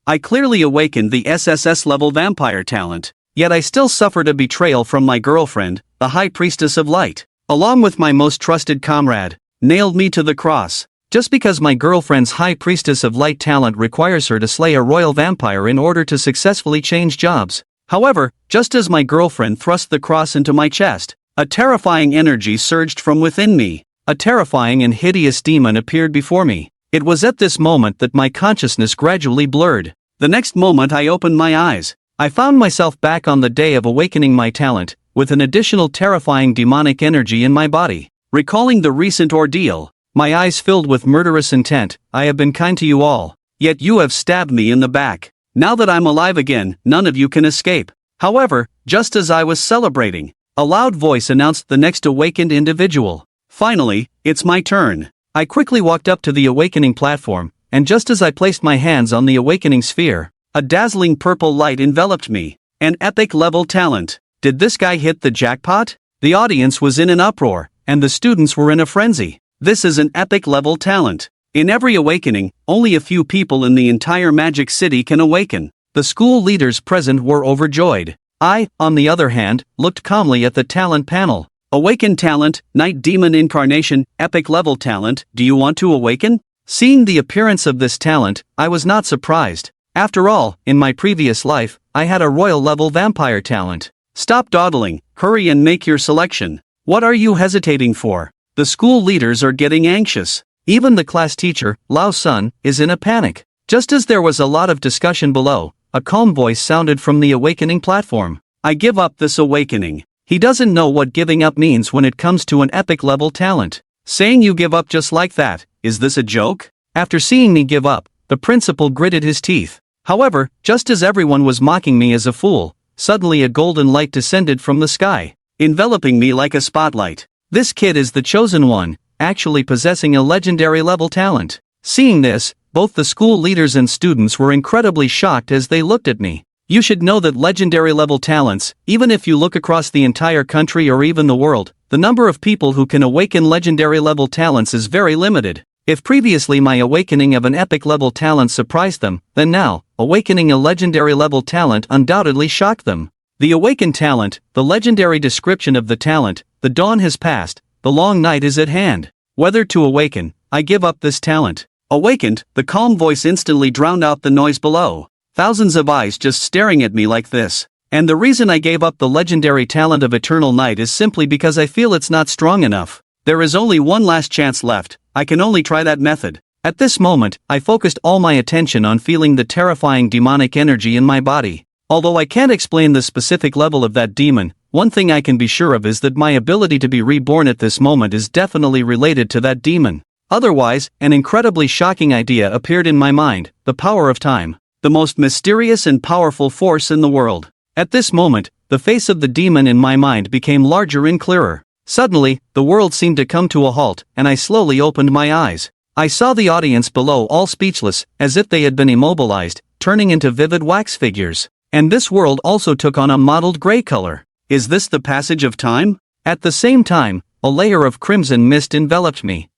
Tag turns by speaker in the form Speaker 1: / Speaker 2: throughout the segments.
Speaker 1: I clearly awakened the SSS level vampire talent, yet I still suffered a betrayal from my girlfriend, the High Priestess of Light, along with my most trusted comrade, nailed me to the cross. Just because my girlfriend's High Priestess of Light talent requires her to slay a royal vampire in order to successfully change jobs. However, just as my girlfriend thrust the cross into my chest, a terrifying energy surged from within me. A terrifying and hideous demon appeared before me. It was at this moment that my consciousness gradually blurred. The next moment I opened my eyes. I found myself back on the day of awakening my talent, with an additional terrifying demonic energy in my body. Recalling the recent ordeal, my eyes filled with murderous intent. I have been kind to you all, yet you have stabbed me in the back. Now that I'm alive again, none of you can escape. However, just as I was celebrating, a loud voice announced the next awakened individual. Finally, it's my turn. I quickly walked up to the awakening platform, and just as I placed my hands on the awakening sphere, a dazzling purple light enveloped me. An epic level talent. Did this guy hit the jackpot? The audience was in an uproar, and the students were in a frenzy. This is an epic level talent. In every awakening, only a few people in the entire Magic City can awaken. The school leaders present were overjoyed. I, on the other hand, looked calmly at the talent panel. Awakened talent, Night Demon Incarnation, epic level talent. Do you want to awaken? Seeing the appearance of this talent, I was not surprised. After all, in my previous life, I had a royal level vampire talent. Stop dawdling, hurry and make your selection. What are you hesitating for? The school leaders are getting anxious. Even the class teacher, Lao Sun, is in a panic. Just as there was a lot of discussion below, a calm voice sounded from the awakening platform. I give up this awakening. He doesn't know what giving up means when it comes to an epic level talent. Saying you give up just like that, is this a joke? After seeing me give up, the principal gritted his teeth. However, just as everyone was mocking me as a fool, suddenly a golden light descended from the sky, enveloping me like a spotlight. This kid is the chosen one, actually possessing a legendary level talent. Seeing this, both the school leaders and students were incredibly shocked as they looked at me. You should know that legendary level talents, even if you look across the entire country or even the world, the number of people who can awaken legendary level talents is very limited. If previously my awakening of an epic level talent surprised them, then now, awakening a legendary level talent undoubtedly shocked them. The awakened talent, the legendary description of the talent, the dawn has passed, the long night is at hand. Whether to awaken, I give up this talent. Awakened, the calm voice instantly drowned out the noise below. Thousands of eyes just staring at me like this. And the reason I gave up the legendary talent of Eternal Night is simply because I feel it's not strong enough. There is only one last chance left, I can only try that method. At this moment, I focused all my attention on feeling the terrifying demonic energy in my body. Although I can't explain the specific level of that demon, one thing I can be sure of is that my ability to be reborn at this moment is definitely related to that demon. Otherwise, an incredibly shocking idea appeared in my mind, the power of time. The most mysterious and powerful force in the world. At this moment, the face of the demon in my mind became larger and clearer. Suddenly, the world seemed to come to a halt, and I slowly opened my eyes. I saw the audience below all speechless, as if they had been immobilized, turning into vivid wax figures. And this world also took on a mottled gray color. Is this the passage of time? At the same time, a layer of crimson mist enveloped me.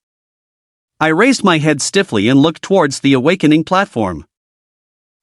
Speaker 1: I raised my head stiffly and looked towards the awakening platform.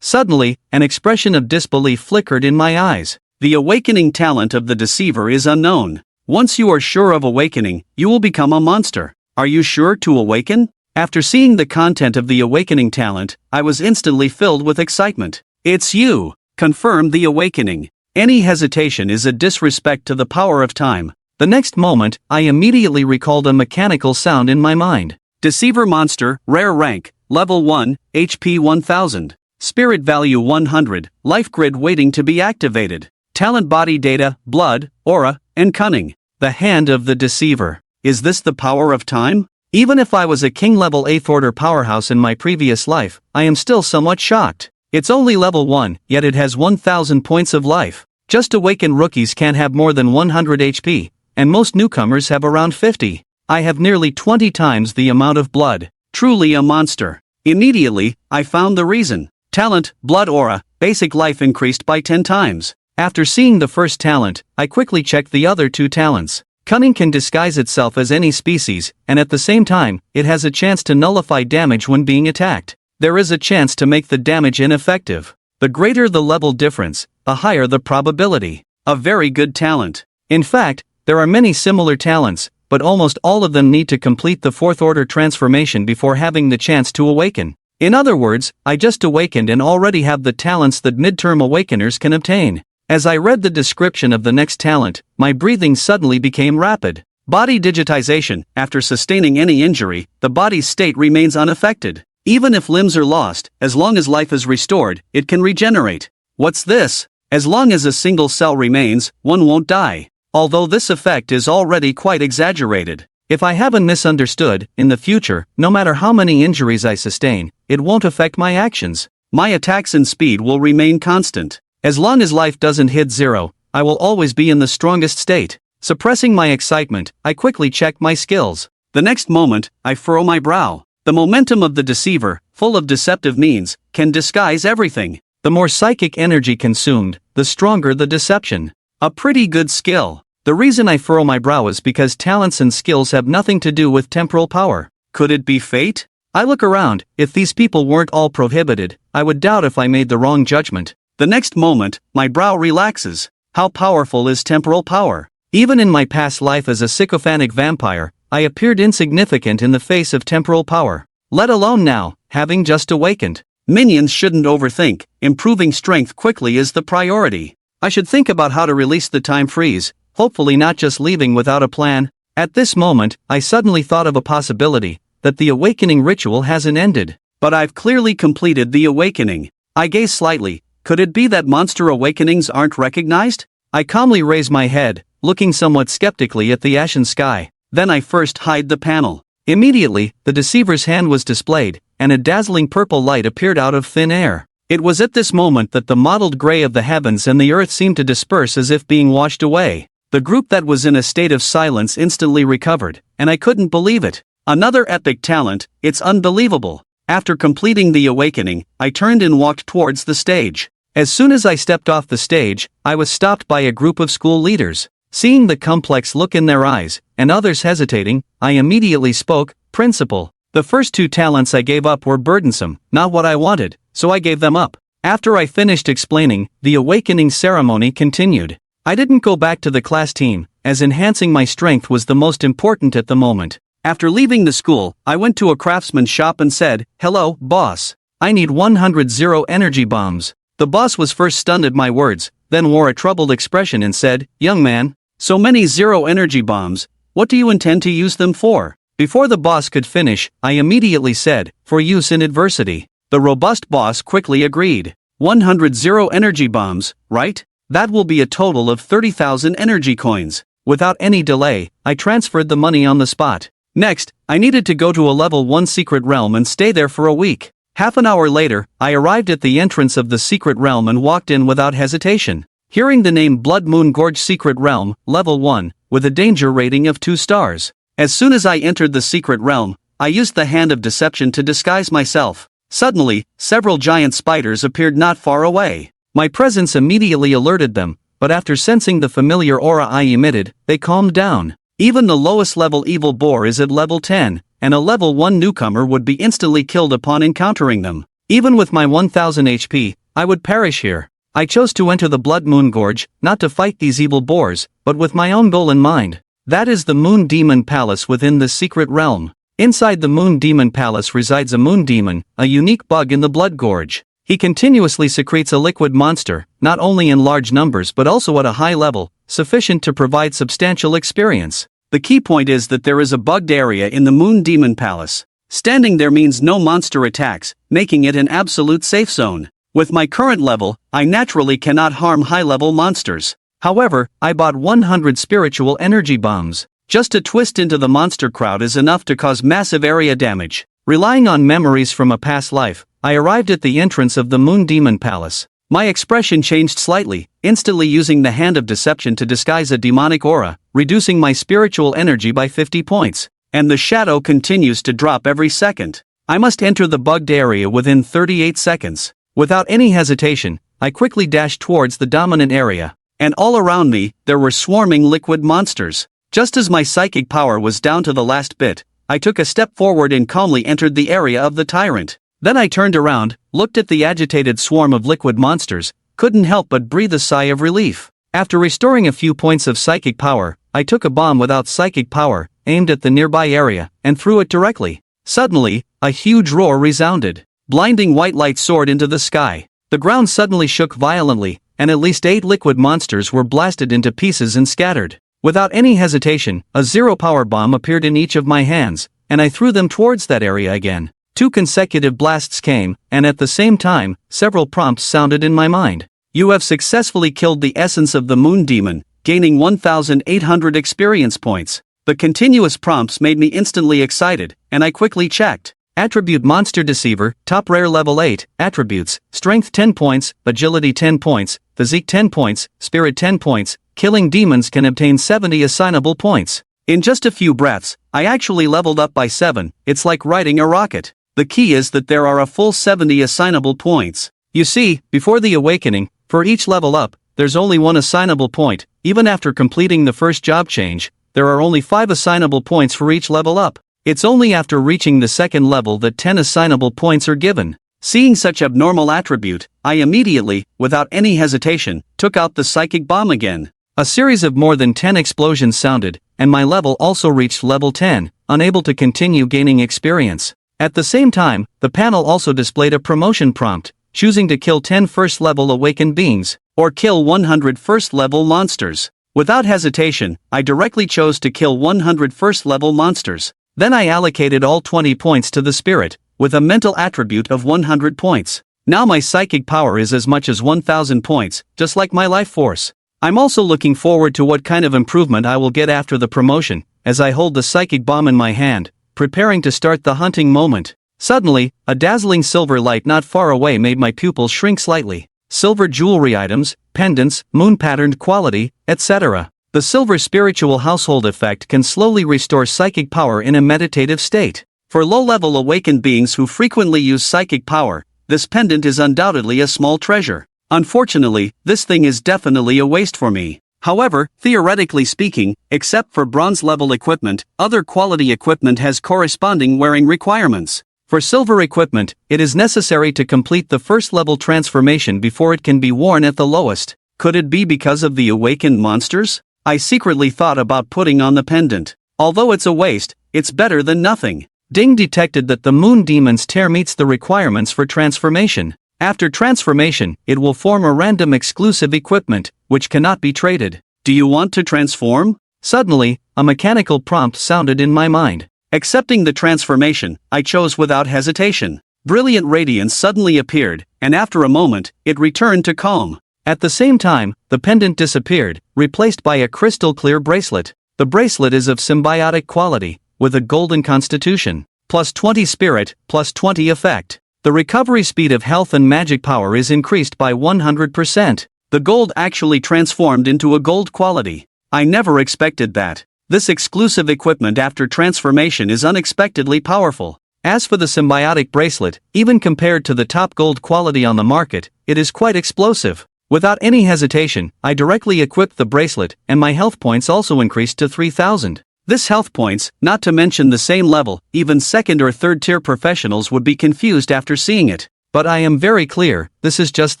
Speaker 1: Suddenly, an expression of disbelief flickered in my eyes. The awakening talent of the deceiver is unknown. Once you are sure of awakening, you will become a monster. Are you sure to awaken? After seeing the content of the awakening talent, I was instantly filled with excitement. It's you! Confirm the awakening. Any hesitation is a disrespect to the power of time. The next moment, I immediately recalled a mechanical sound in my mind. Deceiver monster, rare rank, level 1, HP 1000. Spirit value 100, life grid waiting to be activated. Talent body data, blood, aura, and cunning. The hand of the deceiver. Is this the power of time? Even if I was a king level 8th order powerhouse in my previous life, I am still somewhat shocked. It's only level 1, yet it has 1000 points of life. Just awakened rookies can't have more than 100 HP, and most newcomers have around 50. I have nearly 20 times the amount of blood. Truly a monster. Immediately, I found the reason. Talent, blood aura, basic life increased by 10 times. After seeing the first talent, I quickly checked the other two talents. Cunning can disguise itself as any species, and at the same time, it has a chance to nullify damage when being attacked. there is a chance to make the damage ineffective. The greater the level difference, the higher the probability. A very good talent. In fact, there are many similar talents, but almost all of them need to complete the fourth order transformation before having the chance to awaken. In other words, I just awakened and already have the talents that midterm awakeners can obtain. As I read the description of the next talent, my breathing suddenly became rapid. Body digitization. After sustaining any injury, the body's state remains unaffected. Even if limbs are lost, as long as life is restored, it can regenerate. What's this? As long as a single cell remains, one won't die. Although this effect is already quite exaggerated. If I haven't misunderstood, in the future, no matter how many injuries I sustain, it won't affect my actions. My attacks and speed will remain constant. As long as life doesn't hit zero, I will always be in the strongest state. Suppressing my excitement, I quickly check my skills. The next moment, I furrow my brow. The momentum of the deceiver, full of deceptive means, can disguise everything. The more psychic energy consumed, the stronger the deception. A pretty good skill. The reason I furrow my brow is because talents and skills have nothing to do with temporal power. Could it be fate? I look around. If these people weren't all prohibited, I would doubt if I made the wrong judgment. The next moment, my brow relaxes. How powerful is temporal power? Even in my past life as a sycophantic vampire, I appeared insignificant in the face of temporal power. Let alone now, having just awakened. Minions shouldn't overthink. Improving strength quickly is the priority. I should think about how to release the time freeze. Hopefully not just leaving without a plan. At this moment, I suddenly thought of a possibility, that the awakening ritual hasn't ended. But I've clearly completed the awakening. I gaze slightly. Could it be that monster awakenings aren't recognized? I calmly raise my head, looking somewhat skeptically at the ashen sky. Then I first hide the panel. Immediately, the deceiver's hand was displayed, and a dazzling purple light appeared out of thin air. It was at this moment that the mottled gray of the heavens and the earth seemed to disperse as if being washed away. The group that was in a state of silence instantly recovered, and I couldn't believe it. Another epic talent, it's unbelievable. After completing the awakening, I turned and walked towards the stage. As soon as I stepped off the stage, I was stopped by a group of school leaders. Seeing the complex look in their eyes, and others hesitating, I immediately spoke, "Principal, the first two talents I gave up were burdensome, not what I wanted, so I gave them up." After I finished explaining, the awakening ceremony continued. I didn't go back to the class team, as enhancing my strength was the most important at the moment. After leaving the school, I went to a craftsman's shop and said, "Hello, boss. I need 100 zero energy bombs." The boss was first stunned at my words, then wore a troubled expression and said, "Young man, so many zero energy bombs, what do you intend to use them for?" Before the boss could finish, I immediately said, "For use in adversity." The robust boss quickly agreed. 100 zero energy bombs, right? That will be a total of 30,000 energy coins. Without any delay, I transferred the money on the spot. Next, I needed to go to a level 1 secret realm and stay there for a week. Half an hour later, I arrived at the entrance of the secret realm and walked in without hesitation. Hearing the name Blood Moon Gorge Secret Realm, Level 1, with a danger rating of 2 stars. As soon as I entered the secret realm, I used the hand of deception to disguise myself. Suddenly, several giant spiders appeared not far away. My presence immediately alerted them, but after sensing the familiar aura I emitted, they calmed down. Even the lowest level evil boar is at level 10, and a level 1 newcomer would be instantly killed upon encountering them. Even with my 1000 HP, I would perish here. I chose to enter the Blood Moon Gorge, not to fight these evil boars, but with my own goal in mind. That is the Moon Demon Palace within the secret realm. Inside the Moon Demon Palace resides a moon demon, a unique bug in the Blood Gorge. He continuously secretes a liquid monster, not only in large numbers but also at a high level, sufficient to provide substantial experience. The key point is that there is a bugged area in the Moon Demon Palace. Standing there means no monster attacks, making it an absolute safe zone. With my current level, I naturally cannot harm high-level monsters. However, I bought 100 spiritual energy bombs. Just a twist into the monster crowd is enough to cause massive area damage. Relying on memories from a past life, I arrived at the entrance of the Moon Demon Palace. My expression changed slightly, instantly using the hand of deception to disguise a demonic aura, reducing my spiritual energy by 50 points. And the shadow continues to drop every second. I must enter the bugged area within 38 seconds. Without any hesitation, I quickly dashed towards the dominant area. And all around me, there were swarming liquid monsters. Just as my psychic power was down to the last bit, I took a step forward and calmly entered the area of the tyrant. Then I turned around, looked at the agitated swarm of liquid monsters, couldn't help but breathe a sigh of relief. After restoring a few points of psychic power, I took a bomb without psychic power, aimed at the nearby area, and threw it directly. Suddenly, a huge roar resounded. Blinding white light soared into the sky. The ground suddenly shook violently, and at least 8 liquid monsters were blasted into pieces and scattered. Without any hesitation, a zero-power bomb appeared in each of my hands, and I threw them towards that area again. 2 consecutive blasts came, and at the same time, several prompts sounded in my mind. You have successfully killed the essence of the moon demon, gaining 1,800 experience points. The continuous prompts made me instantly excited, and I quickly checked. Attribute Monster Deceiver, top rare level 8, attributes, strength 10 points, agility 10 points, physique 10 points, spirit 10 points, killing demons can obtain 70 assignable points. In just a few breaths, I actually leveled up by 7, it's like riding a rocket. The key is that there are a full 70 assignable points. You see, before the awakening, for each level up, there's only 1 assignable point. Even after completing the first job change, there are only 5 assignable points for each level up. It's only after reaching the second level that 10 assignable points are given. Seeing such abnormal attribute, I immediately, without any hesitation, took out the psychic bomb again. A series of more than 10 explosions sounded, and my level also reached level 10, unable to continue gaining experience. At the same time, the panel also displayed a promotion prompt, choosing to kill 10 first-level awakened beings, or kill 100 first-level monsters. Without hesitation, I directly chose to kill 100 first-level monsters. Then I allocated all 20 points to the spirit, with a mental attribute of 100 points. Now my psychic power is as much as 1,000 points, just like my life force. I'm also looking forward to what kind of improvement I will get after the promotion, as I hold the psychic bomb in my hand, preparing to start the hunting moment. Suddenly, a dazzling silver light not far away made my pupils shrink slightly. Silver jewelry items, pendants, moon-patterned quality, etc. The silver spiritual household effect can slowly restore psychic power in a meditative state. For low-level awakened beings who frequently use psychic power, this pendant is undoubtedly a small treasure. Unfortunately, this thing is definitely a waste for me. However, theoretically speaking, except for bronze-level equipment, other quality equipment has corresponding wearing requirements. For silver equipment, it is necessary to complete the first-level transformation before it can be worn at the lowest. Could it be because of the awakened monsters? I secretly thought about putting on the pendant. Although it's a waste, it's better than nothing. Ding detected that the moon demon's tear meets the requirements for transformation. After transformation, it will form a random exclusive equipment, which cannot be traded. Do you want to transform? Suddenly, a mechanical prompt sounded in my mind. Accepting the transformation, I chose without hesitation. Brilliant radiance suddenly appeared, and after a moment, it returned to calm. At the same time, the pendant disappeared, replaced by a crystal-clear bracelet. The bracelet is of symbiotic quality, with a golden constitution, plus 20 spirit, plus 20 effect. The recovery speed of health and magic power is increased by 100%. The gold actually transformed into a gold quality. I never expected that. This exclusive equipment after transformation is unexpectedly powerful. As for the symbiotic bracelet, even compared to the top gold quality on the market, it is quite explosive. Without any hesitation, I directly equipped the bracelet, and my health points also increased to 3,000. This health points, not to mention the same level, even second or third tier professionals would be confused after seeing it. But I am very clear, this is just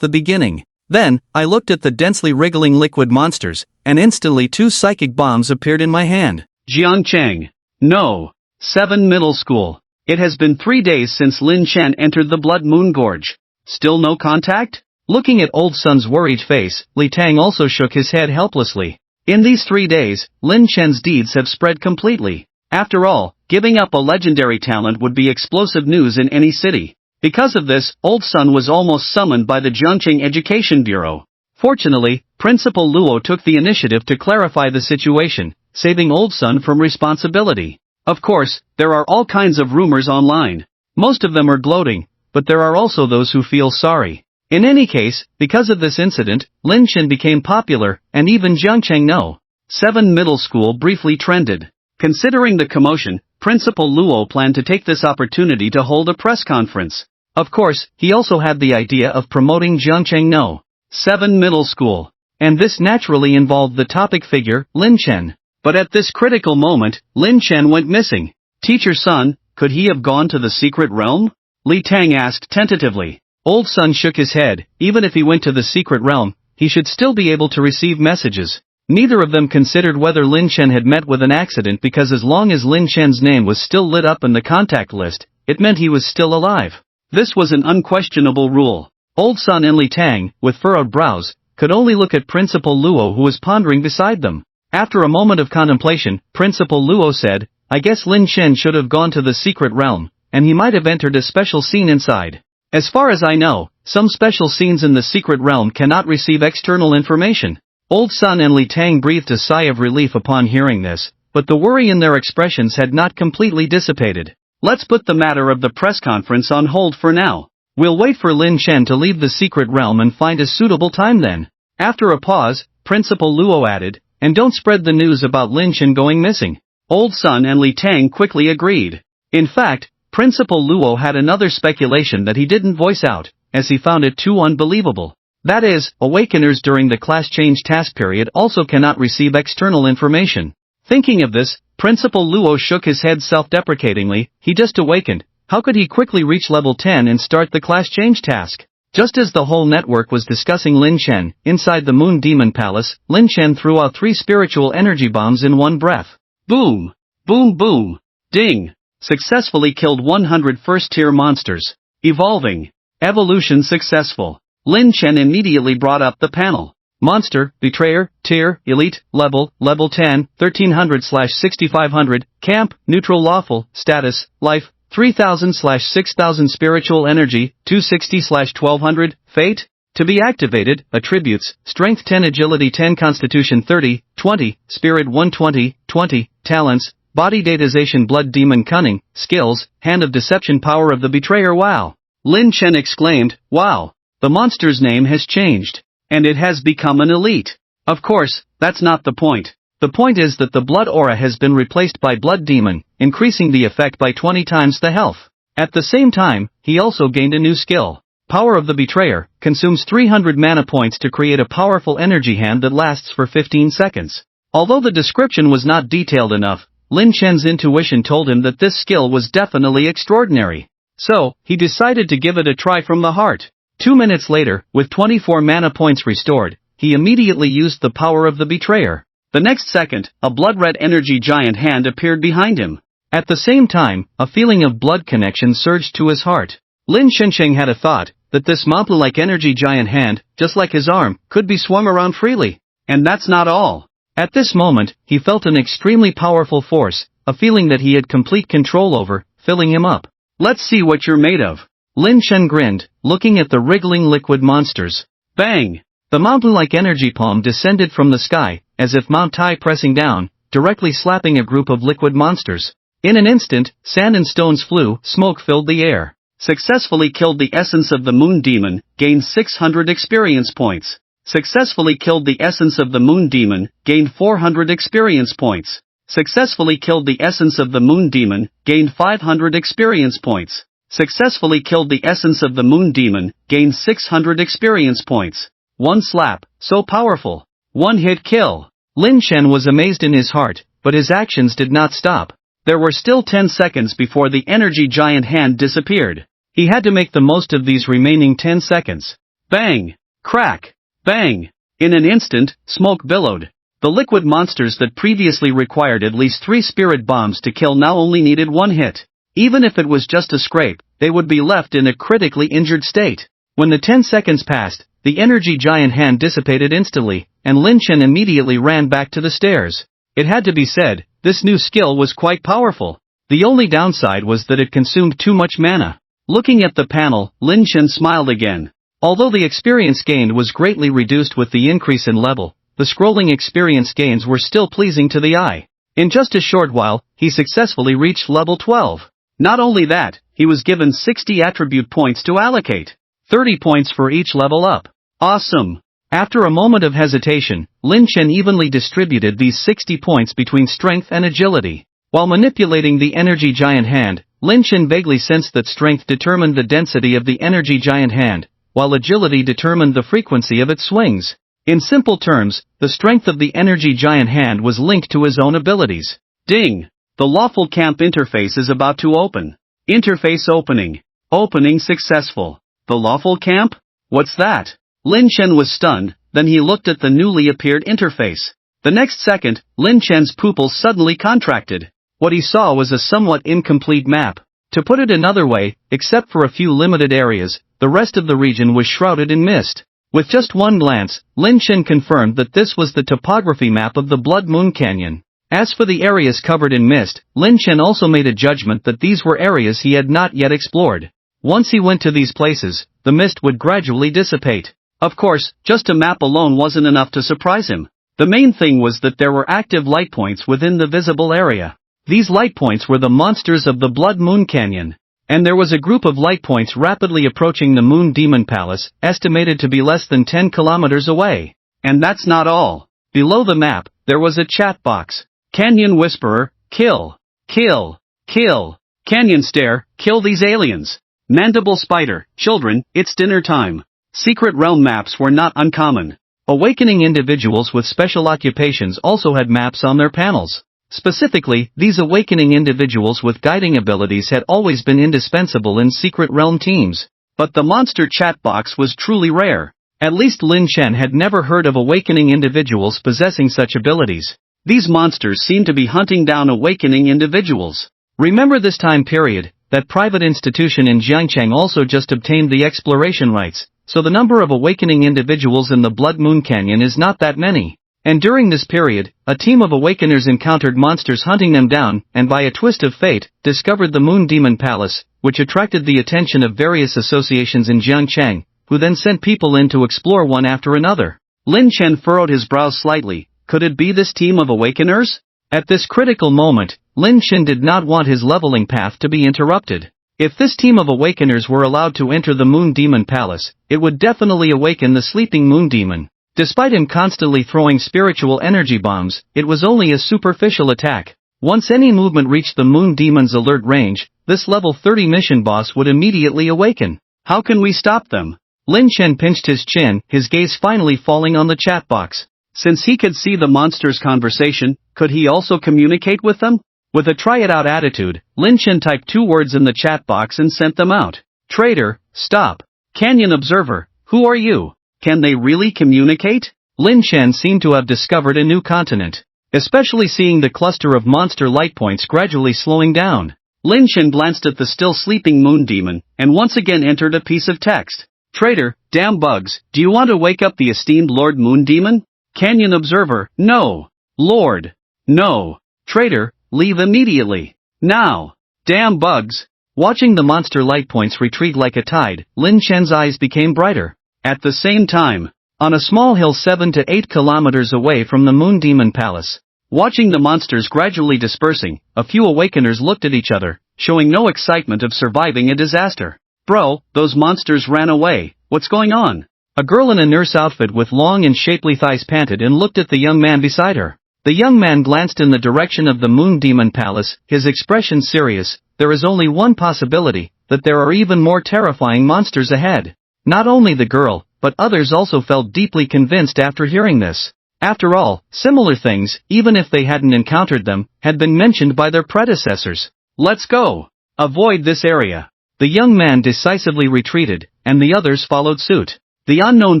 Speaker 1: the beginning. Then, I looked at the densely wriggling liquid monsters, and instantly 2 psychic bombs appeared in my hand. Jiangcheng. No. 7 Middle School. It has been 3 days since Lin Chen entered the Blood Moon Gorge. Still no contact? Looking at old son's worried face, Li Tang also shook his head helplessly. In these 3 days, Lin Chen's deeds have spread completely. After all, giving up a legendary talent would be explosive news in any city. Because of this, old son was almost summoned by the Jiangcheng Education Bureau. Fortunately, Principal Luo took the initiative to clarify the situation, saving old son from responsibility. Of course, there are all kinds of rumors online. Most of them are gloating, but there are also those who feel sorry. In any case, because of this incident, Lin Chen became popular, and even Jiangcheng No. 7 Middle School briefly trended. Considering the commotion, Principal Luo planned to take this opportunity to hold a press conference. Of course, he also had the idea of promoting Jiangcheng No. 7 Middle School. And this naturally involved the topic figure, Lin Chen. But at this critical moment, Lin Chen went missing. Teacher Sun, could he have gone to the secret realm? Li Tang asked tentatively. Old Sun shook his head. Even if he went to the secret realm, he should still be able to receive messages. Neither of them considered whether Lin Chen had met with an accident, because as long as Lin Chen's name was still lit up in the contact list, it meant he was still alive. This was an unquestionable rule. Old Sun and Li Tang, with furrowed brows, could only look at Principal Luo, who was pondering beside them. After a moment of contemplation, Principal Luo said, I guess Lin Chen should have gone to the secret realm, and he might have entered a special scene inside. As far as I know, some special scenes in the secret realm cannot receive external information. Old Sun and Li Tang breathed a sigh of relief upon hearing this, but the worry in their expressions had not completely dissipated. Let's put the matter of the press conference on hold for now. We'll wait for Lin Chen to leave the secret realm and find a suitable time then. After a pause, Principal Luo added, and don't spread the news about Lin Chen going missing. Old Sun and Li Tang quickly agreed. In fact, Principal Luo had another speculation that he didn't voice out, as he found it too unbelievable. That is, awakeners during the class change task period also cannot receive external information. Thinking of this, Principal Luo shook his head self-deprecatingly. He just awakened. How could he quickly reach level 10 and start the class change task? Just as the whole network was discussing Lin Chen, inside the Moon Demon Palace, Lin Chen threw out 3 spiritual energy bombs in one breath. Boom! Boom boom! Ding! Successfully killed 100 first-tier monsters. Evolving. Evolution successful. Lin Chen immediately brought up the panel. Monster, Betrayer, Tier, Elite, Level 10, 1300/6500, Camp, Neutral Lawful, Status, Life, 3000/6000 Spiritual Energy, 260/1200, Fate. To be activated, Attributes, Strength 10, Agility 10, Constitution 30, 20, Spirit 120, 20, Talents, Body Datization, Blood Demon Cunning, Skills, Hand of Deception, Power of the Betrayer. Wow! Lin Chen exclaimed, wow! The monster's name has changed. And it has become an elite. Of course, that's not the point. The point is that the blood aura has been replaced by Blood Demon, increasing the effect by 20 times the health. At the same time, he also gained a new skill. Power of the Betrayer, consumes 300 mana points to create a powerful energy hand that lasts for 15 seconds. Although the description was not detailed enough, Lin Chen's intuition told him that this skill was definitely extraordinary. So, he decided to give it a try from the heart. 2 minutes later, with 24 mana points restored, he immediately used the power of the Betrayer. The next second, a blood-red energy giant hand appeared behind him. At the same time, a feeling of blood connection surged to his heart. Lin Shensheng had a thought, that this Mappa-like energy giant hand, just like his arm, could be swung around freely. And that's not all. At this moment, he felt an extremely powerful force, a feeling that he had complete control over, filling him up. Let's see what you're made of. Lin Chen grinned, looking at the wriggling liquid monsters. Bang! The mountain-like energy palm descended from the sky, as if Mount Tai pressing down, directly slapping a group of liquid monsters. In an instant, sand and stones flew, smoke filled the air. Successfully killed the essence of the Moon Demon, gained 600 experience points. Successfully killed the essence of the Moon Demon, gained 400 experience points. Successfully killed the essence of the Moon Demon, gained 500 experience points. Successfully killed the essence of the Moon Demon, gained 600 experience points. One slap, so powerful. One hit kill. Lin Chen was amazed in his heart, but his actions did not stop. There were still 10 seconds before the energy giant hand disappeared. He had to make the most of these remaining 10 seconds. Bang! Crack! Bang! In an instant, smoke billowed. The liquid monsters that previously required at least 3 spirit bombs to kill now only needed 1 hit. Even if it was just a scrape, they would be left in a critically injured state. When the 10 seconds passed, the energy giant hand dissipated instantly, and Lin Chen immediately ran back to the stairs. It had to be said, this new skill was quite powerful. The only downside was that it consumed too much mana. Looking at the panel, Lin Chen smiled again. Although the experience gained was greatly reduced with the increase in level, the scrolling experience gains were still pleasing to the eye. In just a short while, he successfully reached level 12. Not only that, he was given 60 attribute points to allocate. 30 points for each level up. Awesome! After a moment of hesitation, Lin Chen evenly distributed these 60 points between strength and agility. While manipulating the energy giant hand, Lin Chen vaguely sensed that strength determined the density of the energy giant hand, while agility determined the frequency of its swings. In simple terms, the strength of the energy giant hand was linked to his own abilities. Ding! The Lawful Camp interface is about to open. Interface opening. Opening successful. The Lawful camp? What's that? Lin Chen was stunned, then he looked at the newly appeared interface. The next second, Lin Chen's pupils suddenly contracted. What he saw was a somewhat incomplete map. To put it another way, except for a few limited areas, the rest of the region was shrouded in mist. With just one glance, Lin Chen confirmed that this was the topography map of the Blood Moon Canyon. As for the areas covered in mist, Lin Chen also made a judgment that these were areas he had not yet explored. Once he went to these places, the mist would gradually dissipate. Of course, just a map alone wasn't enough to surprise him. The main thing was that there were active light points within the visible area. These light points were the monsters of the Blood Moon Canyon. And there was a group of light points rapidly approaching the Moon Demon Palace, estimated to be less than 10 kilometers away. And that's not all. Below the map, there was a chat box. Canyon Whisperer, kill. Kill. Kill. Canyon Stare, kill these aliens. Mandible Spider, children, it's dinner time. Secret realm maps were not uncommon. Awakening individuals with special occupations also had maps on their panels. Specifically, these awakening individuals with guiding abilities had always been indispensable in secret realm teams. But the monster chat box was truly rare. At least Lin Chen had never heard of awakening individuals possessing such abilities. These monsters seemed to be hunting down awakening individuals. Remember this time period, that private institution in Jiangchang also just obtained the exploration rights, so the number of awakening individuals in the Blood Moon Canyon is not that many. And during this period, a team of awakeners encountered monsters hunting them down, and by a twist of fate, discovered the Moon Demon Palace, which attracted the attention of various associations in Jiangchang, who then sent people in to explore one after another. Lin Chen furrowed his brows slightly. Could it be this team of awakeners? At this critical moment, Lin Chen did not want his leveling path to be interrupted. If this team of awakeners were allowed to enter the Moon Demon Palace, it would definitely awaken the sleeping Moon Demon. Despite him constantly throwing spiritual energy bombs, it was only a superficial attack. Once any movement reached the Moon Demon's alert range, this level 30 mission boss would immediately awaken. How can we stop them? Lin Chen pinched his chin, his gaze finally falling on the chat box. Since he could see the monster's conversation, could he also communicate with them? With a try-it-out attitude, Lin Chen typed 2 words in the chat box and sent them out. Traitor, stop. Canyon Observer, who are you? Can they really communicate? Lin Chen seemed to have discovered a new continent. Especially seeing the cluster of monster light points gradually slowing down. Lin Chen glanced at the still sleeping Moon Demon, and once again entered a piece of text. Traitor, damn bugs, do you want to wake up the esteemed Lord Moon Demon? Canyon Observer, no. Lord, no. Traitor, leave immediately. Now. Damn bugs. Watching the monster light points retreat like a tide, Lin Chen's eyes became brighter. At the same time, on a small hill 7 to 8 kilometers away from the Moon Demon Palace, watching the monsters gradually dispersing, a few awakeners looked at each other, showing no excitement of surviving a disaster. Bro, those monsters ran away, what's going on? A girl in a nurse outfit with long and shapely thighs panted and looked at the young man beside her. The young man glanced in the direction of the Moon Demon Palace, his expression serious. There is only one possibility, that there are even more terrifying monsters ahead. Not only the girl, but others also felt deeply convinced after hearing this. After all, similar things, even if they hadn't encountered them, had been mentioned by their predecessors. Let's go. Avoid this area. The young man decisively retreated, and the others followed suit. The unknown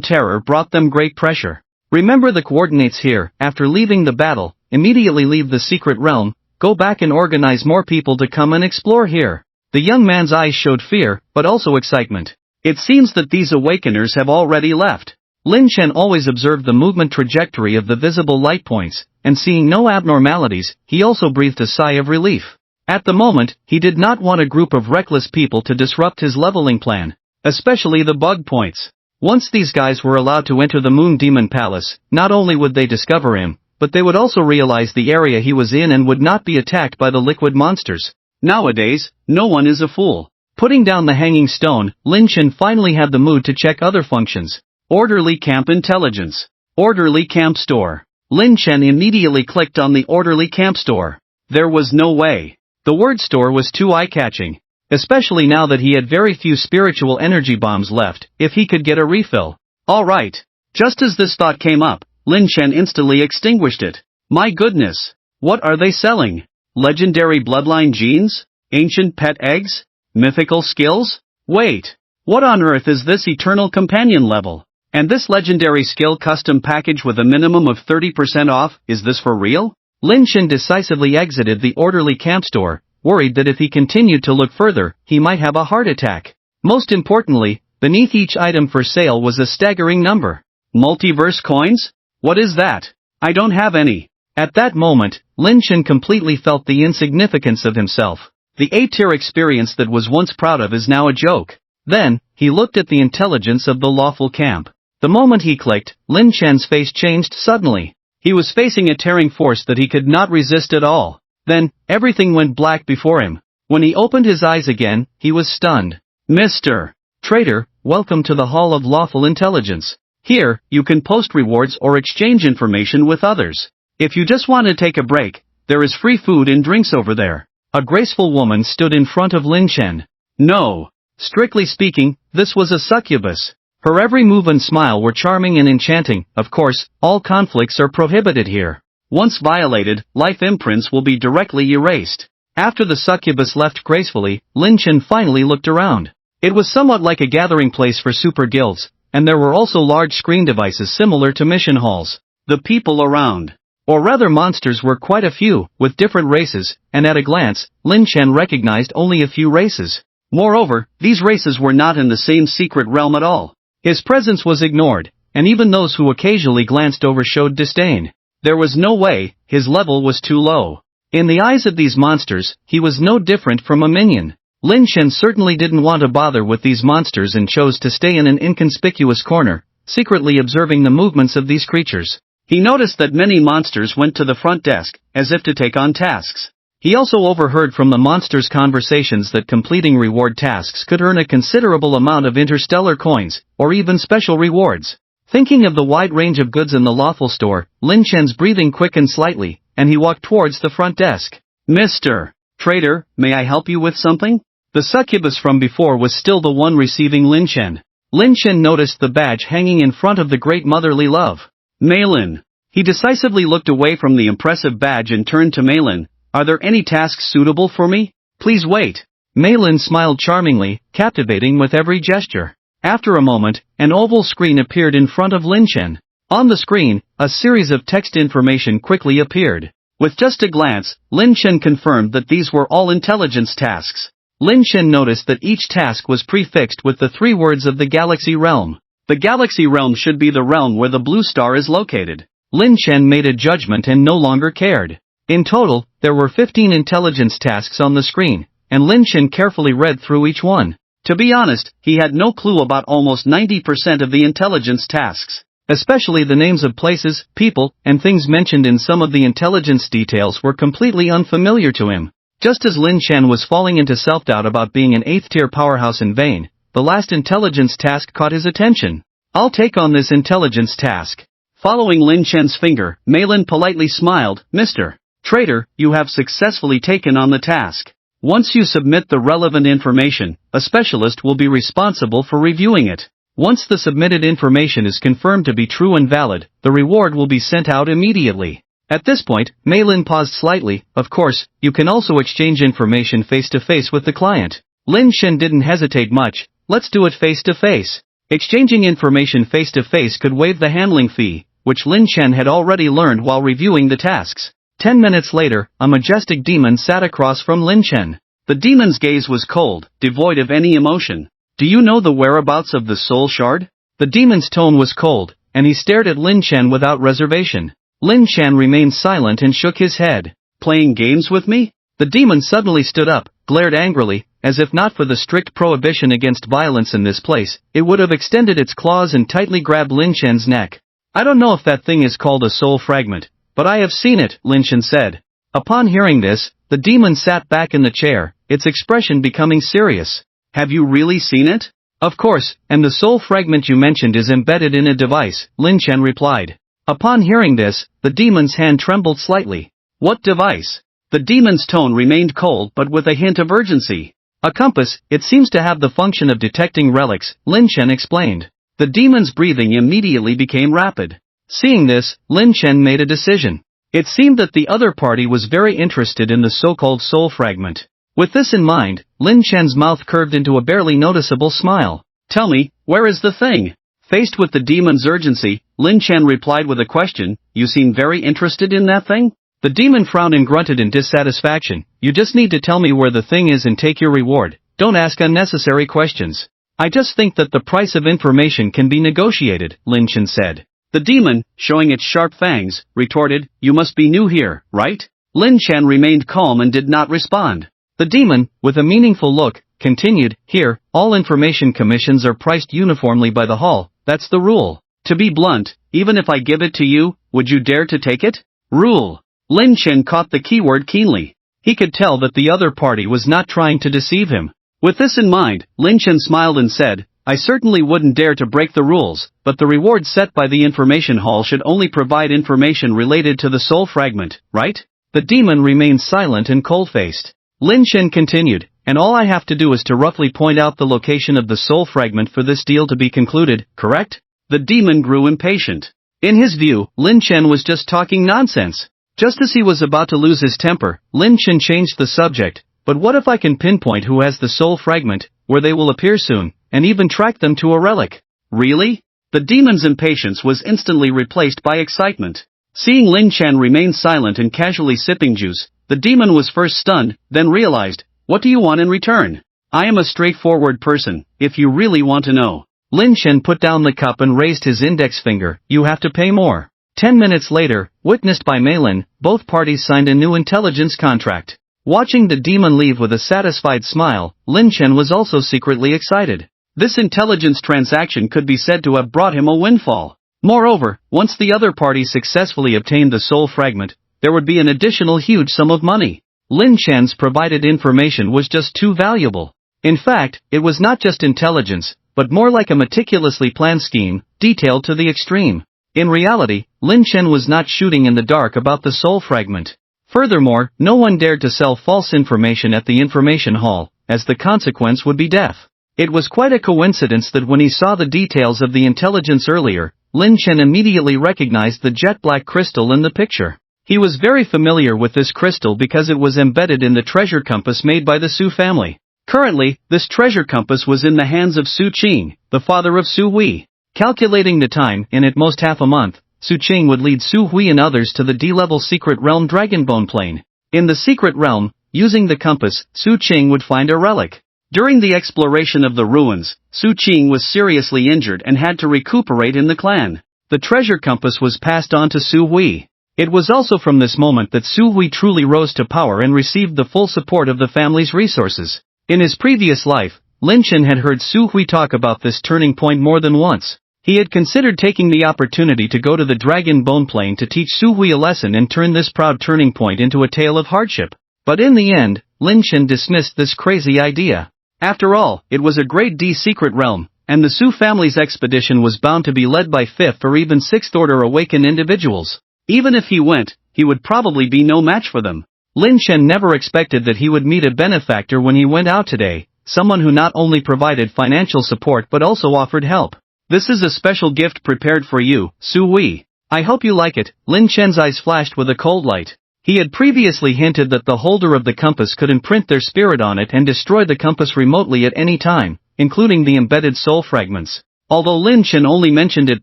Speaker 1: terror brought them great pressure. Remember the coordinates here. After leaving the battle, immediately leave the secret realm, go back and organize more people to come and explore here. The young man's eyes showed fear, but also excitement. It seems that these awakeners have already left. Lin Chen always observed the movement trajectory of the visible light points, and seeing no abnormalities, he also breathed a sigh of relief. At the moment, he did not want a group of reckless people to disrupt his leveling plan, especially the bug points. Once these guys were allowed to enter the Moon Demon Palace, not only would they discover him, but they would also realize the area he was in and would not be attacked by the liquid monsters. Nowadays, no one is a fool. Putting down the hanging stone, Lin Chen finally had the mood to check other functions. Orderly Camp Intelligence. Orderly Camp Store. Lin Chen immediately clicked on the Orderly Camp Store. There was no way. The word store was too eye-catching. Especially now that he had very few spiritual energy bombs left, if he could get a refill. Alright. Just as this thought came up, Lin Chen instantly extinguished it. My goodness. What are they selling? Legendary bloodline genes? Ancient pet eggs? Mythical skills? Wait. What on earth is this eternal companion level? And this legendary skill custom package with a minimum of 30% off, is this for real? Lin Chen decisively exited the orderly camp store, worried that if he continued to look further, he might have a heart attack. Most importantly, beneath each item for sale was a staggering number. Multiverse coins? What is that? I don't have any. At that moment, Lin Chen completely felt the insignificance of himself. The A-tier experience that was once proud of is now a joke. Then, he looked at the intelligence of the Lawful camp. The moment he clicked, Lin Chen's face changed suddenly. He was facing a tearing force that he could not resist at all. Then, everything went black before him. When he opened his eyes again, he was stunned. Mr. Trader, welcome to the Hall of Lawful Intelligence. Here, you can post rewards or exchange information with others. If you just want to take a break, there is free food and drinks over there. A graceful woman stood in front of Lin Chen. No. Strictly speaking, this was a succubus. Her every move and smile were charming and enchanting. Of course, all conflicts are prohibited here. Once violated, life imprints will be directly erased. After the succubus left gracefully, Lin Chen finally looked around. It was somewhat like a gathering place for super guilds, and there were also large screen devices similar to mission halls. The people around, or rather monsters, were quite a few, with different races, and at a glance, Lin Chen recognized only a few races. Moreover, these races were not in the same secret realm at all. His presence was ignored, and even those who occasionally glanced over showed disdain. There was no way, his level was too low. In the eyes of these monsters, he was no different from a minion. Lin Chen certainly didn't want to bother with these monsters and chose to stay in an inconspicuous corner, secretly observing the movements of these creatures. He noticed that many monsters went to the front desk, as if to take on tasks. He also overheard from the monsters' conversations that completing reward tasks could earn a considerable amount of interstellar coins, or even special rewards. Thinking of the wide range of goods in the Lawful store, Lin Chen's breathing quickened slightly, and he walked towards the front desk. Mr. Trader, may I help you with something? The succubus from before was still the one receiving Lin Chen. Lin Chen noticed the badge hanging in front of the great motherly love. Maylin. He decisively looked away from the impressive badge and turned to Maylin. Are there any tasks suitable for me? Please wait. Maylin smiled charmingly, captivating with every gesture. After a moment, an oval screen appeared in front of Lin Chen. On the screen, a series of text information quickly appeared. With just a glance, Lin Chen confirmed that these were all intelligence tasks. Lin Chen noticed that each task was prefixed with the 3 words of the Galaxy Realm. The Galaxy Realm should be the realm where the blue star is located. Lin Chen made a judgment and no longer cared. In total, there were 15 intelligence tasks on the screen, and Lin Chen carefully read through each one. To be honest, he had no clue about almost 90% of the intelligence tasks. Especially the names of places, people, and things mentioned in some of the intelligence details were completely unfamiliar to him. Just as Lin Chen was falling into self-doubt about being an 8th-tier powerhouse in vain, the last intelligence task caught his attention. I'll take on this intelligence task. Following Lin Chen's finger, Maylin politely smiled. Mr. Trader, you have successfully taken on the task. Once you submit the relevant information, a specialist will be responsible for reviewing it. Once the submitted information is confirmed to be true and valid, the reward will be sent out immediately. At this point, Maylin paused slightly. Of course, you can also exchange information face-to-face with the client. Lin Chen didn't hesitate much. Let's do it face-to-face. Exchanging information face-to-face could waive the handling fee, which Lin Chen had already learned while reviewing the tasks. 10 minutes later, a majestic demon sat across from Lin Chen. The demon's gaze was cold, devoid of any emotion. Do you know the whereabouts of the soul shard? The demon's tone was cold, and he stared at Lin Chen without reservation. Lin Chen remained silent and shook his head. Playing games with me? The demon suddenly stood up, glared angrily, as if not for the strict prohibition against violence in this place, it would have extended its claws and tightly grabbed Lin Chen's neck. I don't know if that thing is called a soul fragment, but I have seen it, Lin Chen said. Upon hearing this, the demon sat back in the chair, its expression becoming serious. Have you really seen it? Of course, and the soul fragment you mentioned is embedded in a device, Lin Chen replied. Upon hearing this, the demon's hand trembled slightly. What device? The demon's tone remained cold but with a hint of urgency. A compass, it seems to have the function of detecting relics, Lin Chen explained. The demon's breathing immediately became rapid. Seeing this, Lin Chen made a decision. It seemed that the other party was very interested in the so-called soul fragment. With this in mind, Lin Chen's mouth curved into a barely noticeable smile. Tell me, where is the thing? Faced with the demon's urgency, Lin Chen replied with a question, you seem very interested in that thing? The demon frowned and grunted in dissatisfaction. You just need to tell me where the thing is and take your reward. Don't ask unnecessary questions. I just think that the price of information can be negotiated, Lin Chen said. The demon, showing its sharp fangs, retorted, you must be new here, right? Lin Chen remained calm and did not respond. The demon, with a meaningful look, continued, here, all information commissions are priced uniformly by the hall, that's the rule. To be blunt, even if I give it to you, would you dare to take it? Rule. Lin Chen caught the keyword keenly. He could tell that the other party was not trying to deceive him. With this in mind, Lin Chen smiled and said, I certainly wouldn't dare to break the rules, but the reward set by the information hall should only provide information related to the soul fragment, right? The demon remained silent and cold-faced. Lin Chen continued, and all I have to do is to roughly point out the location of the soul fragment for this deal to be concluded, correct? The demon grew impatient. In his view, Lin Chen was just talking nonsense. Just as he was about to lose his temper, Lin Chen changed the subject. But what if I can pinpoint who has the soul fragment, where they will appear soon, and even track them to a relic? Really? The demon's impatience was instantly replaced by excitement. Seeing Lin Chen remain silent and casually sipping juice, the demon was first stunned, then realized, what do you want in return? I am a straightforward person, if you really want to know. Lin Chen put down the cup and raised his index finger, you have to pay more. 10 minutes later, witnessed by Meilin, both parties signed a new intelligence contract. Watching the demon leave with a satisfied smile, Lin Chen was also secretly excited. This intelligence transaction could be said to have brought him a windfall. Moreover, once the other party successfully obtained the soul fragment, there would be an additional huge sum of money. Lin Chen's provided information was just too valuable. In fact, it was not just intelligence, but more like a meticulously planned scheme, detailed to the extreme. In reality, Lin Chen was not shooting in the dark about the soul fragment. Furthermore, no one dared to sell false information at the information hall, as the consequence would be death. It was quite a coincidence that when he saw the details of the intelligence earlier, Lin Chen immediately recognized the jet black crystal in the picture. He was very familiar with this crystal because it was embedded in the treasure compass made by the Su family. Currently, this treasure compass was in the hands of Su Qing, the father of Su Hui. Calculating the time, in at most half a month, Su Qing would lead Su Hui and others to the D-level secret realm Dragonbone Plane. In the secret realm, using the compass, Su Qing would find a relic. During the exploration of the ruins, Su Qing was seriously injured and had to recuperate in the clan. The treasure compass was passed on to Su Hui. It was also from this moment that Su Hui truly rose to power and received the full support of the family's resources. In his previous life, Lin Chen had heard Su Hui talk about this turning point more than once. He had considered taking the opportunity to go to the Dragon Bone Plane to teach Su Hui a lesson and turn this proud turning point into a tale of hardship. But in the end, Lin Chen dismissed this crazy idea. After all, it was a great D-secret realm, and the Su family's expedition was bound to be led by 5th or even 6th order awakened individuals. Even if he went, he would probably be no match for them. Lin Chen never expected that he would meet a benefactor when he went out today, someone who not only provided financial support but also offered help. This is a special gift prepared for you, Su Hui. I hope you like it. Lin Chen's eyes flashed with a cold light. He had previously hinted that the holder of the compass could imprint their spirit on it and destroy the compass remotely at any time, including the embedded soul fragments. Although Lin Chen only mentioned it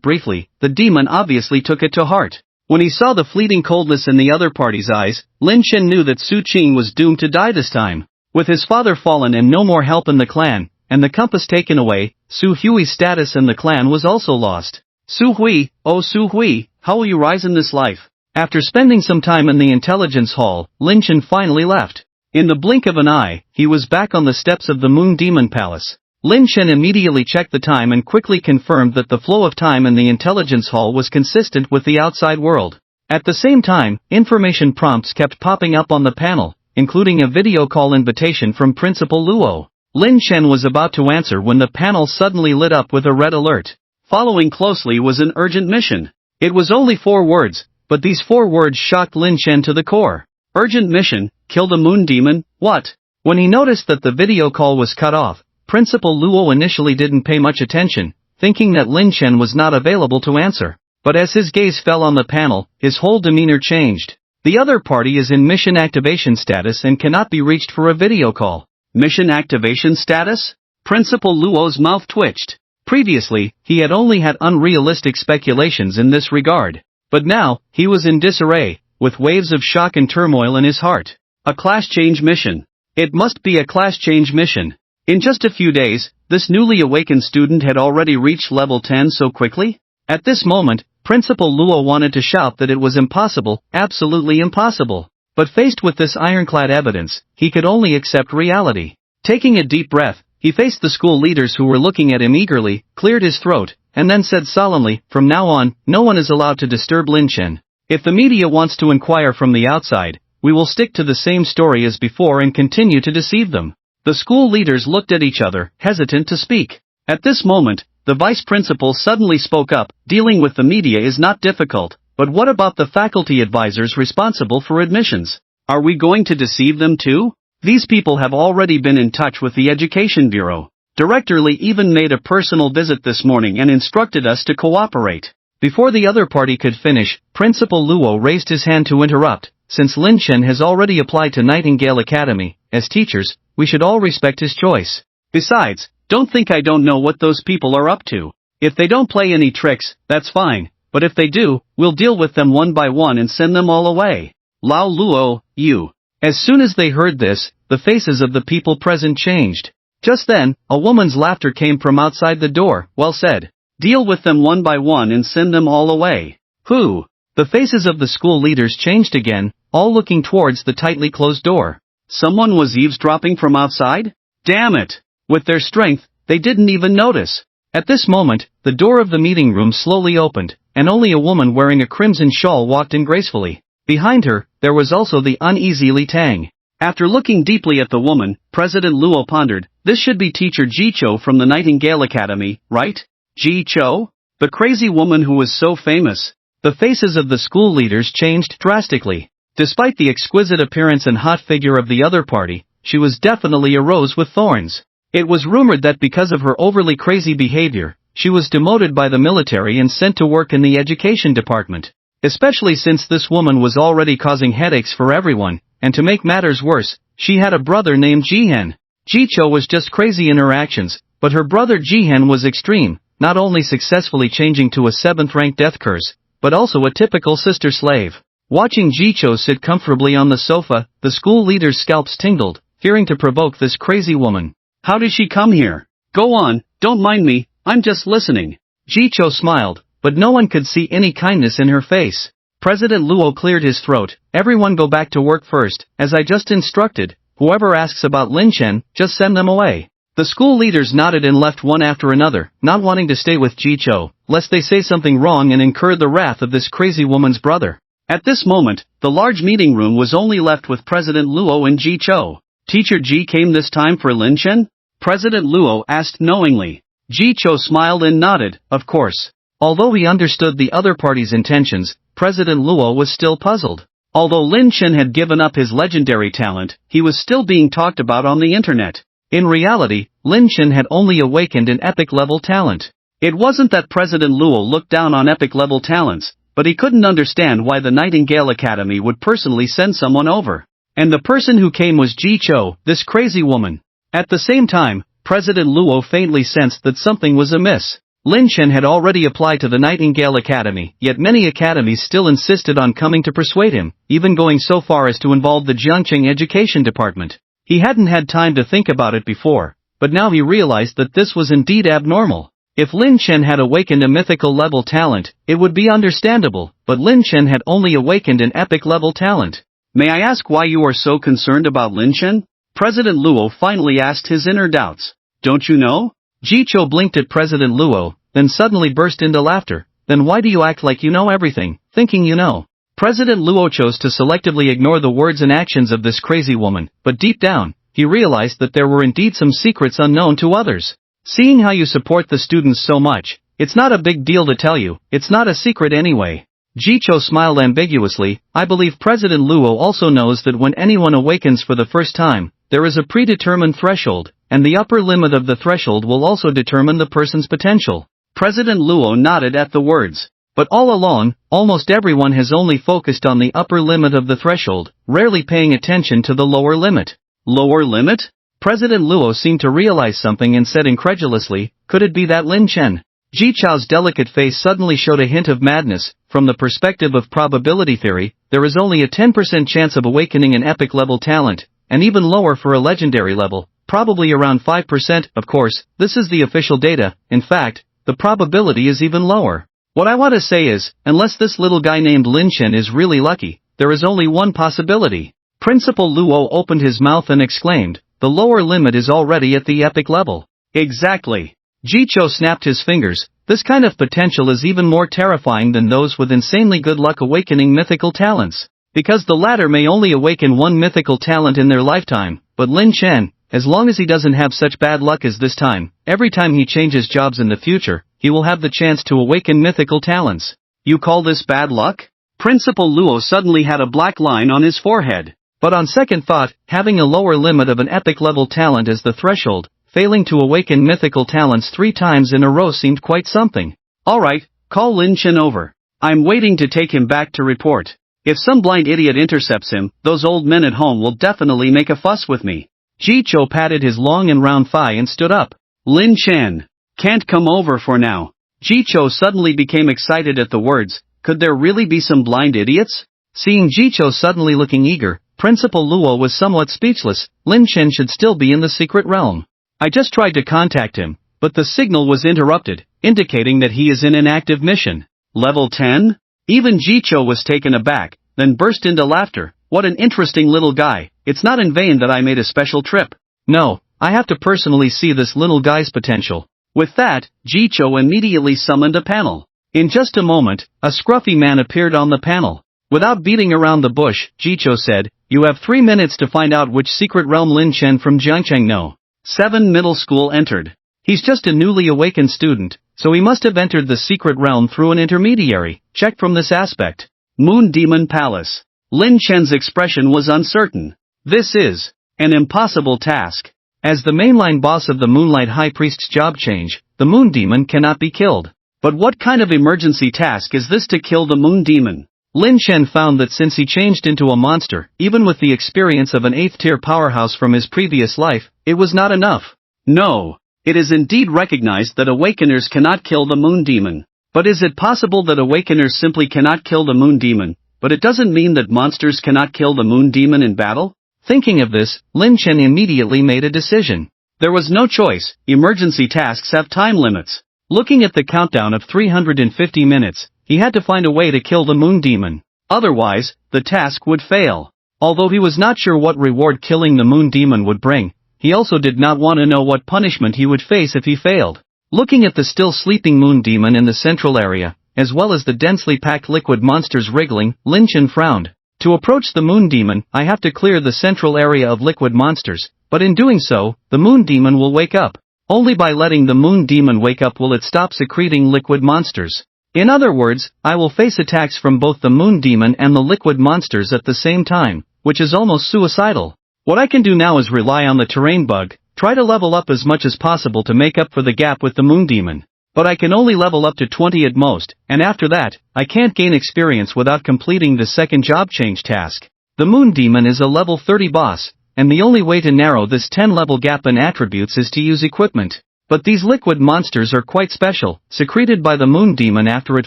Speaker 1: briefly, the demon obviously took it to heart. When he saw the fleeting coldness in the other party's eyes, Lin Chen knew that Su Qing was doomed to die this time. With his father fallen and no more help in the clan, and the compass taken away, Su Hui's status in the clan was also lost. Su Hui, oh Su Hui, how will you rise in this life? After spending some time in the intelligence hall, Lin Chen finally left. In the blink of an eye, he was back on the steps of the Moon Demon Palace. Lin Chen immediately checked the time and quickly confirmed that the flow of time in the intelligence hall was consistent with the outside world. At the same time, information prompts kept popping up on the panel, including a video call invitation from Principal Luo. Lin Chen was about to answer when the panel suddenly lit up with a red alert. Following closely was an urgent mission. It was only 4 words, but these 4 words shocked Lin Chen to the core. Urgent mission, kill the moon demon, what? When he noticed that the video call was cut off, Principal Luo initially didn't pay much attention, thinking that Lin Chen was not available to answer. But as his gaze fell on the panel, his whole demeanor changed. The other party is in mission activation status and cannot be reached for a video call. Mission activation status? Principal Luo's mouth twitched. Previously, he had only had unrealistic speculations in this regard. But now, he was in disarray, with waves of shock and turmoil in his heart. A class change mission. It must be a class change mission. In just a few days, this newly awakened student had already reached level 10 so quickly? At this moment, Principal Luo wanted to shout that it was impossible, absolutely impossible. But faced with this ironclad evidence, he could only accept reality. Taking a deep breath, he faced the school leaders who were looking at him eagerly, cleared his throat, and then said solemnly, "From now on, no one is allowed to disturb Lin Chen. If the media wants to inquire from the outside, we will stick to the same story as before and continue to deceive them." The school leaders looked at each other, hesitant to speak. At this moment, the vice principal suddenly spoke up, "Dealing with the media is not difficult, but what about the faculty advisors responsible for admissions? Are we going to deceive them too? These people have already been in touch with the Education Bureau. Director Lee even made a personal visit this morning and instructed us to cooperate." Before the other party could finish, Principal Luo raised his hand to interrupt. "Since Lin Chen has already applied to Nightingale Academy, as teachers, we should all respect his choice. Besides, don't think I don't know what those people are up to. If they don't play any tricks, that's fine, but if they do, we'll deal with them one by one and send them all away. Lao Luo, you." As soon as they heard this, the faces of the people present changed. Just then, a woman's laughter came from outside the door. "Well said. Deal with them one by one and send them all away." Who? The faces of the school leaders changed again, all looking towards the tightly closed door. Someone was eavesdropping from outside? Damn it! With their strength, they didn't even notice. At this moment, the door of the meeting room slowly opened, and only a woman wearing a crimson shawl walked in gracefully. Behind her, there was also the uneasy Li Tang. After looking deeply at the woman, President Luo pondered, "This should be teacher Ji Cho from the Nightingale Academy, right? Ji Cho? The crazy woman who was so famous." The faces of the school leaders changed drastically. Despite the exquisite appearance and hot figure of the other party, she was definitely a rose with thorns. It was rumored that because of her overly crazy behavior, she was demoted by the military and sent to work in the education department. Especially since this woman was already causing headaches for everyone, and to make matters worse, she had a brother named Jihen. Jicho was just crazy in her actions, but her brother Jihen was extreme, not only successfully changing to a 7th-rank death curse, but also a typical sister slave. Watching Jicho sit comfortably on the sofa, the school leaders' scalps tingled, fearing to provoke this crazy woman. "How did she come here? Go on, don't mind me, I'm just listening." Jicho smiled, but no one could see any kindness in her face. President Luo cleared his throat. "Everyone go back to work first, as I just instructed. Whoever asks about Lin Chen, just send them away." The school leaders nodded and left one after another, not wanting to stay with Jicho, lest they say something wrong and incur the wrath of this crazy woman's brother. At this moment, the large meeting room was only left with President Luo and Jicho. "Teacher Ji came this time for Lin Chen?" President Luo asked knowingly. Jicho smiled and nodded, "Of course." Although he understood the other party's intentions, President Luo was still puzzled. Although Lin Chen had given up his legendary talent, he was still being talked about on the internet. In reality, Lin Chen had only awakened an epic-level talent. It wasn't that President Luo looked down on epic-level talents, but he couldn't understand why the Nightingale Academy would personally send someone over. And the person who came was Ji Cho, this crazy woman. At the same time, President Luo faintly sensed that something was amiss. Lin Chen had already applied to the Nightingale Academy, yet many academies still insisted on coming to persuade him, even going so far as to involve the Jiangqing Education Department. He hadn't had time to think about it before, but now he realized that this was indeed abnormal. If Lin Chen had awakened a mythical level talent, it would be understandable, but Lin Chen had only awakened an epic level talent. "May I ask why you are so concerned about Lin Chen?" President Luo finally asked his inner doubts. "Don't you know?" Jicho blinked at President Luo, then suddenly burst into laughter. "Then why do you act like you know everything, thinking you know?" President Luo chose to selectively ignore the words and actions of this crazy woman, but deep down, he realized that there were indeed some secrets unknown to others. "Seeing how you support the students so much, it's not a big deal to tell you, it's not a secret anyway." Jicho smiled ambiguously. "I believe President Luo also knows that when anyone awakens for the first time, there is a predetermined threshold, and the upper limit of the threshold will also determine the person's potential." President Luo nodded at the words. But all along, almost everyone has only focused on the upper limit of the threshold, rarely paying attention to the lower limit. Lower limit? President Luo seemed to realize something and said incredulously, could it be that Lin Chen? Ji Chao's delicate face suddenly showed a hint of madness. From the perspective of probability theory, there is only a 10% chance of awakening an epic-level talent, and even lower for a legendary level, probably around 5%. Of course, this is the official data. In fact, the probability is even lower. What I want to say is, unless this little guy named Lin Chen is really lucky, there is only one possibility. Principal Luo opened his mouth and exclaimed, the lower limit is already at the epic level. Exactly. Ji Chou snapped his fingers. This kind of potential is even more terrifying than those with insanely good luck awakening mythical talents. Because the latter may only awaken one mythical talent in their lifetime, but Lin Chen, as long as he doesn't have such bad luck as this time, every time he changes jobs in the future, he will have the chance to awaken mythical talents. You call this bad luck? Principal Luo suddenly had a black line on his forehead. But on second thought, having a lower limit of an epic-level talent as the threshold, failing to awaken mythical talents 3 times in a row seemed quite something. Alright, call Lin Chen over. I'm waiting to take him back to report. If some blind idiot intercepts him, those old men at home will definitely make a fuss with me. Ji Chou patted his long and round thigh and stood up. Lin Chen can't come over for now. Ji Chou suddenly became excited at the words. Could there really be some blind idiots? Seeing Ji Chou suddenly looking eager, Principal Luo was somewhat speechless. Lin Chen should still be in the secret realm. I just tried to contact him, but the signal was interrupted, indicating that he is in an active mission. Level 10? Even Ji Chou was taken aback, then burst into laughter. What an interesting little guy. It's not in vain that I made a special trip. No, I have to personally see this little guy's potential. With that, Ji Chou immediately summoned a panel. In just a moment, a scruffy man appeared on the panel. Without beating around the bush, Ji Chou said, you have 3 minutes to find out which secret realm Lin Chen from Jiangcheng know. 7 middle school entered. He's just a newly awakened student, so he must have entered the secret realm through an intermediary. Check from this aspect. Moon Demon Palace. Lin Chen's expression was uncertain. This is an impossible task. As the mainline boss of the Moonlight High Priest's job change, the Moon Demon cannot be killed. But what kind of emergency task is this to kill the Moon Demon? Lin Chen found that since he changed into a monster, even with the experience of an 8th-tier powerhouse from his previous life, it was not enough. No, it is indeed recognized that awakeners cannot kill the Moon Demon. But is it possible that awakeners simply cannot kill the Moon Demon, but it doesn't mean that monsters cannot kill the Moon Demon in battle? Thinking of this, Lin Chen immediately made a decision. There was no choice. Emergency tasks have time limits. Looking at the countdown of 350 minutes, he had to find a way to kill the Moon Demon. Otherwise, the task would fail. Although he was not sure what reward killing the Moon Demon would bring, he also did not want to know what punishment he would face if he failed. Looking at the still sleeping Moon Demon in the central area, as well as the densely packed liquid monsters wriggling, Lin Chen frowned. To approach the Moon Demon, I have to clear the central area of liquid monsters, but in doing so, the Moon Demon will wake up. Only by letting the Moon Demon wake up will it stop secreting liquid monsters. In other words, I will face attacks from both the Moon Demon and the liquid monsters at the same time, which is almost suicidal. What I can do now is rely on the terrain bug, try to level up as much as possible to make up for the gap with the Moon Demon. But I can only level up to 20 at most, and after that, I can't gain experience without completing the second job change task. The Moon Demon is a level 30 boss, and the only way to narrow this 10-level gap in attributes is to use equipment. But these liquid monsters are quite special, secreted by the Moon Demon after it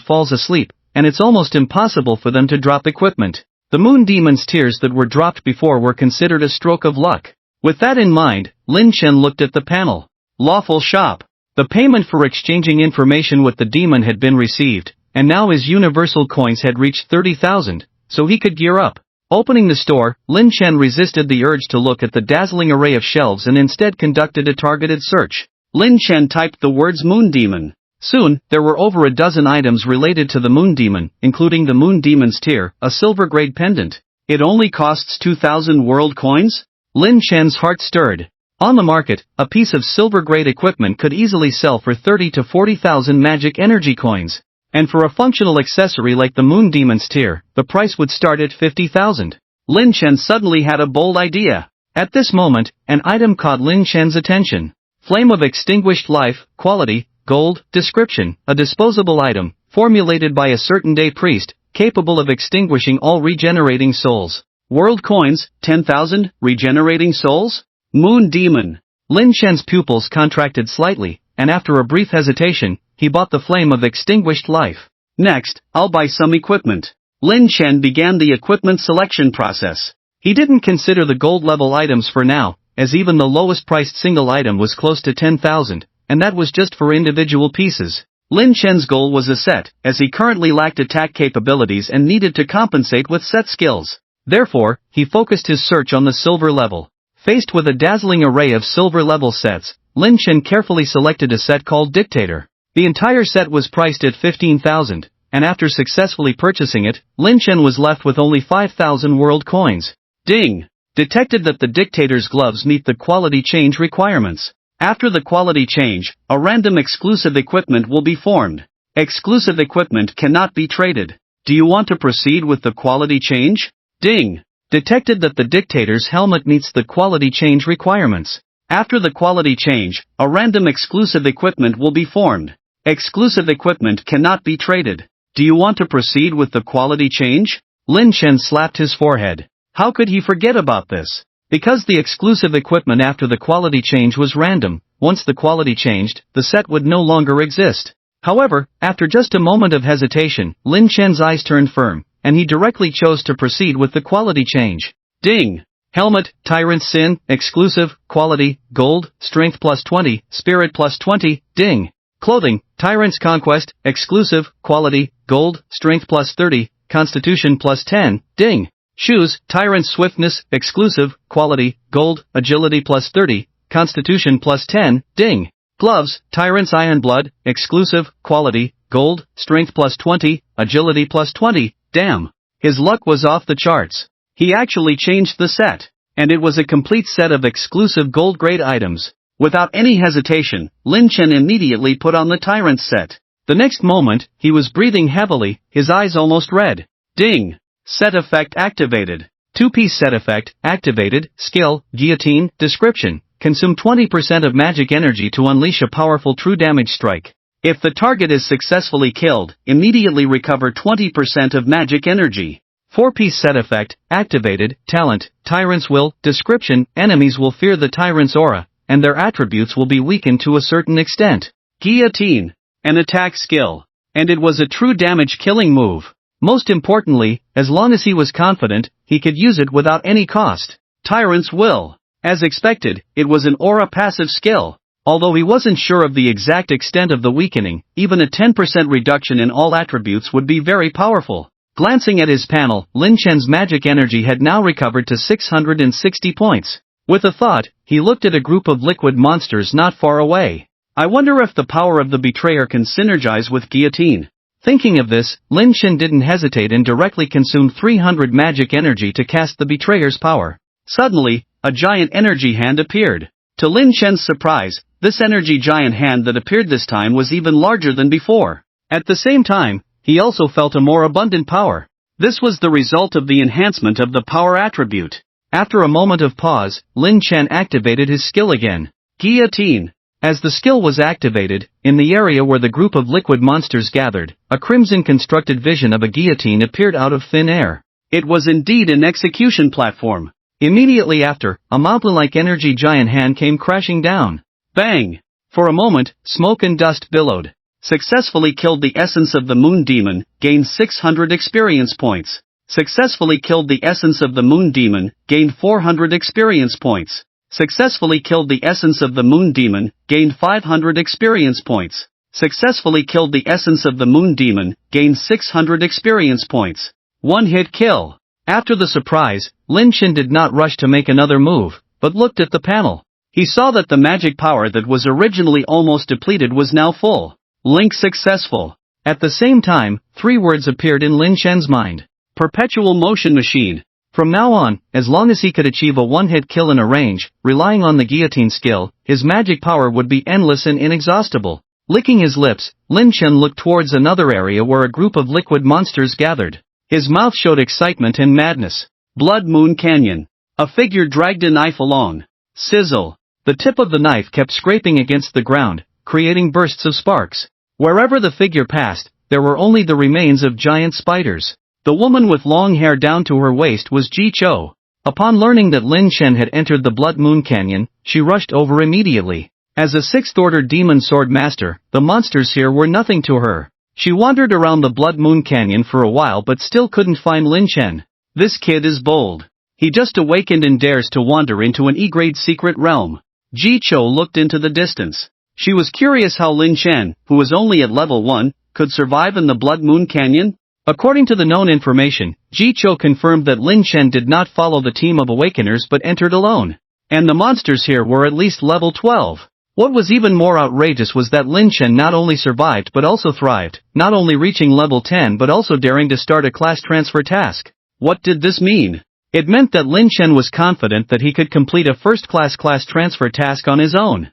Speaker 1: falls asleep, and it's almost impossible for them to drop equipment. The Moon Demon's tears that were dropped before were considered a stroke of luck. With that in mind, Lin Chen looked at the panel. Lawful shop. The payment for exchanging information with the demon had been received, and now his universal coins had reached 30,000, so he could gear up. Opening the store, Lin Chen resisted the urge to look at the dazzling array of shelves and instead conducted a targeted search. Lin Chen typed the words Moon Demon. Soon, there were over a dozen items related to the Moon Demon, including the Moon Demon's tear, a silver-grade pendant. It only costs 2,000 world coins? Lin Chen's heart stirred. On the market, a piece of silver-grade equipment could easily sell for 30 to 40,000 magic energy coins. And for a functional accessory like the Moon Demon's tear, the price would start at 50,000. Lin Chen suddenly had a bold idea. At this moment, an item caught Lin Chen's attention. Flame of extinguished life, quality, gold, description, a disposable item, formulated by a certain-day priest, capable of extinguishing all regenerating souls. World coins, 10,000, regenerating souls? Moon demon. Lin Shen's pupils contracted slightly, and after a brief hesitation, he bought the flame of extinguished life. Next, I'll buy some equipment. Lin Shen began the equipment selection process. He didn't consider the gold-level items for now, as even the lowest-priced single item was close to 10,000, and that was just for individual pieces. Lin Shen's goal was a set, as he currently lacked attack capabilities and needed to compensate with set skills. Therefore, he focused his search on the silver level. Faced with a dazzling array of silver-level sets, Lin Shen carefully selected a set called Dictator. The entire set was priced at 15,000, and after successfully purchasing it, Lin Shen was left with only 5,000 world coins. Ding! Detected that the Dictator's gloves meet the quality change requirements. After the quality change, a random exclusive equipment will be formed. Exclusive equipment cannot be traded. Do you want to proceed with the quality change? Ding! Detected that the Dictator's helmet meets the quality change requirements. After the quality change, a random exclusive equipment will be formed. Exclusive equipment cannot be traded. Do you want to proceed with the quality change? Lin Shen slapped his forehead. How could he forget about this? Because the exclusive equipment after the quality change was random, once the quality changed, the set would no longer exist. However, after just a moment of hesitation, Lin Shen's eyes turned firm, and he directly chose to proceed with the quality change. Ding! Helmet, Tyrant's Sin, exclusive, quality, gold, strength plus 20, spirit plus 20, ding! Clothing, Tyrant's Conquest, exclusive, quality, gold, strength plus 30, constitution plus 10, ding! Shoes, Tyrant's Swiftness, exclusive, quality, gold, agility plus 30, constitution plus 10, ding! Gloves, Tyrant's Iron Blood, exclusive, quality, gold, strength plus 20, agility plus 20, damn! His luck was off the charts. He actually changed the set, and it was a complete set of exclusive gold-grade items. Without any hesitation, Lin Shen immediately put on the Tyrant's set. The next moment, he was breathing heavily, his eyes almost red. Ding! Set effect activated. Two-piece set effect, activated, skill, guillotine, description. Consume 20% of magic energy to unleash a powerful true damage strike. If the target is successfully killed, immediately recover 20% of magic energy. Four-piece set effect, activated, talent, Tyrant's Will, description, enemies will fear the Tyrant's aura, and their attributes will be weakened to a certain extent. Guillotine. An attack skill. And it was a true damage-killing move. Most importantly, as long as he was confident, he could use it without any cost. Tyrant's Will. As expected, it was an aura passive skill. Although he wasn't sure of the exact extent of the weakening, even a 10% reduction in all attributes would be very powerful. Glancing at his panel, Lin Shen's magic energy had now recovered to 660 points. With a thought, he looked at a group of liquid monsters not far away. I wonder if the power of the betrayer can synergize with guillotine. Thinking of this, Lin Shen didn't hesitate and directly consumed 300 magic energy to cast the betrayer's power. Suddenly, a giant energy hand appeared. To Lin Shen's surprise, this energy giant hand that appeared this time was even larger than before. At the same time, he also felt a more abundant power. This was the result of the enhancement of the power attribute. After a moment of pause, Lin Shen activated his skill again. Guillotine. As the skill was activated, in the area where the group of liquid monsters gathered, a crimson-constructed vision of a guillotine appeared out of thin air. It was indeed an execution platform. Immediately after, a mountain-like energy giant hand came crashing down. Bang! For a moment, smoke and dust billowed. Successfully killed the essence of the moon demon, gained 600 experience points. Successfully killed the essence of the moon demon, gained 400 experience points. Successfully killed the essence of the moon demon, gained 500 experience points. Successfully killed the essence of the moon demon, gained 600 experience points. One-hit kill. After the surprise, Lin Shen did not rush to make another move, but looked at the panel. He saw that the magic power that was originally almost depleted was now full. Link successful. At the same time, 3 words appeared in Lin Shen's mind. Perpetual motion machine. From now on, as long as he could achieve a one-hit kill in a range, relying on the guillotine skill, his magic power would be endless and inexhaustible. Licking his lips, Lin Shen looked towards another area where a group of liquid monsters gathered. His mouth showed excitement and madness. Blood Moon Canyon. A figure dragged a knife along. Sizzle. The tip of the knife kept scraping against the ground, creating bursts of sparks. Wherever the figure passed, there were only the remains of giant spiders. The woman with long hair down to her waist was Ji Cho. Upon learning that Lin Chen had entered the Blood Moon Canyon, she rushed over immediately. As a 6th-order demon sword master, the monsters here were nothing to her. She wandered around the Blood Moon Canyon for a while but still couldn't find Lin Chen. This kid is bold. He just awakened and dares to wander into an E-grade secret realm. Ji Cho looked into the distance. She was curious how Lin Chen, who was only at level 1, could survive in the Blood Moon Canyon. According to the known information, Ji Cho confirmed that Lin Chen did not follow the team of awakeners but entered alone. And the monsters here were at least level 12. What was even more outrageous was that Lin Chen not only survived but also thrived, not only reaching level 10 but also daring to start a class transfer task. What did this mean? It meant that Lin Chen was confident that he could complete a first-class class transfer task on his own.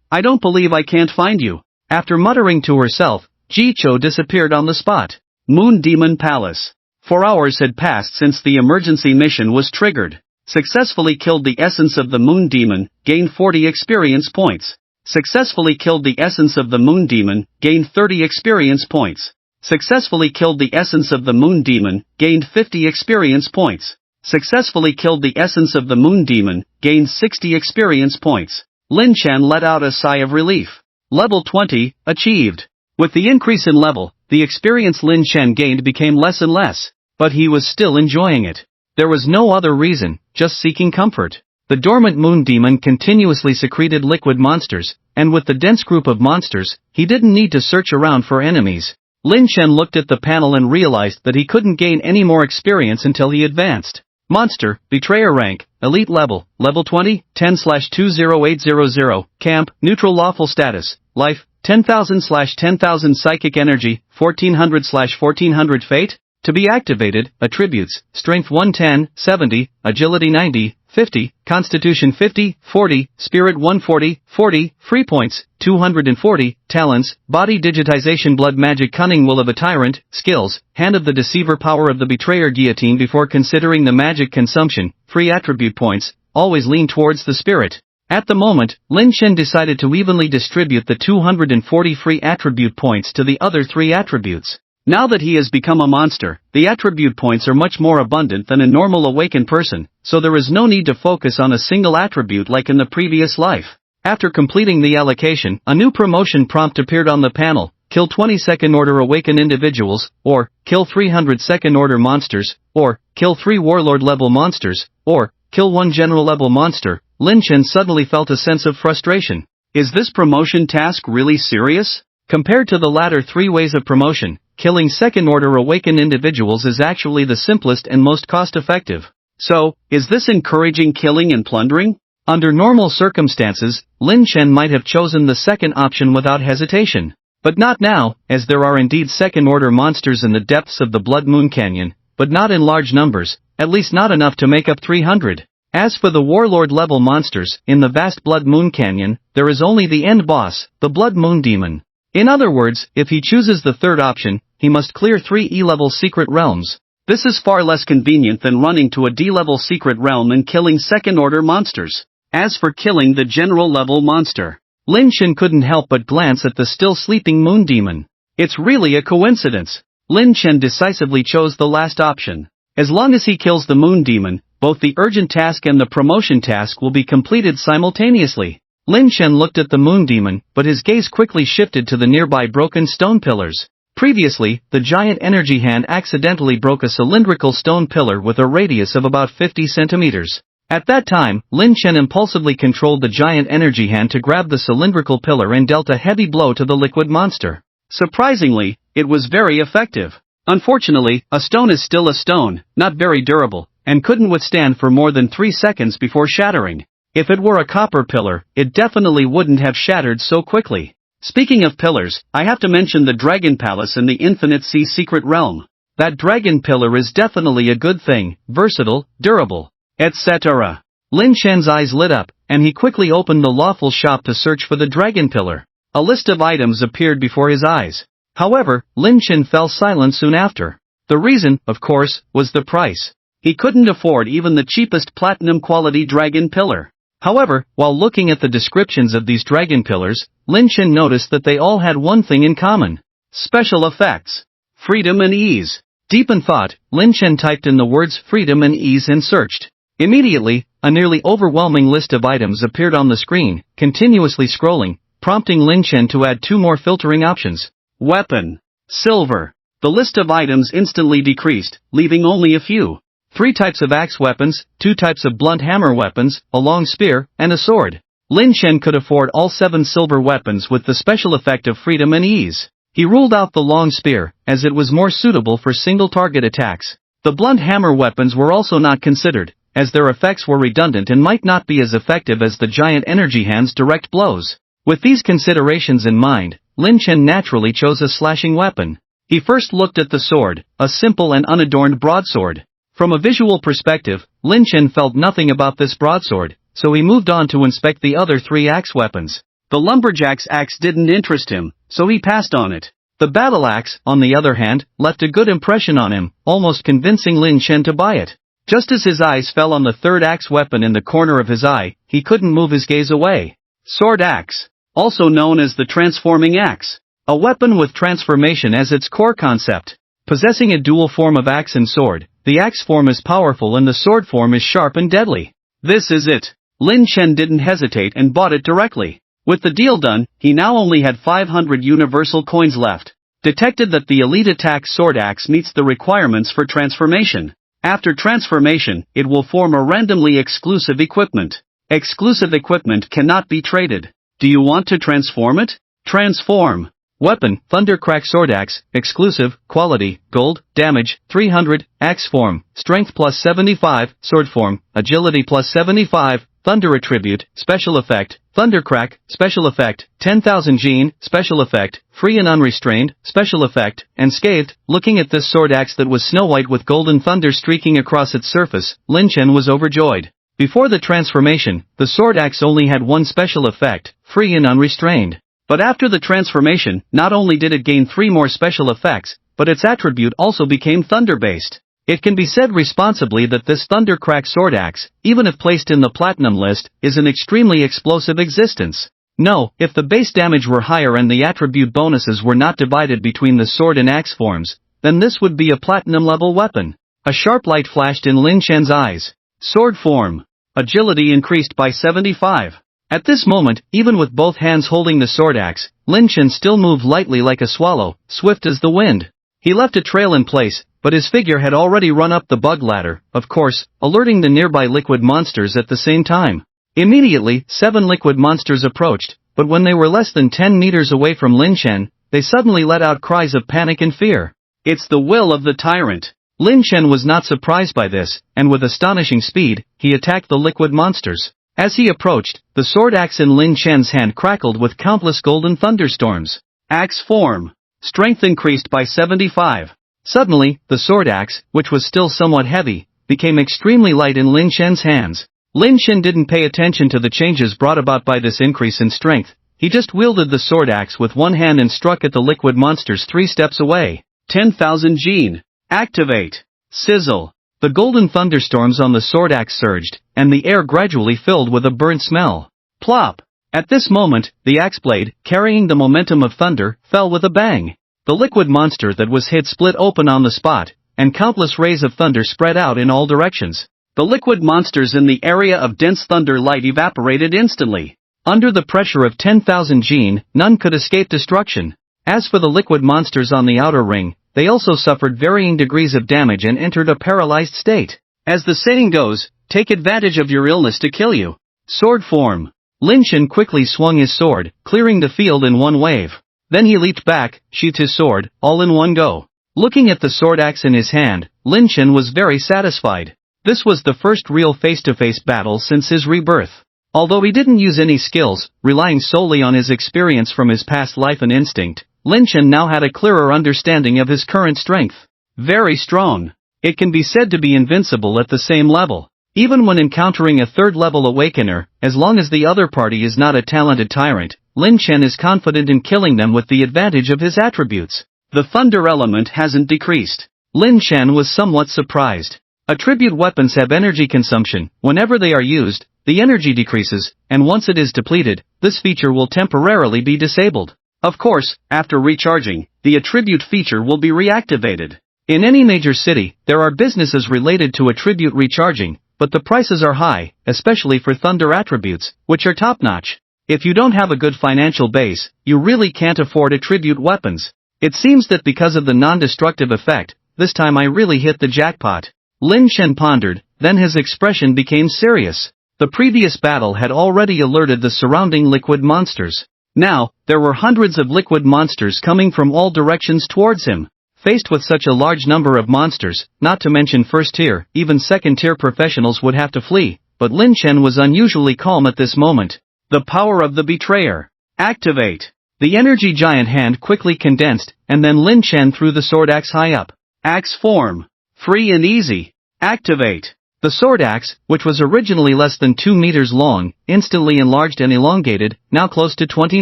Speaker 1: I don't believe I can't find you. After muttering to herself, Ji Cho disappeared on the spot. Moon Demon Palace. 4 hours had passed since the emergency mission was triggered. Successfully killed the essence of the Moon Demon, gained 40 experience points. Successfully killed the essence of the Moon Demon, gained 30 experience points. Successfully killed the essence of the Moon Demon, gained 50 experience points. Successfully killed the essence of the Moon Demon, gained 60 experience points. Lin Chen let out a sigh of relief. Level 20, achieved. With the increase in level, the experience Lin Chen gained became less and less, but he was still enjoying it. There was no other reason, just seeking comfort. The dormant Moon Demon continuously secreted liquid monsters, and with the dense group of monsters, he didn't need to search around for enemies. Lin Chen looked at the panel and realized that he couldn't gain any more experience until he advanced. Monster, Betrayer rank, Elite level, level 20, 10/20800, Camp, Neutral Lawful status, Life, 10,000/10,000 Psychic Energy, 1400/1400 Fate. To be activated, Attributes, Strength 110, 70, Agility 90, 50, Constitution 50, 40, Spirit 140, 40, Free Points, 240, Talents, Body Digitization Blood Magic Cunning Will of a Tyrant, Skills, Hand of the Deceiver Power of the Betrayer Guillotine Before considering the magic consumption, Free Attribute Points, always lean towards the Spirit. At the moment, Lin Chen decided to evenly distribute the 240 free attribute points to the other 3 attributes. Now that he has become a monster, the attribute points are much more abundant than a normal awakened person, so there is no need to focus on a single attribute like in the previous life. After completing the allocation, a new promotion prompt appeared on the panel: kill 20 second-order awakened individuals, or kill 300 second-order monsters, or kill 3 warlord-level monsters, or kill 1 general-level monster. Lin Chen suddenly felt a sense of frustration. Is this promotion task really serious? Compared to the latter 3 ways of promotion, killing second-order awakened individuals is actually the simplest and most cost-effective. So, is this encouraging killing and plundering? Under normal circumstances, Lin Chen might have chosen the second option without hesitation. But not now, as there are indeed second-order monsters in the depths of the Blood Moon Canyon, but not in large numbers, at least not enough to make up 300. As for the warlord-level monsters, in the vast Blood Moon Canyon, there is only the end boss, the Blood Moon Demon. In other words, if he chooses the third option, he must clear 3 E-level secret realms. This is far less convenient than running to a D-level secret realm and killing second-order monsters. As for killing the general-level monster, Lin Chen couldn't help but glance at the still-sleeping Moon Demon. It's really a coincidence. Lin Chen decisively chose the last option. As long as he kills the Moon Demon, both the urgent task and the promotion task will be completed simultaneously. Lin Chen looked at the Moon Demon, but his gaze quickly shifted to the nearby broken stone pillars. Previously, the giant energy hand accidentally broke a cylindrical stone pillar with a radius of about 50 centimeters. At that time, Lin Chen impulsively controlled the giant energy hand to grab the cylindrical pillar and dealt a heavy blow to the liquid monster. Surprisingly, it was very effective. Unfortunately, a stone is still a stone, not very durable, and couldn't withstand for more than 3 seconds before shattering. If it were a copper pillar, it definitely wouldn't have shattered so quickly. Speaking of pillars, I have to mention the Dragon Palace in the Infinite Sea Secret Realm. That dragon pillar is definitely a good thing, versatile, durable, etc. Lin Chen's eyes lit up, and he quickly opened the Lawful shop to search for the dragon pillar. A list of items appeared before his eyes. However, Lin Chen fell silent soon after. The reason, of course, was the price. He couldn't afford even the cheapest platinum-quality dragon pillar. However, while looking at the descriptions of these dragon pillars, Lin Chen noticed that they all had one thing in common. Special effects. Freedom and ease. Deep in thought, Lin Chen typed in the words freedom and ease and searched. Immediately, a nearly overwhelming list of items appeared on the screen, continuously scrolling, prompting Lin Chen to add 2 more filtering options. Weapon. Silver. The list of items instantly decreased, leaving only a few. 3 types of axe weapons, 2 types of blunt hammer weapons, a long spear, and a sword. Lin Chen could afford all 7 silver weapons with the special effect of freedom and ease. He ruled out the long spear, as it was more suitable for single-target attacks. The blunt hammer weapons were also not considered, as their effects were redundant and might not be as effective as the giant energy hand's direct blows. With these considerations in mind, Lin Chen naturally chose a slashing weapon. He first looked at the sword, a simple and unadorned broadsword. From a visual perspective, Lin Chen felt nothing about this broadsword, so he moved on to inspect the other 3 axe weapons. The lumberjack's axe didn't interest him, so he passed on it. The battle axe, on the other hand, left a good impression on him, almost convincing Lin Chen to buy it. Just as his eyes fell on the 3rd axe weapon in the corner of his eye, he couldn't move his gaze away. Sword axe. Also known as the transforming axe. A weapon with transformation as its core concept. Possessing a dual form of axe and sword, the axe form is powerful and the sword form is sharp and deadly. This is it. Lin Chen didn't hesitate and bought it directly. With the deal done, he now only had 500 universal coins left. Detected that the elite attack sword axe meets the requirements for transformation. After transformation, it will form a randomly exclusive equipment. Exclusive equipment cannot be traded. Do you want to transform it? Transform. Weapon, Thundercrack Sword Axe, exclusive, quality, gold, damage, 300, axe form, strength plus 75, sword form, agility plus 75, thunder attribute, special effect, Thundercrack, special effect, 10,000 gene, special effect, free and unrestrained, special effect, and scathed. Looking at this sword axe that was snow white with golden thunder streaking across its surface, Lin Chen was overjoyed. Before the transformation, the sword axe only had 1 special effect, free and unrestrained. But after the transformation, not only did it gain 3 more special effects, but its attribute also became thunder-based. It can be said responsibly that this Thundercrack sword axe, even if placed in the platinum list, is an extremely explosive existence. No, if the base damage were higher and the attribute bonuses were not divided between the sword and axe forms, then this would be a platinum-level weapon. A sharp light flashed in Lin Chen's eyes. Sword form. Agility increased by 75. At this moment, even with both hands holding the sword axe, Lin Chen still moved lightly like a swallow, swift as the wind. He left a trail in place, but his figure had already run up the bug ladder, of course, alerting the nearby liquid monsters at the same time. Immediately, 7 liquid monsters approached, but when they were less than 10 meters away from Lin Chen, they suddenly let out cries of panic and fear. It's the will of the tyrant. Lin Chen was not surprised by this, and with astonishing speed, he attacked the liquid monsters. As he approached, the sword axe in Lin Chen's hand crackled with countless golden thunderstorms. Axe form. Strength increased by 75. Suddenly, the sword axe, which was still somewhat heavy, became extremely light in Lin Chen's hands. Lin Chen didn't pay attention to the changes brought about by this increase in strength. He just wielded the sword axe with one hand and struck at the liquid monsters 3 steps away. 10,000 gene. Activate. Sizzle. The golden thunderstorms on the sword axe surged, and the air gradually filled with a burnt smell. Plop! At this moment, the axe blade, carrying the momentum of thunder, fell with a bang. The liquid monster that was hit split open on the spot, and countless rays of thunder spread out in all directions. The liquid monsters in the area of dense thunder light evaporated instantly. Under the pressure of 10,000 gene, none could escape destruction. As for the liquid monsters on the outer ring, they also suffered varying degrees of damage and entered a paralyzed state. As the saying goes, take advantage of your illness to kill you. Sword form. Lin Chen quickly swung his sword, clearing the field in one wave. Then he leaped back, sheathed his sword, all in one go. Looking at the sword axe in his hand, Lin Chen was very satisfied. This was the first real face-to-face battle since his rebirth. Although he didn't use any skills, relying solely on his experience from his past life and instinct, Lin Chen now had a clearer understanding of his current strength. Very strong. It can be said to be invincible at the same level. Even when encountering a 3rd-level awakener, as long as the other party is not a talented tyrant, Lin Chen is confident in killing them with the advantage of his attributes. The thunder element hasn't decreased. Lin Chen was somewhat surprised. Attribute weapons have energy consumption. Whenever they are used, the energy decreases, and once it is depleted, this feature will temporarily be disabled. Of course, after recharging, the attribute feature will be reactivated. In any major city, there are businesses related to attribute recharging, but the prices are high, especially for thunder attributes, which are top-notch. If you don't have a good financial base, you really can't afford attribute weapons. It seems that because of the non-destructive effect, this time I really hit the jackpot. Lin Chen pondered, then his expression became serious. The previous battle had already alerted the surrounding liquid monsters. Now, there were hundreds of liquid monsters coming from all directions towards him. Faced with such a large number of monsters, not to mention first-tier, even second-tier professionals would have to flee, but Lin Chen was unusually calm at this moment. The power of the betrayer. Activate. The energy giant hand quickly condensed, and then Lin Chen threw the sword axe high up. Axe form. Free and easy. Activate. The sword axe, which was originally less than 2 meters long, instantly enlarged and elongated, now close to 20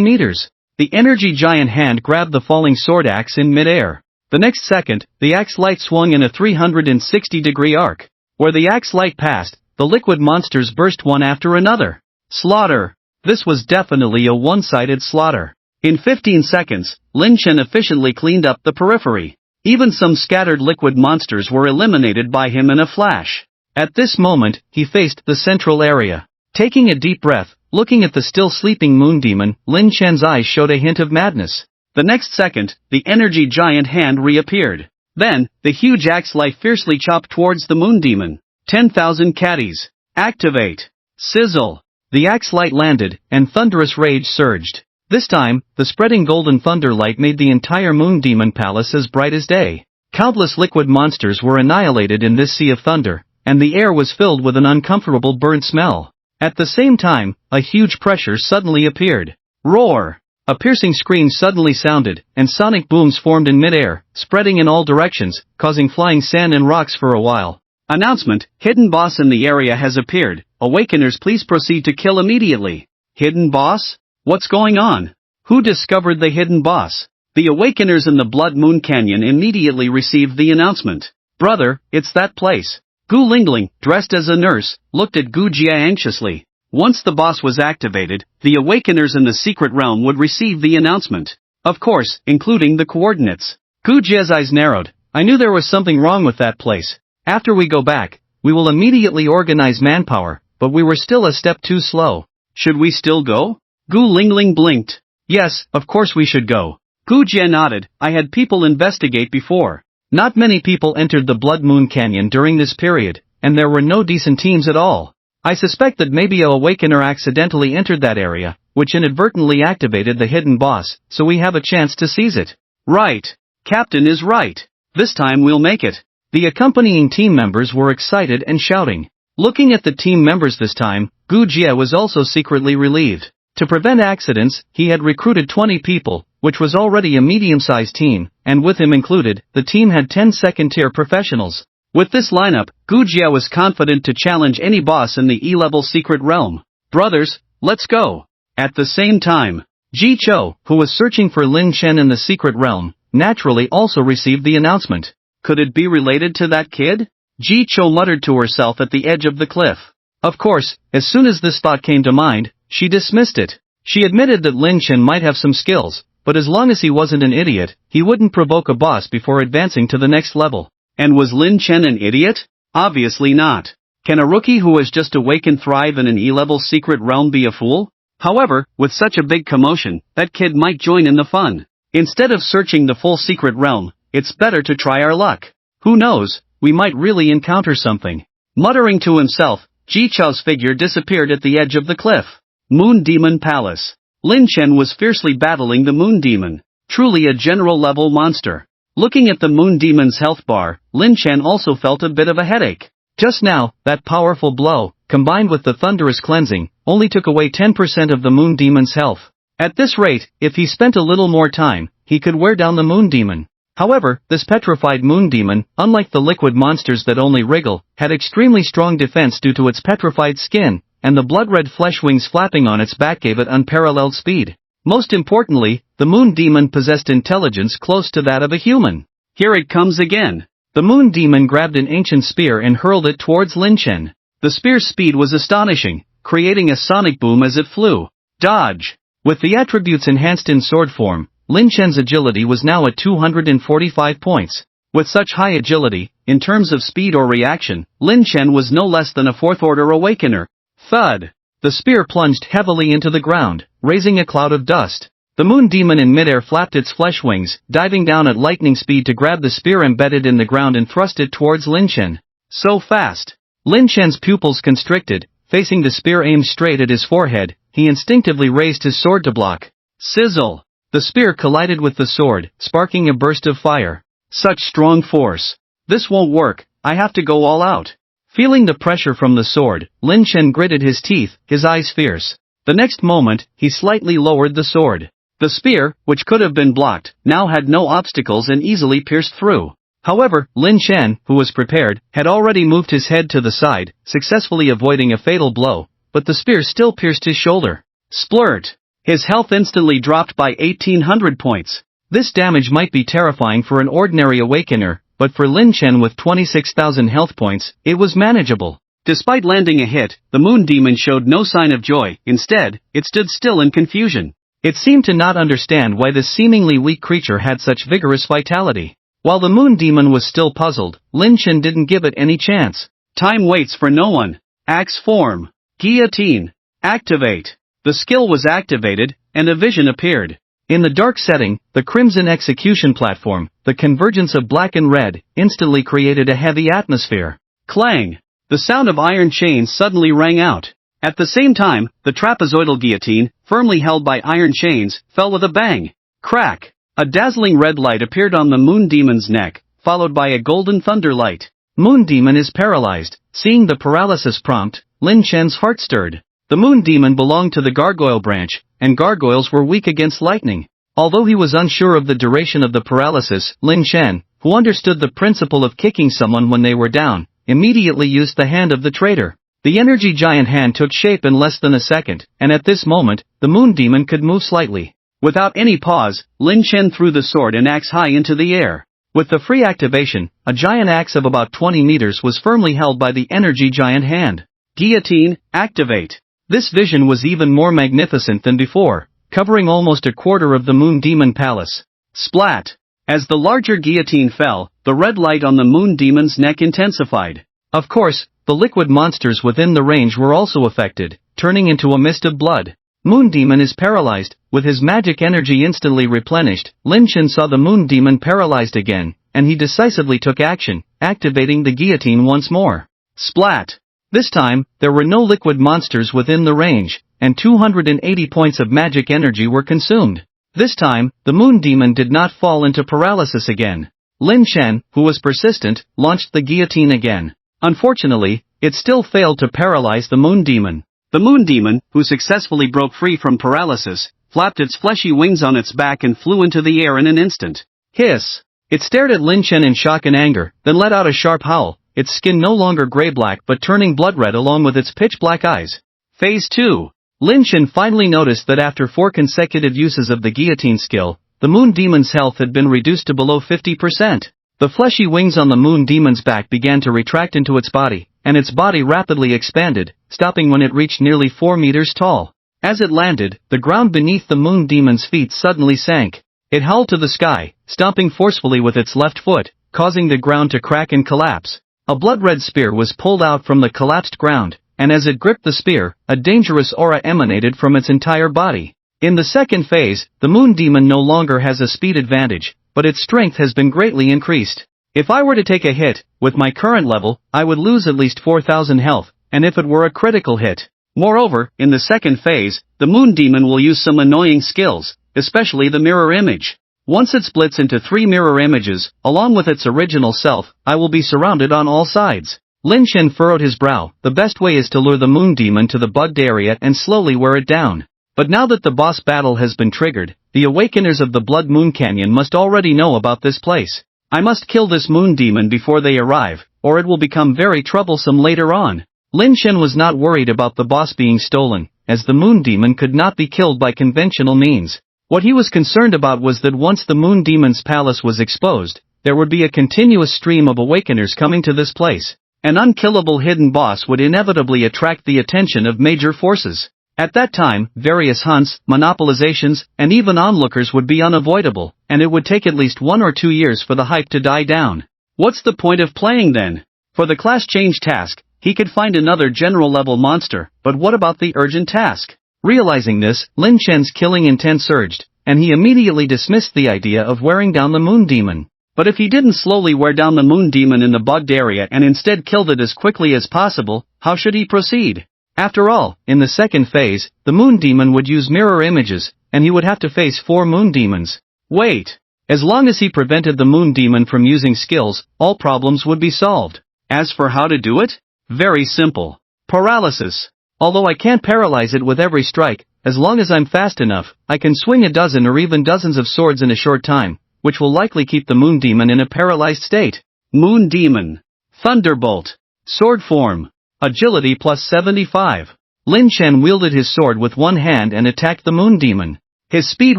Speaker 1: meters. The energy giant hand grabbed the falling sword axe in mid-air. The next second, the axe light swung in a 360-degree arc. Where the axe light passed, the liquid monsters burst one after another. Slaughter. This was definitely a one-sided slaughter. In 15 seconds, Lin Chen efficiently cleaned up the periphery. Even some scattered liquid monsters were eliminated by him in a flash. At this moment, he faced the central area. Taking a deep breath, looking at the still sleeping moon demon, Lin Chen's eyes showed a hint of madness. The next second, the energy giant hand reappeared. Then, the huge axe light fiercely chopped towards the moon demon. 10,000 caddies. Activate. Sizzle. The axe light landed, and thunderous rage surged. This time, the spreading golden thunder light made the entire moon demon palace as bright as day. Countless liquid monsters were annihilated in this sea of thunder, and the air was filled with an uncomfortable burnt smell. At the same time, a huge pressure suddenly appeared. Roar! A piercing scream suddenly sounded, and sonic booms formed in midair, spreading in all directions, causing flying sand and rocks for a while. Announcement: hidden boss in the area has appeared. Awakeners, please proceed to kill immediately. Hidden boss? What's going on? Who discovered the hidden boss? The Awakeners in the Blood Moon Canyon immediately received the announcement. Brother, it's that place. Gu Lingling, dressed as a nurse, looked at Gu Jia anxiously. Once the boss was activated, the Awakeners in the secret realm would receive the announcement. Of course, including the coordinates. Gu Jia's eyes narrowed. I knew there was something wrong with that place. After we go back, we will immediately organize manpower, but we were still a step too slow. Should we still go? Gu Lingling blinked. Yes, of course we should go. Gu Jia nodded. I had people investigate before. Not many people entered the Blood Moon Canyon during this period, and there were no decent teams at all. I suspect that maybe a Awakener accidentally entered that area, which inadvertently activated the hidden boss, so we have a chance to seize it. Right. Captain is right. This time we'll make it. The accompanying team members were excited and shouting. Looking at the team members this time, Gu Jia was also secretly relieved. To prevent accidents, he had recruited 20 people, which was already a medium-sized team, and with him included, the team had 10 second-tier professionals. With this lineup, Gu Jia was confident to challenge any boss in the E-level secret realm. Brothers, let's go. At the same time, Ji Cho, who was searching for Lin Chen in the secret realm, naturally also received the announcement. Could it be related to that kid? Ji Cho muttered to herself at the edge of the cliff. Of course, as soon as this thought came to mind, she dismissed it. She admitted that Lin Chen might have some skills, but as long as he wasn't an idiot, he wouldn't provoke a boss before advancing to the next level. And was Lin Chen an idiot? Obviously not. Can a rookie who has just awakened thrive in an E-level secret realm be a fool? However, with such a big commotion, that kid might join in the fun. Instead of searching the full secret realm, it's better to try our luck. Who knows, we might really encounter something. Muttering to himself, Ji Chao's figure disappeared at the edge of the cliff. Moon Demon Palace. Lin Chen was fiercely battling the Moon Demon. Truly a general-level monster. Looking at the Moon Demon's health bar, Lin Chen also felt a bit of a headache. Just now, that powerful blow, combined with the thunderous cleansing, only took away 10% of the Moon Demon's health. At this rate, if he spent a little more time, he could wear down the Moon Demon. However, this petrified Moon Demon, unlike the liquid monsters that only wriggle, had extremely strong defense due to its petrified skin, and the blood-red flesh wings flapping on its back gave it unparalleled speed. Most importantly, the Moon Demon possessed intelligence close to that of a human. Here it comes again. The Moon Demon grabbed an ancient spear and hurled it towards Lin Chen. The spear's speed was astonishing, creating a sonic boom as it flew. Dodge! With the attributes enhanced in sword form, Lin Chen's agility was now at 245 points. With such high agility, in terms of speed or reaction, Lin Chen was no less than a fourth-order awakener. Thud! The spear plunged heavily into the ground, raising a cloud of dust. The moon demon in midair flapped its flesh wings, diving down at lightning speed to grab the spear embedded in the ground and thrust it towards Lin Chen. So fast! Lin Chen's pupils constricted, facing the spear aimed straight at his forehead, he instinctively raised his sword to block. Sizzle! The spear collided with the sword, sparking a burst of fire. Such strong force. This won't work, I have to go all out. Feeling the pressure from the sword, Lin Chen gritted his teeth, his eyes fierce. The next moment, he slightly lowered the sword. The spear, which could have been blocked, now had no obstacles and easily pierced through. However, Lin Chen, who was prepared, had already moved his head to the side, successfully avoiding a fatal blow, but the spear still pierced his shoulder. Splurt! His health instantly dropped by 1800 points. This damage might be terrifying for an ordinary awakener, but for Lin Chen with 26,000 health points, it was manageable. Despite landing a hit, the moon demon showed no sign of joy. Instead, it stood still in confusion. It seemed to not understand why this seemingly weak creature had such vigorous vitality. While the moon demon was still puzzled, Lin Chen didn't give it any chance. Time waits for no one. Axe form. Guillotine. Activate. The skill was activated, and a vision appeared. In the dark setting, the crimson execution platform, the convergence of black and red, instantly created a heavy atmosphere. Clang! The sound of iron chains suddenly rang out. At the same time, the trapezoidal guillotine, firmly held by iron chains, fell with a bang. Crack! A dazzling red light appeared on the moon demon's neck, followed by a golden thunder light. Moon demon is paralyzed. Seeing the paralysis prompt, Lin Chen's heart stirred. The moon demon belonged to the gargoyle branch, and gargoyles were weak against lightning. Although he was unsure of the duration of the paralysis, Lin Chen, who understood the principle of kicking someone when they were down, immediately used the hand of the traitor. The energy giant hand took shape in less than a second, and at this moment, the moon demon could move slightly. Without any pause, Lin Chen threw the sword and axe high into the air. With the free activation, a giant axe of about 20 meters was firmly held by the energy giant hand. Guillotine, activate. This vision was even more magnificent than before, covering almost a quarter of the moon demon palace. Splat! As the larger guillotine fell, the red light on the moon demon's neck intensified. Of course, the liquid monsters within the range were also affected, turning into a mist of blood. Moon demon is paralyzed. With his magic energy instantly replenished, Lin Chen saw the moon demon paralyzed again, and he decisively took action, activating the guillotine once more. Splat! This time, there were no liquid monsters within the range, and 280 points of magic energy were consumed. This time, the moon demon did not fall into paralysis again. Lin Chen, who was persistent, launched the guillotine again. Unfortunately, it still failed to paralyze the moon demon. The moon demon, who successfully broke free from paralysis, flapped its fleshy wings on its back and flew into the air in an instant. Hiss! It stared at Lin Chen in shock and anger, then let out a sharp howl, its skin no longer gray-black but turning blood-red along with its pitch-black eyes. Phase 2. Lin Chen finally noticed that after 4 consecutive uses of the guillotine skill, the moon demon's health had been reduced to below 50%. The fleshy wings on the moon demon's back began to retract into its body, and its body rapidly expanded, stopping when it reached nearly 4 meters tall. As it landed, the ground beneath the moon demon's feet suddenly sank. It howled to the sky, stomping forcefully with its left foot, causing the ground to crack and collapse. A blood-red spear was pulled out from the collapsed ground, and as it gripped the spear, a dangerous aura emanated from its entire body. In the second phase, the moon demon no longer has a speed advantage, but its strength has been greatly increased. If I were to take a hit, with my current level, I would lose at least 4,000 health, and if it were a critical hit. Moreover, in the second phase, the moon demon will use some annoying skills, especially the mirror image. Once it splits into 3 mirror images, along with its original self, I will be surrounded on all sides. Lin Chen furrowed his brow. The best way is to lure the moon demon to the bugged area and slowly wear it down. But now that the boss battle has been triggered, the awakeners of the Blood Moon Canyon must already know about this place. I must kill this moon demon before they arrive, or it will become very troublesome later on. Lin Chen was not worried about the boss being stolen, as the moon demon could not be killed by conventional means. What he was concerned about was that once the moon demon's palace was exposed, there would be a continuous stream of awakeners coming to this place. An unkillable hidden boss would inevitably attract the attention of major forces. At that time, various hunts, monopolizations, and even onlookers would be unavoidable, and it would take at least 1 or 2 years for the hype to die down. What's the point of playing then? For the class change task, he could find another general-level monster, but what about the urgent task? Realizing this, Lin Chen's killing intent surged, and he immediately dismissed the idea of wearing down the moon demon. But if he didn't slowly wear down the moon demon in the bugged area and instead killed it as quickly as possible, how should he proceed? After all, in the second phase, the moon demon would use mirror images, and he would have to face 4 moon demons. Wait! As long as he prevented the moon demon from using skills, all problems would be solved. As for how to do it? Very simple. Paralysis. Although I can't paralyze it with every strike, as long as I'm fast enough, I can swing a dozen or even dozens of swords in a short time, which will likely keep the moon demon in a paralyzed state. Moon demon. Thunderbolt. Sword form. Agility plus 75. Lin Chen wielded his sword with one hand and attacked the moon demon. His speed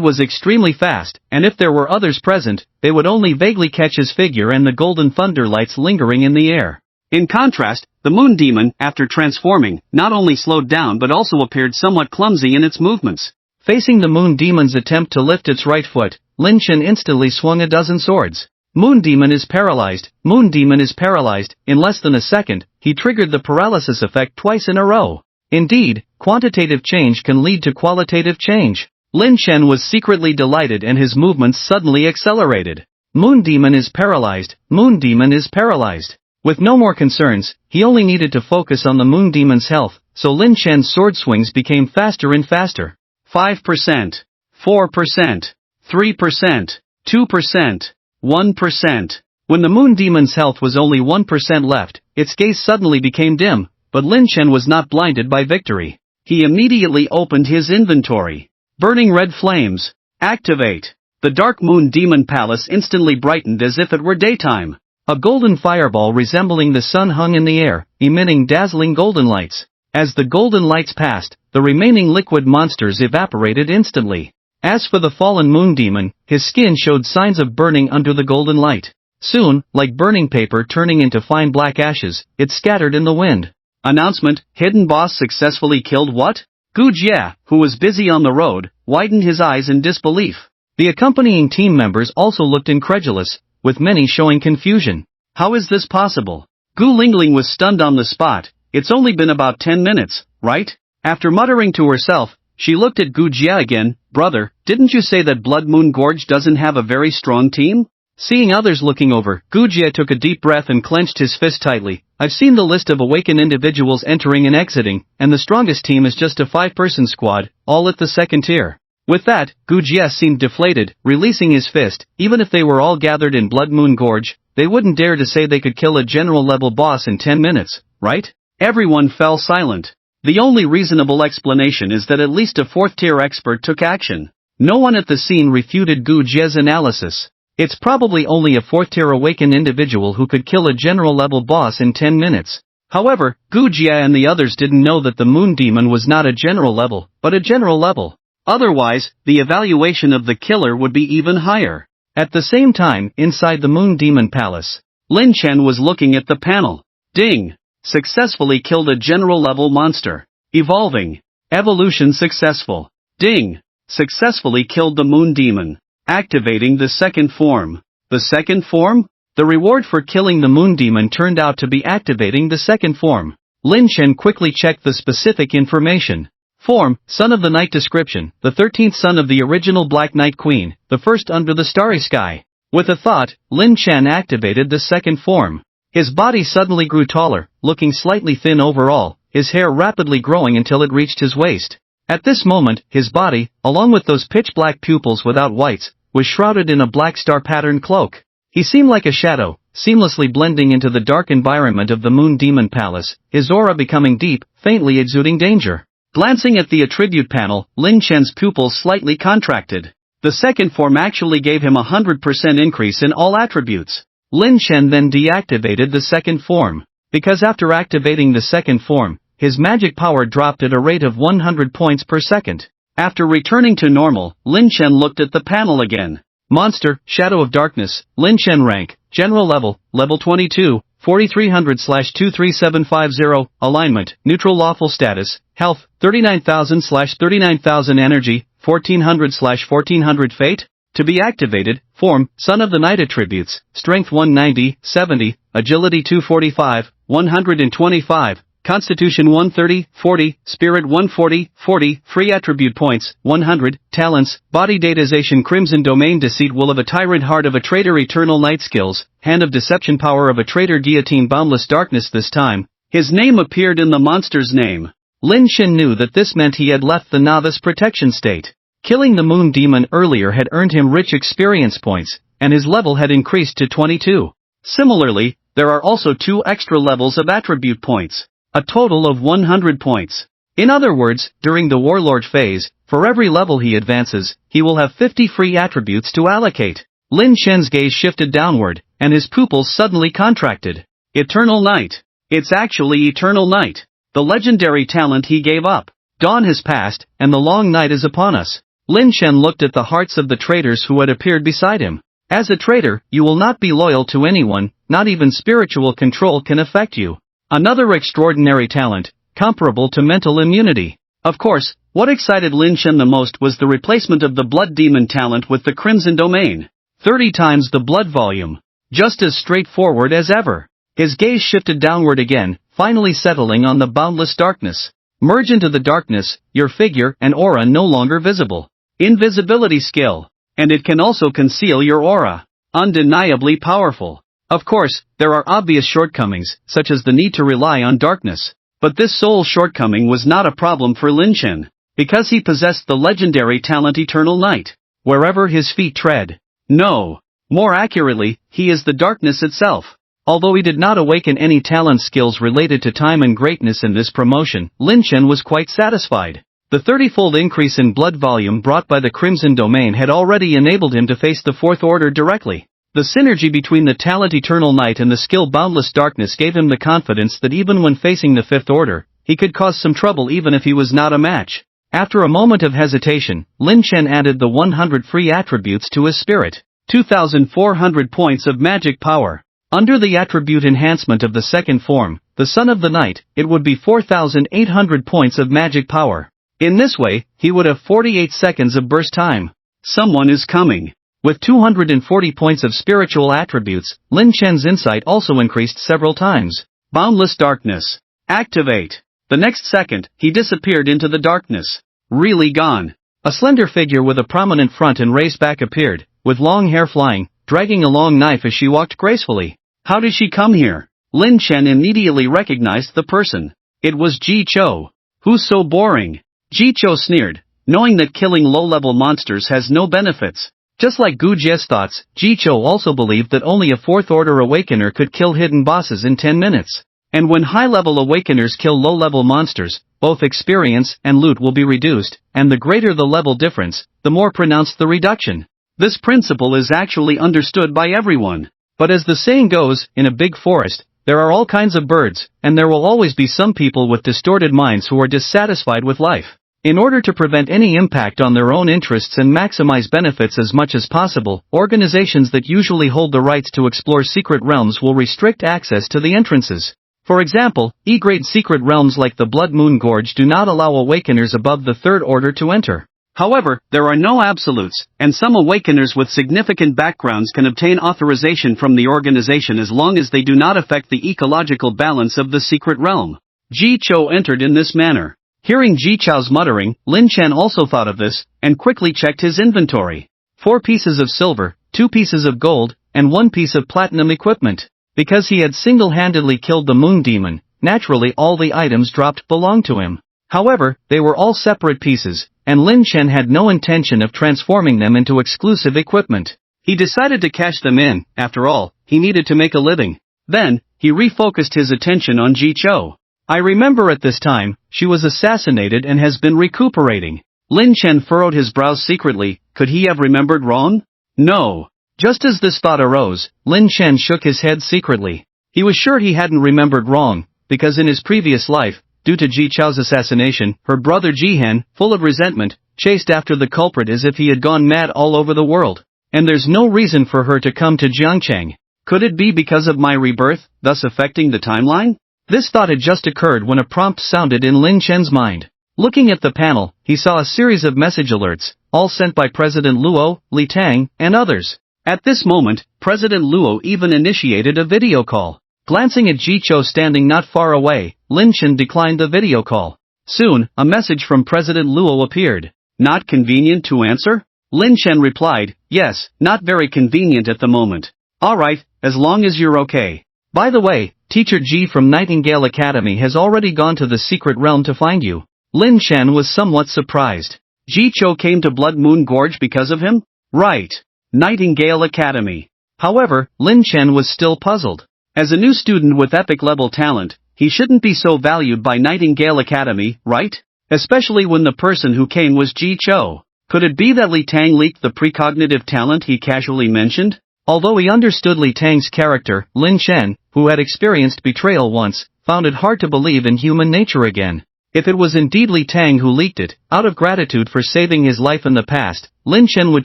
Speaker 1: was extremely fast, and if there were others present, they would only vaguely catch his figure and the golden thunder lights lingering in the air. In contrast, the moon demon, after transforming, not only slowed down but also appeared somewhat clumsy in its movements. Facing the moon demon's attempt to lift its right foot, Lin Chen instantly swung a dozen swords. Moon demon is paralyzed, moon demon is paralyzed. In less than a second, he triggered the paralysis effect twice in a row. Indeed, quantitative change can lead to qualitative change. Lin Chen was secretly delighted and his movements suddenly accelerated. Moon demon is paralyzed, moon demon is paralyzed. With no more concerns, he only needed to focus on the moon demon's health, so Lin Chen's sword swings became faster and faster. 5%, 4%, 3%, 2%, 1%. When the moon demon's health was only 1% left, its gaze suddenly became dim, but Lin Chen was not blinded by victory. He immediately opened his inventory. Burning red flames. Activate. The dark moon demon palace instantly brightened as if it were daytime. A golden fireball resembling the sun hung in the air, emitting dazzling golden lights. As the golden lights passed, the remaining liquid monsters evaporated instantly. As for the fallen moon demon, his skin showed signs of burning under the golden light. Soon, like burning paper turning into fine black ashes, it scattered in the wind. Announcement: Hidden boss successfully killed what? Gu Jie, who was busy on the road, widened his eyes in disbelief. The accompanying team members also looked incredulous, with many showing confusion. How is this possible? Gu Lingling was stunned on the spot. It's only been about 10 minutes, right? After muttering to herself, she looked at Gu Jie again. Brother, didn't you say that Blood Moon Gorge doesn't have a very strong team? Seeing others looking over, Gu Jie took a deep breath and clenched his fist tightly. I've seen the list of awakened individuals entering and exiting, and the strongest team is just a 5-person squad, all at the second tier. With that, Gu Jie seemed deflated, releasing his fist. Even if they were all gathered in Blood Moon Gorge, they wouldn't dare to say they could kill a general-level boss in 10 minutes, right? Everyone fell silent. The only reasonable explanation is that at least a 4th-tier expert took action. No one at the scene refuted Gu Jie's analysis. It's probably only a 4th-tier awakened individual who could kill a general-level boss in 10 minutes. However, Gu Jie and the others didn't know that the moon demon was not a general level, but a general level. Otherwise, the evaluation of the killer would be even higher. At the same time, inside the moon demon palace, Lin Chen was looking at the panel. Ding! Successfully killed a general-level monster. Evolving. Evolution successful. Ding! Successfully killed the moon demon. Activating the second form. The second form? The reward for killing the moon demon turned out to be activating the second form. Lin Chen quickly checked the specific information. Form, Son of the Night. Description, the 13th son of the original Black Night Queen, the first under the starry sky. With a thought, Lin Chen activated the second form. His body suddenly grew taller, looking slightly thin overall, his hair rapidly growing until it reached his waist. At this moment, his body, along with those pitch-black pupils without whites, was shrouded in a black star-patterned cloak. He seemed like a shadow, seamlessly blending into the dark environment of the Moon Demon Palace, his aura becoming deep, faintly exuding danger. Glancing at the attribute panel, Lin Chen's pupils slightly contracted. The second form actually gave him 100% increase in all attributes. Lin Chen then deactivated the second form. Because after activating the second form, his magic power dropped at a rate of 100 points per second. After returning to normal, Lin Chen looked at the panel again. Monster, Shadow of Darkness, Lin Chen rank, General level, level 22, 4300/23750, alignment, neutral lawful status, health, 39,000/39,000 energy, 1400/1400 fate? To be activated, form, Son of the Night attributes, strength 190, 70, agility 245, 125, constitution 130, 40, spirit 140, 40, free attribute points, 100, talents, body datization crimson domain deceit will of a tyrant heart of a traitor eternal night skills, hand of deception power of a traitor guillotine boundless darkness this time, his name appeared in the monster's name. Lin Shen knew that this meant he had left the novice protection state. Killing the moon demon earlier had earned him rich experience points, and his level had increased to 22. Similarly, there are also 2 extra levels of attribute points. A total of 100 points. In other words, during the Warlord phase, for every level he advances, he will have 50 free attributes to allocate. Lin Shen's gaze shifted downward, and his pupils suddenly contracted. Eternal Night. It's actually Eternal Night. The legendary talent he gave up. Dawn has passed, and the long night is upon us. Lin Shen looked at the hearts of the traitors who had appeared beside him. As a traitor, you will not be loyal to anyone, not even spiritual control can affect you. Another extraordinary talent, comparable to mental immunity. Of course, what excited Lin Shen the most was the replacement of the blood demon talent with the crimson domain. 30 times the blood volume. Just as straightforward as ever. His gaze shifted downward again, finally settling on the boundless darkness. Merge into the darkness, your figure and aura no longer visible. Invisibility skill. And it can also conceal your aura. Undeniably powerful. Of course, there are obvious shortcomings, such as the need to rely on darkness. But this sole shortcoming was not a problem for Lin Shen, because he possessed the legendary talent Eternal Night. Wherever his feet tread. No. More accurately, he is the darkness itself. Although he did not awaken any talent skills related to time and greatness in this promotion, Lin Shen was quite satisfied. The 30-fold increase in blood volume brought by the Crimson Domain had already enabled him to face the Fourth Order directly. The synergy between the talent Eternal Night and the skill Boundless Darkness gave him the confidence that even when facing the Fifth Order, he could cause some trouble even if he was not a match. After a moment of hesitation, Lin Shen added the 100 free attributes to his spirit. 2,400 points of magic power. Under the attribute enhancement of the second form, the Son of the Night, it would be 4,800 points of magic power. In this way, he would have 48 seconds of burst time. Someone is coming. With 240 points of spiritual attributes, Lin Shen's insight also increased several times. Boundless Darkness. Activate. The next second, he disappeared into the darkness. Really gone. A slender figure with a prominent front and raised back appeared, with long hair flying, dragging a long knife as she walked gracefully. How did she come here? Lin Shen immediately recognized the person. It was Ji Cho. Who's so boring? Ji Cho sneered, knowing that killing low-level monsters has no benefits. Just like Gu Jie's thoughts, Ji Cho also believed that only a Fourth Order Awakener could kill hidden bosses in 10 minutes. And when high-level Awakeners kill low-level monsters, both experience and loot will be reduced, and the greater the level difference, the more pronounced the reduction. This principle is actually understood by everyone. But as the saying goes, in a big forest, there are all kinds of birds, and there will always be some people with distorted minds who are dissatisfied with life. In order to prevent any impact on their own interests and maximize benefits as much as possible, organizations that usually hold the rights to explore secret realms will restrict access to the entrances. For example, E-grade secret realms like the Blood Moon Gorge do not allow Awakeners above the Third Order to enter. However, there are no absolutes, and some Awakeners with significant backgrounds can obtain authorization from the organization as long as they do not affect the ecological balance of the secret realm. Ji Cho entered in this manner. Hearing Ji Cho's muttering, Lin Shen also thought of this, and quickly checked his inventory. 4 pieces of silver, 2 pieces of gold, and 1 piece of platinum equipment. Because he had single-handedly killed the moon demon, naturally all the items dropped belonged to him. However, they were all separate pieces, and Lin Shen had no intention of transforming them into exclusive equipment. He decided to cash them in, after all, he needed to make a living. Then, he refocused his attention on Ji Cho. I remember at this time, she was assassinated and has been recuperating. Lin Shen furrowed his brows secretly. Could he have remembered wrong? No. Just as this thought arose, Lin Shen shook his head secretly. He was sure he hadn't remembered wrong, because in his previous life, due to Ji Cho's assassination, her brother Jihan, full of resentment, chased after the culprit as if he had gone mad all over the world. And there's no reason for her to come to Jiangcheng. Could it be because of my rebirth, thus affecting the timeline? This thought had just occurred when a prompt sounded in Lin Chen's mind. Looking at the panel, he saw a series of message alerts, all sent by President Luo, Li Tang, and others. At this moment, President Luo even initiated a video call. Glancing at Ji Cho standing not far away, Lin Chen declined the video call. Soon, a message from President Luo appeared. Not convenient to answer? Lin Chen replied, yes, not very convenient at the moment. Alright, as long as you're okay. By the way, Teacher Ji from Nightingale Academy has already gone to the secret realm to find you. Lin Chen was somewhat surprised. Ji Cho came to Blood Moon Gorge because of him? Right. Nightingale Academy. However, Lin Chen was still puzzled. As a new student with epic-level talent, he shouldn't be so valued by Nightingale Academy, right? Especially when the person who came was Ji Cho. Could it be that Li Tang leaked the precognitive talent he casually mentioned? Although he understood Li Tang's character, Lin Chen, who had experienced betrayal once, found it hard to believe in human nature again. If it was indeed Li Tang who leaked it, out of gratitude for saving his life in the past, Lin Chen would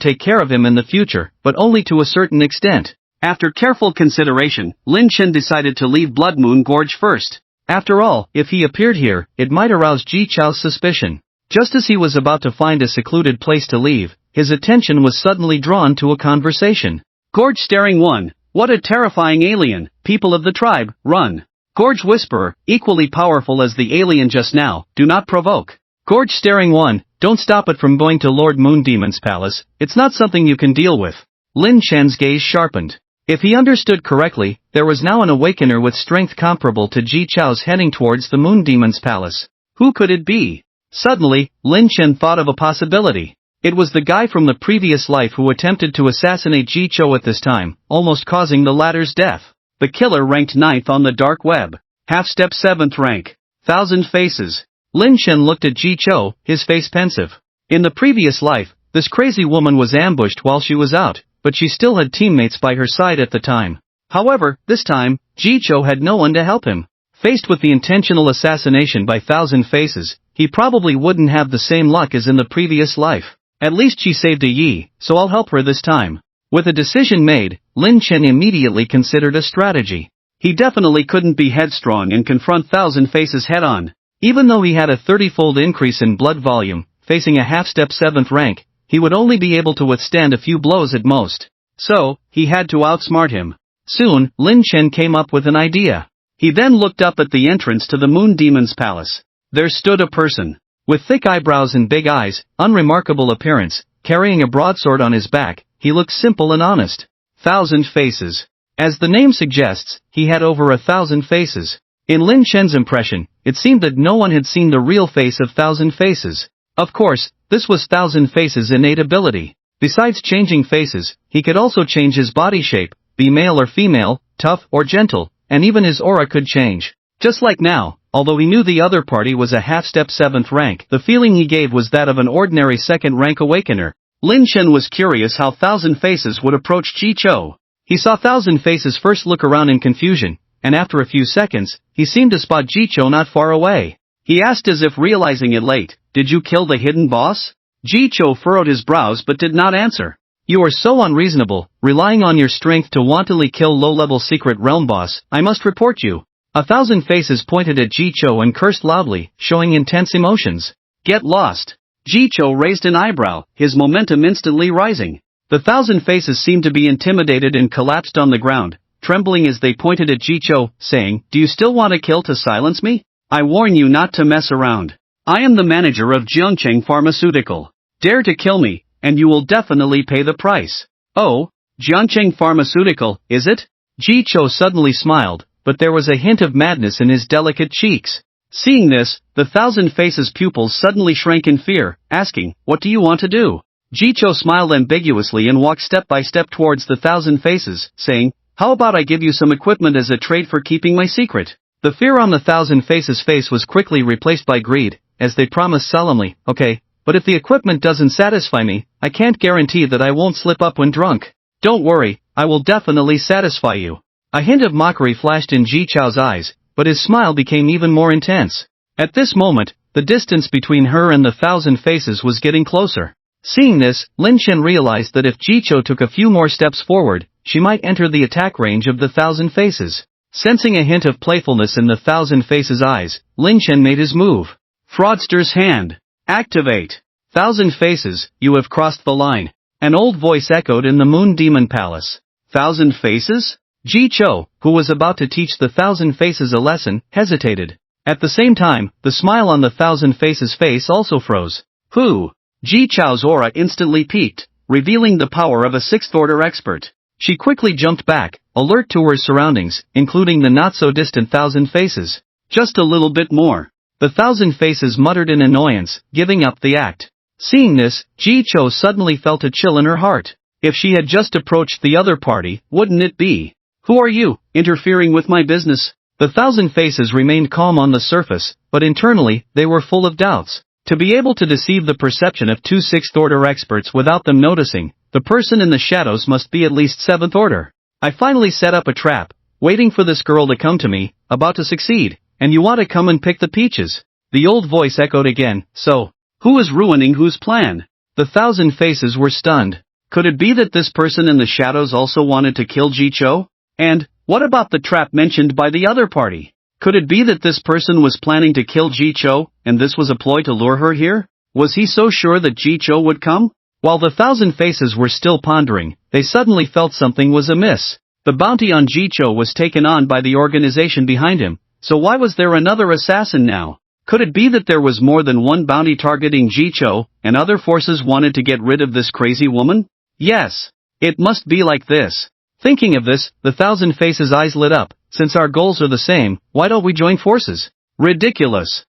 Speaker 1: take care of him in the future, but only to a certain extent. After careful consideration, Lin Chen decided to leave Blood Moon Gorge first. After all, if he appeared here, it might arouse Ji Chao's suspicion. Just as he was about to find a secluded place to leave, his attention was suddenly drawn to a conversation. Gorge Staring 1. What a terrifying alien, people of the tribe, run. Gorge Whisperer, equally powerful as the alien just now, do not provoke. Gorge Staring 1, don't stop it from going to Lord Moon Demon's palace, it's not something you can deal with. Lin Chen's gaze sharpened. If he understood correctly, there was now an awakener with strength comparable to Ji Chao's heading towards the Moon Demon's palace. Who could it be? Suddenly, Lin Chen thought of a possibility. It was the guy from the previous life who attempted to assassinate Ji Cho at this time, almost causing the latter's death. The killer ranked 9th on the dark web. Half-step 7th rank. 1,000 faces. Lin Chen looked at Ji Cho, his face pensive. In the previous life, this crazy woman was ambushed while she was out, but she still had teammates by her side at the time. However, this time, Ji Cho had no one to help him. Faced with the intentional assassination by 1,000 faces, he probably wouldn't have the same luck as in the previous life. At least she saved a Yi, so I'll help her this time. With a decision made, Lin Chen immediately considered a strategy. He definitely couldn't be headstrong and confront 1,000 faces head-on. Even though he had a 30-fold increase in blood volume, facing a half-step 7th rank, he would only be able to withstand a few blows at most. So, he had to outsmart him. Soon, Lin Chen came up with an idea. He then looked up at the entrance to the Moon Demon's palace. There stood a person. With thick eyebrows and big eyes, unremarkable appearance, carrying a broadsword on his back, he looked simple and honest. 1,000 faces. As the name suggests, he had over 1,000 faces. In Lin Chen's impression, it seemed that no one had seen the real face of 1,000 faces. Of course, this was 1,000 faces' innate ability. Besides changing faces, he could also change his body shape, be male or female, tough or gentle, and even his aura could change. Just like now, although he knew the other party was a half-step 7th rank, the feeling he gave was that of an ordinary 2nd rank awakener. Lin Chen was curious how 1,000 faces would approach Ji Cho. He saw 1,000 faces first look around in confusion, and after a few seconds, he seemed to spot Ji Cho not far away. He asked as if realizing it late, "Did you kill the hidden boss?" Ji Cho furrowed his brows but did not answer. "You are so unreasonable, relying on your strength to wantonly kill low-level secret realm boss, I must report you." 1,000 faces pointed at Ji Cho and cursed loudly, showing intense emotions. "Get lost." Ji Cho raised an eyebrow, his momentum instantly rising. The 1,000 faces seemed to be intimidated and collapsed on the ground, trembling as they pointed at Ji Cho, saying, "Do you still want to kill to silence me? I warn you not to mess around. I am the manager of Jiangcheng Pharmaceutical. Dare to kill me, and you will definitely pay the price." "Oh, Jiangcheng Pharmaceutical, is it?" Ji Cho suddenly smiled, but there was a hint of madness in his delicate cheeks. Seeing this, the 1,000 faces' pupils suddenly shrank in fear, asking, "What do you want to do?" Ji Cho smiled ambiguously and walked step by step towards the 1,000 faces, saying, "How about I give you some equipment as a trade for keeping my secret?" The fear on the 1,000 faces' face was quickly replaced by greed, as they promised solemnly, "Okay, but if the equipment doesn't satisfy me, I can't guarantee that I won't slip up when drunk." "Don't worry, I will definitely satisfy you." A hint of mockery flashed in Ji Chao's eyes, but his smile became even more intense. At this moment, the distance between her and the 1,000 faces was getting closer. Seeing this, Lin Chen realized that if Ji Cho took a few more steps forward, she might enter the attack range of the Thousand Faces. Sensing a hint of playfulness in the Thousand Faces' eyes, Lin Chen made his move. Fraudster's hand. Activate. Thousand Faces, you have crossed the line. An old voice echoed in the Moon Demon Palace. Thousand Faces? Ji Cho, who was about to teach the Thousand Faces a lesson, hesitated. At the same time, the smile on the Thousand Faces' face also froze. Who? Ji Cho's aura instantly peaked, revealing the power of a sixth-order expert. She quickly jumped back, alert to her surroundings, including the not-so-distant Thousand Faces. Just a little bit more. The Thousand Faces muttered in annoyance, giving up the act. Seeing this, Ji Cho suddenly felt a chill in her heart. If she had just approached the other party, wouldn't it be? Who are you, interfering with my business? The Thousand Faces remained calm on the surface, but internally, they were full of doubts. To be able to deceive the perception of two sixth-order experts without them noticing, the person in the shadows must be at least seventh order. I finally set up a trap, waiting for this girl to come to me, about to succeed, and you want to come and pick the peaches. The old voice echoed again, so, who is ruining whose plan? The Thousand Faces were stunned. Could it be that this person in the shadows also wanted to kill Ji Cho? And, what about the trap mentioned by the other party? Could it be that this person was planning to kill Ji Cho, and this was a ploy to lure her here? Was he so sure that Ji Cho would come? While the Thousand Faces were still pondering, they suddenly felt something was amiss. The bounty on Ji Cho was taken on by the organization behind him, so why was there another assassin now? Could it be that there was more than one bounty targeting Ji Cho, and other forces wanted to get rid of this crazy woman? Yes. It must be like this. Thinking of this, the Thousand Faces' eyes lit up. Since our goals are the same, why don't we join forces? Ridiculous.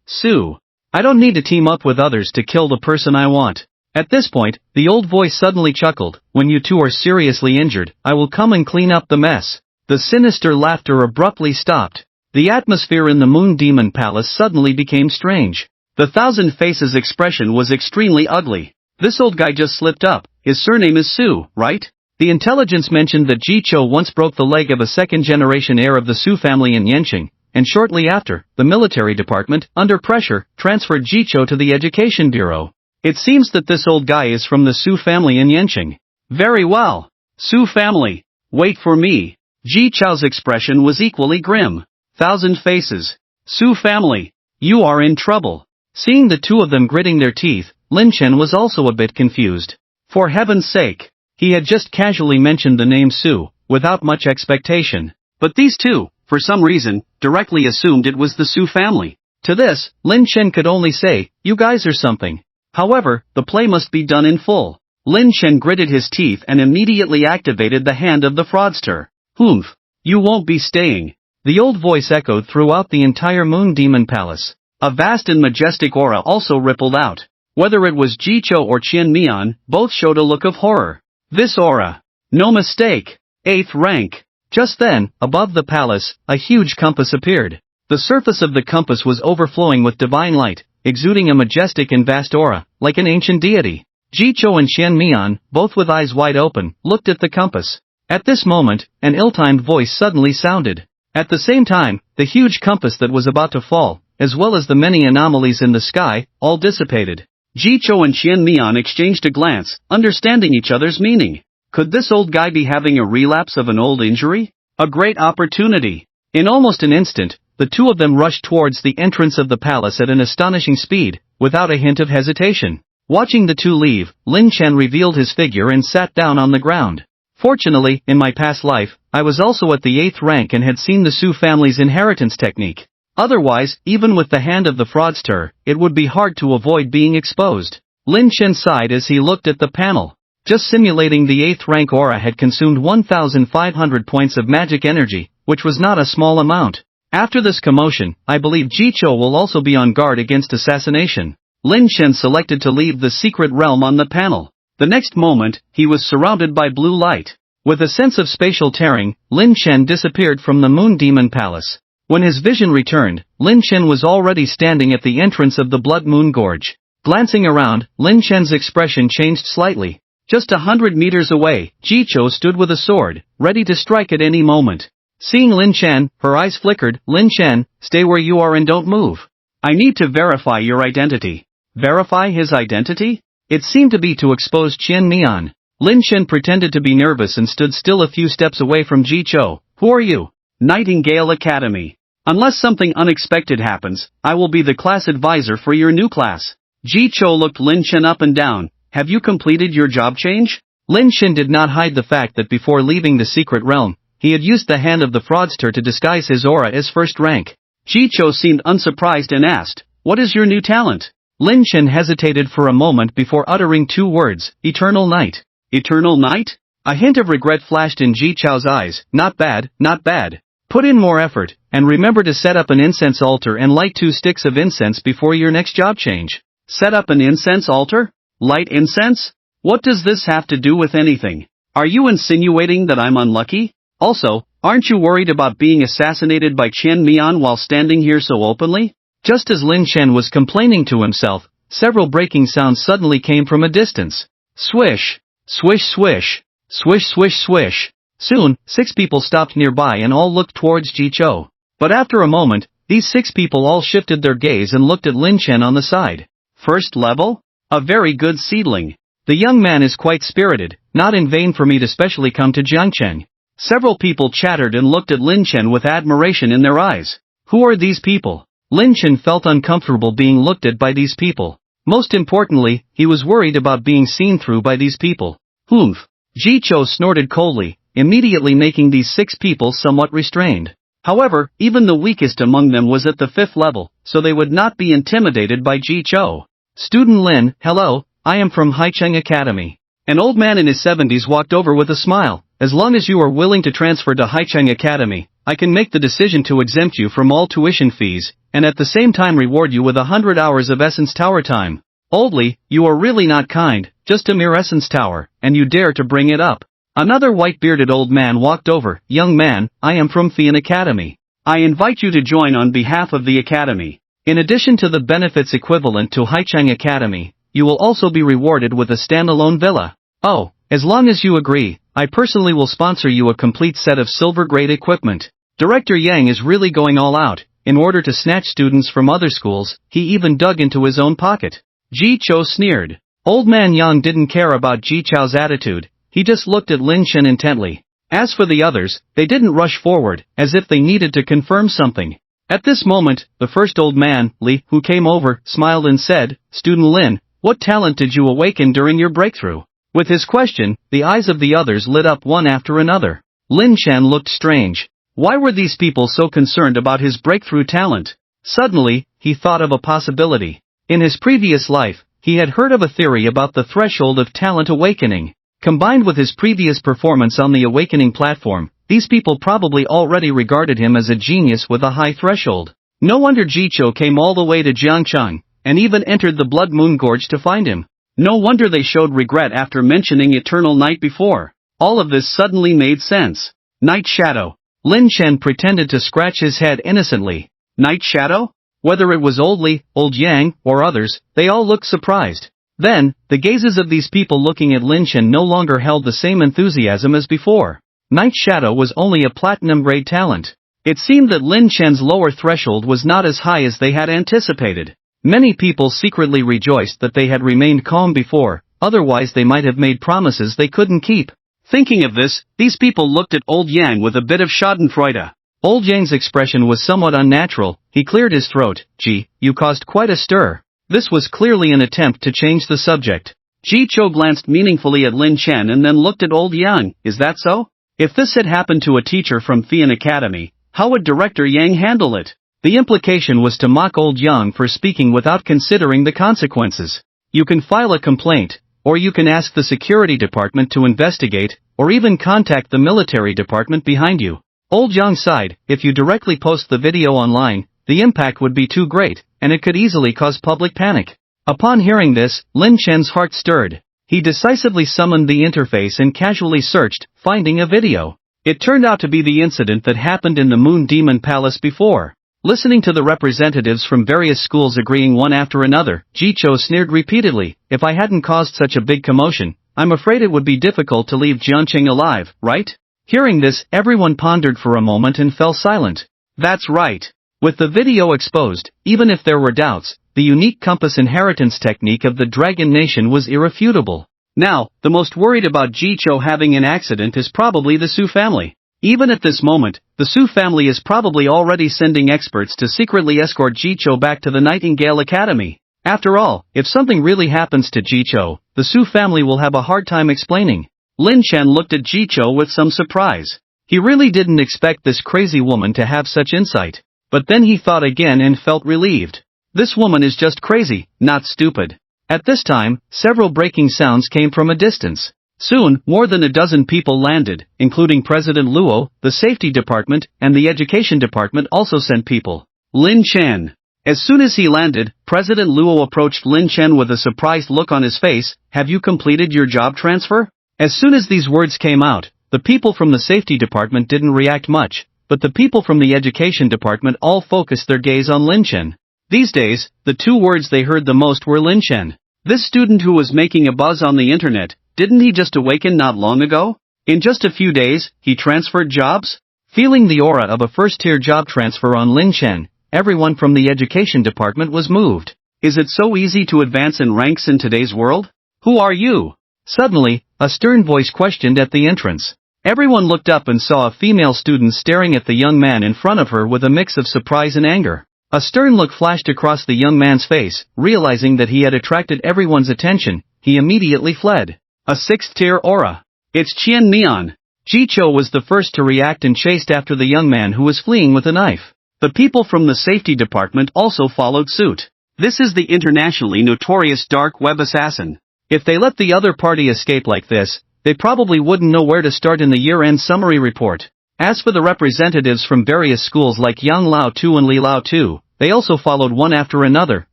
Speaker 1: Sue. I don't need to team up with others to kill the person I want. At this point, the old voice suddenly chuckled. When you two are seriously injured, I will come and clean up the mess. The sinister laughter abruptly stopped. The atmosphere in the Moon Demon Palace suddenly became strange. The Thousand Faces' expression was extremely ugly. This old guy just slipped up. His surname is Sue, right? The intelligence mentioned that Ji Cho once broke the leg of a second-generation heir of the Su family in Yenqing, and shortly after, the military department, under pressure, transferred Ji Cho to the Education Bureau. It seems that this old guy is from the Su family in Yenqing. Very well. Su family. Wait for me. Ji Cho's expression was equally grim. Thousand Faces. Su family. You are in trouble. Seeing the two of them gritting their teeth, Lin Chen was also a bit confused. For heaven's sake. He had just casually mentioned the name Su, without much expectation. But these two, for some reason, directly assumed it was the Su family. To this, Lin Chen could only say, you guys are something. However, the play must be done in full. Lin Chen gritted his teeth and immediately activated the hand of the fraudster. Humph. You won't be staying. The old voice echoed throughout the entire Moon Demon Palace. A vast and majestic aura also rippled out. Whether it was Ji Cho or Qian Mian, both showed a look of horror. This aura. No mistake. 8th rank. Just then, above the palace, a huge compass appeared. The surface of the compass was overflowing with divine light, exuding a majestic and vast aura, like an ancient deity. Ji Cho and Qian Mian, both with eyes wide open, looked at the compass. At this moment, an ill-timed voice suddenly sounded. At the same time, the huge compass that was about to fall, as well as the many anomalies in the sky, all dissipated. Ji Cho and Qian Mian exchanged a glance, understanding each other's meaning. Could this old guy be having a relapse of an old injury? A great opportunity. In almost an instant, the two of them rushed towards the entrance of the palace at an astonishing speed, without a hint of hesitation. Watching the two leave, Lin Chen revealed his figure and sat down on the ground. Fortunately, in my past life, I was also at the 8th rank and had seen the Su family's inheritance technique. Otherwise, even with the hand of the fraudster, it would be hard to avoid being exposed. Lin Chen sighed as he looked at the panel. Just simulating the 8th rank aura had consumed 1,500 points of magic energy, which was not a small amount. After this commotion, I believe Ji Cho will also be on guard against assassination. Lin Chen selected to leave the secret realm on the panel. The next moment, he was surrounded by blue light. With a sense of spatial tearing, Lin Chen disappeared from the Moon Demon Palace. When his vision returned, Lin Chen was already standing at the entrance of the Blood Moon Gorge. Glancing around, Lin Chen's expression changed slightly. Just 100 meters away, Ji Cho stood with a sword, ready to strike at any moment. Seeing Lin Chen, her eyes flickered. Lin Chen, stay where you are and don't move. I need to verify your identity. Verify his identity? It seemed to be to expose Qian Mian. Lin Chen pretended to be nervous and stood still a few steps away from Ji Cho. Who are you? Nightingale Academy. Unless something unexpected happens, I will be the class advisor for your new class. Ji Cho looked Lin Chen up and down. Have you completed your job change? Lin Chen did not hide the fact that before leaving the secret realm, he had used the hand of the fraudster to disguise his aura as first rank. Ji Cho seemed unsurprised and asked, "What is your new talent?" Lin Chen hesitated for a moment before uttering two words, Eternal Night. Eternal Night? A hint of regret flashed in Ji Cho's eyes. Not bad, not bad. Put in more effort, and remember to set up an incense altar and light 2 sticks of incense before your next job change. Set up an incense altar? Light incense? What does this have to do with anything? Are you insinuating that I'm unlucky? Also, aren't you worried about being assassinated by Chen Mian while standing here so openly? Just as Lin Chen was complaining to himself, several breaking sounds suddenly came from a distance. Swish! Swish swish! Swish swish swish! Soon, 6 people stopped nearby and all looked towards Ji Cho. But after a moment, these 6 people all shifted their gaze and looked at Lin Chen on the side. First level? A very good seedling. The young man is quite spirited, not in vain for me to specially come to Jiangcheng. Several people chattered and looked at Lin Chen with admiration in their eyes. Who are these people? Lin Chen felt uncomfortable being looked at by these people. Most importantly, he was worried about being seen through by these people. Humph! Ji Cho snorted coldly, immediately making these 6 people somewhat restrained. However, even the weakest among them was at the 5th level, so they would not be intimidated by Ji Cho. Student Lin, hello, I am from Haicheng Academy. An old man in his 70s walked over with a smile. As long as you are willing to transfer to Haicheng Academy, I can make the decision to exempt you from all tuition fees, and at the same time reward you with 100 hours of Essence Tower time. Oldly, you are really not kind, just a mere Essence Tower, and you dare to bring it up. Another white-bearded old man walked over. Young man, I am from Fian Academy. I invite you to join on behalf of the Academy. In addition to the benefits equivalent to Haicheng Academy, you will also be rewarded with a standalone villa. Oh, as long as you agree, I personally will sponsor you a complete set of silver-grade equipment. Director Yang is really going all out. In order to snatch students from other schools, he even dug into his own pocket. Ji Cho sneered. Old man Yang didn't care about Ji Cho's attitude, he just looked at Lin Chen intently. As for the others, they didn't rush forward, as if they needed to confirm something. At this moment, the first old man, Li, who came over, smiled and said, Student Lin, what talent did you awaken during your breakthrough? With his question, the eyes of the others lit up one after another. Lin Chen looked strange. Why were these people so concerned about his breakthrough talent? Suddenly, he thought of a possibility. In his previous life, he had heard of a theory about the threshold of talent awakening. Combined with his previous performance on the awakening platform, these people probably already regarded him as a genius with a high threshold. No wonder Ji Cho came all the way to Jiangcheng, and even entered the Blood Moon Gorge to find him. No wonder they showed regret after mentioning Eternal Night before. All of this suddenly made sense. Night Shadow. Lin Chen pretended to scratch his head innocently. Night Shadow? Whether it was Old Li, Old Yang, or others, they all looked surprised. Then, the gazes of these people looking at Lin Chen no longer held the same enthusiasm as before. Night Shadow was only a platinum-grade talent. It seemed that Lin Chen's lower threshold was not as high as they had anticipated. Many people secretly rejoiced that they had remained calm before, otherwise they might have made promises they couldn't keep. Thinking of this, these people looked at Old Yang with a bit of schadenfreude. Old Yang's expression was somewhat unnatural. He cleared his throat. Gee, you caused quite a stir. This was clearly an attempt to change the subject. Ji Cho glanced meaningfully at Lin Chen and then looked at Old Yang. Is that so? If this had happened to a teacher from Fian Academy, how would Director Yang handle it? The implication was to mock Old Yang for speaking without considering the consequences. You can file a complaint, or you can ask the security department to investigate, or even contact the military department behind you. Old Yang sighed. If you directly post the video online, the impact would be too great, and it could easily cause public panic. Upon hearing this, Lin Chen's heart stirred. He decisively summoned the interface and casually searched, finding a video. It turned out to be the incident that happened in the Moon Demon Palace before. Listening to the representatives from various schools agreeing one after another, Ji Cho sneered repeatedly. If I hadn't caused such a big commotion, I'm afraid it would be difficult to leave Jiangcheng alive, right? Hearing this, everyone pondered for a moment and fell silent. That's right. With the video exposed, even if there were doubts, the unique compass inheritance technique of the Dragon Nation was irrefutable. Now, the most worried about Jicho having an accident is probably the Su family. Even at this moment, the Su family is probably already sending experts to secretly escort Jicho back to the Nightingale Academy. After all, if something really happens to Jicho, the Su family will have a hard time explaining. Lin Chen looked at Jicho with some surprise. He really didn't expect this crazy woman to have such insight. But then he thought again and felt relieved. This woman is just crazy, not stupid. At this time, several breaking sounds came from a distance. Soon, more than a dozen people landed, including President Luo, the safety department, and the education department also sent people. Lin Chen. As soon as he landed, President Luo approached Lin Chen with a surprised look on his face. Have you completed your job transfer? As soon as these words came out, the people from the safety department didn't react much, but the people from the education department all focused their gaze on Lin Chen. These days, the two words they heard the most were Lin Chen. This student who was making a buzz on the internet, didn't he just awaken not long ago? In just a few days, he transferred jobs? Feeling the aura of a first-tier job transfer on Lin Chen, everyone from the education department was moved. Is it so easy to advance in ranks in today's world? Who are you? Suddenly, a stern voice questioned at the entrance. Everyone looked up and saw a female student staring at the young man in front of her with a mix of surprise and anger. A stern look flashed across the young man's face. Realizing that he had attracted everyone's attention, he immediately fled. A sixth-tier aura. It's Qian Mian. Jicho was the first to react and chased after the young man who was fleeing with a knife. The people from the safety department also followed suit. This is the internationally notorious dark web assassin. If they let the other party escape like this, they probably wouldn't know where to start in the year-end summary report. As for the representatives from various schools like Yang Lao Tu and Li Lao Tu, they also followed one after another.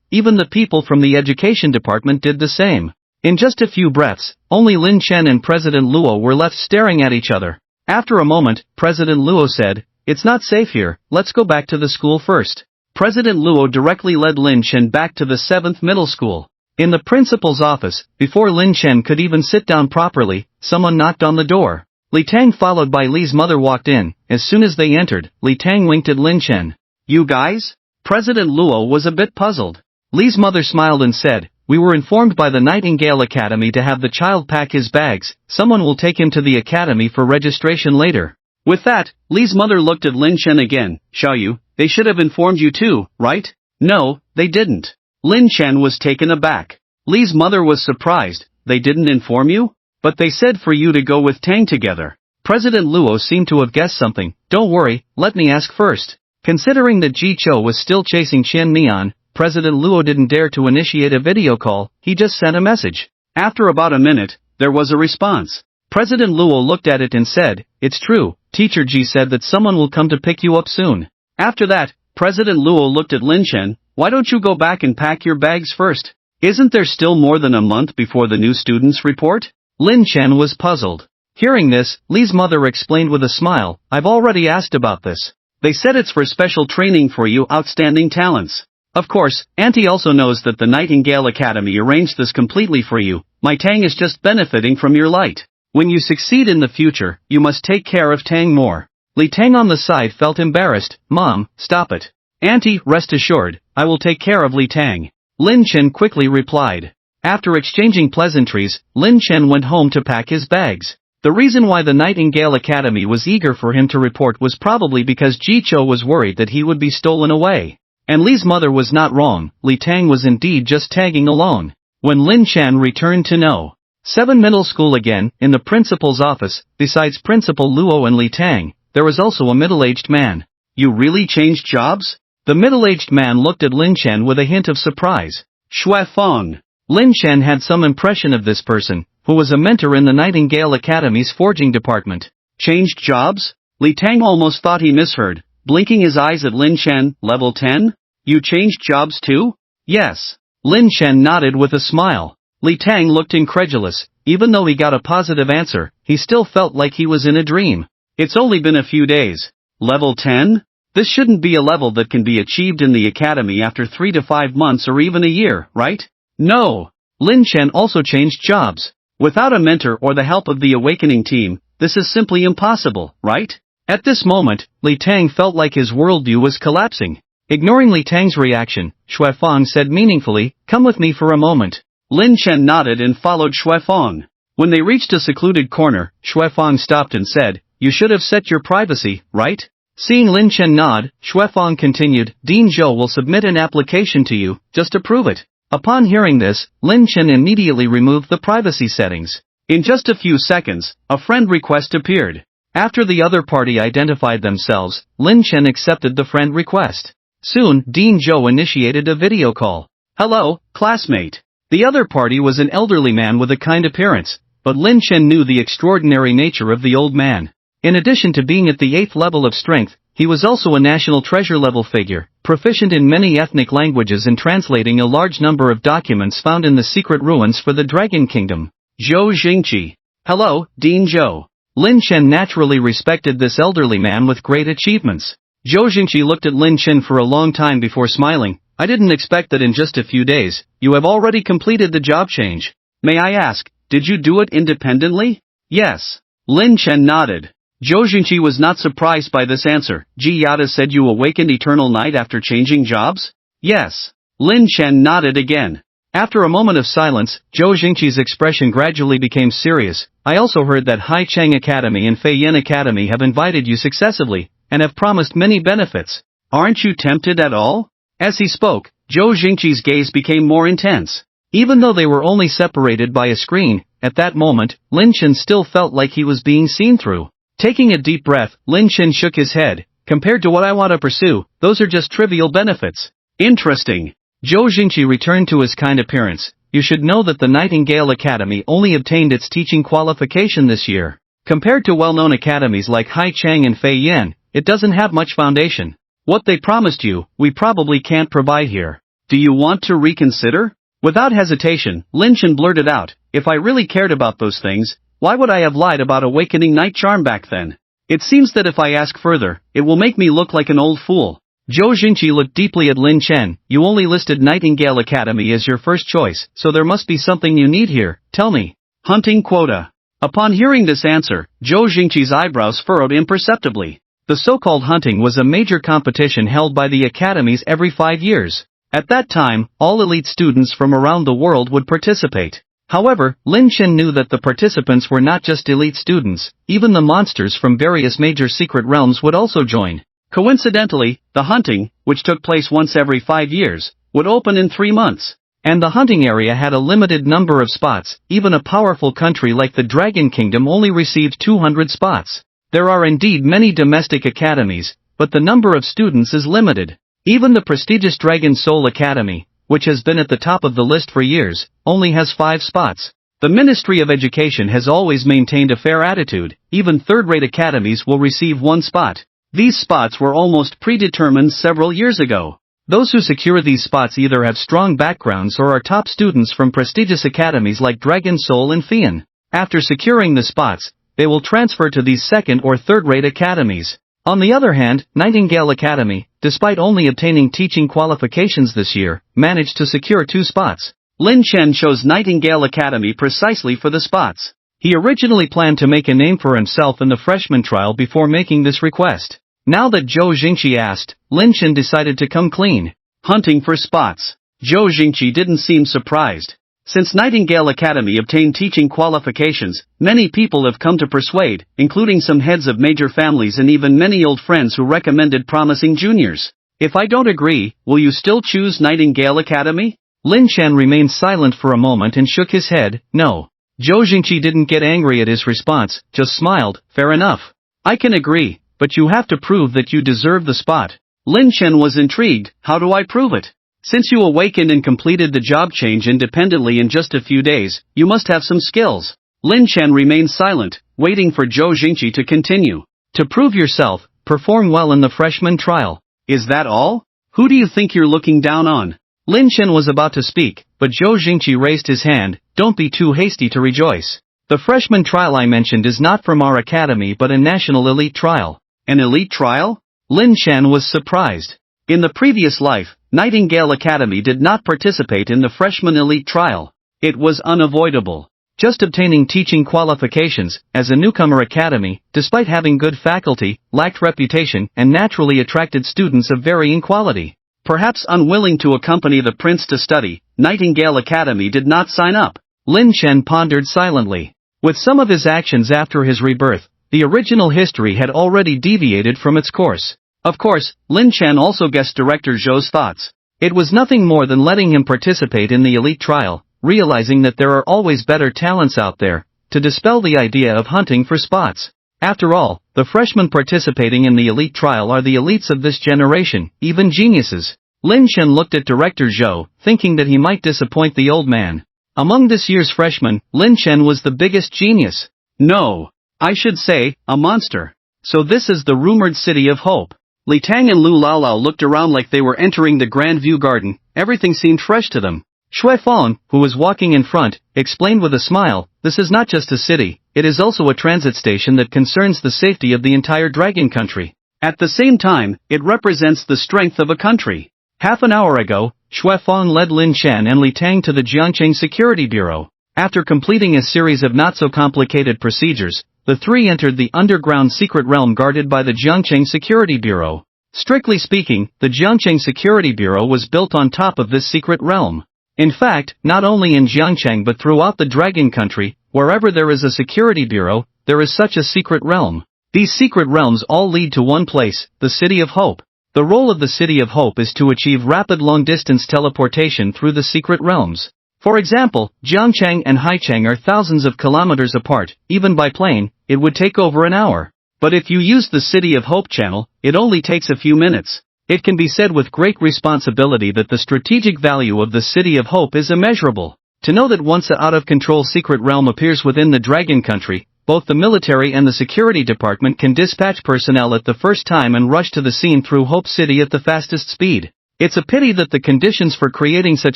Speaker 1: Even the people from the education department did the same. In just a few breaths, only Lin Chen and President Luo were left staring at each other. After a moment, President Luo said, "It's not safe here, let's go back to the school first." President Luo directly led Lin Chen back to the 7th middle school. In the principal's office, before Lin Chen could even sit down properly, someone knocked on the door. Li Tang followed by Li's mother walked in. As soon as they entered, Li Tang winked at Lin Chen. "You guys?" President Luo was a bit puzzled. Li's mother smiled and said, "We were informed by the Nightingale Academy to have the child pack his bags. Someone will take him to the academy for registration later." With that, Li's mother looked at Lin Chen again. "Xiaoyu, they should have informed you too, right?" "No, they didn't." Lin Chen was taken aback. Li's mother was surprised. "They didn't inform you? But they said for you to go with Tang together." President Luo seemed to have guessed something. "Don't worry, let me ask first." Considering that Ji Cho was still chasing Qian Mian, President Luo didn't dare to initiate a video call. He just sent a message. After about a minute, there was a response. President Luo looked at it and said, "It's true, Teacher Ji said that someone will come to pick you up soon." After that, President Luo looked at Lin Chen. "Why don't you go back and pack your bags first? Isn't there still more than a month before the new students report?" Lin Chen was puzzled. Hearing this, Li's mother explained with a smile, "I've already asked about this. They said it's for special training for you outstanding talents. Of course, Auntie also knows that the Nightingale Academy arranged this completely for you. My Tang is just benefiting from your light. When you succeed in the future, you must take care of Tang more." Li Tang on the side felt embarrassed. "Mom, stop it. Auntie, rest assured, I will take care of Li Tang." Lin Chen quickly replied. After exchanging pleasantries, Lin Chen went home to pack his bags. The reason why the Nightingale Academy was eager for him to report was probably because Ji Cho was worried that he would be stolen away. And Li's mother was not wrong. Li Tang was indeed just tagging along. When Lin Chen returned to No. 7 middle school again, in the principal's office, besides Principal Luo and Li Tang, there was also a middle-aged man. "You really changed jobs?" The middle-aged man looked at Lin Chen with a hint of surprise. Shui Feng. Lin Chen had some impression of this person, who was a mentor in the Nightingale Academy's forging department. "Changed jobs?" Li Tang almost thought he misheard, blinking his eyes at Lin Chen. "Level 10? You changed jobs too?" "Yes." Lin Chen nodded with a smile. Li Tang looked incredulous. Even though he got a positive answer, he still felt like he was in a dream. "It's only been a few days. Level 10? This shouldn't be a level that can be achieved in the academy after 3 to 5 months or even a year, right?" "No." Lin Chen also changed jobs. Without a mentor or the help of the awakening team, this is simply impossible, right? At this moment, Li Tang felt like his worldview was collapsing. Ignoring Li Tang's reaction, Shui Feng said meaningfully, "Come with me for a moment." Lin Chen nodded and followed Shui Feng. When they reached a secluded corner, Xuefeng stopped and said, "You should have set your privacy, right?" Seeing Lin Chen nod, Xuefeng continued, "Dean Zhou will submit an application to you, just to prove it." Upon hearing this, Lin Chen immediately removed the privacy settings. In just a few seconds, a friend request appeared. After the other party identified themselves, Lin Chen accepted the friend request. Soon, Dean Zhou initiated a video call. "Hello, classmate." The other party was an elderly man with a kind appearance, but Lin Chen knew the extraordinary nature of the old man. In addition to being at the 8th level of strength, he was also a national treasure level figure, proficient in many ethnic languages and translating a large number of documents found in the secret ruins for the Dragon Kingdom. Zhou Jingqi. "Hello, Dean Zhou." Lin Chen naturally respected this elderly man with great achievements. Zhou Jingqi looked at Lin Chen for a long time before smiling. "I didn't expect that in just a few days, you have already completed the job change. May I ask, did you do it independently?" "Yes." Lin Chen nodded. Zhou Jingqi was not surprised by this answer. "Ji Yada said you awakened eternal night after changing jobs?" "Yes." Lin Chen nodded again. After a moment of silence, Zhou Jingqi's expression gradually became serious. "I also heard that Hai Cheng Academy and Fei Yin Academy have invited you successively, and have promised many benefits. Aren't you tempted at all?" As he spoke, Zhou Jingqi's gaze became more intense. Even though they were only separated by a screen, at that moment, Lin Chen still felt like he was being seen through. Taking a deep breath, Lin Chen shook his head. "Compared to what I want to pursue, those are just trivial benefits." "Interesting." Zhou Jingqi returned to his kind appearance. "You should know that the Nightingale Academy only obtained its teaching qualification this year. Compared to well-known academies like Hai Cheng and Fei Yin, it doesn't have much foundation. What they promised you, we probably can't provide here. Do you want to reconsider?" Without hesitation, Lin Chen blurted out, "If I really cared about those things, why would I have lied about awakening night charm back then? It seems that if I ask further, it will make me look like an old fool." Zhou Jingqi looked deeply at Lin Chen. "You only listed Nightingale Academy as your first choice, so there must be something you need here. Tell me." "Hunting quota." Upon hearing this answer, Zhou Jingqi's eyebrows furrowed imperceptibly. The so-called hunting was a major competition held by the academies every 5 years. At that time, all elite students from around the world would participate. However, Lin Chen knew that the participants were not just elite students, even the monsters from various major secret realms would also join. Coincidentally, the hunting, which took place once every 5 years, would open in 3 months. And the hunting area had a limited number of spots. Even a powerful country like the Dragon Kingdom only received 200 spots. There are indeed many domestic academies, but the number of students is limited. Even the prestigious Dragon Soul Academy, which has been at the top of the list for years, only has 5 spots. The Ministry of Education has always maintained a fair attitude. Even third-rate academies will receive 1 spot. These spots were almost predetermined several years ago. Those who secure these spots either have strong backgrounds or are top students from prestigious academies like Dragon Soul and Fian. After securing the spots, they will transfer to these second or third-rate academies. On the other hand, Nightingale Academy, despite only obtaining teaching qualifications this year, managed to secure 2 spots. Lin Chen chose Nightingale Academy precisely for the spots. He originally planned to make a name for himself in the freshman trial before making this request. Now that Zhou Jingqi asked, Lin Chen decided to come clean. Hunting for spots. Zhou Jingqi didn't seem surprised. Since Nightingale Academy obtained teaching qualifications, many people have come to persuade, including some heads of major families and even many old friends who recommended promising juniors. If I don't agree, will you still choose Nightingale Academy? Lin Chen remained silent for a moment and shook his head. No. Zhou Jingqi didn't get angry at his response, just smiled. Fair enough. I can agree, but you have to prove that you deserve the spot. Lin Chen was intrigued. How do I prove it? Since you awakened and completed the job change independently in just a few days, you must have some skills. Lin Chen remained silent, waiting for Zhou Jingqi to continue. To prove yourself, perform well in the freshman trial. Is that all? Who do you think you're looking down on? Lin Chen was about to speak, but Zhou Jingqi raised his hand. Don't be too hasty to rejoice. The freshman trial I mentioned is not from our academy but a national elite trial. An elite trial? Lin Chen was surprised. In the previous life, Nightingale Academy did not participate in the freshman elite trial. It was unavoidable. Just obtaining teaching qualifications, as a newcomer academy, despite having good faculty, lacked reputation and naturally attracted students of varying quality. Perhaps unwilling to accompany the prince to study, Nightingale Academy did not sign up. Lin Chen pondered silently. With some of his actions after his rebirth, the original history had already deviated from its course. Of course, Lin Chen also guessed director Zhou's thoughts. It was nothing more than letting him participate in the elite trial, realizing that there are always better talents out there, to dispel the idea of hunting for spots. After all, the freshmen participating in the elite trial are the elites of this generation, even geniuses. Lin Chen looked at director Zhou, thinking that he might disappoint the old man. Among this year's freshmen, Lin Chen was the biggest genius. No, I should say, a monster. So this is the rumored city of hope. Li Tang and Lu Laolao looked around like they were entering the Grand View Garden. Everything seemed fresh to them. Shui Fang, who was walking in front, explained with a smile, "This is not just a city, it is also a transit station that concerns the safety of the entire dragon country. At the same time, it represents the strength of a country." Half an hour ago, Shui Fang led Lin Chen and Li Tang to the Jiangqing Security Bureau. After completing a series of not-so-complicated procedures, the three entered the underground secret realm guarded by the Jiangqing Security Bureau. Strictly speaking, the Jiangqing Security Bureau was built on top of this secret realm. In fact, not only in Jiangqing but throughout the Dragon Country, wherever there is a security bureau, there is such a secret realm. These secret realms all lead to one place, the City of Hope. The role of the City of Hope is to achieve rapid long-distance teleportation through the secret realms. For example, Jiangcheng and Haicheng are thousands of kilometers apart. Even by plane, it would take over an hour. But if you use the City of Hope channel, it only takes a few minutes. It can be said with great responsibility that the strategic value of the City of Hope is immeasurable. To know that once an out-of-control secret realm appears within the Dragon Country, both the military and the security department can dispatch personnel at the first time and rush to the scene through Hope City at the fastest speed. It's a pity that the conditions for creating such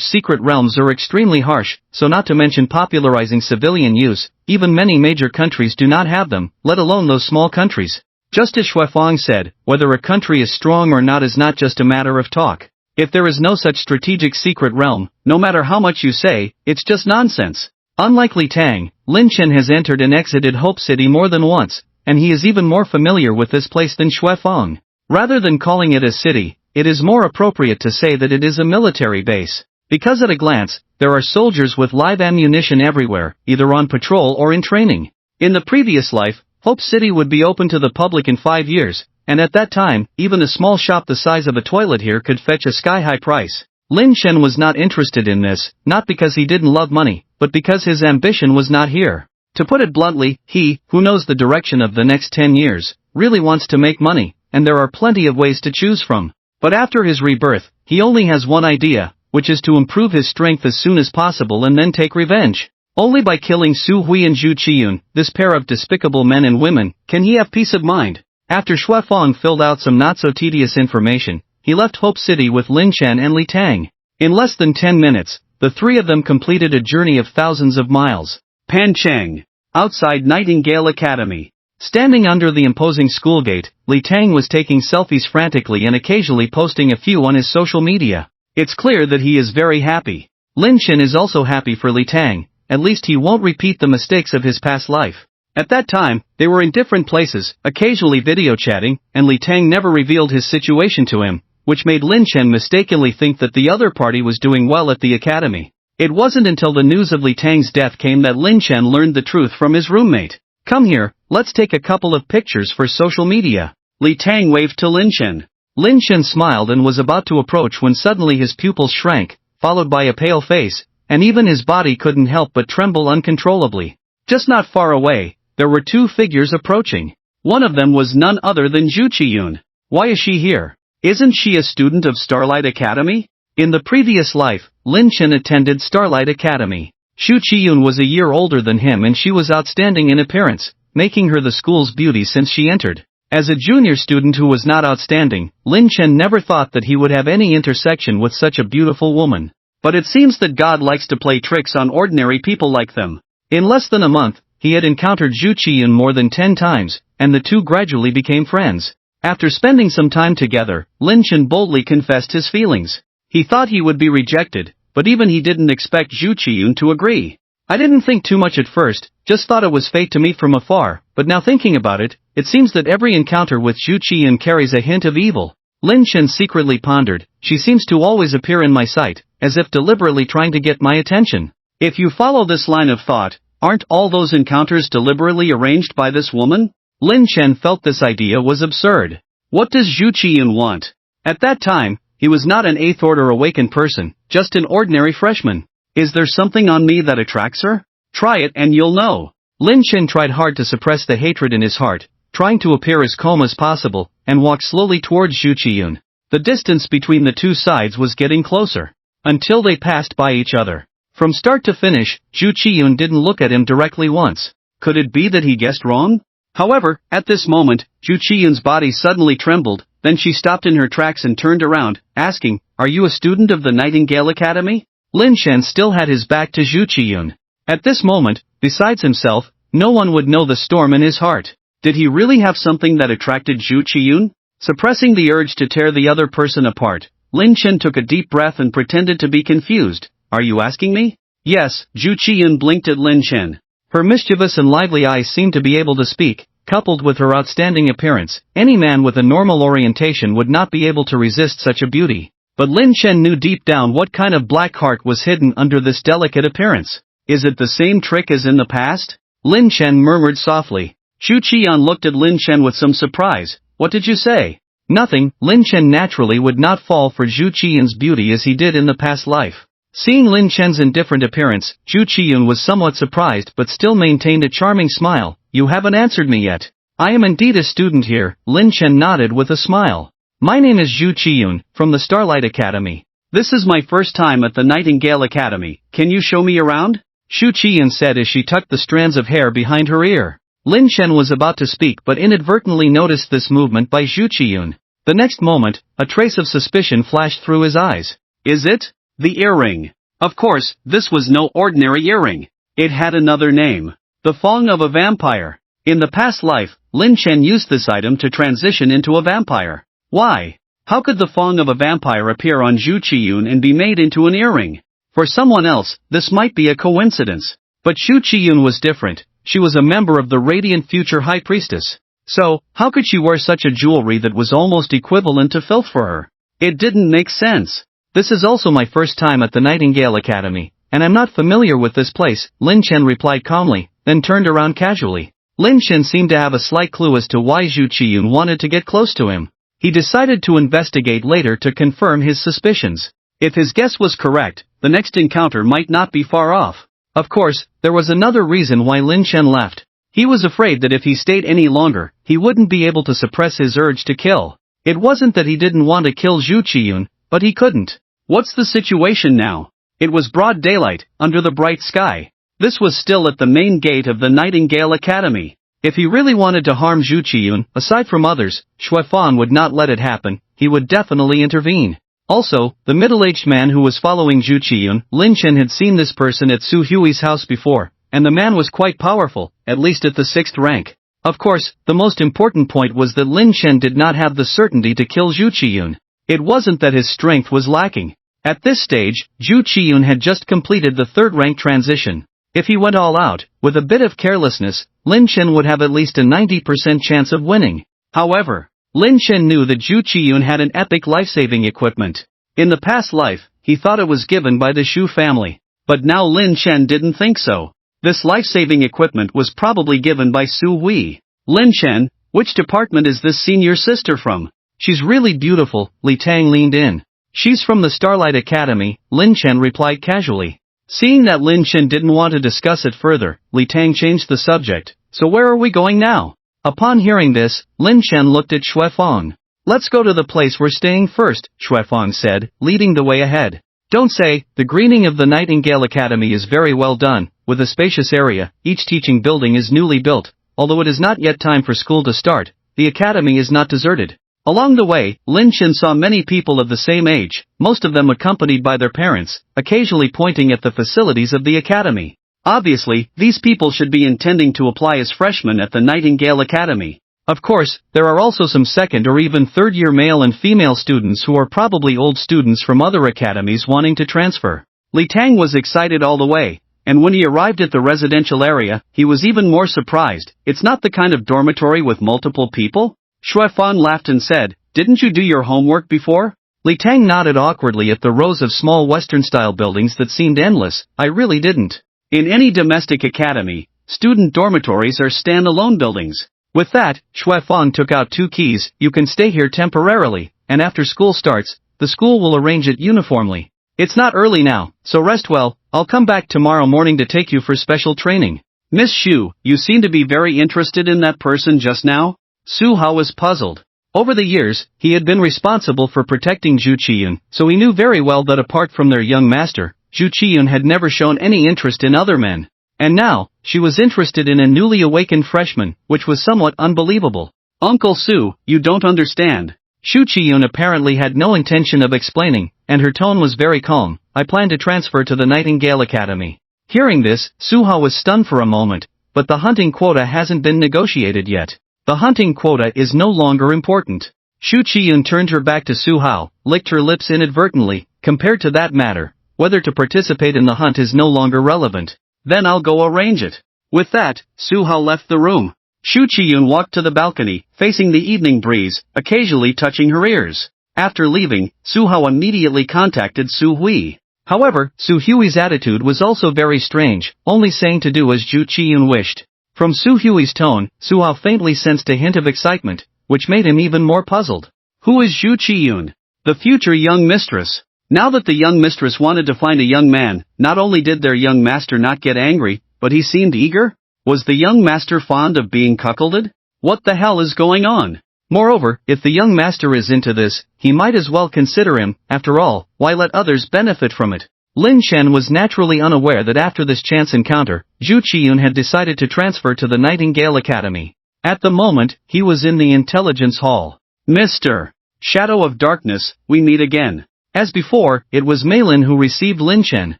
Speaker 1: secret realms are extremely harsh, so not to mention popularizing civilian use, even many major countries do not have them, let alone those small countries. Just as Shui Fang said, whether a country is strong or not is not just a matter of talk. If there is no such strategic secret realm, no matter how much you say, it's just nonsense. Unlike Li Tang, Lin Chen has entered and exited Hope City more than once, and he is even more familiar with this place than Shui Fang. Rather than calling it a city, it is more appropriate to say that it is a military base. Because at a glance, there are soldiers with live ammunition everywhere, either on patrol or in training. In the previous life, Hope City would be open to the public in 5 years, and at that time, even a small shop the size of a toilet here could fetch a sky-high price. Lin Chen was not interested in this, not because he didn't love money, but because his ambition was not here. To put it bluntly, he, who knows the direction of the next 10 years, really wants to make money, and there are plenty of ways to choose from. But after his rebirth, he only has one idea, which is to improve his strength as soon as possible and then take revenge. Only by killing Su Hui and Zhu Qiyun, this pair of despicable men and women, can he have peace of mind. After Shui Fang filled out some not-so-tedious information, he left Hope City with Lin Chen and Li Tang. In less than 10 minutes, the three of them completed a journey of thousands of miles. Pancheng. Outside Nightingale Academy. Standing under the imposing school gate, Li Tang was taking selfies frantically and occasionally posting a few on his social media. It's clear that he is very happy. Lin Chen is also happy for Li Tang, at least he won't repeat the mistakes of his past life. At that time, they were in different places, occasionally video chatting, and Li Tang never revealed his situation to him, which made Lin Chen mistakenly think that the other party was doing well at the academy. It wasn't until the news of Li Tang's death came that Lin Chen learned the truth from his roommate. "Come here, let's take a couple of pictures for social media." Li Tang waved to Lin Chen. Lin Chen smiled and was about to approach when suddenly his pupils shrank, followed by a pale face, and even his body couldn't help but tremble uncontrollably. Just not far away, there were two figures approaching. One of them was none other than Zhu Qiyun. Why is she here? Isn't she a student of Starlight Academy? In the previous life, Lin Chen attended Starlight Academy. Zhu Qiyun was a year older than him and she was outstanding in appearance, making her the school's beauty since she entered. As a junior student who was not outstanding, Lin Chen never thought that he would have any intersection with such a beautiful woman. But it seems that God likes to play tricks on ordinary people like them. In less than a month, he had encountered Zhu Qiyun more than 10 times, and the two gradually became friends. After spending some time together, Lin Chen boldly confessed his feelings. He thought he would be rejected, but even he didn't expect Zhu Qiyun to agree. "I didn't think too much at first, just thought it was fate to meet from afar, but now thinking about it, it seems that every encounter with Zhu Qiyun carries a hint of evil." Lin Chen secretly pondered, "She seems to always appear in my sight, as if deliberately trying to get my attention." If you follow this line of thought, Aren't all those encounters deliberately arranged by this woman? Lin Chen felt this idea was absurd. What does Zhu Qiyun want? At that time, he was not an 8th order awakened person, just an ordinary freshman. Is there something on me that attracts her? Try it and you'll know. Lin Chen tried hard to suppress the hatred in his heart, trying to appear as calm as possible, and walked slowly towards Zhu Qiyun. The distance between the two sides was getting closer. Until they passed by each other. From start to finish, Zhu Qiyun didn't look at him directly once. Could it be that he guessed wrong? However, at this moment, Zhu Qiyun's body suddenly trembled, then she stopped in her tracks and turned around, asking, "Are you a student of the Nightingale Academy?" Lin Chen still had his back to Zhu Qiyun. At this moment, besides himself, no one would know the storm in his heart. Did he really have something that attracted Zhu Qiyun? Suppressing the urge to tear the other person apart, Lin Chen took a deep breath and pretended to be confused. Are you asking me? Yes, Zhu Qiyun blinked at Lin Chen. Her mischievous and lively eyes seemed to be able to speak, coupled with her outstanding appearance. Any man with a normal orientation would not be able to resist such a beauty. But Lin Chen knew deep down what kind of black heart was hidden under this delicate appearance. Is it the same trick as in the past? Lin Chen murmured softly. Zhu Qiyun looked at Lin Chen with some surprise. What did you say? Nothing. Lin Chen naturally would not fall for Zhu Qiyun's beauty as he did in the past life. Seeing Lin Chen's indifferent appearance, Zhu Qiyun was somewhat surprised but still maintained a charming smile. You haven't answered me yet. I am indeed a student here, Lin Chen nodded with a smile. My name is Zhu Qiyun, from the Starlight Academy. This is my first time at the Nightingale Academy. Can you show me around? Zhu Qiyun said as she tucked the strands of hair behind her ear. Lin Chen was about to speak but inadvertently noticed this movement by Zhu Qiyun. The next moment, a trace of suspicion flashed through his eyes. Is it? The earring. Of course, this was no ordinary earring. It had another name. The fong of a vampire. In the past life, Lin Chen used this item to transition into a vampire. Why? How could the fong of a vampire appear on Zhu Qiyun and be made into an earring? For someone else, this might be a coincidence. But Zhu Qiyun was different. She was a member of the radiant future High Priestess. So, how could she wear such a jewelry that was almost equivalent to filth for her? It didn't make sense. This is also my first time at the Nightingale Academy, and I'm not familiar with this place, Lin Chen replied calmly, then turned around casually. Lin Chen seemed to have a slight clue as to why Zhu Qiyun wanted to get close to him. He decided to investigate later to confirm his suspicions. If his guess was correct, the next encounter might not be far off. Of course, there was another reason why Lin Chen left. He was afraid that if he stayed any longer, he wouldn't be able to suppress his urge to kill. It wasn't that he didn't want to kill Zhu Qiyun, but he couldn't. What's the situation now? It was broad daylight, under the bright sky. This was still at the main gate of the Nightingale Academy. If he really wanted to harm Zhu Qiyun, aside from others, Xuefan would not let it happen. He would definitely intervene. Also, the middle-aged man who was following Zhu Qiyun, Lin Chen had seen this person at Su Hui's house before, and the man was quite powerful, at least at the 6th rank. Of course, the most important point was that Lin Chen did not have the certainty to kill Zhu Qiyun. It wasn't that his strength was lacking. At this stage, Zhu Qiyun had just completed the 3rd rank transition. If he went all out, with a bit of carelessness, Lin Chen would have at least a 90% chance of winning. However, Lin Chen knew that Zhu Qiyun had an epic life-saving equipment. In the past life, he thought it was given by the Shu family. But now Lin Chen didn't think so. This life-saving equipment was probably given by Su Hui. Lin Chen, which department is this senior sister from? She's really beautiful, Li Tang leaned in. She's from the Starlight Academy, Lin Chen replied casually. Seeing that Lin Chen didn't want to discuss it further, Li Tang changed the subject. So where are we going now? Upon hearing this, Lin Chen looked at Xuefang. Let's go to the place we're staying first, Xuefang said, leading the way ahead. Don't say, the greening of the Nightingale Academy is very well done, with a spacious area, each teaching building is newly built. Although it is not yet time for school to start, the academy is not deserted. Along the way, Lin Chen saw many people of the same age, most of them accompanied by their parents, occasionally pointing at the facilities of the academy. Obviously, these people should be intending to apply as freshmen at the Nightingale Academy. Of course, there are also some 2nd or even 3rd year male and female students who are probably old students from other academies wanting to transfer. Li Tang was excited all the way, and when he arrived at the residential area, he was even more surprised. It's not the kind of dormitory with multiple people? Xuefan laughed and said, didn't you do your homework before? Li Tang nodded awkwardly at the rows of small Western-style buildings that seemed endless. I really didn't. In any domestic academy, student dormitories are stand-alone buildings. With that, Shui Fang took out 2 keys. You can stay here temporarily, and after school starts, the school will arrange it uniformly. It's not early now, so rest well. I'll come back tomorrow morning to take you for special training. Miss Xu, you seem to be very interested in that person just now? Su Hao was puzzled. Over the years, he had been responsible for protecting Zhu Qiyun, so he knew very well that apart from their young master, Zhu Qiyun had never shown any interest in other men. And now, she was interested in a newly awakened freshman, which was somewhat unbelievable. Uncle Su, you don't understand. Zhu Qiyun apparently had no intention of explaining, and her tone was very calm. I plan to transfer to the Nightingale Academy. Hearing this, Su Hao was stunned for a moment, but the hunting quota hasn't been negotiated yet. The hunting quota is no longer important. Zhu Qiyun turned her back to Su Hao, licked her lips inadvertently. Compared to that matter, whether to participate in the hunt is no longer relevant. Then I'll go arrange it. With that, Su Hao left the room. Zhu Qiyun walked to the balcony, facing the evening breeze, occasionally touching her ears. After leaving, Su Hao immediately contacted Su Hui. However, Su Hui's attitude was also very strange, only saying to do as Zhu Qiyun wished. From Su Hui's tone, Su Hao faintly sensed a hint of excitement, which made him even more puzzled. Who is Zhu Qiyun? The future young mistress. Now that the young mistress wanted to find a young man, not only did their young master not get angry, but he seemed eager? Was the young master fond of being cuckolded? What the hell is going on? Moreover, if the young master is into this, he might as well consider him. After all, why let others benefit from it? Lin Chen was naturally unaware that after this chance encounter, Zhu Qiyun had decided to transfer to the Nightingale Academy. At the moment, he was in the intelligence hall. Mr. Shadow of Darkness, we meet again. As before, it was Mei Lin who received Lin Chen.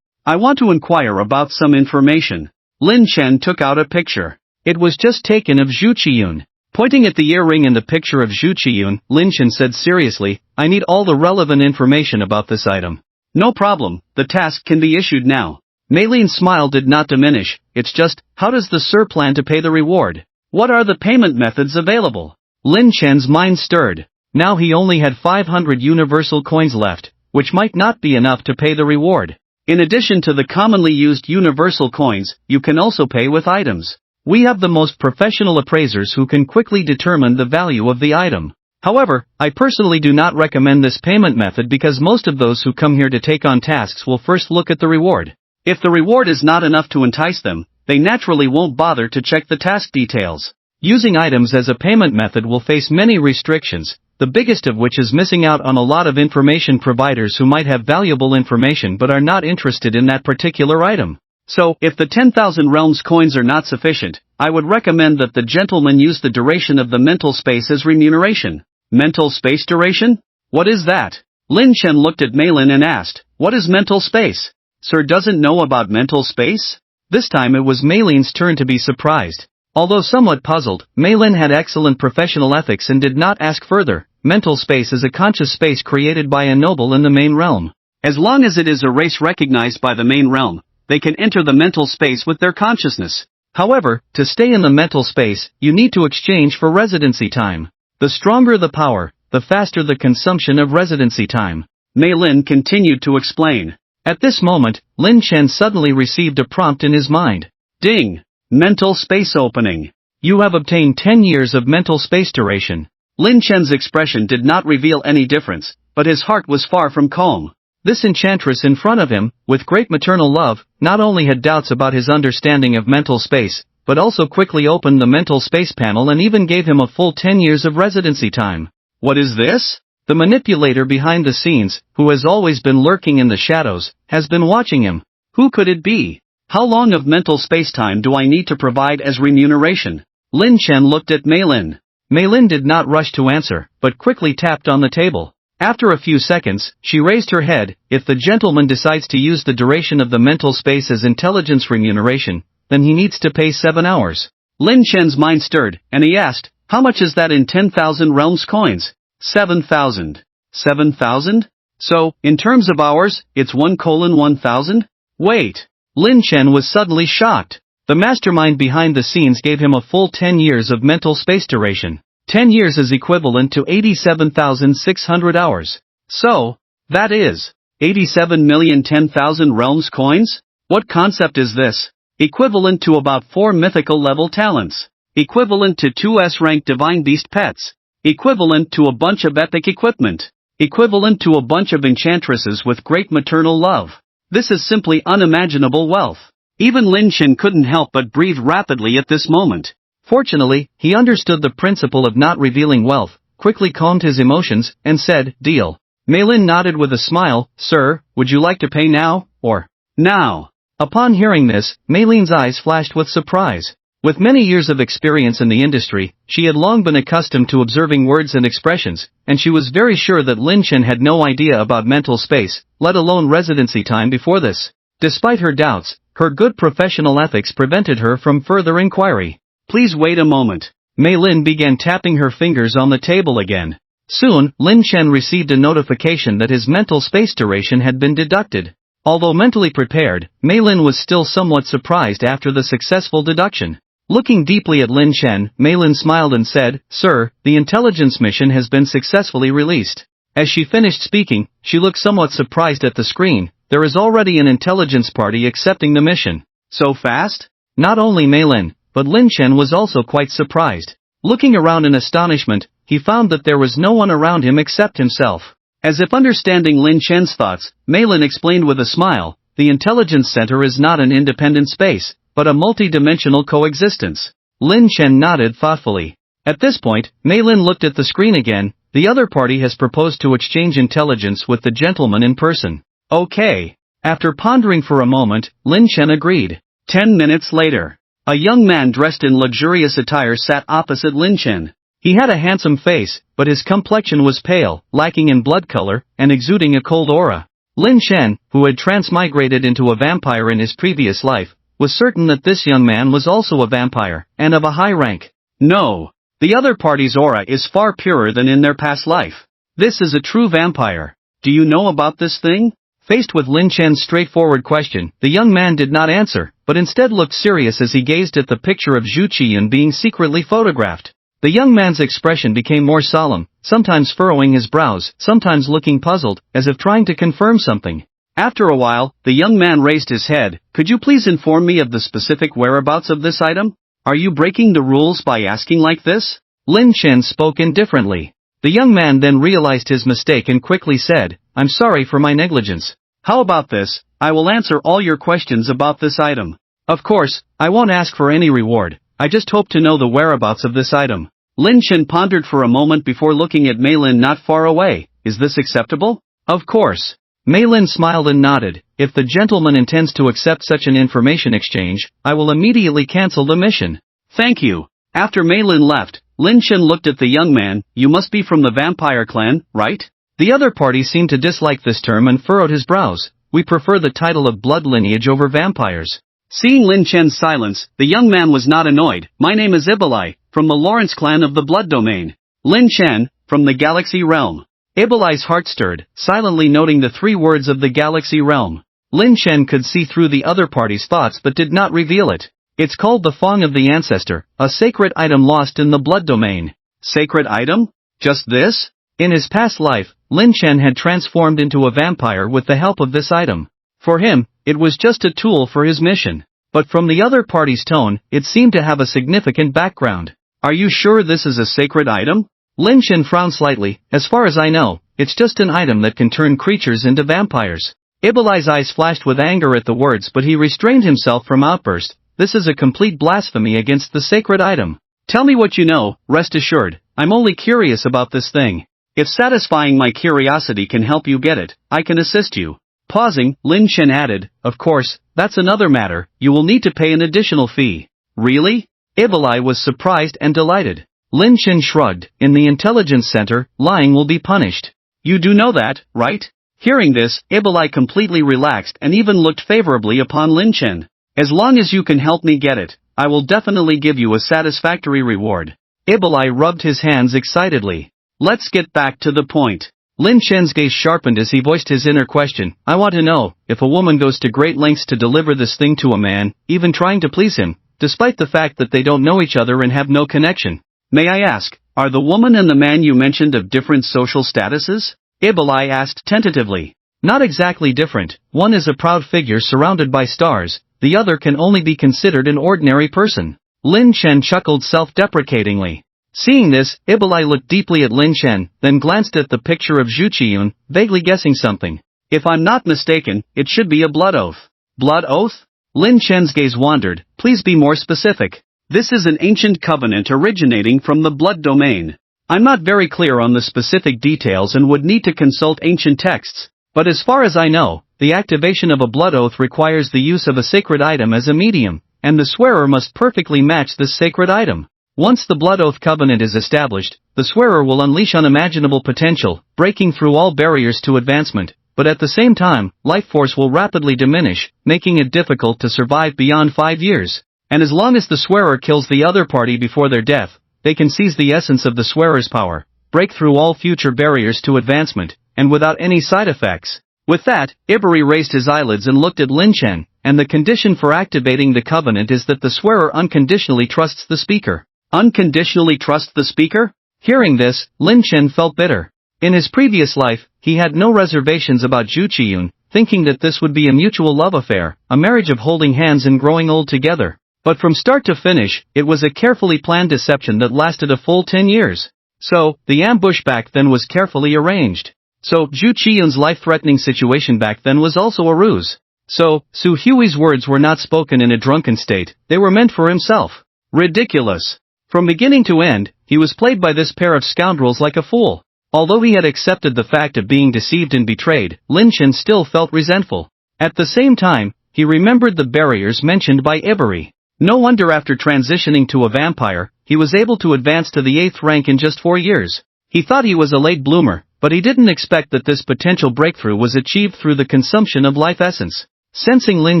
Speaker 1: I want to inquire about some information. Lin Chen took out a picture. It was just taken of Zhu Qiyun. Pointing at the earring in the picture of Zhu Qiyun, Lin Chen said seriously, I need all the relevant information about this item. No problem, the task can be issued now. Mei Lin's smile did not diminish. It's just, how does the sir plan to pay the reward? What are the payment methods available? Lin Chen's mind stirred. Now he only had 500 universal coins left, which might not be enough to pay the reward. In addition to the commonly used universal coins, you can also pay with items. We have the most professional appraisers who can quickly determine the value of the item. However, I personally do not recommend this payment method because most of those who come here to take on tasks will first look at the reward. If the reward is not enough to entice them, they naturally won't bother to check the task details. Using items as a payment method will face many restrictions, the biggest of which is missing out on a lot of information providers who might have valuable information but are not interested in that particular item. So, if the 10,000 realms coins are not sufficient, I would recommend that the gentleman use the duration of the mental space as remuneration. Mental space duration? What is that? Lin Chen looked at Mei Lin and asked, what is mental space? Sir doesn't know about mental space? This time it was Mei Lin's turn to be surprised. Although somewhat puzzled, Mei Lin had excellent professional ethics and did not ask further. Mental space is a conscious space created by a noble in the main realm. As long as it is a race recognized by the main realm, they can enter the mental space with their consciousness. However, to stay in the mental space, you need to exchange for residency time. The stronger the power, the faster the consumption of residency time. Mei Lin continued to explain. At this moment, Lin Chen suddenly received a prompt in his mind. Ding! Mental space opening. You have obtained 10 years of mental space duration. Lin Chen's expression did not reveal any difference, but his heart was far from calm. This enchantress in front of him, with great maternal love, not only had doubts about his understanding of mental space, but also quickly opened the mental space panel and even gave him a full 10 years of residency time. What is this? The manipulator behind the scenes, who has always been lurking in the shadows, has been watching him. Who could it be? How long of mental space time do I need to provide as remuneration? Lin Chen looked at Mei Lin. Mei Lin did not rush to answer, but quickly tapped on the table. After a few seconds, she raised her head. If the gentleman decides to use the duration of the mental space as intelligence remuneration, then he needs to pay 7 hours. Lin Chen's mind stirred, and he asked, how much is that in 10,000 realms coins? 7,000. 7,000? So, in terms of hours, it's 1:1,000? Wait. Lin Chen was suddenly shocked. The mastermind behind the scenes gave him a full 10 years of mental space duration. 10 years is equivalent to 87,600 hours. So, that is 87,010,000 realms coins? What concept is this? Equivalent to about 4 mythical level talents. Equivalent to 2 S-rank divine beast pets. Equivalent to a bunch of epic equipment. Equivalent to a bunch of enchantresses with great maternal love. This is simply unimaginable wealth. Even Lin Chen couldn't help but breathe rapidly at this moment. Fortunately, he understood the principle of not revealing wealth, quickly calmed his emotions, and said, "Deal." Mei Lin nodded with a smile. "Sir, would you like to pay now, or now?" Upon hearing this, Mei Lin's eyes flashed with surprise. With many years of experience in the industry, she had long been accustomed to observing words and expressions, and she was very sure that Lin Chen had no idea about mental space, let alone residency time before this. Despite her doubts, her good professional ethics prevented her from further inquiry. "Please wait a moment." Mei Lin began tapping her fingers on the table again. Soon, Lin Chen received a notification that his mental space duration had been deducted. Although mentally prepared, Mei Lin was still somewhat surprised after the successful deduction. Looking deeply at Lin Chen, Mei Lin smiled and said, "Sir, the intelligence mission has been successfully released." As she finished speaking, she looked somewhat surprised at the screen. There is already an intelligence party accepting the mission. So fast? Not only Mei Lin, but Lin Chen was also quite surprised. Looking around in astonishment, he found that there was no one around him except himself. As if understanding Lin Chen's thoughts, Mei Lin explained with a smile, "The intelligence center is not an independent space, but a multi-dimensional coexistence." Lin Chen nodded thoughtfully. At this point, Mei Lin looked at the screen again. The other party has proposed to exchange intelligence with the gentleman in person. Okay. After pondering for a moment, Lin Chen agreed. 10 minutes later. A young man dressed in luxurious attire sat opposite Lin Chen. He had a handsome face, but his complexion was pale, lacking in blood color, and exuding a cold aura. Lin Chen, who had transmigrated into a vampire in his previous life, was certain that this young man was also a vampire, and of a high rank. No. The other party's aura is far purer than in their past life. This is a true vampire. Do you know about this thing? Faced with Lin Chen's straightforward question, the young man did not answer, but instead looked serious as he gazed at the picture of Zhu Qiyan being secretly photographed. The young man's expression became more solemn, sometimes furrowing his brows, sometimes looking puzzled, as if trying to confirm something. After a while, the young man raised his head. "Could you please inform me of the specific whereabouts of this item? Are you breaking the rules by asking like this?" Lin Chen spoke indifferently. The young man then realized his mistake and quickly said, "I'm sorry for my negligence. How about this? I will answer all your questions about this item. Of course, I won't ask for any reward. I just hope to know the whereabouts of this item." Lin Chen pondered for a moment before looking at Mei Lin not far away. "Is this acceptable?" "Of course." Mei Lin smiled and nodded. "If the gentleman intends to accept such an information exchange, I will immediately cancel the mission." "Thank you." After Mei Lin left, Lin Chen looked at the young man. "You must be from the vampire clan, right?" The other party seemed to dislike this term and furrowed his brows. "We prefer the title of blood lineage over vampires." Seeing Lin Chen's silence, the young man was not annoyed. "My name is Ibalai, from the Lawrence clan of the Blood Domain." Lin Chen, from the Galaxy Realm. Ibalai's heart stirred, silently noting the 3 words of the Galaxy Realm. Lin Chen could see through the other party's thoughts but did not reveal it. "It's called the Fong of the Ancestor, a sacred item lost in the Blood Domain." Sacred item? Just this? In his past life, Lin Chen had transformed into a vampire with the help of this item. For him, it was just a tool for his mission. But from the other party's tone, it seemed to have a significant background. "Are you sure this is a sacred item?" Lin Chen frowned slightly. "As far as I know, it's just an item that can turn creatures into vampires." Ibalai's eyes flashed with anger at the words, but he restrained himself from outburst. "This is a complete blasphemy against the sacred item. Tell me what you know, rest assured, I'm only curious about this thing. If satisfying my curiosity can help you get it, I can assist you." Pausing, Lin Chen added, "Of course, that's another matter, you will need to pay an additional fee." "Really?" Ibalai was surprised and delighted. Lin Chen shrugged. "In the intelligence center, lying will be punished. You do know that, right?" Hearing this, Ibalai completely relaxed and even looked favorably upon Lin Chen. "As long as you can help me get it, I will definitely give you a satisfactory reward." Ibalai rubbed his hands excitedly. "Let's get back to the point." Lin Chen's gaze sharpened as he voiced his inner question. "I want to know, if a woman goes to great lengths to deliver this thing to a man, even trying to please him, despite the fact that they don't know each other and have no connection. May I ask, are the woman and the man you mentioned of different social statuses?" Ibalai asked tentatively. "Not exactly different. One is a proud figure surrounded by stars, the other can only be considered an ordinary person. Lin Chen chuckled self-deprecatingly. Seeing this, Ibilai looked deeply at Lin Chen, then glanced at the picture of Zhu Qiyun, vaguely guessing something. If I'm not mistaken, it should be a blood oath. Blood oath? Lin Chen's gaze wandered. Please be more specific. This is an ancient covenant originating from the blood domain. I'm not very clear on the specific details and would need to consult ancient texts, but as far as I know, the activation of a blood oath requires the use of a sacred item as a medium, and the swearer must perfectly match this sacred item. Once the blood oath covenant is established, the swearer will unleash unimaginable potential, breaking through all barriers to advancement, but at the same time, life force will rapidly diminish, making it difficult to survive beyond 5 years. And as long as the swearer kills the other party before their death, they can seize the essence of the swearer's power, break through all future barriers to advancement, and without any side effects. With that, Ibari raised his eyelids and looked at Lin Chen, and the condition for activating the covenant is that the swearer unconditionally trusts the speaker. Unconditionally trust the speaker? Hearing this, Lin Chen felt bitter. In his previous life, he had no reservations about Zhu Qiyun, thinking that this would be a mutual love affair, a marriage of holding hands and growing old together. But from start to finish, it was a carefully planned deception that lasted a full 10 years. So, the ambush back then was carefully arranged. So, Zhu Qiyun's life-threatening situation back then was also a ruse. So, Su Hui's words were not spoken in a drunken state, they were meant for himself. Ridiculous. From beginning to end, he was played by this pair of scoundrels like a fool. Although he had accepted the fact of being deceived and betrayed, Lin Chen still felt resentful. At the same time, he remembered the barriers mentioned by Ibari. No wonder after transitioning to a vampire, he was able to advance to the 8th rank in just 4 years. He thought he was a late bloomer, but he didn't expect that this potential breakthrough was achieved through the consumption of life essence. Sensing Lin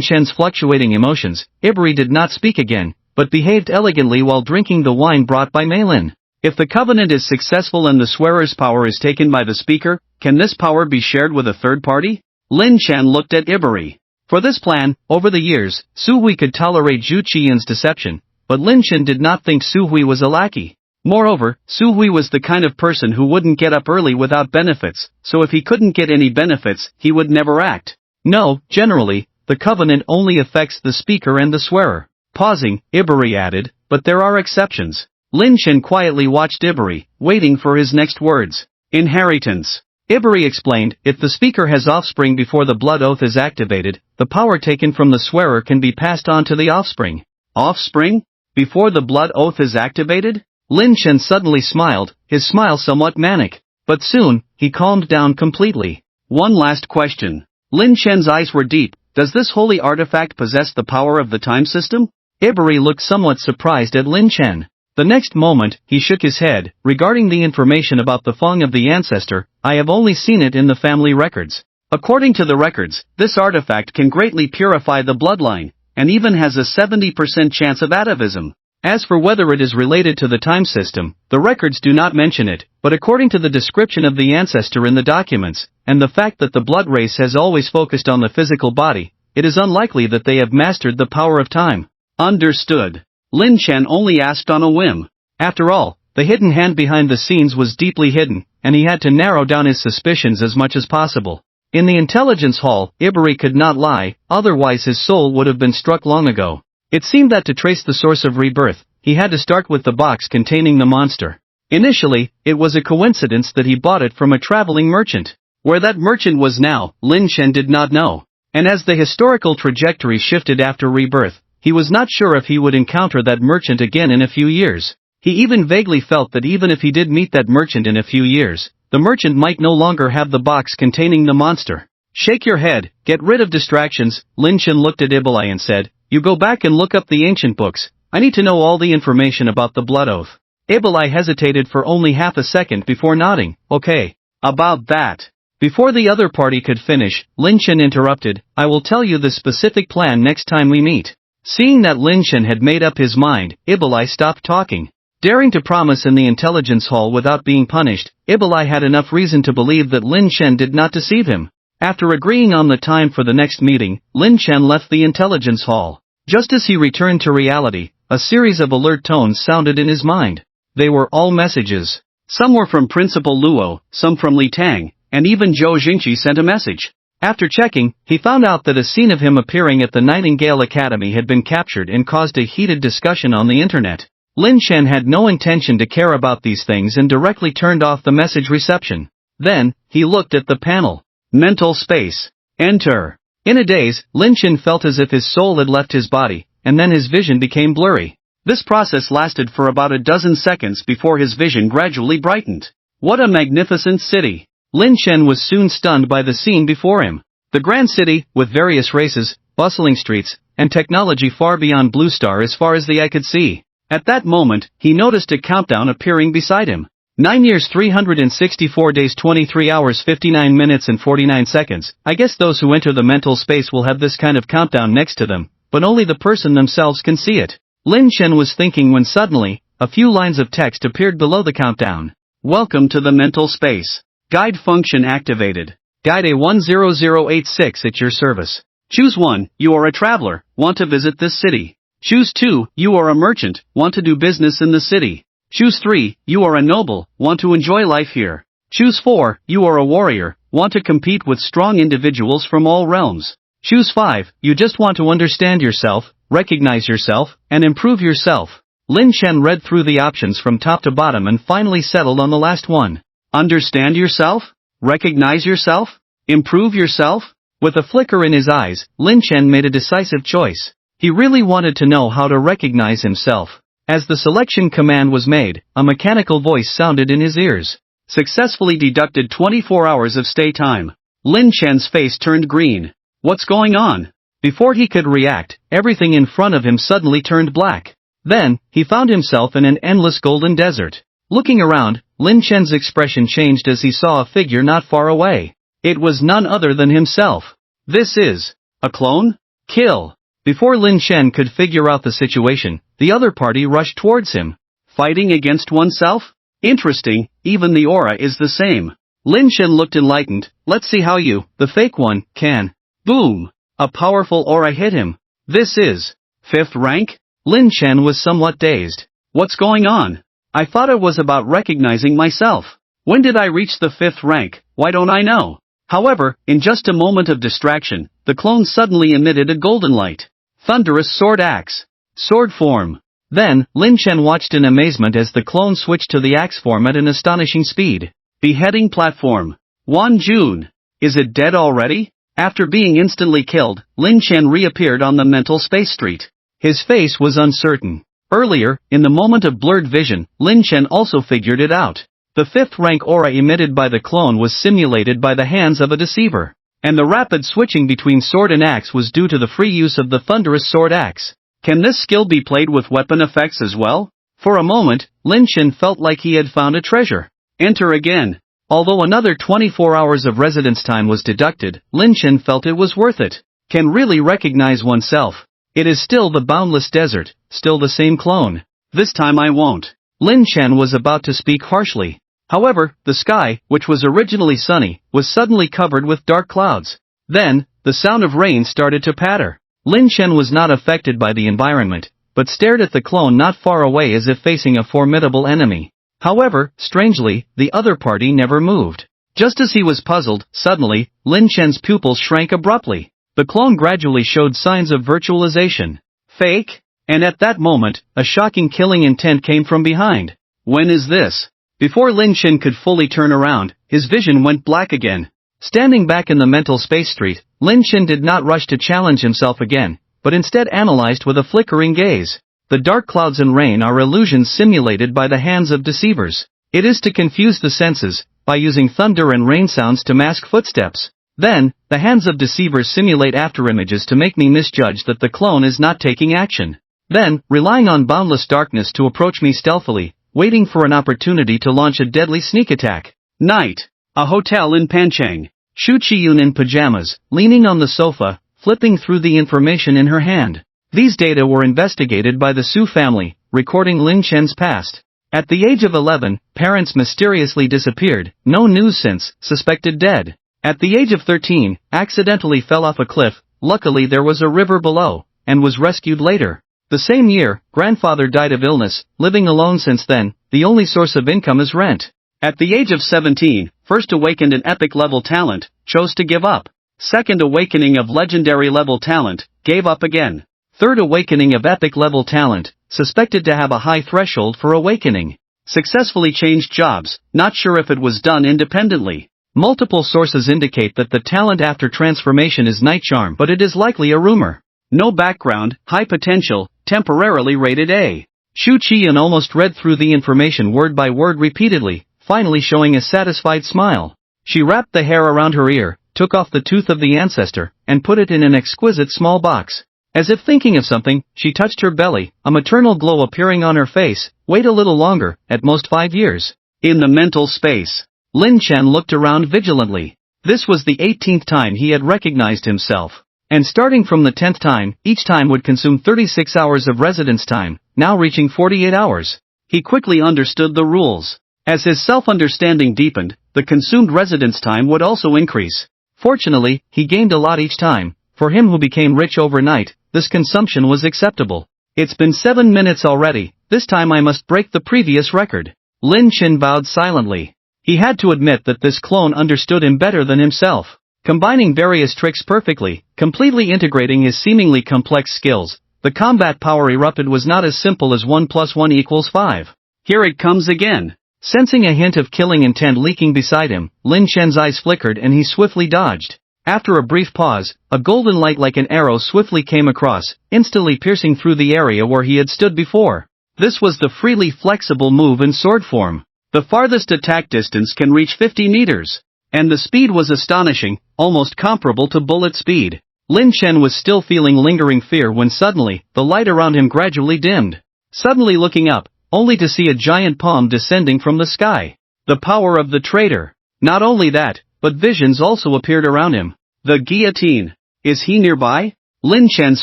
Speaker 1: Chen's fluctuating emotions, Ibari did not speak again, but behaved elegantly while drinking the wine brought by Meilin. If the covenant is successful and the swearer's power is taken by the speaker, can this power be shared with a third party? Lin Chen looked at Ibari. For this plan, over the years, Su Hui could tolerate Zhu Qiyun's deception, but Lin Chen did not think Su Hui was a lackey. Moreover, Su Hui was the kind of person who wouldn't get up early without benefits, so if he couldn't get any benefits, he would never act. No, generally, the covenant only affects the speaker and the swearer. Pausing, Ibari added, but there are exceptions. Lin Chen quietly watched Ibari, waiting for his next words. Inheritance. Ibari explained, if the speaker has offspring before the blood oath is activated, the power taken from the swearer can be passed on to the offspring. Offspring? Before the blood oath is activated? Lin Chen suddenly smiled, his smile somewhat manic. But soon, he calmed down completely. One last question. Lin Chen's eyes were deep. Does this holy artifact possess the power of the time system? Ibari looked somewhat surprised at Lin Chen. The next moment, he shook his head. Regarding the information about the Feng of the ancestor, I have only seen it in the family records. According to the records, this artifact can greatly purify the bloodline, and even has a 70% chance of atavism. As for whether it is related to the time system, the records do not mention it, but according to the description of the ancestor in the documents, and the fact that the blood race has always focused on the physical body, it is unlikely that they have mastered the power of time. Understood. Lin Chen only asked on a whim. After all, the hidden hand behind the scenes was deeply hidden, and he had to narrow down his suspicions as much as possible. In the intelligence hall, Ibari could not lie, otherwise his soul would have been struck long ago. It seemed that to trace the source of rebirth, he had to start with the box containing the monster. Initially, it was a coincidence that he bought it from a traveling merchant. Where that merchant was now, Lin Chen did not know. And as the historical trajectory shifted after rebirth, he was not sure if he would encounter that merchant again in a few years. He even vaguely felt that even if he did meet that merchant in a few years, the merchant might no longer have the box containing the monster. Shake your head, get rid of distractions. Lin Chen looked at Ibilai and said, you go back and look up the ancient books. I need to know all the information about the blood oath. Ibilai hesitated for only half a second before nodding. Okay. About that. Before the other party could finish, Lin Chen interrupted, I will tell you the specific plan next time we meet. Seeing that Lin Chen had made up his mind, Ibilai stopped talking. Daring to promise in the intelligence hall without being punished, Ibilai had enough reason to believe that Lin Chen did not deceive him. After agreeing on the time for the next meeting, Lin Chen left the intelligence hall. Just as he returned to reality, a series of alert tones sounded in his mind. They were all messages. Some were from Principal Luo, some from Li Tang, and even Zhou Jingqi sent a message. After checking, he found out that a scene of him appearing at the Nightingale Academy had been captured and caused a heated discussion on the internet. Lin Chen had no intention to care about these things and directly turned off the message reception. Then, he looked at the panel. Mental space. Enter. In a daze, Lin Chen felt as if his soul had left his body, and then his vision became blurry. This process lasted for about a dozen seconds before his vision gradually brightened. What a magnificent city! Lin Chen was soon stunned by the scene before him. The grand city, with various races, bustling streets, and technology far beyond Blue Star as far as the eye could see. At that moment, he noticed a countdown appearing beside him. 9 years 364 days 23 hours 59 minutes and 49 seconds. I guess those who enter the mental space will have this kind of countdown next to them, but only the person themselves can see it. Lin Chen was thinking when suddenly, a few lines of text appeared below the countdown. Welcome to the mental space. Guide function activated. Guide A10086 at your service. Choose 1, you are a traveler, want to visit this city. Choose 2, you are a merchant, want to do business in the city. Choose 3, you are a noble, want to enjoy life here. Choose 4, you are a warrior, want to compete with strong individuals from all realms. Choose 5, you just want to understand yourself, recognize yourself, and improve yourself. Lin Chen read through the options from top to bottom and finally settled on the last one. Understand yourself? Recognize yourself? Improve yourself? With a flicker in his eyes, Lin Chen made a decisive choice. He really wanted to know how to recognize himself. As the selection command was made, a mechanical voice sounded in his ears. Successfully deducted 24 hours of stay time. Lin Chen's face turned green. What's going on? Before he could react, everything in front of him suddenly turned black. Then, he found himself in an endless golden desert. Looking around, Lin Chen's expression changed as he saw a figure not far away. It was none other than himself. This is a clone? Kill. Before Lin Chen could figure out the situation, the other party rushed towards him. Fighting against oneself? Interesting, even the aura is the same. Lin Chen looked enlightened. Let's see how you, the fake one, can. Boom! A powerful aura hit him. This is 5th rank? Lin Chen was somewhat dazed. What's going on? I thought it was about recognizing myself. When did I reach the 5th rank? Why don't I know? However, in just a moment of distraction, the clone suddenly emitted a golden light. Thunderous sword axe. Sword form. Then, Lin Chen watched in amazement as the clone switched to the axe form at an astonishing speed. Beheading platform. Wan Jun. Is it dead already? After being instantly killed, Lin Chen reappeared on the mental space street. His face was uncertain. Earlier, in the moment of blurred vision, Lin Chen also figured it out. The 5th rank aura emitted by the clone was simulated by the hands of a deceiver. And the rapid switching between sword and axe was due to the free use of the thunderous sword axe. Can this skill be played with weapon effects as well? For a moment, Lin Chen felt like he had found a treasure. Enter again. Although another 24 hours of residence time was deducted, Lin Chen felt it was worth it. Can really recognize oneself. It is still the boundless desert, still the same clone. This time I won't. Lin Chen was about to speak harshly. However, the sky, which was originally sunny, was suddenly covered with dark clouds. Then, the sound of rain started to patter. Lin Chen was not affected by the environment, but stared at the clone not far away as if facing a formidable enemy. However, strangely, the other party never moved. Just as he was puzzled, suddenly, Lin Chen's pupils shrank abruptly. The clone gradually showed signs of virtualization. Fake? And at that moment, a shocking killing intent came from behind. When is this? Before Lin Chen could fully turn around, his vision went black again. Standing back in the mental space street, Lin Chen did not rush to challenge himself again, but instead analyzed with a flickering gaze. The dark clouds and rain are illusions simulated by the hands of deceivers. It is to confuse the senses, by using thunder and rain sounds to mask footsteps. Then, the hands of deceivers simulate afterimages to make me misjudge that the clone is not taking action. Then, relying on boundless darkness to approach me stealthily, waiting for an opportunity to launch a deadly sneak attack. Night. A hotel in Panchang. Shu Chiyun in pajamas, leaning on the sofa, flipping through the information in her hand. These data were investigated by the Su family, recording Lin Chen's past. At the age of 11, parents mysteriously disappeared, no news since, suspected dead. At the age of 13, accidentally fell off a cliff, luckily there was a river below, and was rescued later. The same year, grandfather died of illness, living alone since then, the only source of income is rent. At the age of 17, first awakened an epic level talent, chose to give up. Second awakening of legendary level talent, gave up again. Third awakening of epic level talent, suspected to have a high threshold for awakening. Successfully changed jobs, not sure if it was done independently. Multiple sources indicate that the talent after transformation is night charm, but it is likely a rumor. No background, high potential, temporarily rated A. Shu Qian almost read through the information word by word repeatedly, finally showing a satisfied smile. She wrapped the hair around her ear, took off the tooth of the ancestor, and put it in an exquisite small box. As if thinking of something, she touched her belly, a maternal glow appearing on her face. Wait a little longer, at most 5 years. In the mental space, Lin Chen looked around vigilantly. This was the 18th time he had recognized himself. And starting from the 10th time, each time would consume 36 hours of residence time, now reaching 48 hours. He quickly understood the rules. As his self-understanding deepened, the consumed residence time would also increase. Fortunately, he gained a lot each time. For him who became rich overnight, this consumption was acceptable. It's been 7 minutes already, this time I must break the previous record. Lin Chen bowed silently. He had to admit that this clone understood him better than himself. Combining various tricks perfectly, completely integrating his seemingly complex skills, the combat power erupted was not as simple as 1 + 1 = 5. Here it comes again. Sensing a hint of killing intent leaking beside him, Lin Chen's eyes flickered and he swiftly dodged. After a brief pause, a golden light like an arrow swiftly came across, instantly piercing through the area where he had stood before. This was the freely flexible move in sword form. The farthest attack distance can reach 50 meters. And the speed was astonishing, almost comparable to bullet speed. Lin Chen was still feeling lingering fear when suddenly, the light around him gradually dimmed. Suddenly looking up, only to see a giant palm descending from the sky. The power of the traitor. Not only that, but visions also appeared around him. The guillotine. Is he nearby? Lin Chen's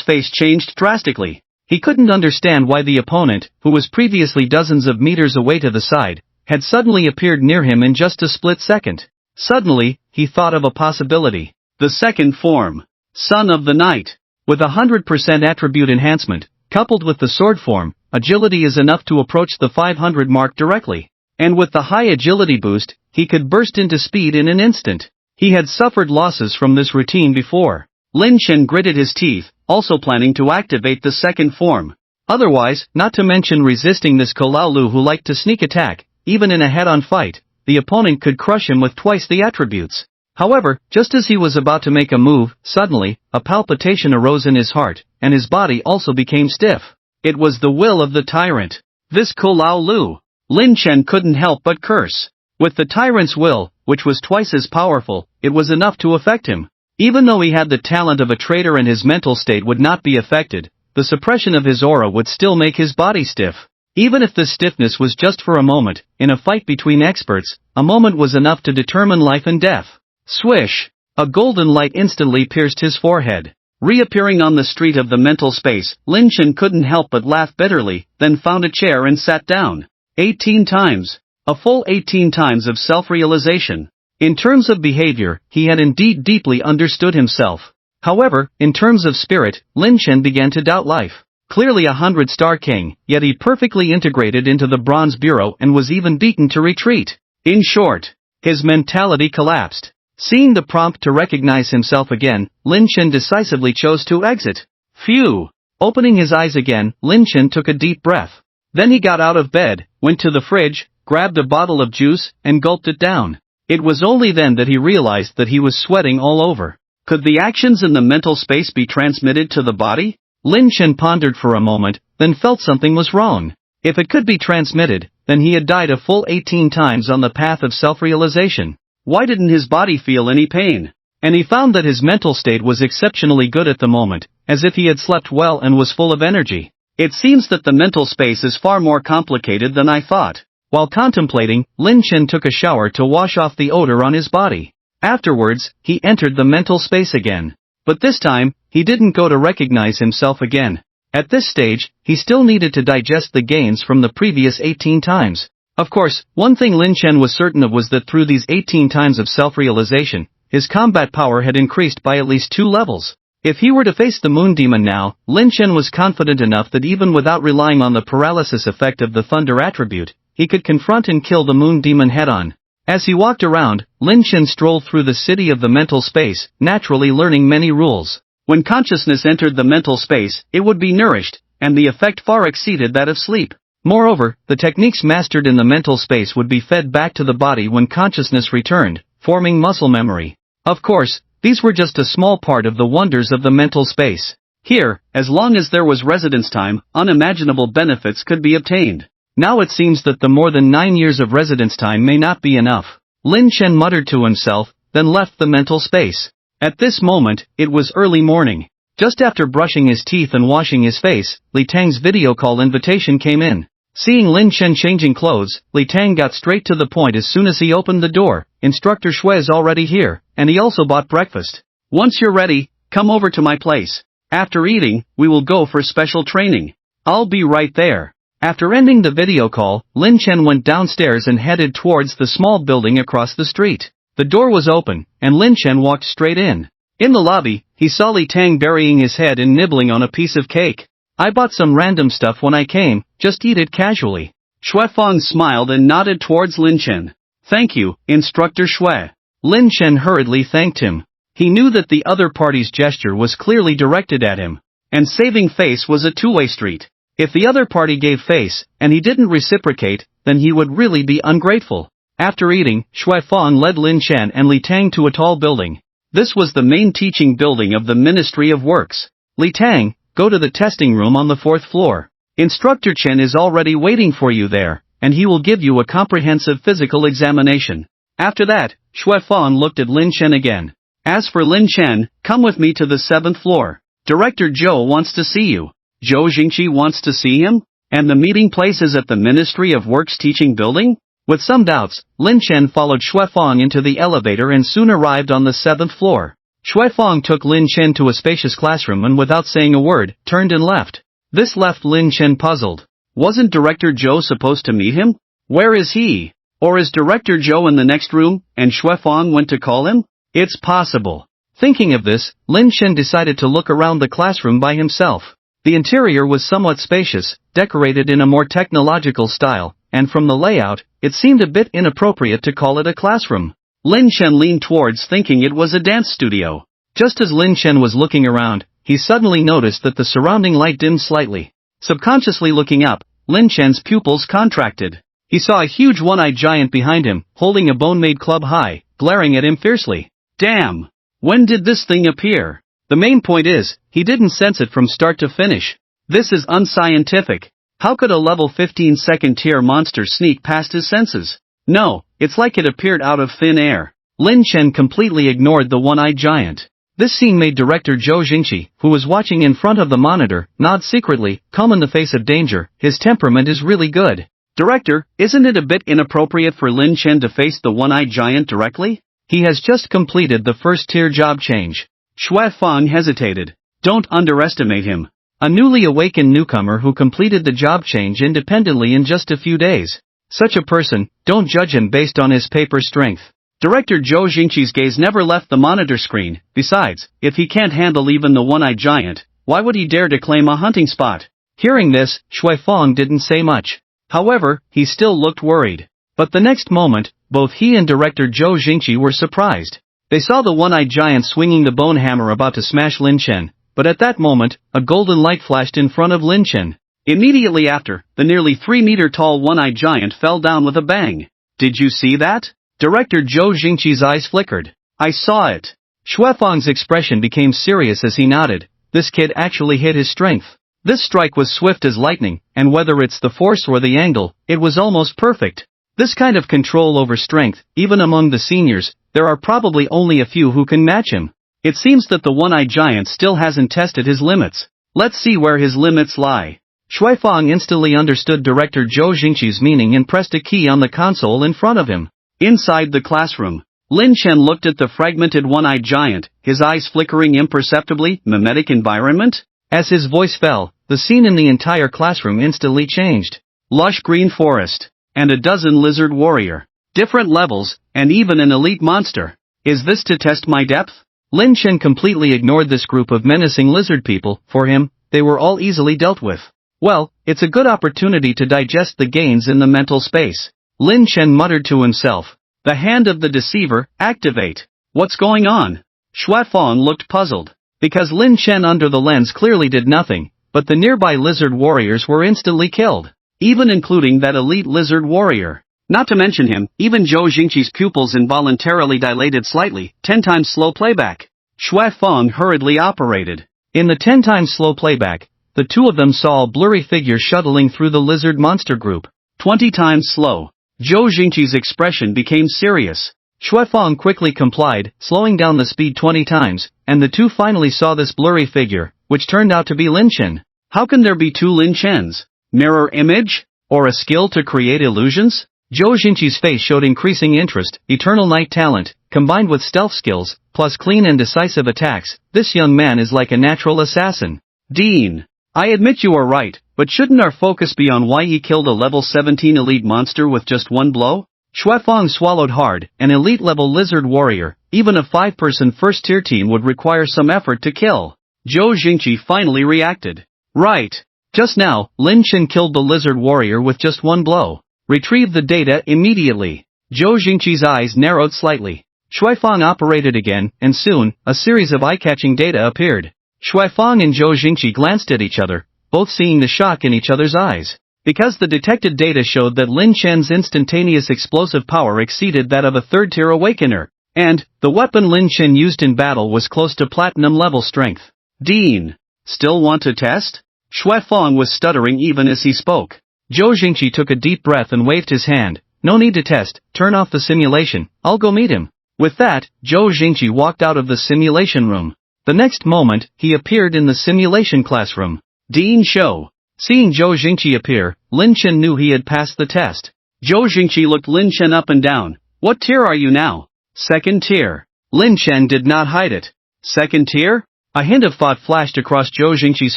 Speaker 1: face changed drastically. He couldn't understand why the opponent, who was previously dozens of meters away to the side, had suddenly appeared near him in just a split second. Suddenly, he thought of a possibility. The second form. Son of the Night. With 100% attribute enhancement, coupled with the sword form, agility is enough to approach the 500 mark directly. And with the high agility boost, he could burst into speed in an instant. He had suffered losses from this routine before. Lin Chen gritted his teeth, also planning to activate the second form. Otherwise, not to mention resisting this Kolaolu who liked to sneak attack, even in a head-on fight, the opponent could crush him with twice the attributes. However, just as he was about to make a move, suddenly, a palpitation arose in his heart, and his body also became stiff. It was the will of the tyrant. This Kolaolu. Lin Chen couldn't help but curse. With the tyrant's will, which was twice as powerful, it was enough to affect him. Even though he had the talent of a traitor and his mental state would not be affected, the suppression of his aura would still make his body stiff. Even if this stiffness was just for a moment, in a fight between experts, a moment was enough to determine life and death. Swish! A golden light instantly pierced his forehead. Reappearing on the street of the mental space, Lin Chen couldn't help but laugh bitterly, then found a chair and sat down. 18 times. A full 18 times of self-realization. In terms of behavior, he had indeed deeply understood himself. However, in terms of spirit, Lin Chen began to doubt life. Clearly a 100-star king, yet he perfectly integrated into the Bronze Bureau and was even beaten to retreat. In short, his mentality collapsed. Seeing the prompt to recognize himself again, Lin Chen decisively chose to exit. Phew! Opening his eyes again, Lin Chen took a deep breath. Then he got out of bed, went to the fridge, grabbed a bottle of juice, and gulped it down. It was only then that he realized that he was sweating all over. Could the actions in the mental space be transmitted to the body? Lin Chen pondered for a moment, then felt something was wrong. If it could be transmitted, then he had died a full 18 times on the path of self-realization. Why didn't his body feel any pain? And he found that his mental state was exceptionally good at the moment, as if he had slept well and was full of energy. It seems that the mental space is far more complicated than I thought. While contemplating, Lin Chen took a shower to wash off the odor on his body. Afterwards, he entered the mental space again. But this time, he didn't go to recognize himself again. At this stage, he still needed to digest the gains from the previous 18 times. Of course, one thing Lin Chen was certain of was that through these 18 times of self-realization, his combat power had increased by at least 2 levels. If he were to face the Moon Demon now, Lin Chen was confident enough that even without relying on the paralysis effect of the Thunder attribute, he could confront and kill the Moon Demon head-on. As he walked around, Lin Chen strolled through the city of the mental space, naturally learning many rules. When consciousness entered the mental space, it would be nourished, and the effect far exceeded that of sleep. Moreover, the techniques mastered in the mental space would be fed back to the body when consciousness returned, forming muscle memory. Of course, these were just a small part of the wonders of the mental space. Here, as long as there was residence time, unimaginable benefits could be obtained. Now it seems that the more than 9 years of residence time may not be enough. Lin Chen muttered to himself, then left the mental space. At this moment, it was early morning. Just after brushing his teeth and washing his face, Li Tang's video call invitation came in. Seeing Lin Chen changing clothes, Li Tang got straight to the point as soon as he opened the door. Instructor Shue's already here, and he also bought breakfast. Once you're ready, come over to my place. After eating, we will go for special training. I'll be right there. After ending the video call, Lin Chen went downstairs and headed towards the small building across the street. The door was open, and Lin Chen walked straight in. In the lobby, he saw Li Tang burying his head and nibbling on a piece of cake. I bought some random stuff when I came, just eat it casually. Shui Fang smiled and nodded towards Lin Chen. Thank you, Instructor Shui. Lin Chen hurriedly thanked him. He knew that the other party's gesture was clearly directed at him. And saving face was a two-way street. If the other party gave face, and he didn't reciprocate, then he would really be ungrateful. After eating, Shui Fang led Lin Chen and Li Tang to a tall building. This was the main teaching building of the Ministry of Works. Li Tang, go to the testing room on the 4th floor. Instructor Chen is already waiting for you there, and he will give you a comprehensive physical examination. After that, Shui Fang looked at Lin Chen again. As for Lin Chen, come with me to the 7th floor. Director Zhou wants to see you. Zhou Jingqi wants to see him? And the meeting place is at the Ministry of Works teaching building? With some doubts, Lin Chen followed Shui Fang into the elevator and soon arrived on the 7th floor. Shui Fang took Lin Chen to a spacious classroom and without saying a word, turned and left. This left Lin Chen puzzled. Wasn't Director Zhou supposed to meet him? Where is he? Or is Director Zhou in the next room, and Shui Fang went to call him? It's possible. Thinking of this, Lin Chen decided to look around the classroom by himself. The interior was somewhat spacious, decorated in a more technological style, and from the layout, it seemed a bit inappropriate to call it a classroom. Lin Chen leaned towards thinking it was a dance studio. Just as Lin Chen was looking around, he suddenly noticed that the surrounding light dimmed slightly. Subconsciously looking up, Lin Chen's pupils contracted. He saw a huge one-eyed giant behind him, holding a bone-made club high, glaring at him fiercely. Damn! When did this thing appear? The main point is, he didn't sense it from start to finish. This is unscientific. How could a level 15 second tier monster sneak past his senses? No, it's like it appeared out of thin air. Lin Chen completely ignored the one-eyed giant. This scene made Director Zhou Jingqi, who was watching in front of the monitor, nod secretly, calm in the face of danger. His temperament is really good. Director, isn't it a bit inappropriate for Lin Chen to face the one-eyed giant directly? He has just completed the first tier job change. Shui Fang hesitated. Don't underestimate him. A newly awakened newcomer who completed the job change independently in just a few days. Such a person, don't judge him based on his paper strength. Director Zhou Jingqi's gaze never left the monitor screen. Besides, if he can't handle even the one-eyed giant, why would he dare to claim a hunting spot? Hearing this, Shui Fang didn't say much. However, he still looked worried. But the next moment, both he and Director Zhou Jingqi were surprised. They saw the one-eyed giant swinging the bone hammer about to smash Lin Chen, but at that moment, a golden light flashed in front of Lin Chen. Immediately after, the nearly 3-meter-tall one-eyed giant fell down with a bang. Did you see that? Director Zhou Jingqi's eyes flickered. I saw it. Shui Fang's expression became serious as he nodded. This kid actually hit his strength. This strike was swift as lightning, and whether it's the force or the angle, it was almost perfect. This kind of control over strength, even among the seniors, there are probably only a few who can match him. It seems that the one-eyed giant still hasn't tested his limits. Let's see where his limits lie. Shui Fang instantly understood Director Zhou Jingqi's meaning and pressed a key on the console in front of him. Inside the classroom, Lin Chen looked at the fragmented one-eyed giant, his eyes flickering imperceptibly. Mimetic environment? As his voice fell, the scene in the entire classroom instantly changed. Lush green forest. And a dozen lizard warrior. Different levels, and even an elite monster. Is this to test my depth? Lin Chen completely ignored this group of menacing lizard people. For him, they were all easily dealt with. Well, it's a good opportunity to digest the gains in the mental space. Lin Chen muttered to himself. The hand of the deceiver, activate. What's going on? Xuefeng looked puzzled. Because Lin Chen under the lens clearly did nothing, but the nearby lizard warriors were instantly killed. Even including that elite lizard warrior. Not to mention him, even Zhou Jingqi's pupils involuntarily dilated slightly, 10 times slow playback. Xuefeng hurriedly operated. In the 10 times slow playback, the two of them saw a blurry figure shuttling through the lizard monster group. 20 times slow. Zhou Jingqi's expression became serious. Xuefeng quickly complied, slowing down the speed 20 times, and the two finally saw this blurry figure, which turned out to be Lin Chen. How can there be two Lin Chens? Mirror image? Or a skill to create illusions? Zhou Jingqi's face showed increasing interest. Eternal night talent, combined with stealth skills, plus clean and decisive attacks, this young man is like a natural assassin. Dean. I admit you are right, but shouldn't our focus be on why he killed a level 17 elite monster with just one blow? Xuefeng swallowed hard. An elite-level lizard warrior, even a 5-person first-tier team would require some effort to kill. Zhou Jingqi finally reacted. Right. Just now, Lin Chen killed the lizard warrior with just one blow. Retrieve the data immediately. Zhou Jingqi's eyes narrowed slightly. Xuefeng operated again, and soon, a series of eye-catching data appeared. Xuefeng and Zhou Jingqi glanced at each other, both seeing the shock in each other's eyes. Because the detected data showed that Lin Chen's instantaneous explosive power exceeded that of a third-tier awakener, and the weapon Lin Chen used in battle was close to platinum-level strength. Dean. Still want to test? Xuefeng was stuttering even as he spoke. Zhou Jingqi took a deep breath and waved his hand. No need to test, turn off the simulation, I'll go meet him. With that, Zhou Jingqi walked out of the simulation room. The next moment, he appeared in the simulation classroom. Dean Shou. Seeing Zhou Jingqi appear, Lin Chen knew he had passed the test. Zhou Jingqi looked Lin Chen up and down. What tier are you now? Second tier. Lin Chen did not hide it. Second tier? A hint of thought flashed across Zhou Jingqi's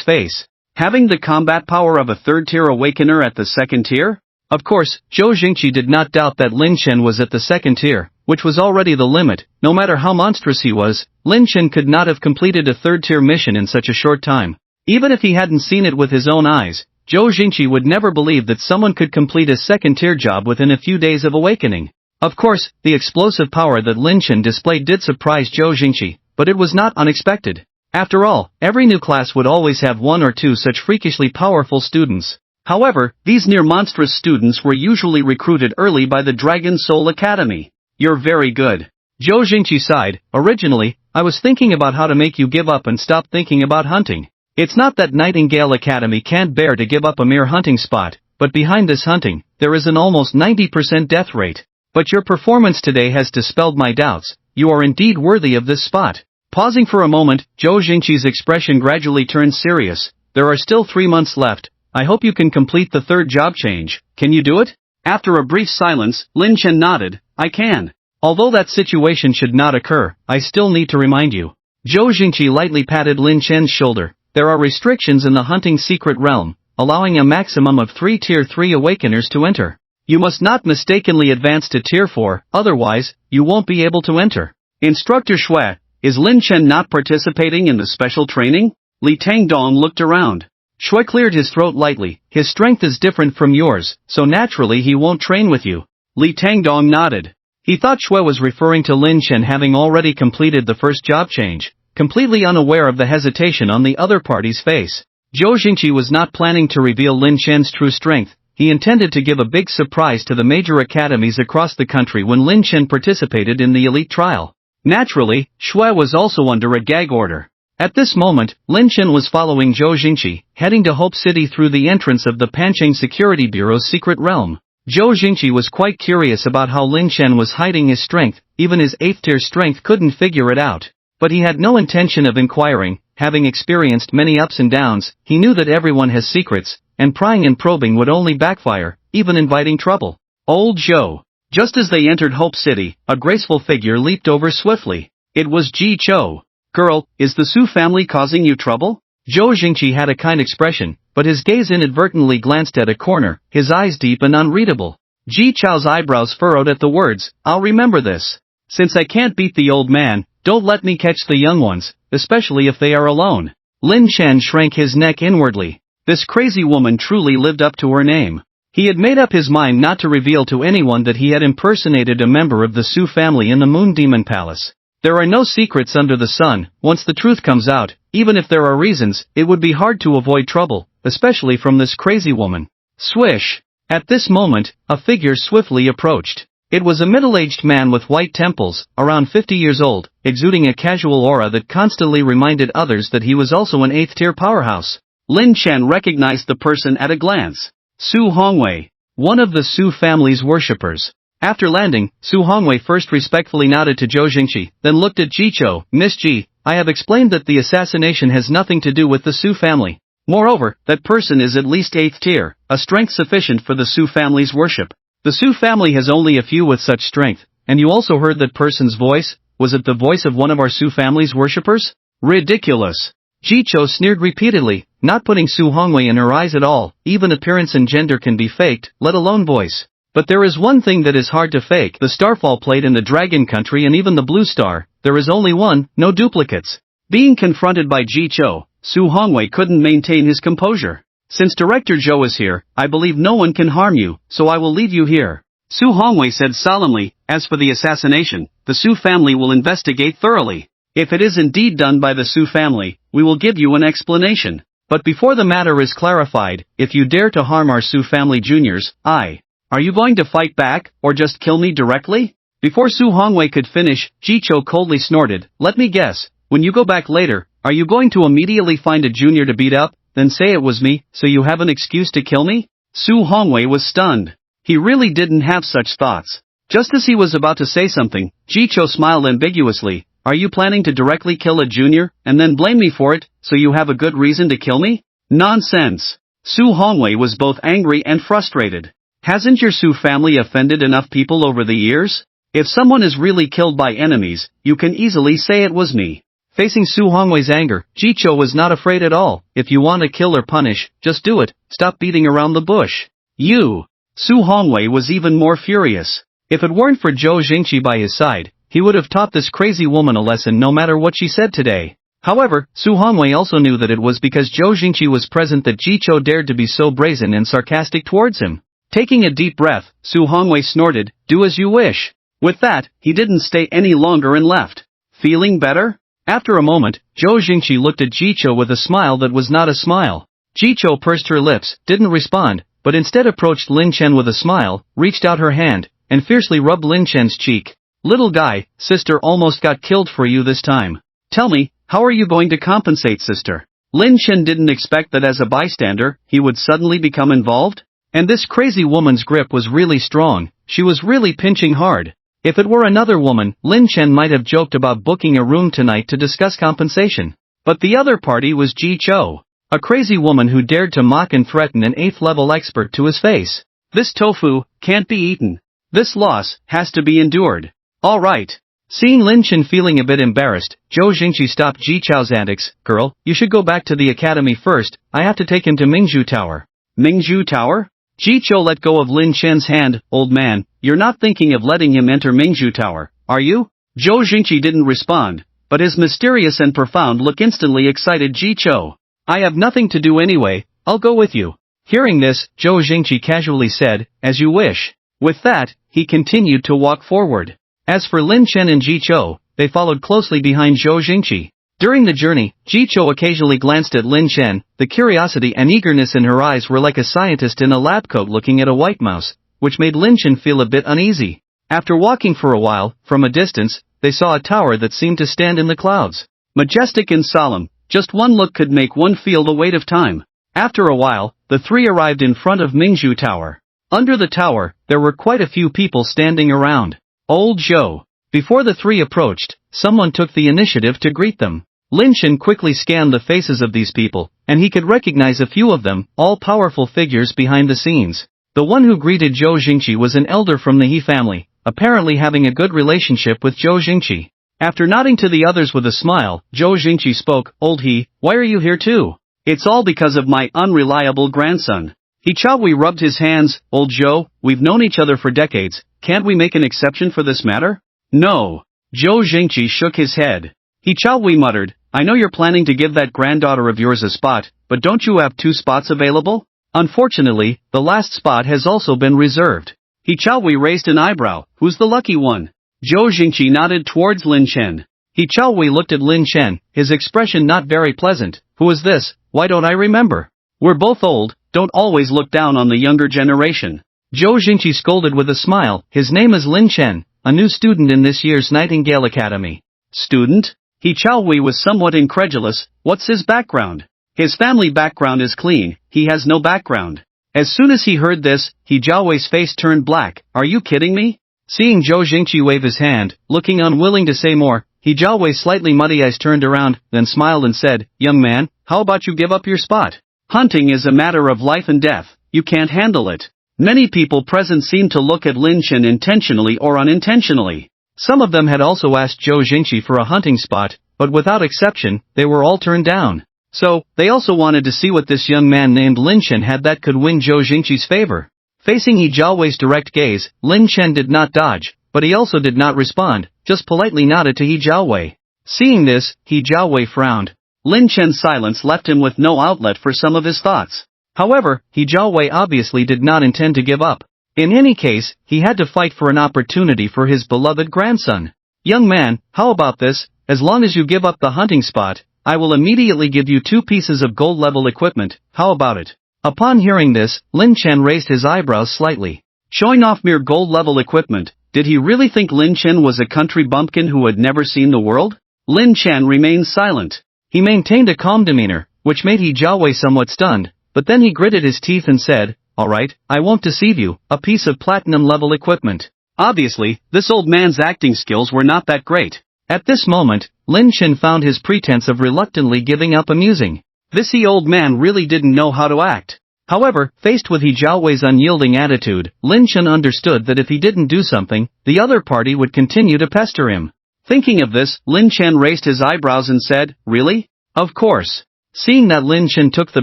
Speaker 1: face. Having the combat power of a third-tier awakener at the second tier? Of course, Zhou Jingqi did not doubt that Lin Chen was at the second tier, which was already the limit. No matter how monstrous he was, Lin Chen could not have completed a third-tier mission in such a short time. Even if he hadn't seen it with his own eyes, Zhou Jingqi would never believe that someone could complete a second-tier job within a few days of awakening. Of course, the explosive power that Lin Chen displayed did surprise Zhou Jingqi, but it was not unexpected. After all, every new class would always have one or two such freakishly powerful students. However, these near-monstrous students were usually recruited early by the Dragon Soul Academy. You're very good. Zhou Jingqi sighed. Originally, I was thinking about how to make you give up and stop thinking about hunting. It's not that Nightingale Academy can't bear to give up a mere hunting spot, but behind this hunting, there is an almost 90% death rate. But your performance today has dispelled my doubts. You are indeed worthy of this spot. Pausing for a moment, Zhou Jingqi's expression gradually turned serious. There are still 3 months left. I hope you can complete the third job change. Can you do it? After a brief silence, Lin Chen nodded. I can. Although that situation should not occur, I still need to remind you. Zhou Jingqi lightly patted Lin Chen's shoulder. There are restrictions in the hunting secret realm, allowing a maximum of 3 Tier 3 awakeners to enter. You must not mistakenly advance to Tier 4, otherwise, you won't be able to enter. Instructor Shui, is Lin Chen not participating in the special training? Li Tangdong looked around. Shui cleared his throat lightly. His strength is different from yours, so naturally he won't train with you. Li Tangdong nodded. He thought Shui was referring to Lin Chen having already completed the first job change, completely unaware of the hesitation on the other party's face. Zhou Jingqi was not planning to reveal Lin Chen's true strength. He intended to give a big surprise to the major academies across the country when Lin Chen participated in the elite trial. Naturally, Shui was also under a gag order. At this moment, Lin Chen was following Zhou Jingqi, heading to Hope City through the entrance of the Pancheng Security Bureau's secret realm. Zhou Jingqi was quite curious about how Lin Chen was hiding his strength. Even his 8th-tier strength couldn't figure it out. But he had no intention of inquiring. Having experienced many ups and downs, he knew that everyone has secrets, and prying and probing would only backfire, even inviting trouble. Old Zhou. Just as they entered Hope City, a graceful figure leaped over swiftly. It was Ji Chou. Girl, is the Su family causing you trouble? Zhou Jingqi had a kind expression, but his gaze inadvertently glanced at a corner, his eyes deep and unreadable. Ji Chou's eyebrows furrowed at the words, I'll remember this. Since I can't beat the old man, don't let me catch the young ones, especially if they are alone. Lin Chen shrank his neck inwardly. This crazy woman truly lived up to her name. He had made up his mind not to reveal to anyone that he had impersonated a member of the Su family in the Moon Demon Palace. There are no secrets under the sun. Once the truth comes out, even if there are reasons, it would be hard to avoid trouble, especially from this crazy woman. Swish! At this moment, a figure swiftly approached. It was a middle-aged man with white temples, around 50 years old, exuding a casual aura that constantly reminded others that he was also an 8th-tier powerhouse. Lin Chen recognized the person at a glance. Su Hongwei, one of the Su family's worshippers. After landing, Su Hongwei first respectfully nodded to Zhou Jingqi, then looked at Jicho. Miss Ji, I have explained that the assassination has nothing to do with the Su family. Moreover, that person is at least 8th tier, a strength sufficient for the Su family's worship. The Su family has only a few with such strength, and you also heard that person's voice? Was it the voice of one of our Su family's worshippers? Ridiculous. Jicho sneered repeatedly, not putting Su Hongwei in her eyes at all. Even appearance and gender can be faked, let alone voice. But there is one thing that is hard to fake: the starfall plate in the Dragon Country and even the Blue Star. There is only one, no duplicates. Being confronted by Jicho, Su Hongwei couldn't maintain his composure. Since Director Zhou is here, I believe no one can harm you, so I will leave you here. Su Hongwei said solemnly. As for the assassination, the Su family will investigate thoroughly. If it is indeed done by the Su family, we will give you an explanation. But before the matter is clarified, if you dare to harm our Su family juniors, are you going to fight back, or just kill me directly? Before Su Hongwei could finish, Jicho coldly snorted. Let me guess, when you go back later, are you going to immediately find a junior to beat up, then say it was me, so you have an excuse to kill me? Su Hongwei was stunned. He really didn't have such thoughts. Just as he was about to say something, Jicho smiled ambiguously. Are you planning to directly kill a junior, and then blame me for it, so you have a good reason to kill me? Nonsense. Su Hongwei was both angry and frustrated. Hasn't your Su family offended enough people over the years? If someone is really killed by enemies, you can easily say it was me. Facing Su Hongwei's anger, Jicho was not afraid at all. If you want to kill or punish, just do it. Stop beating around the bush. You! Su Hongwei was even more furious. If it weren't for Zhou Jingqi by his side, he would have taught this crazy woman a lesson no matter what she said today. However, Su Hongwei also knew that it was because Zhou Jingqi was present that Jicho dared to be so brazen and sarcastic towards him. Taking a deep breath, Su Hongwei snorted, do as you wish. With that, he didn't stay any longer and left. Feeling better? After a moment, Zhou Jingqi looked at Jicho with a smile that was not a smile. Jicho pursed her lips, didn't respond, but instead approached Lin Chen with a smile, reached out her hand, and fiercely rubbed Lin Chen's cheek. Little guy, sister almost got killed for you this time. Tell me, how are you going to compensate, sister? Lin Chen didn't expect that as a bystander, he would suddenly become involved. And this crazy woman's grip was really strong. She was really pinching hard. If it were another woman, Lin Chen might have joked about booking a room tonight to discuss compensation. But the other party was Jicho, a crazy woman who dared to mock and threaten an 8th-level expert to his face. This tofu can't be eaten. This loss has to be endured. All right. Seeing Lin Chen feeling a bit embarrassed, Zhou Jingqi stopped Jicho's antics. Girl, you should go back to the academy first. I have to take him to Mingzhu Tower. Mingzhu Tower? Jicho let go of Lin Chen's hand. Old man, you're not thinking of letting him enter Mingzhu Tower, are you? Zhou Jingqi didn't respond, but his mysterious and profound look instantly excited Jicho. I have nothing to do anyway, I'll go with you. Hearing this, Zhou Jingqi casually said, as you wish. With that, he continued to walk forward. As for Lin Chen and Jicho, they followed closely behind Zhou Jingqi. During the journey, Jicho occasionally glanced at Lin Chen. The curiosity and eagerness in her eyes were like a scientist in a lab coat looking at a white mouse, which made Lin Chen feel a bit uneasy. After walking for a while, from a distance, they saw a tower that seemed to stand in the clouds. Majestic and solemn, just one look could make one feel the weight of time. After a while, the three arrived in front of Mingzhu Tower. Under the tower, there were quite a few people standing around. Old Zhou. Before the three approached, someone took the initiative to greet them. Lin Chen quickly scanned the faces of these people, and he could recognize a few of them, all powerful figures behind the scenes. The one who greeted Zhou Jingqi was an elder from the He family, apparently having a good relationship with Zhou Jingqi. After nodding to the others with a smile, Zhou Jingqi spoke, Old He, why are you here too? It's all because of my unreliable grandson. He Chawi rubbed his hands. Old Zhou, we've known each other for decades, can't we make an exception for this matter? No. Zhou Jingqi shook his head. He Chawi muttered, I know you're planning to give that granddaughter of yours a spot, but don't you have 2 spots available? Unfortunately, the last spot has also been reserved. He Chaowei raised an eyebrow. Who's the lucky one? Zhou Jingqi nodded towards Lin Chen. He Chaowei looked at Lin Chen, his expression not very pleasant. Who is this? Why don't I remember? We're both old, don't always look down on the younger generation. Zhou Jingqi scolded with a smile. His name is Lin Chen, a new student in this year's Nightingale Academy. Student? He Chaowei was somewhat incredulous. What's his background? His family background is clean, he has no background. As soon as he heard this, He Jiaowei's face turned black. Are you kidding me? Seeing Zhou Jingqi wave his hand, looking unwilling to say more, He Jiaowei's slightly muddy eyes turned around, then smiled and said, Young man, how about you give up your spot? Hunting is a matter of life and death, you can't handle it. Many people present seemed to look at Lin Chen intentionally or unintentionally. Some of them had also asked Zhou Jingqi for a hunting spot, but without exception, they were all turned down. So, they also wanted to see what this young man named Lin Chen had that could win Zhou Jingqi's favor. Facing He Jiaowei's direct gaze, Lin Chen did not dodge, but he also did not respond, just politely nodded to He Jiaowei. Seeing this, He Jiaowei frowned. Lin Chen's silence left him with no outlet for some of his thoughts. However, He Jiaowei obviously did not intend to give up. In any case, he had to fight for an opportunity for his beloved grandson. Young man, how about this? As long as you give up the hunting spot, I will immediately give you 2 pieces of gold-level equipment, how about it? Upon hearing this, Lin Chen raised his eyebrows slightly. Showing off mere gold-level equipment, did he really think Lin Chen was a country bumpkin who had never seen the world? Lin Chen remained silent. He maintained a calm demeanor, which made He Jiaowei somewhat stunned, but then he gritted his teeth and said, Alright, I won't deceive you, a piece of platinum-level equipment. Obviously, this old man's acting skills were not that great. At this moment, Lin Chen found his pretense of reluctantly giving up amusing. This old man really didn't know how to act. However, faced with He Jiaowei's unyielding attitude, Lin Chen understood that if he didn't do something, the other party would continue to pester him. Thinking of this, Lin Chen raised his eyebrows and said, Really? Of course. Seeing that Lin Chen took the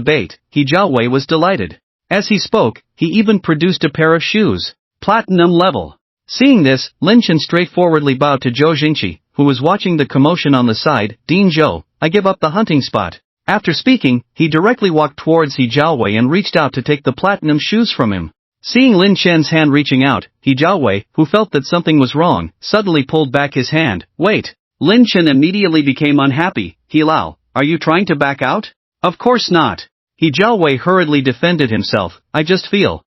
Speaker 1: bait, He Jiaowei was delighted. As he spoke, he even produced a pair of shoes. Platinum level. Seeing this, Lin Chen straightforwardly bowed to Zhou Jingqi, who was watching the commotion on the side. Dean Zhou, I give up the hunting spot. After speaking, he directly walked towards He Jiaowei and reached out to take the platinum shoes from him. Seeing Lin Chen's hand reaching out, He Jiaowei, who felt that something was wrong, suddenly pulled back his hand. Wait. Lin Chen immediately became unhappy. He Lao, are you trying to back out? Of course not. He Jiaowei hurriedly defended himself. I just feel.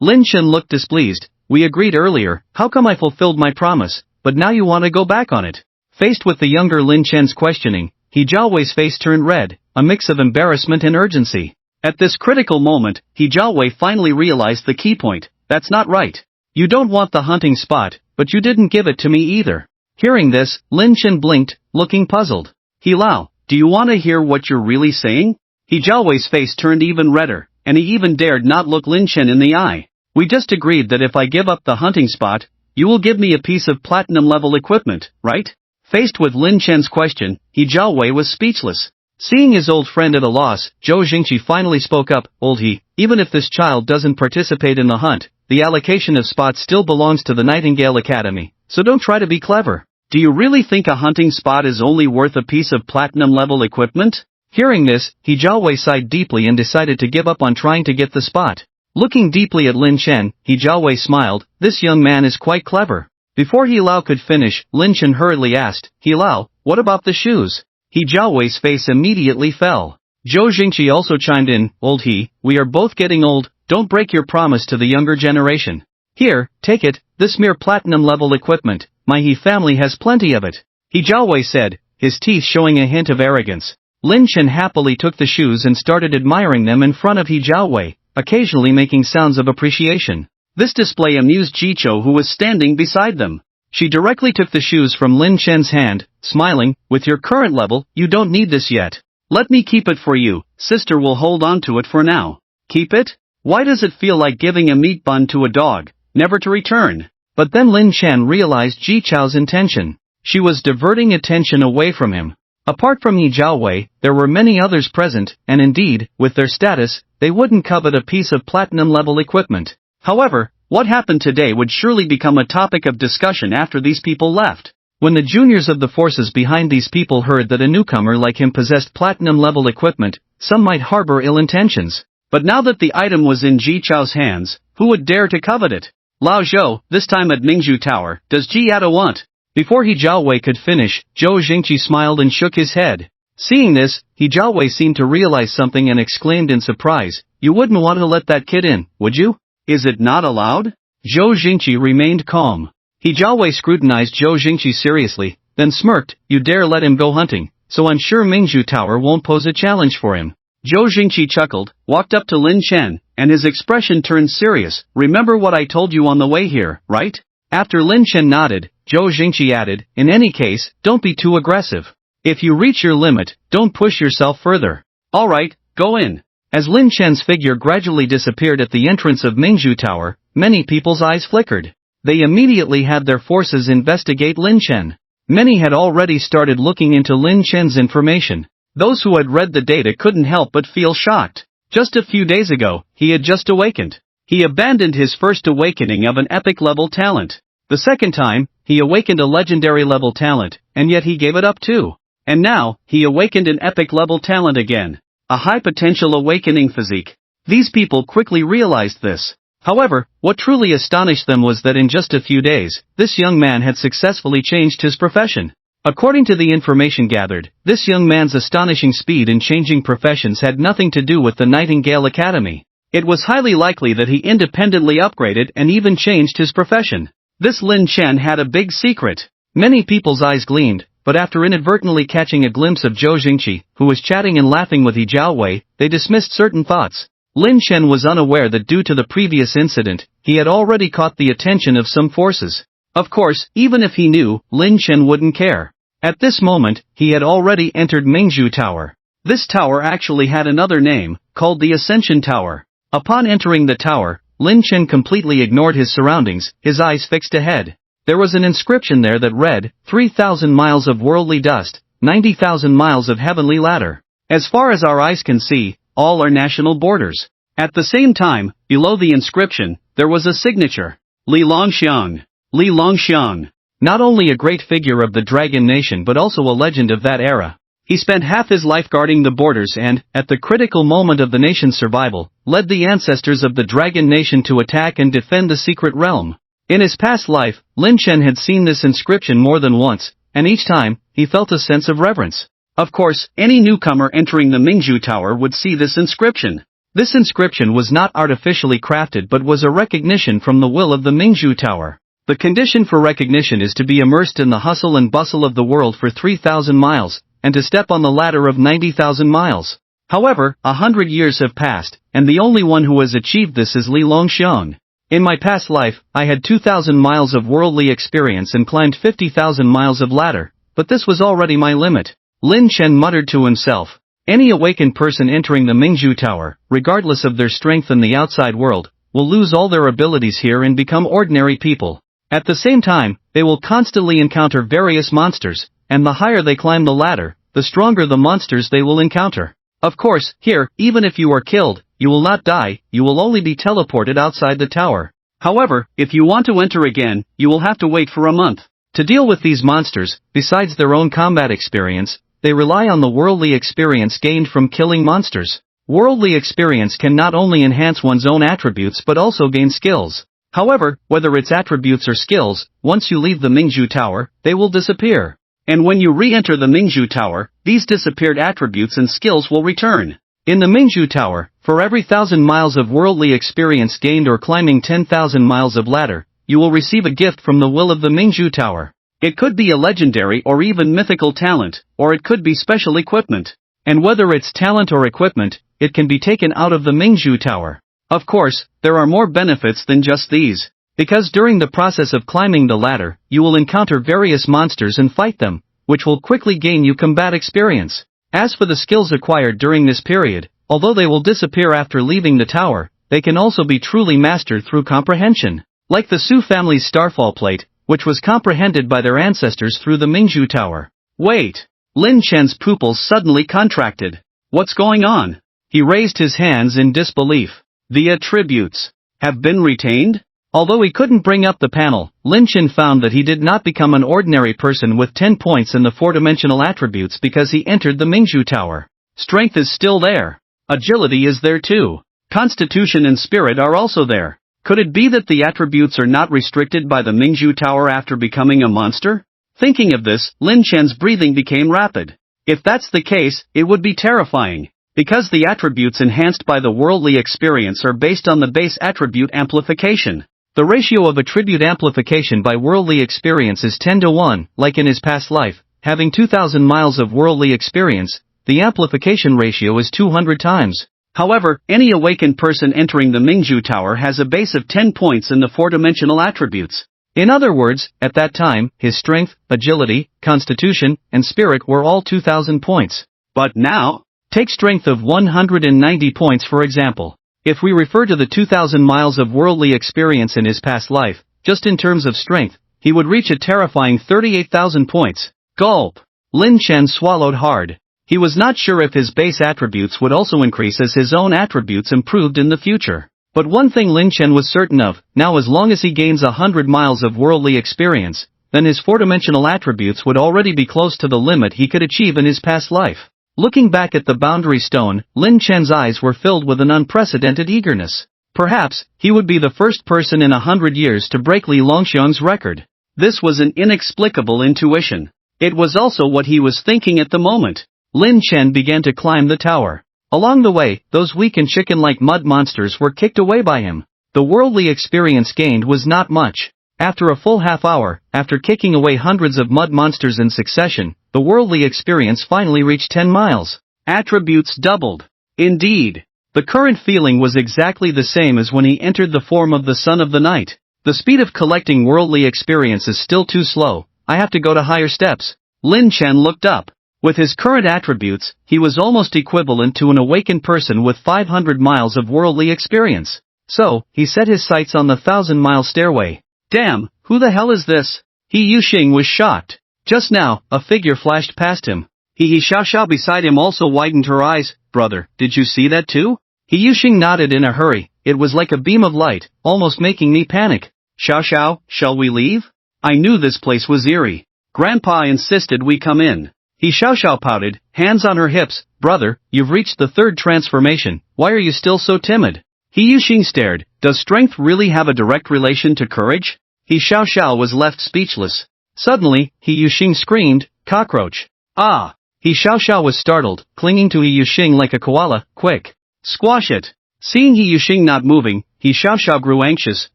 Speaker 1: Lin Chen looked displeased. We agreed earlier, how come I fulfilled my promise, but now you want to go back on it? Faced with the younger Lin Chen's questioning, He Jiaowei's face turned red, a mix of embarrassment and urgency. At this critical moment, He Jiaowei finally realized the key point. That's not right. You don't want the hunting spot, but you didn't give it to me either. Hearing this, Lin Chen blinked, looking puzzled. He Lao, do you want to hear what you're really saying? He Jiaowei's face turned even redder, and he even dared not look Lin Chen in the eye. We just agreed that if I give up the hunting spot, you will give me a piece of platinum-level equipment, right? Faced with Lin Chen's question, He Jiaowei was speechless. Seeing his old friend at a loss, Zhou Jingqi finally spoke up. Old He, even if this child doesn't participate in the hunt, the allocation of spots still belongs to the Nightingale Academy, so don't try to be clever. Do you really think a hunting spot is only worth a piece of platinum-level equipment? Hearing this, He Jiaowei sighed deeply and decided to give up on trying to get the spot. Looking deeply at Lin Chen, He Jiaowei smiled. This young man is quite clever. Before He Lao could finish, Lin Chen hurriedly asked, He Lao, what about the shoes? He Jiaowei's face immediately fell. Zhou Jingqi also chimed in, Old He, we are both getting old, don't break your promise to the younger generation. Here, take it, this mere platinum-level equipment, my He family has plenty of it. He Jiaowei said, his teeth showing a hint of arrogance. Lin Chen happily took the shoes and started admiring them in front of He Jiaowei, occasionally making sounds of appreciation. This display amused Jicho, who was standing beside them. She directly took the shoes from Lin Chen's hand, smiling, with your current level, you don't need this yet. Let me keep it for you, sister will hold on to it for now. Keep it? Why does it feel like giving a meat bun to a dog, never to return? But then Lin Chen realized Ji Chao's intention. She was diverting attention away from him. Apart from He Jiaowei, there were many others present, and indeed, with their status, they wouldn't covet a piece of platinum-level equipment. However, what happened today would surely become a topic of discussion after these people left. When the juniors of the forces behind these people heard that a newcomer like him possessed platinum-level equipment, some might harbor ill intentions. But now that the item was in Ji Chao's hands, who would dare to covet it? Lao Zhou, this time at Mingzhu Tower, does Ji Yata want? Before He Jiaowei could finish, Zhou Jingqi smiled and shook his head. Seeing this, He Jiaowei seemed to realize something and exclaimed in surprise, "You wouldn't want to let that kid in, would you? Is it not allowed?" Zhou Jingqi remained calm. He Jiaowei scrutinized Zhou Jingqi seriously, then smirked, "You dare let him go hunting, so I'm sure Mingzhu Tower won't pose a challenge for him." Zhou Jingqi chuckled, walked up to Lin Chen, and his expression turned serious. "Remember what I told you on the way here, right?" After Lin Chen nodded, Zhou Jingqi added, "In any case, don't be too aggressive. If you reach your limit, don't push yourself further. Alright, go in." As Lin Chen's figure gradually disappeared at the entrance of Mingzhu Tower, many people's eyes flickered. They immediately had their forces investigate Lin Chen. Many had already started looking into Lin Chen's information. Those who had read the data couldn't help but feel shocked. Just a few days ago, he had just awakened. He abandoned his first awakening of an epic-level talent. The second time, he awakened a legendary-level talent, and yet he gave it up too. And now, he awakened an epic-level talent again. A high-potential awakening physique. These people quickly realized this. However, what truly astonished them was that in just a few days, this young man had successfully changed his profession. According to the information gathered, this young man's astonishing speed in changing professions had nothing to do with the Nightingale Academy. It was highly likely that he independently upgraded and even changed his profession. This Lin Chen had a big secret. Many people's eyes gleamed, but after inadvertently catching a glimpse of Zhou Jingqi, who was chatting and laughing with He Jiaowei, they dismissed certain thoughts. Lin Chen was unaware that due to the previous incident, he had already caught the attention of some forces. Of course, even if he knew, Lin Chen wouldn't care. At this moment, he had already entered Mingzhu Tower. This tower actually had another name, called the Ascension Tower. Upon entering the tower, Lin Chen completely ignored his surroundings, his eyes fixed ahead. There was an inscription there that read, 3,000 miles of worldly dust, 90,000 miles of heavenly ladder. As far as our eyes can see, all are national borders. At the same time, below the inscription, there was a signature. Li Longxiang. Li Longxiang. Not only a great figure of the Dragon Nation but also a legend of that era. He spent half his life guarding the borders and, at the critical moment of the nation's survival, led the ancestors of the Dragon Nation to attack and defend the secret realm. In his past life, Lin Chen had seen this inscription more than once, and each time, he felt a sense of reverence. Of course, any newcomer entering the Mingzhu Tower would see this inscription. This inscription was not artificially crafted but was a recognition from the will of the Mingzhu Tower. The condition for recognition is to be immersed in the hustle and bustle of the world for 3,000 miles, and to step on the ladder of 90,000 miles. However, 100 years have passed, and the only one who has achieved this is Li Longxiang. In my past life, I had 2,000 miles of worldly experience and climbed 50,000 miles of ladder, but this was already my limit. Lin Chen muttered to himself. Any awakened person entering the Mingzhu Tower, regardless of their strength in the outside world, will lose all their abilities here and become ordinary people. At the same time, they will constantly encounter various monsters, and the higher they climb the ladder, the stronger the monsters they will encounter. Of course, here, even if you are killed, you will not die, you will only be teleported outside the tower. However, if you want to enter again, you will have to wait for a month. To deal with these monsters, besides their own combat experience, they rely on the worldly experience gained from killing monsters. Worldly experience can not only enhance one's own attributes but also gain skills. However, whether it's attributes or skills, once you leave the Mingzhu Tower, they will disappear. And when you re-enter the Mingzhu Tower, these disappeared attributes and skills will return. In the Mingzhu Tower, for every 1,000 miles of worldly experience gained or climbing 10,000 miles of ladder, you will receive a gift from the will of the Mingzhu Tower. It could be a legendary or even mythical talent, or it could be special equipment. And whether it's talent or equipment, it can be taken out of the Mingzhu Tower. Of course, there are more benefits than just these. Because during the process of climbing the ladder, you will encounter various monsters and fight them, which will quickly gain you combat experience. As for the skills acquired during this period, although they will disappear after leaving the tower, they can also be truly mastered through comprehension. Like the Su family's Starfall Plate, which was comprehended by their ancestors through the Mingzhu Tower. Wait! Lin Chen's pupils suddenly contracted. What's going on? He raised his hands in disbelief. The attributes have been retained? Although he couldn't bring up the panel, Lin Chen found that he did not become an ordinary person with 10 points in the four-dimensional attributes because he entered the Mingzhu Tower. Strength is still there. Agility is there too. Constitution and spirit are also there. Could it be that the attributes are not restricted by the Mingju Tower after becoming a monster? Thinking of this, Lin Chen's breathing became rapid. If that's the case, it would be terrifying. Because the attributes enhanced by the worldly experience are based on the base attribute amplification. The ratio of attribute amplification by worldly experience is 10:1, like in his past life, having 2,000 miles of worldly experience, the amplification ratio is 200 times. However, any awakened person entering the Mingju Tower has a base of 10 points in the four-dimensional attributes. In other words, at that time, his strength, agility, constitution, and spirit were all 2,000 points. But now, take strength of 190 points for example. If we refer to the 2,000 miles of worldly experience in his past life, just in terms of strength, he would reach a terrifying 38,000 points. Gulp! Lin Chen swallowed hard. He was not sure if his base attributes would also increase as his own attributes improved in the future. But one thing Lin Chen was certain of, now as long as he gains 100 miles of worldly experience, then his four-dimensional attributes would already be close to the limit he could achieve in his past life. Looking back at the boundary stone, Lin Chen's eyes were filled with an unprecedented eagerness. Perhaps, he would be the first person in 100 years to break Li Longxiang's record. This was an inexplicable intuition. It was also what he was thinking at the moment. Lin Chen began to climb the tower. Along the way, those weak and chicken-like mud monsters were kicked away by him. The worldly experience gained was not much. After a full half hour, after kicking away hundreds of mud monsters in succession, the worldly experience finally reached 10 miles. Attributes doubled. Indeed. The current feeling was exactly the same as when he entered the form of the Son of the Night. The speed of collecting worldly experience is still too slow. I have to go to higher steps. Lin Chen looked up. With his current attributes, he was almost equivalent to an awakened person with 500 miles of worldly experience. So, he set his sights on the 1,000-mile stairway. Damn, who the hell is this? He Yuxing was shocked. Just now, a figure flashed past him. He Xiao beside him also widened her eyes. Brother, did you see that too? He Yuxing nodded in a hurry. It was like a beam of light, almost making me panic. Xiao, shall we leave? I knew this place was eerie. Grandpa insisted we come in. He Xiao pouted, hands on her hips. Brother, you've reached the third transformation, why are you still so timid? He Yuxing stared. Does strength really have a direct relation to courage? He Xiao was left speechless. Suddenly, He Yuxing screamed, cockroach. Ah! He Xiao was startled, clinging to He Yuxing like a koala. Quick! Squash it! Seeing He Yuxing not moving, He Xiao grew anxious,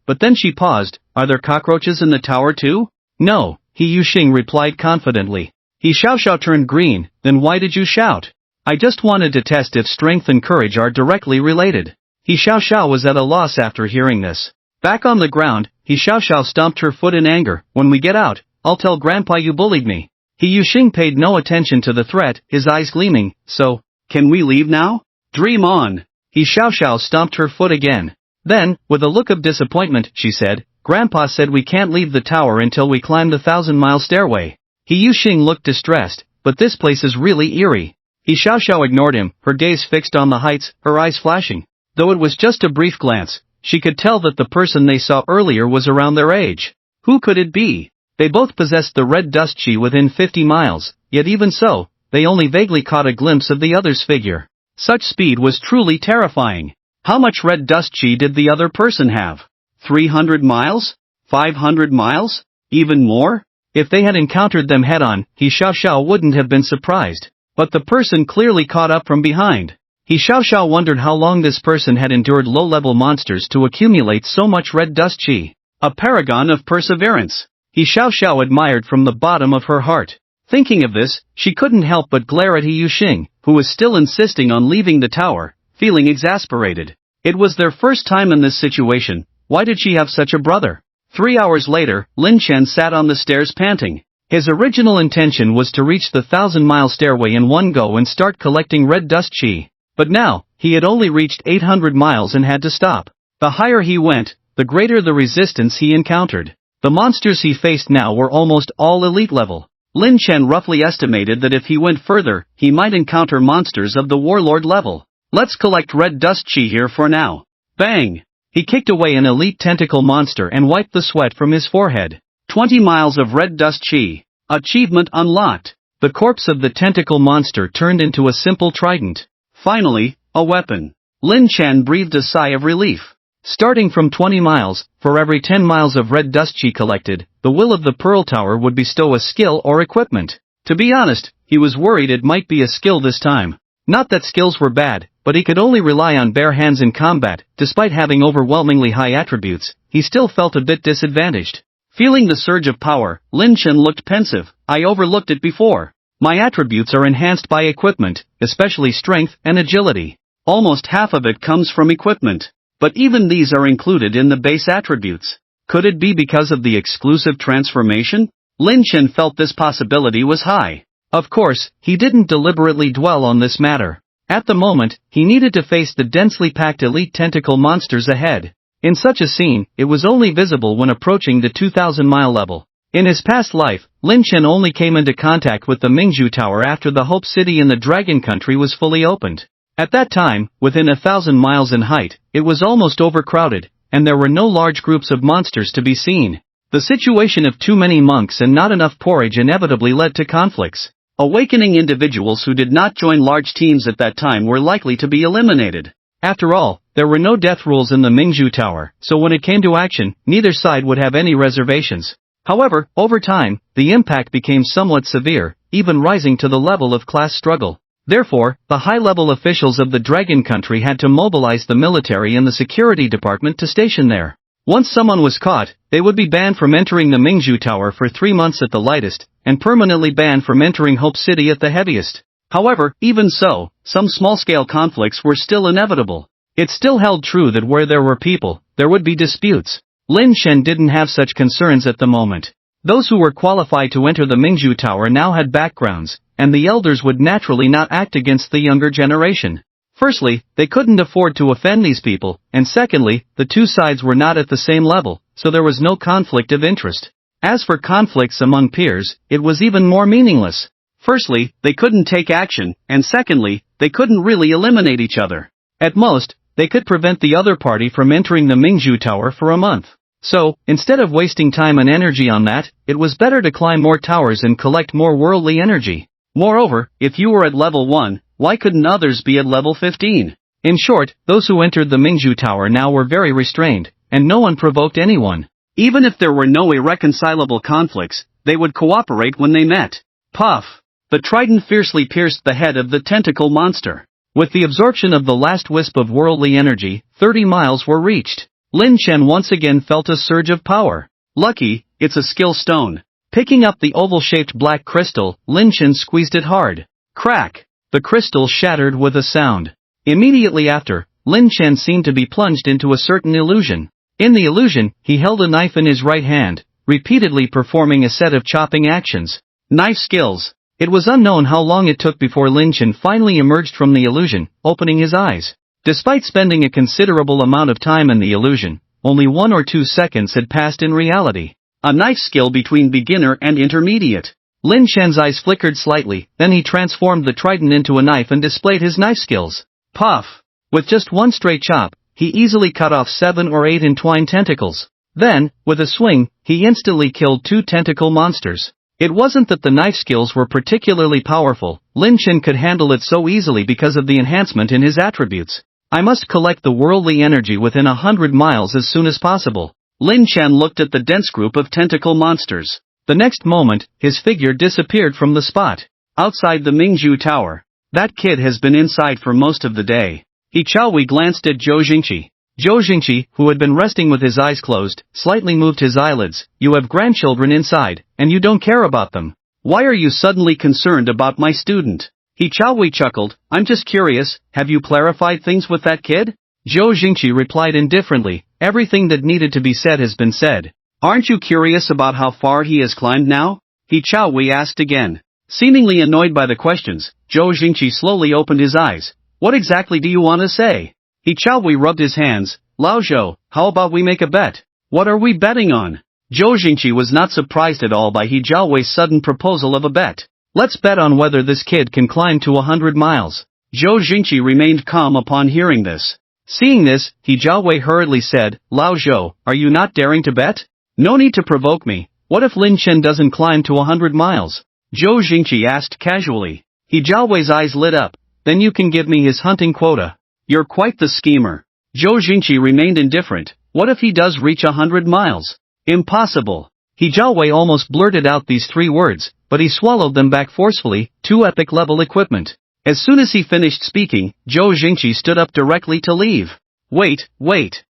Speaker 1: but then she paused. Are there cockroaches in the tower too? No, He Yuxing replied confidently. He Xiao turned green. Then why did you shout? I just wanted to test if strength and courage are directly related. He Xiao was at a loss after hearing this. Back on the ground, He Xiao stomped her foot in anger. When we get out, I'll tell Grandpa you bullied me. He Yuxing paid no attention to the threat, his eyes gleaming. So, can we leave now? Dream on. He Xiao stomped her foot again. Then, with a look of disappointment, she said, Grandpa said we can't leave the tower until we climb the 1,000-mile stairway. He Yuxing looked distressed, but this place is really eerie. He Xiao ignored him, her gaze fixed on the heights, her eyes flashing. Though it was just a brief glance, she could tell that the person they saw earlier was around their age. Who could it be? They both possessed the red dust chi within 50 miles, yet even so, they only vaguely caught a glimpse of the other's figure. Such speed was truly terrifying. How much red dust chi did the other person have? 300 miles? 500 miles? Even more? If they had encountered them head-on, He Xiao wouldn't have been surprised. But the person clearly caught up from behind. He Xiao wondered how long this person had endured low-level monsters to accumulate so much red dust chi. A paragon of perseverance. He Xiao admired from the bottom of her heart. Thinking of this, she couldn't help but glare at He Yuxing, who was still insisting on leaving the tower, feeling exasperated. It was their first time in this situation. Why did she have such a brother? 3 hours later, Lin Chen sat on the stairs panting. His original intention was to reach the 1,000-mile stairway in one go and start collecting red dust chi. But now, he had only reached 800 miles and had to stop. The higher he went, the greater the resistance he encountered. The monsters he faced now were almost all elite level. Lin Chen roughly estimated that if he went further, he might encounter monsters of the warlord level. Let's collect red dust chi here for now. Bang! He kicked away an elite tentacle monster and wiped the sweat from his forehead. 20 miles of red dust chi. Achievement unlocked. The corpse of the tentacle monster turned into a simple trident. Finally, a weapon. Lin Chen breathed a sigh of relief. Starting from 20 miles, for every 10 miles of red dust she collected, the will of the Pearl Tower would bestow a skill or equipment. To be honest, he was worried it might be a skill this time. Not that skills were bad, but he could only rely on bare hands in combat. Despite having overwhelmingly high attributes, he still felt a bit disadvantaged. Feeling the surge of power, Lin Chen looked pensive. I overlooked it before. My attributes are enhanced by equipment, especially strength and agility. Almost half of it comes from equipment. But even these are included in the base attributes. Could it be because of the exclusive transformation? Lin Chen felt this possibility was high. Of course, he didn't deliberately dwell on this matter. At the moment, he needed to face the densely packed elite tentacle monsters ahead. In such a scene, it was only visible when approaching the 2,000-mile level. In his past life, Lin Chen only came into contact with the Mingzhu Tower after the Hope City in the Dragon Country was fully opened. At that time, within 1,000 miles in height, it was almost overcrowded, and there were no large groups of monsters to be seen. The situation of too many monks and not enough porridge inevitably led to conflicts. Awakening individuals who did not join large teams at that time were likely to be eliminated. After all, there were no death rules in the Mingzhu Tower, so when it came to action, neither side would have any reservations. However, over time, the impact became somewhat severe, even rising to the level of class struggle. Therefore, the high-level officials of the Dragon Country had to mobilize the military and the security department to station there. Once someone was caught, they would be banned from entering the Mingzhu Tower for 3 months at the lightest, and permanently banned from entering Hope City at the heaviest. However, even so, some small-scale conflicts were still inevitable. It still held true that where there were people, there would be disputes. Lin Chen didn't have such concerns at the moment. Those who were qualified to enter the Mingzhu Tower now had backgrounds, and the elders would naturally not act against the younger generation. Firstly, they couldn't afford to offend these people, and secondly, the two sides were not at the same level, so there was no conflict of interest. As for conflicts among peers, it was even more meaningless. Firstly, they couldn't take action, and secondly, they couldn't really eliminate each other. At most, they could prevent the other party from entering the Mingzhu Tower for a month. So, instead of wasting time and energy on that, it was better to climb more towers and collect more worldly energy. Moreover, if you were at level 1, why couldn't others be at level 15? In short, those who entered the Mingzhu Tower now were very restrained, and no one provoked anyone. Even if there were no irreconcilable conflicts, they would cooperate when they met. Puff! The trident fiercely pierced the head of the tentacle monster. With the absorption of the last wisp of worldly energy, 30 miles were reached. Lin Chen once again felt a surge of power. Lucky, it's a skill stone. Picking up the oval-shaped black crystal, Lin Chen squeezed it hard. Crack! The crystal shattered with a sound. Immediately after, Lin Chen seemed to be plunged into a certain illusion. In the illusion, he held a knife in his right hand, repeatedly performing a set of chopping actions. Knife skills. It was unknown how long it took before Lin Chen finally emerged from the illusion, opening his eyes. Despite spending a considerable amount of time in the illusion, only 1 or 2 seconds had passed in reality. A knife skill between beginner and intermediate. Lin Chen's eyes flickered slightly, then he transformed the trident into a knife and displayed his knife skills. Puff! With just one straight chop, he easily cut off 7 or 8 entwined tentacles. Then, with a swing, he instantly killed 2 tentacle monsters. It wasn't that the knife skills were particularly powerful, Lin Chen could handle it so easily because of the enhancement in his attributes. I must collect the worldly energy within 100 miles as soon as possible. Lin Chen looked at the dense group of tentacle monsters. The next moment, his figure disappeared from the spot. Outside the Mingzhu Tower. That kid has been inside for most of the day. He Chaohui glanced at Zhou Jingqi. Zhou Jingqi, who had been resting with his eyes closed, slightly moved his eyelids. You have grandchildren inside, and you don't care about them. Why are you suddenly concerned about my student? He Chaohui chuckled. I'm just curious, have you clarified things with that kid? Zhou Jingqi replied indifferently. Everything that needed to be said has been said. Aren't you curious about how far he has climbed now? He Chaohui asked again. Seemingly annoyed by the questions, Zhou Jingqi slowly opened his eyes. What exactly do you want to say? He Chaohui rubbed his hands. Lao Zhou, how about we make a bet? What are we betting on? Zhou Jingqi was not surprised at all by He Jiaohui's sudden proposal of a bet. Let's bet on whether this kid can climb to 100 miles. Zhou Jingqi remained calm upon hearing this. Seeing this, He Jiaohui hurriedly said, Lao Zhou, are you not daring to bet? No need to provoke me. What if Lin Chen doesn't climb to 100 miles? Zhou Jingqi asked casually. He Jiaohui's eyes lit up. Then you can give me his hunting quota. You're quite the schemer. Zhou Jingqi remained indifferent. What if he does reach 100 miles? Impossible. He Jiaowei almost blurted out these 3 words, but he swallowed them back forcefully. 2 epic level equipment. As soon as he finished speaking, Zhou Jingqi stood up directly to leave. Wait.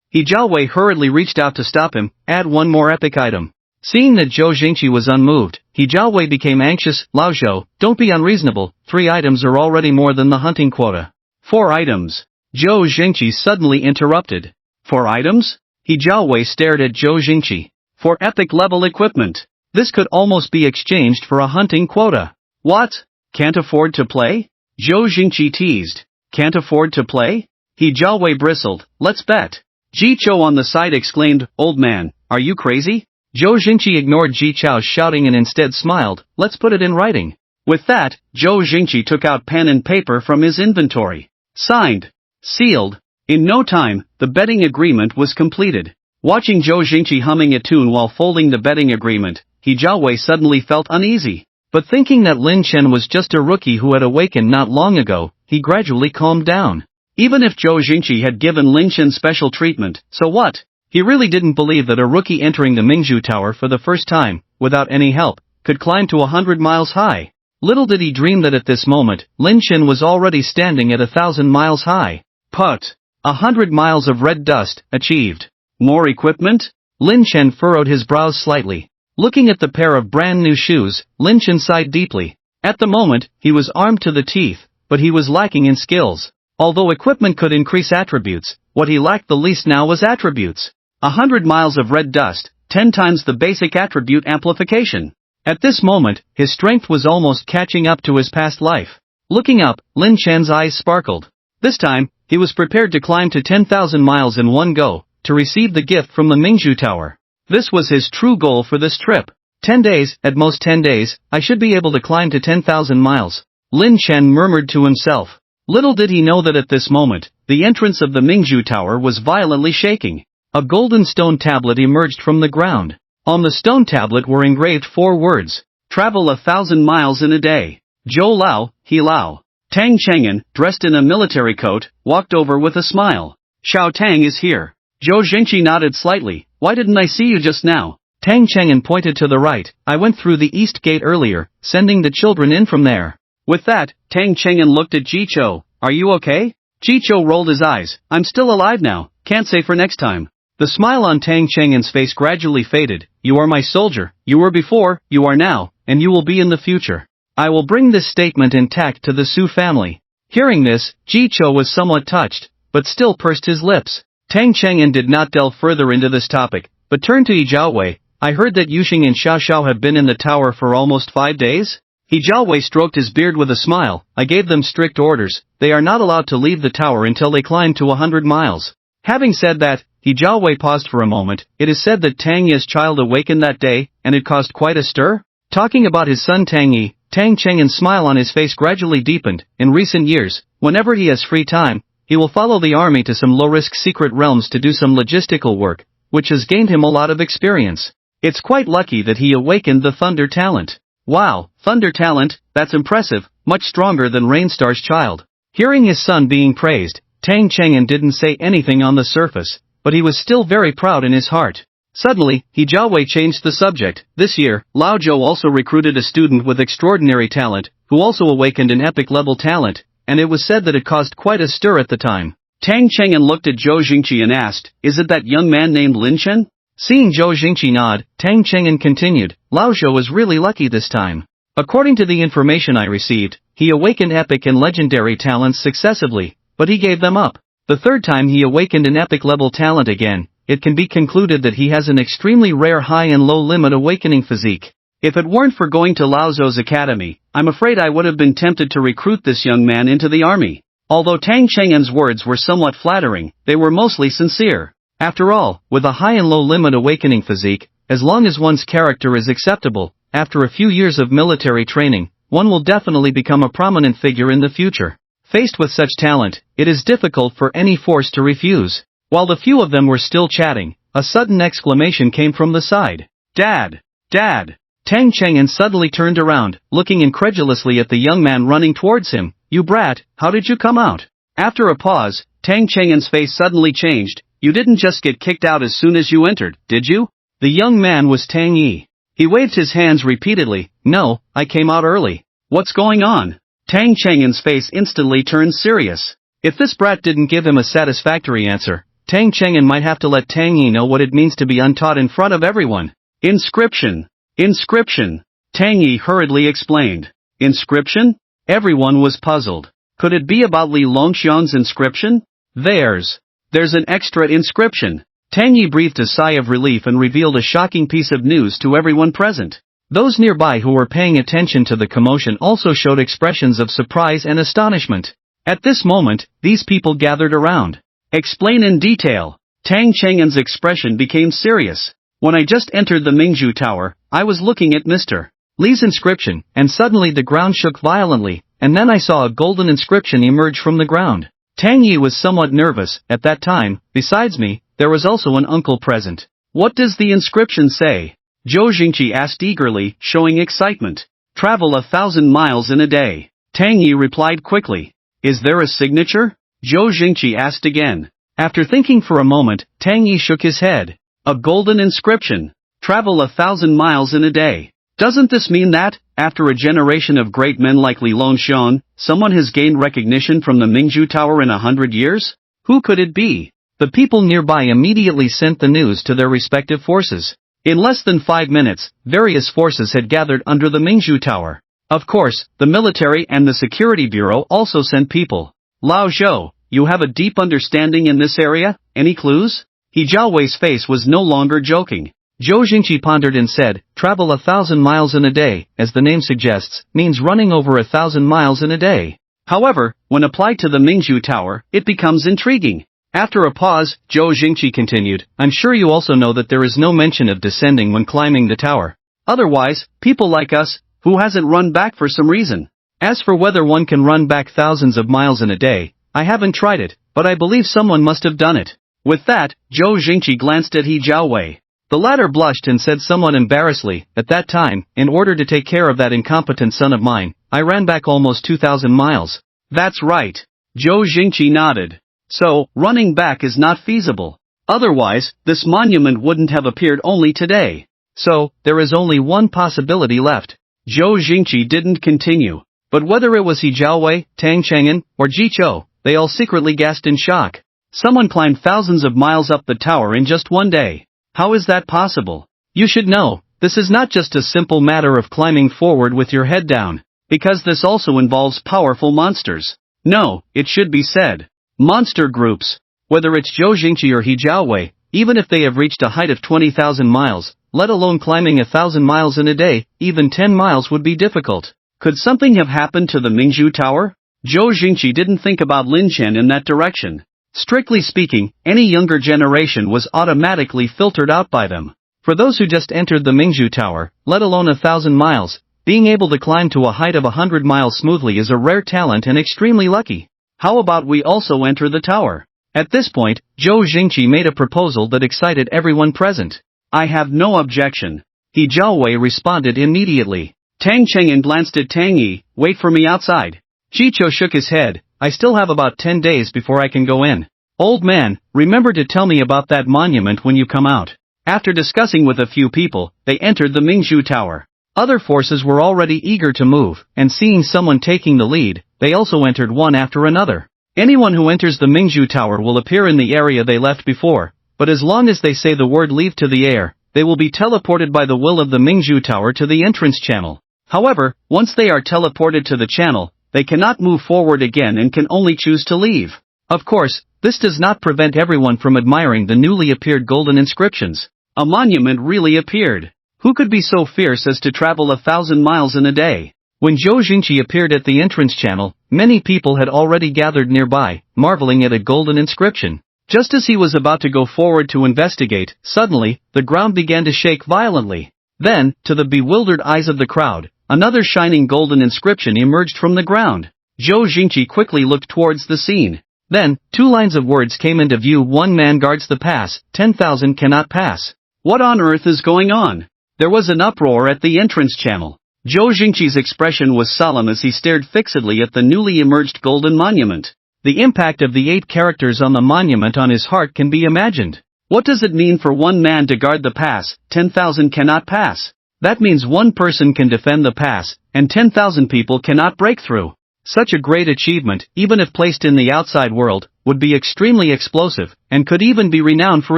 Speaker 1: He Jiaowei hurriedly reached out to stop him. Add 1 more epic item. Seeing that Zhou Jingqi was unmoved, He Jiaowei became anxious. Lao Zhou, don't be unreasonable, 3 items are already more than the hunting quota. 4 items. Zhou Jingqi suddenly interrupted. 4 items? He Jiaowei stared at Zhou Jingqi. 4 epic level equipment. This could almost be exchanged for a hunting quota. What? Can't afford to play? Zhou Jingqi teased. Can't afford to play? He Jiaowei bristled. Let's bet. Ji Chou on the side exclaimed, old man, are you crazy? Zhou Jingqi ignored Ji Chou's shouting and instead smiled. Let's put it in writing. With that, Zhou Jingqi took out pen and paper from his inventory. Signed. Sealed. In no time, the betting agreement was completed. Watching Zhou Jingqi humming a tune while folding the betting agreement, He Jiaowei suddenly felt uneasy. But thinking that Lin Chen was just a rookie who had awakened not long ago, he gradually calmed down. Even if Zhou Jingqi had given Lin Chen special treatment, so what? He really didn't believe that a rookie entering the Mingzhu Tower for the first time, without any help, could climb to 100 miles high. Little did he dream that at this moment, Lin Chen was already standing at 1,000 miles high. Put. 100 miles of red dust, achieved. More equipment? Lin Chen furrowed his brows slightly. Looking at the pair of brand new shoes, Lin Chen sighed deeply. At the moment, he was armed to the teeth, but he was lacking in skills. Although equipment could increase attributes, what he lacked the least now was attributes. 100 miles of red dust, 10 times the basic attribute amplification. At this moment, his strength was almost catching up to his past life. Looking up, Lin Chen's eyes sparkled. This time, he was prepared to climb to 10,000 miles in one go, to receive the gift from the Mingzhu Tower. This was his true goal for this trip. 10 days, at most 10 days, I should be able to climb to 10,000 miles. Lin Chen murmured to himself. Little did he know that at this moment, the entrance of the Mingzhu Tower was violently shaking. A golden stone tablet emerged from the ground. On the stone tablet were engraved 4 words. Travel 1,000 miles in a day. Zhou Lao, He Lao. Tang Cheng'an, dressed in a military coat, walked over with a smile. Xiao Tang is here. Zhou Jingqi nodded slightly. Why didn't I see you just now? Tang Cheng'an pointed to the right. I went through the east gate earlier, sending the children in from there. With that, Tang Cheng'an looked at Ji Chou. Are you okay? Ji Chou rolled his eyes. I'm still alive now. Can't say for next time. The smile on Tang Cheng'an's face gradually faded. You are my soldier. You were before, you are now, and you will be in the future. I will bring this statement intact to the Su family. Hearing this, Ji Chou was somewhat touched, but still pursed his lips. Tang Cheng'an did not delve further into this topic, but turned to He Jiaowei. I heard that Yuxing and Xiao Xiao have been in the tower for almost 5 days? He Jiaowei stroked his beard with a smile. I gave them strict orders. They are not allowed to leave the tower until they climb to 100 miles. Having said that, He Jiaowei paused for a moment. It is said that Tang Yi's child awakened that day, and it caused quite a stir? Talking about his son Tang Yi, Tang Cheng'an's smile on his face gradually deepened. In recent years, whenever he has free time, he will follow the army to some low-risk secret realms to do some logistical work, which has gained him a lot of experience. It's quite lucky that he awakened the thunder talent. Wow, thunder talent, that's impressive, much stronger than Rainstar's child. Hearing his son being praised, Tang Cheng'an didn't say anything on the surface, but he was still very proud in his heart. Suddenly, He Jiaowei changed the subject. This year, Lao Zhou also recruited a student with extraordinary talent, who also awakened an epic-level talent, and it was said that it caused quite a stir at the time. Tang Cheng'an looked at Zhou Jingqi and asked, is it that young man named Lin Chen? Seeing Zhou Jingqi nod, Tang Cheng'an continued, Lao Zhou was really lucky this time. According to the information I received, he awakened epic and legendary talents successively, but he gave them up. The 3rd time he awakened an epic-level talent again, it can be concluded that he has an extremely rare high and low limit awakening physique. If it weren't for going to Lao Zhou's academy, I'm afraid I would have been tempted to recruit this young man into the army. Although Tang Cheng'an's words were somewhat flattering, they were mostly sincere. After all, with a high and low limit awakening physique, as long as one's character is acceptable, after a few years of military training, one will definitely become a prominent figure in the future. Faced with such talent, it is difficult for any force to refuse. While the few of them were still chatting, a sudden exclamation came from the side. Dad! Dad! Tang Cheng'an suddenly turned around, looking incredulously at the young man running towards him. You brat, how did you come out? After a pause, Tang Cheng'en's face suddenly changed. You didn't just get kicked out as soon as you entered, did you? The young man was Tang Yi. He waved his hands repeatedly. No, I came out early. What's going on? Tang Cheng'en's face instantly turned serious. If this brat didn't give him a satisfactory answer, Tang Cheng'en might have to let Tang Yi know what it means to be untaught in front of everyone. Inscription. Inscription. Tang Yi hurriedly explained. Inscription? Everyone was puzzled. Could it be about Li Longxian's inscription? There's an extra inscription. Tang Yi breathed a sigh of relief and revealed a shocking piece of news to everyone present. Those nearby who were paying attention to the commotion also showed expressions of surprise and astonishment. At this moment, these people gathered around. Explain in detail. Tang Cheng'en's expression became serious. When I just entered the Mingzhu Tower, I was looking at Mr. Li's inscription, and suddenly the ground shook violently, and then I saw a golden inscription emerge from the ground. Tang Yi was somewhat nervous. At that time, besides me, there was also an uncle present. What does the inscription say? Zhou Jingqi asked eagerly, showing excitement. Travel 1,000 miles in a day. Tang Yi replied quickly. Is there a signature? Zhou Jingqi asked again. After thinking for a moment, Tang Yi shook his head. A golden inscription. Travel 1,000 miles in a day. Doesn't this mean that, after a generation of great men like Li Longxian, someone has gained recognition from the Mingzhu Tower in 100 years? Who could it be? The people nearby immediately sent the news to their respective forces. In less than 5 minutes, various forces had gathered under the Mingzhu Tower. Of course, the military and the security bureau also sent people. Lao Zhou, you have a deep understanding in this area? Any clues? He Jiaowei's face was no longer joking. Zhou Jingqi pondered and said, travel 1,000 miles in a day, as the name suggests, means running over 1,000 miles in a day. However, when applied to the Mingzhu Tower, it becomes intriguing. After a pause, Zhou Jingqi continued, I'm sure you also know that there is no mention of descending when climbing the tower. Otherwise, people like us, who hasn't run back for some reason. As for whether one can run back thousands of miles in a day, I haven't tried it, but I believe someone must have done it. With that, Zhou Jingqi glanced at He Jiaowei. The latter blushed and said somewhat embarrassedly, at that time, in order to take care of that incompetent son of mine, I ran back almost 2,000 miles. That's right. Zhou Jingqi nodded. So, running back is not feasible. Otherwise, this monument wouldn't have appeared only today. So, there is only one possibility left. Zhou Jingqi didn't continue. But whether it was He Jiaowei, Tang Cheng'en, or Ji Chou, they all secretly gasped in shock. Someone climbed thousands of miles up the tower in just one day. How is that possible? You should know, this is not just a simple matter of climbing forward with your head down, because this also involves powerful monsters. No, it should be said. Monster groups. Whether it's Zhou Jingqi or He Jiaowei, even if they have reached a height of 20,000 miles, let alone climbing 1,000 miles in a day, even 10 miles would be difficult. Could something have happened to the Mingzhu Tower? Zhou Jingqi didn't think about Lin Chen in that direction. Strictly speaking, any younger generation was automatically filtered out by them. For those who just entered the Mingzhu Tower, let alone 1,000 miles, being able to climb to a height of 100 miles smoothly is a rare talent and extremely lucky. How about we also enter the tower? At this point, Zhou Jingqi made a proposal that excited everyone present. I have no objection. He Jiaowei responded immediately. Tang Cheng'en glanced at Tang Yi, wait for me outside. Ji Chou shook his head. I still have about 10 days before I can go in. Old man, remember to tell me about that monument when you come out. After discussing with a few people, they entered the Mingzhu Tower. Other forces were already eager to move, and seeing someone taking the lead, they also entered one after another. Anyone who enters the Mingzhu Tower will appear in the area they left before, but as long as they say the word leave to the air, they will be teleported by the will of the Mingzhu Tower to the entrance channel. However, once they are teleported to the channel, they cannot move forward again and can only choose to leave. Of course, this does not prevent everyone from admiring the newly appeared golden inscriptions. A monument really appeared. Who could be so fierce as to travel 1,000 miles in a day? When Zhou Jingqi appeared at the entrance channel, many people had already gathered nearby, marveling at a golden inscription. Just as he was about to go forward to investigate, suddenly, the ground began to shake violently. Then, to the bewildered eyes of the crowd, another shining golden inscription emerged from the ground. Zhou Jingqi quickly looked towards the scene. Then, 2 lines of words came into view. 1 man guards the pass, 10,000 cannot pass. What on earth is going on? There was an uproar at the entrance channel. Zhou Jingqi's expression was solemn as he stared fixedly at the newly emerged golden monument. The impact of the 8 characters on the monument on his heart can be imagined. What does it mean for one man to guard the pass? 10,000 cannot pass. That means one person can defend the pass, and 10,000 people cannot break through. Such a great achievement, even if placed in the outside world, would be extremely explosive, and could even be renowned for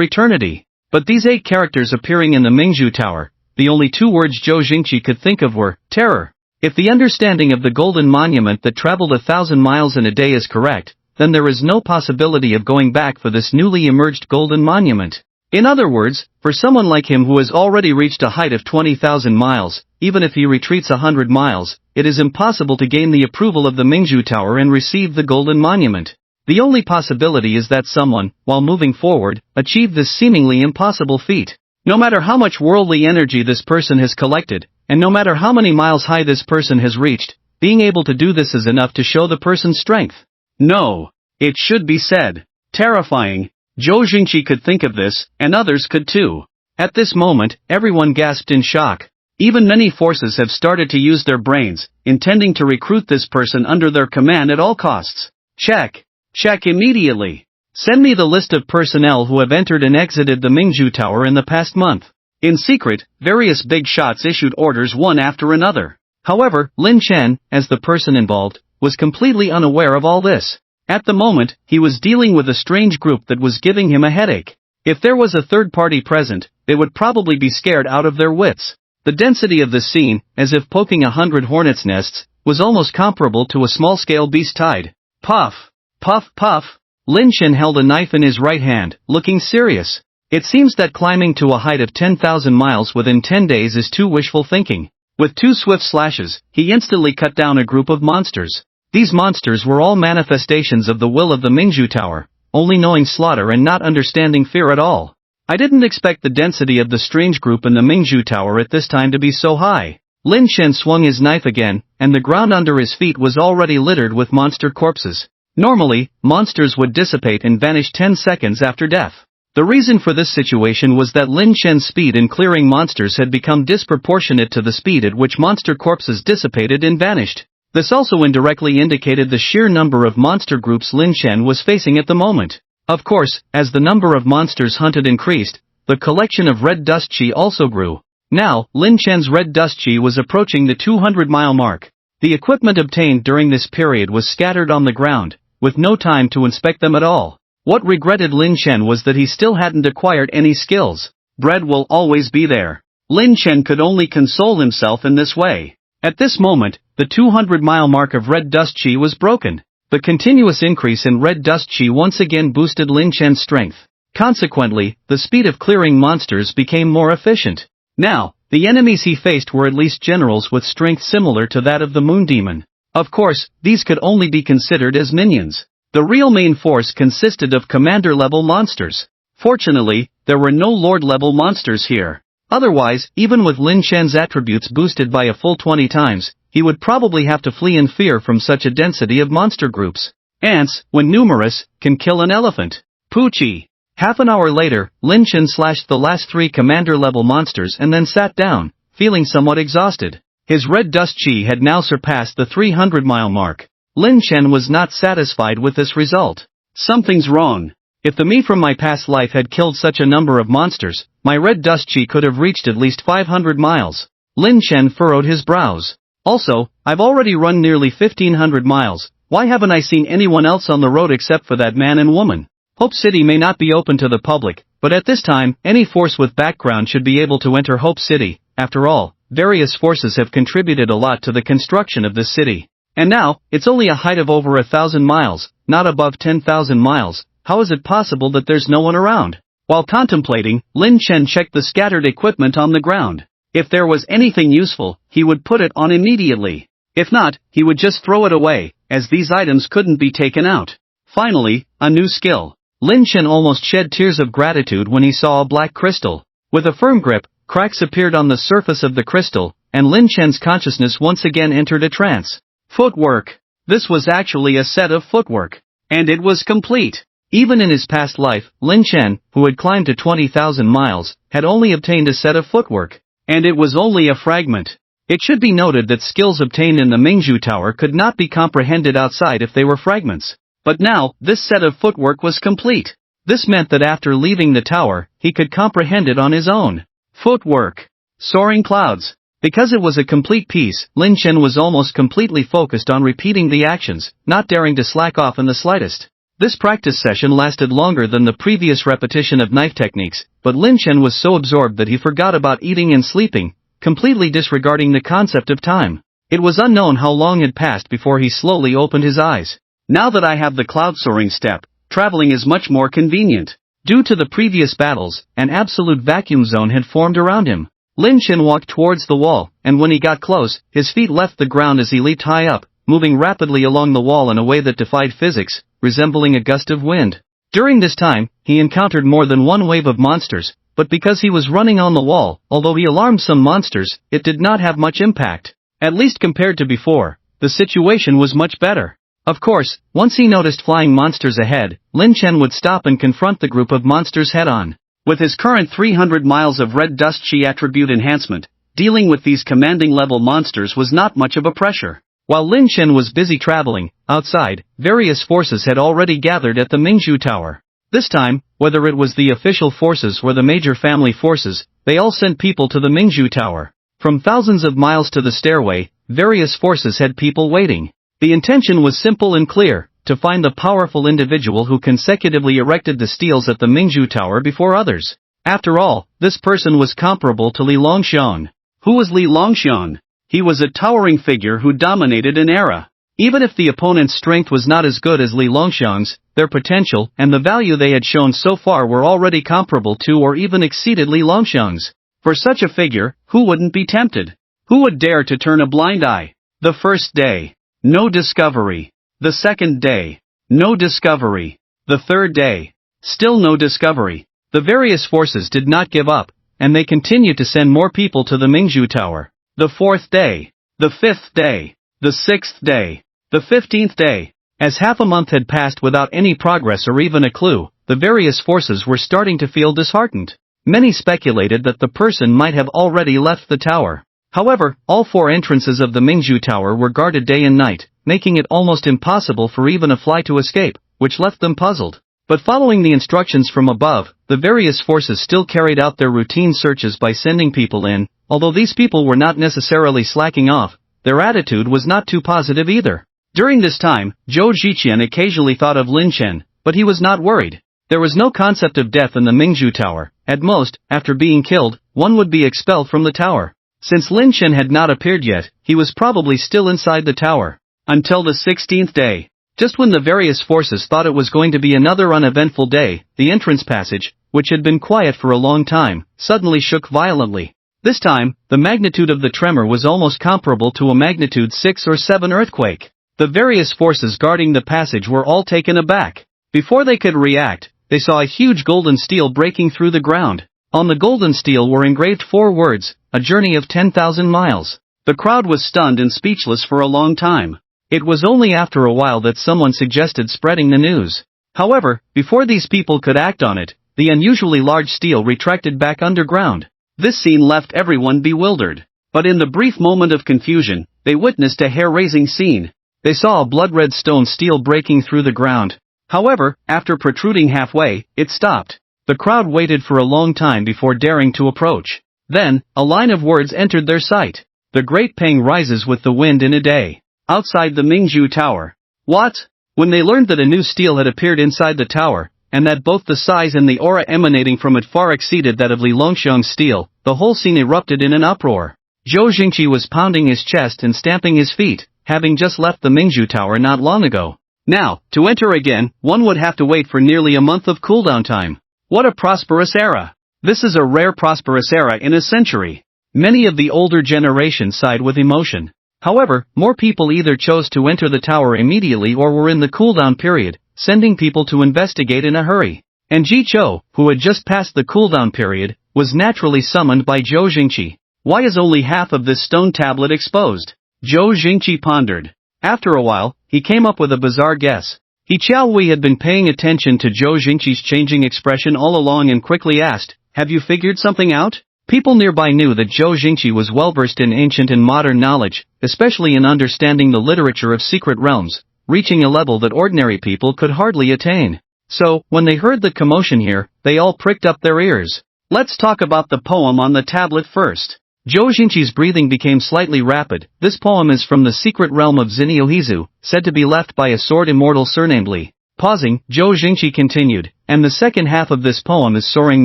Speaker 1: eternity. But these 8 characters appearing in the Mingzhu Tower, the only 2 words Zhou Jingqi could think of were, terror. If the understanding of the golden monument that traveled 1,000 miles in a day is correct, then there is no possibility of going back for this newly emerged golden monument. In other words, for someone like him who has already reached a height of 20,000 miles, even if he retreats 100 miles, it is impossible to gain the approval of the Mingzhu Tower and receive the golden monument. The only possibility is that someone, while moving forward, achieved this seemingly impossible feat. No matter how much worldly energy this person has collected, and no matter how many miles high this person has reached, being able to do this is enough to show the person's strength. No. It should be said. Terrifying. Zhou Jingqi could think of this, and others could too. At this moment, everyone gasped in shock. Even many forces have started to use their brains, intending to recruit this person under their command at all costs. Check. Check immediately. Send me the list of personnel who have entered and exited the Mingzhu Tower in the past month. In secret, various big shots issued orders one after another. However, Lin Chen, as the person involved, was completely unaware of all this. At the moment, he was dealing with a strange group that was giving him a headache. If there was a third party present, they would probably be scared out of their wits. The density of the scene, as if poking 100 hornets' nests, was almost comparable to a small-scale beast tide. Puff! Puff puff! Lin Chen held a knife in his right hand, looking serious. It seems that climbing to a height of 10,000 miles within 10 days is too wishful thinking. With 2 swift slashes, he instantly cut down a group of monsters. These monsters were all manifestations of the will of the Mingzhu Tower, only knowing slaughter and not understanding fear at all. I didn't expect the density of the strange group in the Mingzhu Tower at this time to be so high. Lin Chen swung his knife again, and the ground under his feet was already littered with monster corpses. Normally, monsters would dissipate and vanish 10 seconds after death. The reason for this situation was that Lin Chen's speed in clearing monsters had become disproportionate to the speed at which monster corpses dissipated and vanished. This also indirectly indicated the sheer number of monster groups Lin Chen was facing at the moment. Of course, as the number of monsters hunted increased, the collection of red dust chi also grew. Now, Lin Chen's red dust chi was approaching the 200-mile mark. The equipment obtained during this period was scattered on the ground, with no time to inspect them at all. What regretted Lin Chen was that he still hadn't acquired any skills. Bread will always be there. Lin Chen could only console himself in this way. At this moment, the 200-mile mark of red dust chi was broken. The continuous increase in red dust chi once again boosted Lin Chen's strength. Consequently, the speed of clearing monsters became more efficient. Now, the enemies he faced were at least generals with strength similar to that of the Moon Demon. Of course, these could only be considered as minions. The real main force consisted of commander-level monsters. Fortunately, there were no lord-level monsters here. Otherwise, even with Lin Chen's attributes boosted by a full 20 times, he would probably have to flee in fear from such a density of monster groups. Ants, when numerous, can kill an elephant. Poochie. Half an hour later, Lin Chen slashed the last 3 commander-level monsters and then sat down, feeling somewhat exhausted. His red dust chi had now surpassed the 300-mile mark. Lin Chen was not satisfied with this result. Something's wrong. If the me from my past life had killed such a number of monsters, my red dust chi could have reached at least 500 miles. Lin Chen furrowed his brows. Also, I've already run nearly 1,500 miles, why haven't I seen anyone else on the road except for that man and woman? Hope City may not be open to the public, but at this time, any force with background should be able to enter Hope City. After all, various forces have contributed a lot to the construction of this city. And now, it's only a height of over 1,000 miles, not above 10,000 miles. How is it possible that there's no one around? While contemplating, Lin Chen checked the scattered equipment on the ground. If there was anything useful, he would put it on immediately. If not, he would just throw it away, as these items couldn't be taken out. Finally, a new skill. Lin Chen almost shed tears of gratitude when he saw a black crystal. With a firm grip, cracks appeared on the surface of the crystal, and Lin Chen's consciousness once again entered a trance. Footwork. This was actually a set of footwork. And it was complete. Even in his past life, Lin Chen, who had climbed to 20,000 miles, had only obtained a set of footwork. And it was only a fragment. It should be noted that skills obtained in the Mingzhu Tower could not be comprehended outside if they were fragments. But now, this set of footwork was complete. This meant that after leaving the tower, he could comprehend it on his own. Footwork. Soaring clouds. Because it was a complete piece, Lin Chen was almost completely focused on repeating the actions, not daring to slack off in the slightest. This practice session lasted longer than the previous repetition of knife techniques, but Lin Chen was so absorbed that he forgot about eating and sleeping, completely disregarding the concept of time. It was unknown how long had passed before he slowly opened his eyes. Now that I have the cloud soaring step, traveling is much more convenient. Due to the previous battles, an absolute vacuum zone had formed around him. Lin Chen walked towards the wall, and when he got close, his feet left the ground as he leaped high up, moving rapidly along the wall in a way that defied physics, resembling a gust of wind. During this time, he encountered more than one wave of monsters, but because he was running on the wall, although he alarmed some monsters, it did not have much impact. At least compared to before, the situation was much better. Of course, once he noticed flying monsters ahead, Lin Chen would stop and confront the group of monsters head-on. With his current 300 miles of red dust chi attribute enhancement, dealing with these commanding level monsters was not much of a pressure. While Lin Chen was busy traveling, outside, various forces had already gathered at the Mingzhu Tower. This time, whether it was the official forces or the major family forces, they all sent people to the Mingzhu Tower. From thousands of miles to the stairway, various forces had people waiting. The intention was simple and clear, to find the powerful individual who consecutively erected the steels at the Mingzhu Tower before others. After all, this person was comparable to Li Longxian. Who was Li Longxian? He was a towering figure who dominated an era. Even if the opponent's strength was not as good as Li Longxian's, their potential and the value they had shown so far were already comparable to or even exceeded Li Longxian's. For such a figure, who wouldn't be tempted? Who would dare to turn a blind eye? The first day. No discovery. The second day. No discovery. The third day. Still no discovery. The various forces did not give up, and they continued to send more people to the Mingzhu Tower. The fourth day. The fifth day. The sixth day. The 15th day. As half a month had passed without any progress or even a clue, the various forces were starting to feel disheartened. Many speculated that the person might have already left the tower. However, all four entrances of the Mingzhu Tower were guarded day and night, making it almost impossible for even a fly to escape, which left them puzzled. But following the instructions from above, the various forces still carried out their routine searches by sending people in. Although these people were not necessarily slacking off, their attitude was not too positive either. During this time, Zhou Zhiqian occasionally thought of Lin Chen, but he was not worried. There was no concept of death in the Mingzhu Tower. At most, after being killed, one would be expelled from the tower. Since Lin Chen had not appeared yet, he was probably still inside the tower. Until the 16th day. Just when the various forces thought it was going to be another uneventful day, the entrance passage, which had been quiet for a long time, suddenly shook violently. This time, the magnitude of the tremor was almost comparable to a magnitude 6 or 7 earthquake. The various forces guarding the passage were all taken aback. Before they could react, they saw a huge golden steel breaking through the ground. On the golden steel were engraved 4 words, a journey of 10,000 miles. The crowd was stunned and speechless for a long time. It was only after a while that someone suggested spreading the news. However, before these people could act on it, the unusually large steel retracted back underground. This scene left everyone bewildered. But in the brief moment of confusion, they witnessed a hair-raising scene. They saw a blood-red stone steel breaking through the ground. However, after protruding halfway, it stopped. The crowd waited for a long time before daring to approach. Then, a line of words entered their sight. The Great Pang rises with the wind in a day. Outside the Mingzhu Tower. What? When they learned that a new steel had appeared inside the tower, and that both the size and the aura emanating from it far exceeded that of Li Longxiang's steel, the whole scene erupted in an uproar. Zhou Jingqi was pounding his chest and stamping his feet, having just left the Mingzhu Tower not long ago. Now, to enter again, one would have to wait for nearly a month of cooldown time. What a prosperous era! This is a rare prosperous era in a century. Many of the older generation sighed with emotion. However, more people either chose to enter the tower immediately or were in the cooldown period, sending people to investigate in a hurry. And Ji Chou, who had just passed the cooldown period, was naturally summoned by Zhou Jingqi. Why is only half of this stone tablet exposed? Zhou Jingqi pondered. After a while, he came up with a bizarre guess. He Qiaowei had been paying attention to Zhou Jingqi's changing expression all along and quickly asked, "Have you figured something out?" People nearby knew that Zhou Jingqi was well versed in ancient and modern knowledge, especially in understanding the literature of secret realms, reaching a level that ordinary people could hardly attain. So, when they heard the commotion here, they all pricked up their ears. Let's talk about the poem on the tablet first. Jojinchi's breathing became slightly rapid. This poem is from the secret realm of Ziniohizu, said to be left by a sword immortal surnamed Li. Pausing, Jojinchi continued, and the second half of this poem is soaring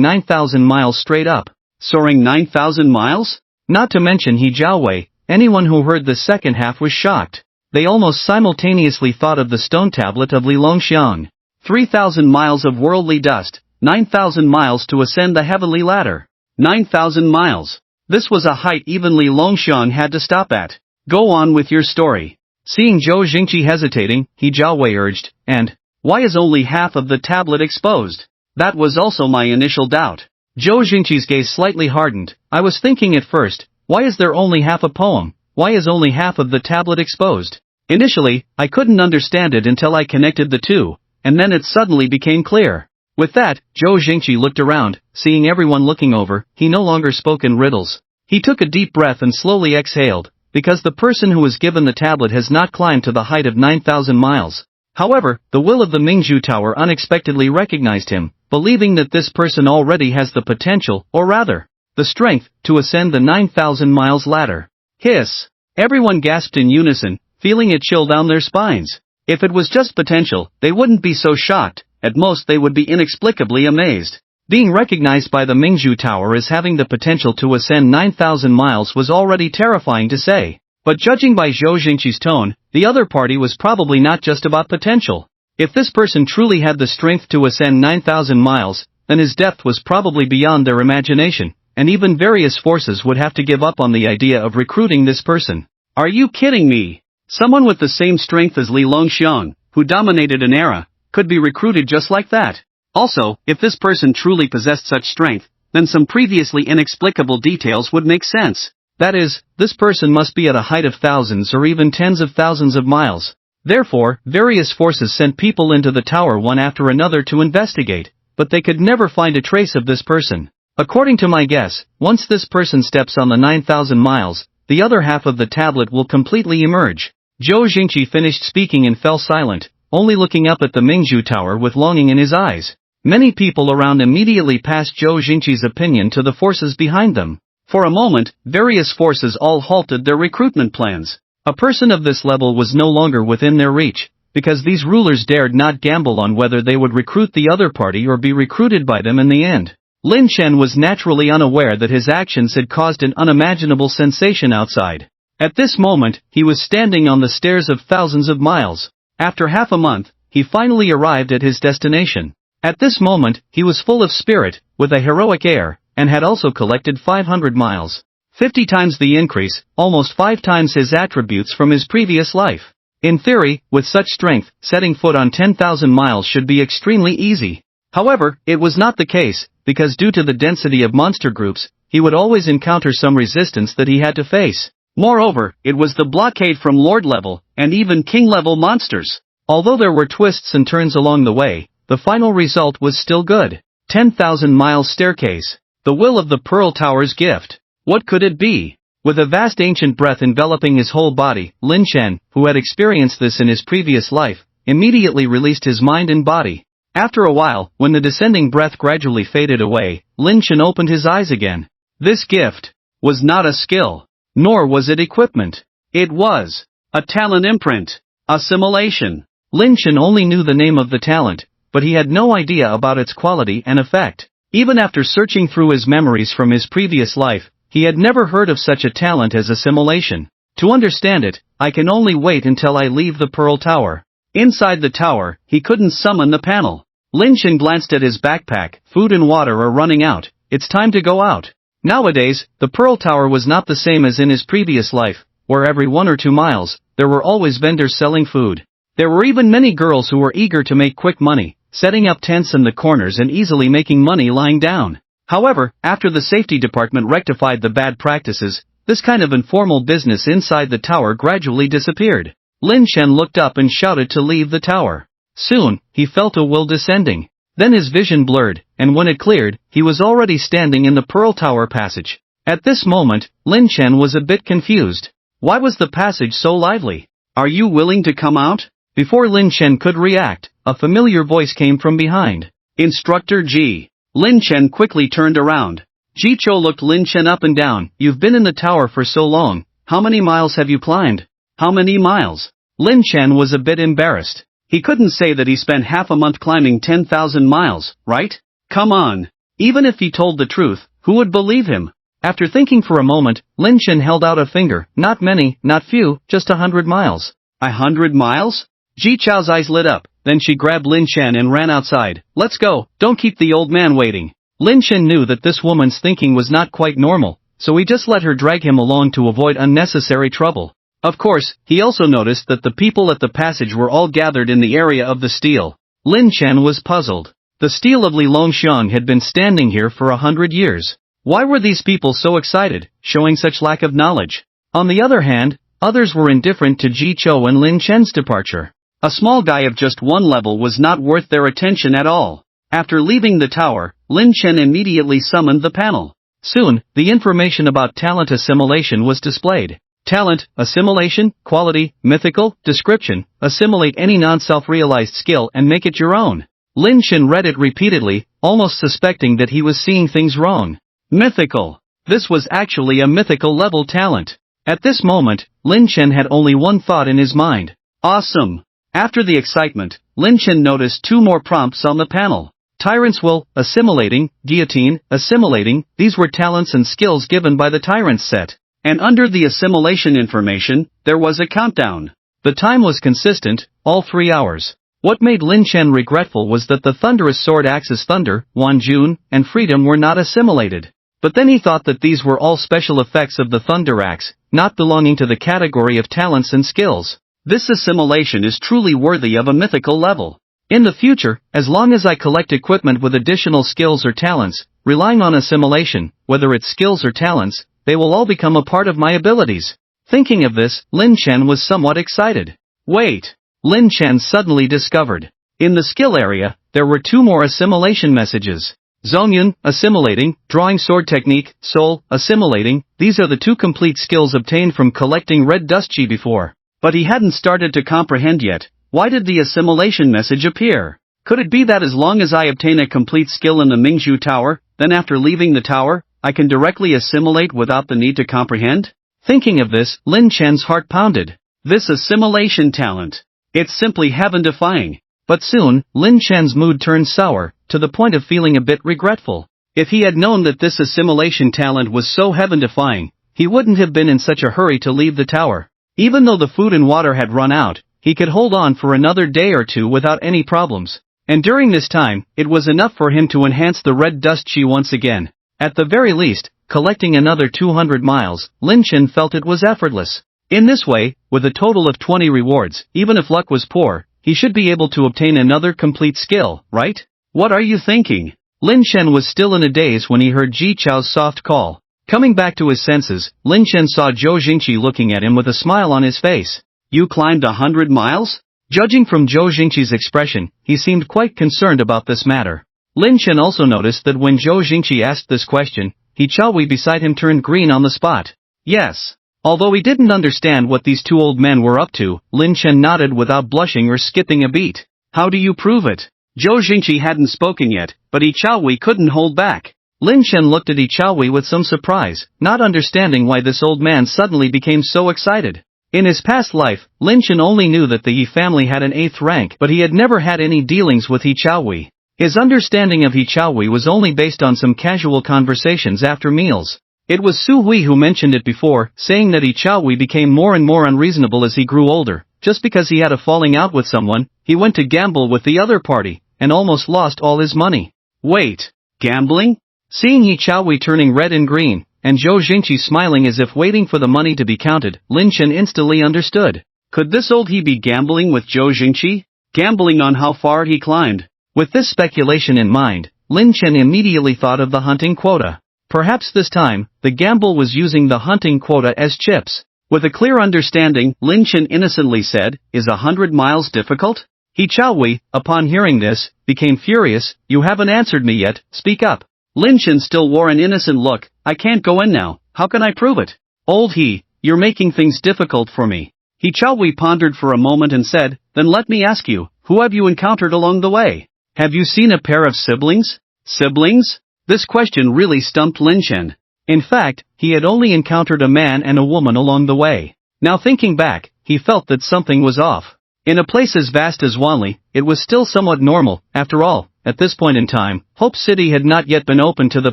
Speaker 1: 9,000 miles straight up. Soaring 9,000 miles? Not to mention He Jiaowei. Anyone who heard the second half was shocked. They almost simultaneously thought of the stone tablet of Li Longxiang. 3,000 miles of worldly dust, 9,000 miles to ascend the heavenly ladder. 9,000 miles. This was a height even Li Longxiang had to stop at. Go on with your story. Seeing Zhou Jingqi hesitating, He Jiaowei urged, and, why is only half of the tablet exposed? That was also my initial doubt. Zhou Jingqi's gaze slightly hardened. I was thinking at first, why is there only half a poem? Why is only half of the tablet exposed? Initially, I couldn't understand it until I connected the two, and then it suddenly became clear. With that, Zhou Jingqi looked around, seeing everyone looking over, he no longer spoke in riddles. He took a deep breath and slowly exhaled, because the person who was given the tablet has not climbed to the height of 9,000 miles. However, the will of the Mingzhu Tower unexpectedly recognized him, believing that this person already has the potential, or rather, the strength, to ascend the 9,000 miles ladder. Hiss! Everyone gasped in unison, feeling a chill down their spines. If it was just potential, they wouldn't be so shocked, at most they would be inexplicably amazed. Being recognized by the Mingzhu Tower as having the potential to ascend 9,000 miles was already terrifying to say. But judging by Zhou Jingqi's tone, the other party was probably not just about potential. If this person truly had the strength to ascend 9,000 miles, then his depth was probably beyond their imagination, and even various forces would have to give up on the idea of recruiting this person. Are you kidding me? Someone with the same strength as Li Longxiang, who dominated an era, could be recruited just like that. Also, if this person truly possessed such strength, then some previously inexplicable details would make sense. That is, this person must be at a height of thousands or even tens of thousands of miles. Therefore, various forces sent people into the tower one after another to investigate, but they could never find a trace of this person. According to my guess, once this person steps on the 9,000 miles, the other half of the tablet will completely emerge. Zhou Jingqi finished speaking and fell silent, only looking up at the Mingzhu Tower with longing in his eyes. Many people around immediately passed Zhou Jingqi's opinion to the forces behind them. For a moment, various forces all halted their recruitment plans. A person of this level was no longer within their reach, because these rulers dared not gamble on whether they would recruit the other party or be recruited by them in the end. Lin Chen was naturally unaware that his actions had caused an unimaginable sensation outside. At this moment, he was standing on the stairs of thousands of miles. After half a month, he finally arrived at his destination. At this moment, he was full of spirit, with a heroic air, and had also collected 500 miles. 50 times the increase, almost 5 times his attributes from his previous life. In theory, with such strength, setting foot on 10,000 miles should be extremely easy. However, it was not the case, because due to the density of monster groups, he would always encounter some resistance that he had to face. Moreover, it was the blockade from Lord level, and even King level monsters. Although there were twists and turns along the way, the final result was still good. 10,000 miles staircase. The will of the Pearl Tower's gift. What could it be? With a vast ancient breath enveloping his whole body, Lin Chen, who had experienced this in his previous life, immediately released his mind and body. After a while, when the descending breath gradually faded away, Lin Chen opened his eyes again. This gift was not a skill, nor was it equipment. It was a talent imprint, assimilation. Lin Chen only knew the name of the talent, but he had no idea about its quality and effect. Even after searching through his memories from his previous life, he had never heard of such a talent as assimilation. To understand it, I can only wait until I leave the Pearl Tower. Inside the tower, he couldn't summon the panel. Lin Chen glanced at his backpack. Food and water are running out. It's time to go out. Nowadays, the Pearl Tower was not the same as in his previous life, where every 1 or 2 miles, there were always vendors selling food. There were even many girls who were eager to make quick money, setting up tents in the corners and easily making money lying down. However, after the safety department rectified the bad practices, this kind of informal business inside the tower gradually disappeared. Lin Chen looked up and shouted to leave the tower. Soon, he felt a will descending. Then his vision blurred, and when it cleared, he was already standing in the Pearl Tower passage. At this moment, Lin Chen was a bit confused. Why was the passage so lively? Are you willing to come out? Before Lin Chen could react, a familiar voice came from behind. Instructor Ji. Lin Chen quickly turned around. Ji Cho looked Lin Chen up and down. You've been in the tower for so long. How many miles have you climbed? How many miles? Lin Chen was a bit embarrassed. He couldn't say that he spent half a month climbing 10,000 miles, right? Come on. Even if he told the truth, who would believe him? After thinking for a moment, Lin Chen held out a finger. Not many, not few, just 100 miles. 100 miles? Ji Chao's eyes lit up, then she grabbed Lin Chen and ran outside. Let's go, don't keep the old man waiting. Lin Chen knew that this woman's thinking was not quite normal, so he just let her drag him along to avoid unnecessary trouble. Of course, he also noticed that the people at the passage were all gathered in the area of the stele. Lin Chen was puzzled. The stele of Li Longxiang had been standing here for 100 years. Why were these people so excited, showing such lack of knowledge? On the other hand, others were indifferent to Ji Cho and Lin Chen's departure. A small guy of just one level was not worth their attention at all. After leaving the tower, Lin Chen immediately summoned the panel. Soon, the information about talent assimilation was displayed. Talent, assimilation, quality, mythical, description, assimilate any non-self-realized skill and make it your own. Lin Chen read it repeatedly, almost suspecting that he was seeing things wrong. Mythical. This was actually a mythical level talent. At this moment, Lin Chen had only one thought in his mind. Awesome. After the excitement, Lin Chen noticed two more prompts on the panel. Tyrant's will, assimilating, guillotine, assimilating, these were talents and skills given by the Tyrant's set. And under the assimilation information, there was a countdown. The time was consistent, all 3 hours. What made Lin Chen regretful was that the thunderous sword axes Thunder, Wanjun, and Freedom were not assimilated. But then he thought that these were all special effects of the Thunder Axe, not belonging to the category of talents and skills. This assimilation is truly worthy of a mythical level. In the future, as long as I collect equipment with additional skills or talents, relying on assimilation, whether it's skills or talents, they will all become a part of my abilities. Thinking of this, Lin Chen was somewhat excited. Wait! Lin Chen suddenly discovered. In the skill area, there were two more assimilation messages. Zongyun, assimilating, drawing sword technique, soul, assimilating, these are the two complete skills obtained from collecting red dust chi before. But he hadn't started to comprehend yet. Why did the assimilation message appear? Could it be that as long as I obtain a complete skill in the Mingzhu Tower, then after leaving the tower, I can directly assimilate without the need to comprehend? Thinking of this, Lin Chen's heart pounded. This assimilation talent. It's simply heaven-defying. But soon, Lin Chen's mood turned sour, to the point of feeling a bit regretful. If he had known that this assimilation talent was so heaven-defying, he wouldn't have been in such a hurry to leave the tower. Even though the food and water had run out, he could hold on for another day or two without any problems. And during this time, it was enough for him to enhance the red dust chi once again. At the very least, collecting another 200 miles, Lin Chen felt it was effortless. In this way, with a total of 20 rewards, even if luck was poor, he should be able to obtain another complete skill, right? What are you thinking? Lin Chen was still in a daze when he heard Ji Chao's soft call. Coming back to his senses, Lin Chen saw Zhou Jingqi looking at him with a smile on his face. You climbed 100 miles? Judging from Zhou Jingqi's expression, he seemed quite concerned about this matter. Lin Chen also noticed that when Zhou Jingqi asked this question, He Chaohui beside him turned green on the spot. Yes. Although he didn't understand what these two old men were up to, Lin Chen nodded without blushing or skipping a beat. How do you prove it? Zhou Jingqi hadn't spoken yet, but He Chaohui couldn't hold back. Lin Chen looked at He Chaohui with some surprise, not understanding why this old man suddenly became so excited. In his past life, Lin Chen only knew that the Yi family had an 8th rank, but he had never had any dealings with He Chaohui. His understanding of He Chaohui was only based on some casual conversations after meals. It was Su Hui who mentioned it before, saying that He Chaohui became more and more unreasonable as he grew older. Just because he had a falling out with someone, he went to gamble with the other party, and almost lost all his money. Wait, gambling? Seeing He Chaohui turning red and green, and Zhou Jingqi smiling as if waiting for the money to be counted, Lin Chen instantly understood. Could this old he be gambling with Zhou Jingqi? Gambling on how far he climbed? With this speculation in mind, Lin Chen immediately thought of the hunting quota. Perhaps this time, the gamble was using the hunting quota as chips. With a clear understanding, Lin Chen innocently said, Is 100 miles difficult? He Chaohui, upon hearing this, became furious. You haven't answered me yet, speak up. Lin Chen still wore an innocent look. I can't go in now, how can I prove it? Old he, you're making things difficult for me. He Chaohui pondered for a moment and said, then let me ask you, who have you encountered along the way? Have you seen a pair of siblings? Siblings? This question really stumped Lin Chen. In fact, he had only encountered a man and a woman along the way. Now thinking back, he felt that something was off. In a place as vast as Wanli, it was still somewhat normal. After all, at this point in time, Hope City had not yet been open to the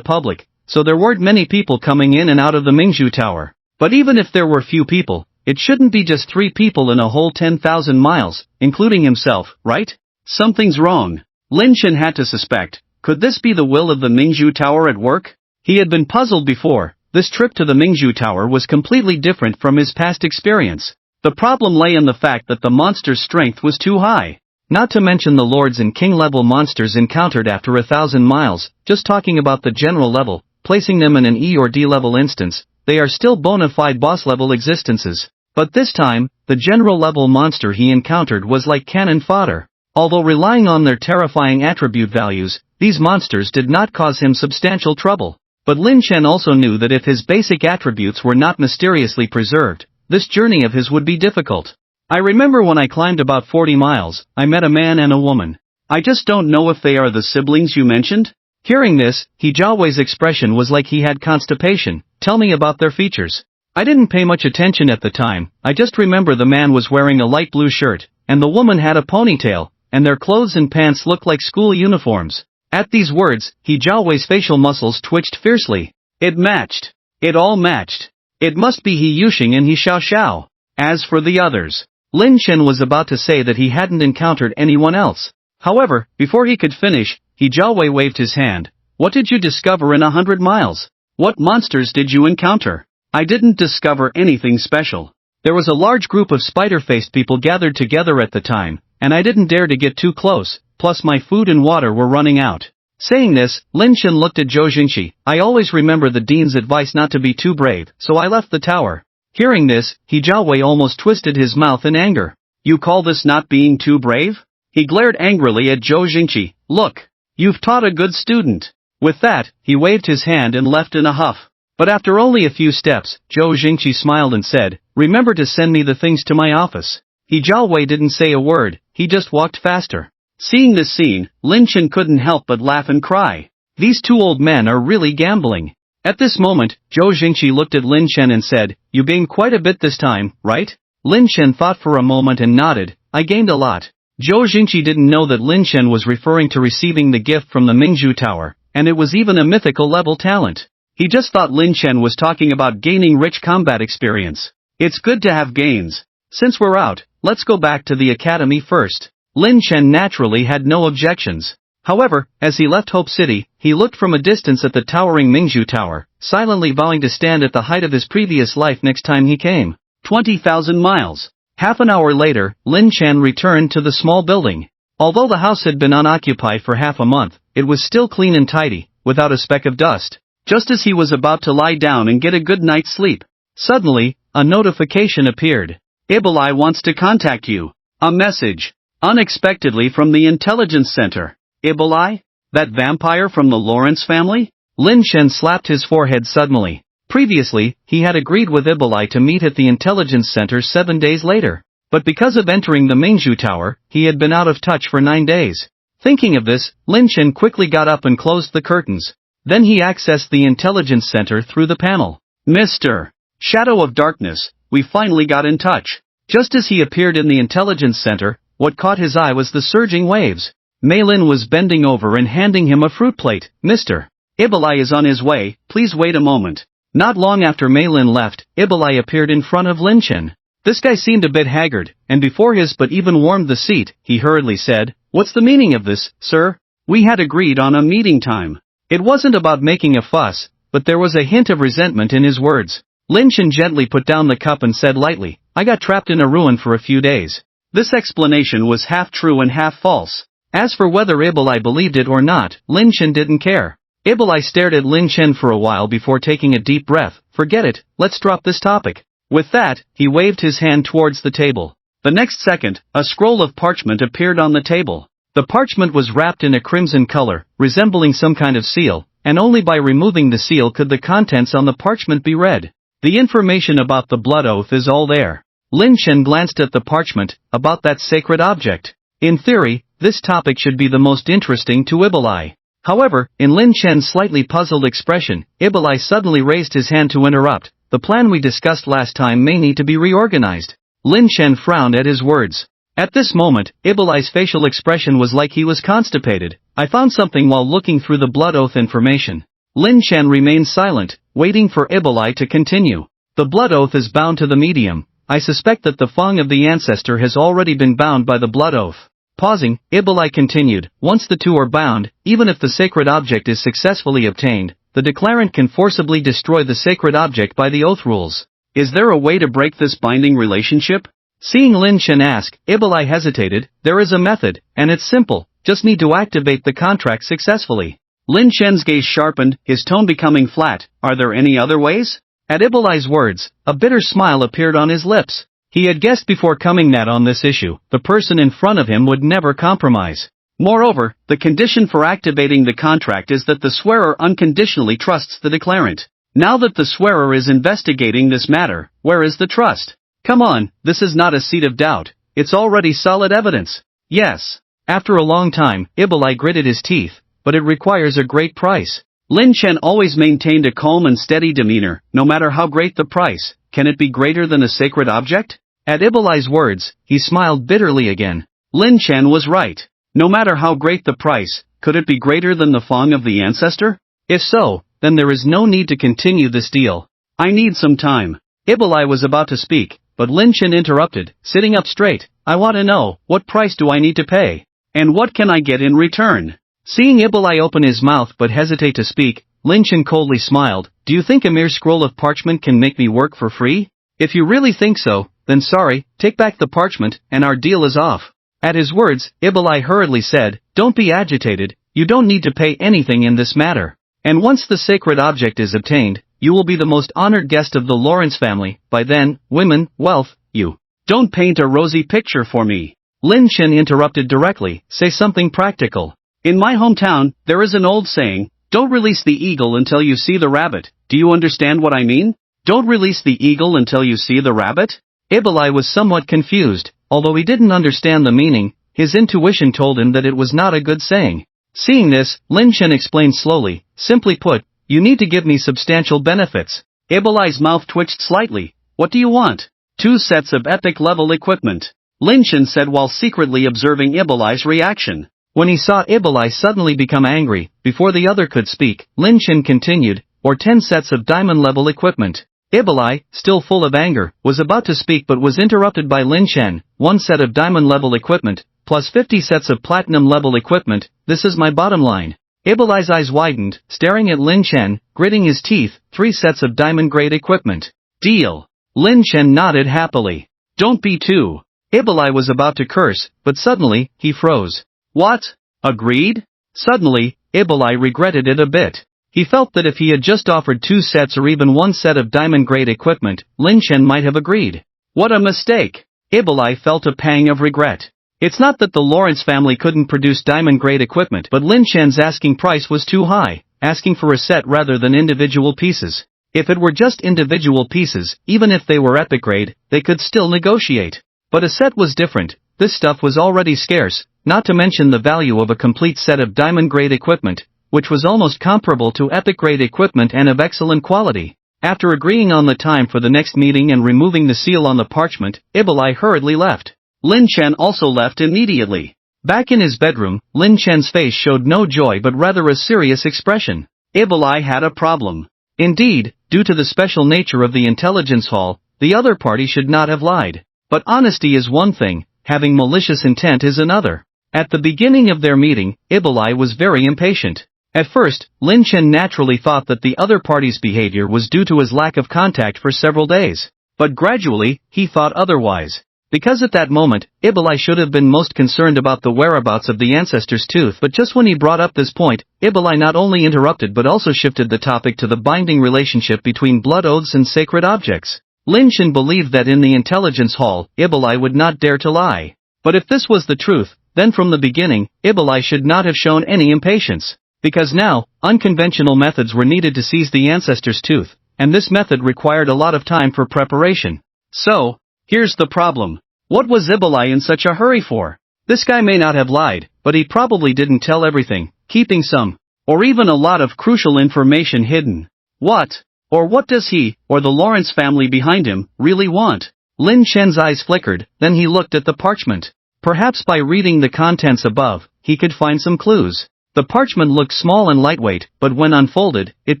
Speaker 1: public, so there weren't many people coming in and out of the Mingzhu Tower. But even if there were few people, it shouldn't be just 3 people in a whole 10,000 miles, including himself, right? Something's wrong. Lin Chen had to suspect. Could this be the will of the Mingzhu Tower at work? He had been puzzled before. This trip to the Mingzhu Tower was completely different from his past experience. The problem lay in the fact that the monster's strength was too high. Not to mention the lords and king level monsters encountered after 1,000 miles, just talking about the general level, placing them in an E or D level instance, they are still bona fide boss level existences. But this time, the general level monster he encountered was like cannon fodder. Although relying on their terrifying attribute values, these monsters did not cause him substantial trouble. But Lin Chen also knew that if his basic attributes were not mysteriously preserved, this journey of his would be difficult. I remember when I climbed about 40 miles, I met a man and a woman. I just don't know if they are the siblings you mentioned? Hearing this, He Jiaohui's expression was like he had constipation. Tell me about their features. I didn't pay much attention at the time, I just remember the man was wearing a light blue shirt, and the woman had a ponytail, and their clothes and pants looked like school uniforms. At these words, He Jiaohui's facial muscles twitched fiercely. It matched. It all matched. It must be He Yuxing and He Xiaoxiao. As for the others, Lin Chen was about to say that he hadn't encountered anyone else. However, before he could finish, He Jiaohui waved his hand. What did you discover in 100 miles? What monsters did you encounter? I didn't discover anything special. There was a large group of spider-faced people gathered together at the time, and I didn't dare to get too close, plus my food and water were running out. Saying this, Lin Chen looked at Zhou Jingqi. I always remember the dean's advice not to be too brave, so I left the tower. Hearing this, He Jiaohui almost twisted his mouth in anger. You call this not being too brave? He glared angrily at Zhou Jingqi. Look, you've taught a good student. With that, he waved his hand and left in a huff. But after only a few steps, Zhou Jingqi smiled and said, remember to send me the things to my office. He Jiaohui didn't say a word, he just walked faster. Seeing this scene, Lin Chen couldn't help but laugh and cry. These two old men are really gambling. At this moment, Zhou Jingqi looked at Lin Chen and said, you gained quite a bit this time, right? Lin Chen thought for a moment and nodded, I gained a lot. Zhou Jingqi didn't know that Lin Chen was referring to receiving the gift from the Mingzhu Tower, and it was even a mythical level talent. He just thought Lin Chen was talking about gaining rich combat experience. It's good to have gains. Since we're out, let's go back to the academy first. Lin Chen naturally had no objections. However, as he left Hope City, he looked from a distance at the towering Mingzhu Tower, silently vowing to stand at the height of his previous life next time he came. 20,000 miles. Half an hour later, Lin Chen returned to the small building. Although the house had been unoccupied for half a month, it was still clean and tidy, without a speck of dust. Just as he was about to lie down and get a good night's sleep, suddenly, a notification appeared. Ibilai wants to contact you. A message. Unexpectedly from the intelligence center. Ibilai? That vampire from the Lawrence family? Lin Chen slapped his forehead suddenly. Previously, he had agreed with Ibilai to meet at the intelligence center 7 days later. But because of entering the Mingzhu Tower, he had been out of touch for 9 days. Thinking of this, Lin Chen quickly got up and closed the curtains. Then he accessed the intelligence center through the panel. Mr. Shadow of Darkness, we finally got in touch. Just as he appeared in the intelligence center, what caught his eye was the surging waves. Meilin was bending over and handing him a fruit plate. Mr. Ibilai is on his way, please wait a moment. Not long after Meilin left, Ibilai appeared in front of Lin Chen. This guy seemed a bit haggard, and before his but even warmed the seat, he hurriedly said, What's the meaning of this, sir? We had agreed on a meeting time. It wasn't about making a fuss, but there was a hint of resentment in his words. Lin Chen gently put down the cup and said lightly, I got trapped in a ruin for a few days. This explanation was half true and half false. As for whether Ibilai believed it or not, Lin Chen didn't care. Ibilai stared at Lin Chen for a while before taking a deep breath. Forget it, let's drop this topic. With that, he waved his hand towards the table. The next second, a scroll of parchment appeared on the table. The parchment was wrapped in a crimson color, resembling some kind of seal, and only by removing the seal could the contents on the parchment be read. The information about the blood oath is all there. Lin Chen glanced at the parchment, about that sacred object. In theory, this topic should be the most interesting to Ibolai. However, in Lin Chen's slightly puzzled expression, Ibolai suddenly raised his hand to interrupt. The plan we discussed last time may need to be reorganized. Lin Chen frowned at his words. At this moment, Ibolai's facial expression was like he was constipated. I found something while looking through the blood oath information. Lin Chen remained silent, waiting for Ibolai to continue. The blood oath is bound to the medium. I suspect that the fang of the ancestor has already been bound by the blood oath. Pausing, Ibolai continued, once the two are bound, even if the sacred object is successfully obtained, the declarant can forcibly destroy the sacred object by the oath rules. Is there a way to break this binding relationship? Seeing Lin Chen ask, Ibolai hesitated. There is a method, and it's simple, just need to activate the contract successfully. Lin Chen's gaze sharpened, his tone becoming flat. Are there any other ways? At Ibolai's words, a bitter smile appeared on his lips. He had guessed before coming that on this issue, the person in front of him would never compromise. Moreover, the condition for activating the contract is that the swearer unconditionally trusts the declarant. Now that the swearer is investigating this matter, where is the trust? Come on, this is not a seed of doubt, it's already solid evidence. Yes. After a long time, Ibolai gritted his teeth, but it requires a great price. Lin Chen always maintained a calm and steady demeanor, no matter how great the price. Can it be greater than a sacred object? At Ibolai's words, he smiled bitterly again. Lin Chen was right. No matter how great the price, could it be greater than the fang of the ancestor? If so, then there is no need to continue this deal. I need some time. Ibolai was about to speak, but Lin Chen interrupted, sitting up straight. I want to know, what price do I need to pay? And what can I get in return? Seeing Ibolai open his mouth but hesitate to speak, Lin Chen coldly smiled. Do you think a mere scroll of parchment can make me work for free? If you really think so, then sorry, take back the parchment, and our deal is off. At his words, Ibolai hurriedly said, don't be agitated, you don't need to pay anything in this matter. And once the sacred object is obtained, you will be the most honored guest of the Lawrence family. By then, women, wealth, you. Don't paint a rosy picture for me. Lin Chen interrupted directly, say something practical. In my hometown, there is an old saying, don't release the eagle until you see the rabbit. Do you understand what I mean? Don't release the eagle until you see the rabbit? Ibolai was somewhat confused, although he didn't understand the meaning, his intuition told him that it was not a good saying. Seeing this, Lin Chen explained slowly, simply put, you need to give me substantial benefits. Ibolai's mouth twitched slightly. What do you want? 2 sets of epic level equipment. Lin Chen said while secretly observing Ibolai's reaction. When he saw Ibolai suddenly become angry, before the other could speak, Lin Chen continued, or 10 sets of diamond-level equipment. Ibolai, still full of anger, was about to speak but was interrupted by Lin Chen. 1 set of diamond-level equipment, plus 50 sets of platinum-level equipment, this is my bottom line. Ibolai's eyes widened, staring at Lin Chen, gritting his teeth. 3 sets of diamond-grade equipment. Deal. Lin Chen nodded happily. Don't be too. Ibolai was about to curse, but suddenly, he froze. What? Agreed? Suddenly, Ibolai regretted it a bit. He felt that if he had just offered 2 sets or even 1 set of diamond-grade equipment, Lin Chen might have agreed. What a mistake! Ibolai felt a pang of regret. It's not that the Lawrence family couldn't produce diamond-grade equipment, but Lin Chen's asking price was too high, asking for a set rather than individual pieces. If it were just individual pieces, even if they were epic grade, they could still negotiate. But a set was different. This stuff was already scarce, not to mention the value of a complete set of diamond-grade equipment, which was almost comparable to epic-grade equipment and of excellent quality. After agreeing on the time for the next meeting and removing the seal on the parchment, Ibolai hurriedly left. Lin Chen also left immediately. Back in his bedroom, Lin Chen's face showed no joy but rather a serious expression. Ibolai had a problem. Indeed, due to the special nature of the intelligence hall, the other party should not have lied. But honesty is one thing, having malicious intent is another. At the beginning of their meeting, Ibolai was very impatient. At first, Lin Chen naturally thought that the other party's behavior was due to his lack of contact for several days. But gradually, he thought otherwise. Because at that moment, Ibolai should have been most concerned about the whereabouts of the ancestor's tooth, but just when he brought up this point, Ibolai not only interrupted but also shifted the topic to the binding relationship between blood oaths and sacred objects. Lin Chen believed that in the intelligence hall, Ibolai would not dare to lie. But if this was the truth, then from the beginning, Ibolai should not have shown any impatience. Because now, unconventional methods were needed to seize the ancestor's tooth, and this method required a lot of time for preparation. So, Here's the problem. What was Ibolai in such a hurry for? This guy may not have lied, but he probably didn't tell everything, keeping some, or even a lot of crucial information hidden. What? Or what does he, or the Lawrence family behind him, really want? Lin Chen's eyes flickered, then he looked at the parchment. Perhaps by reading the contents above, he could find some clues. The parchment looked small and lightweight, but when unfolded, it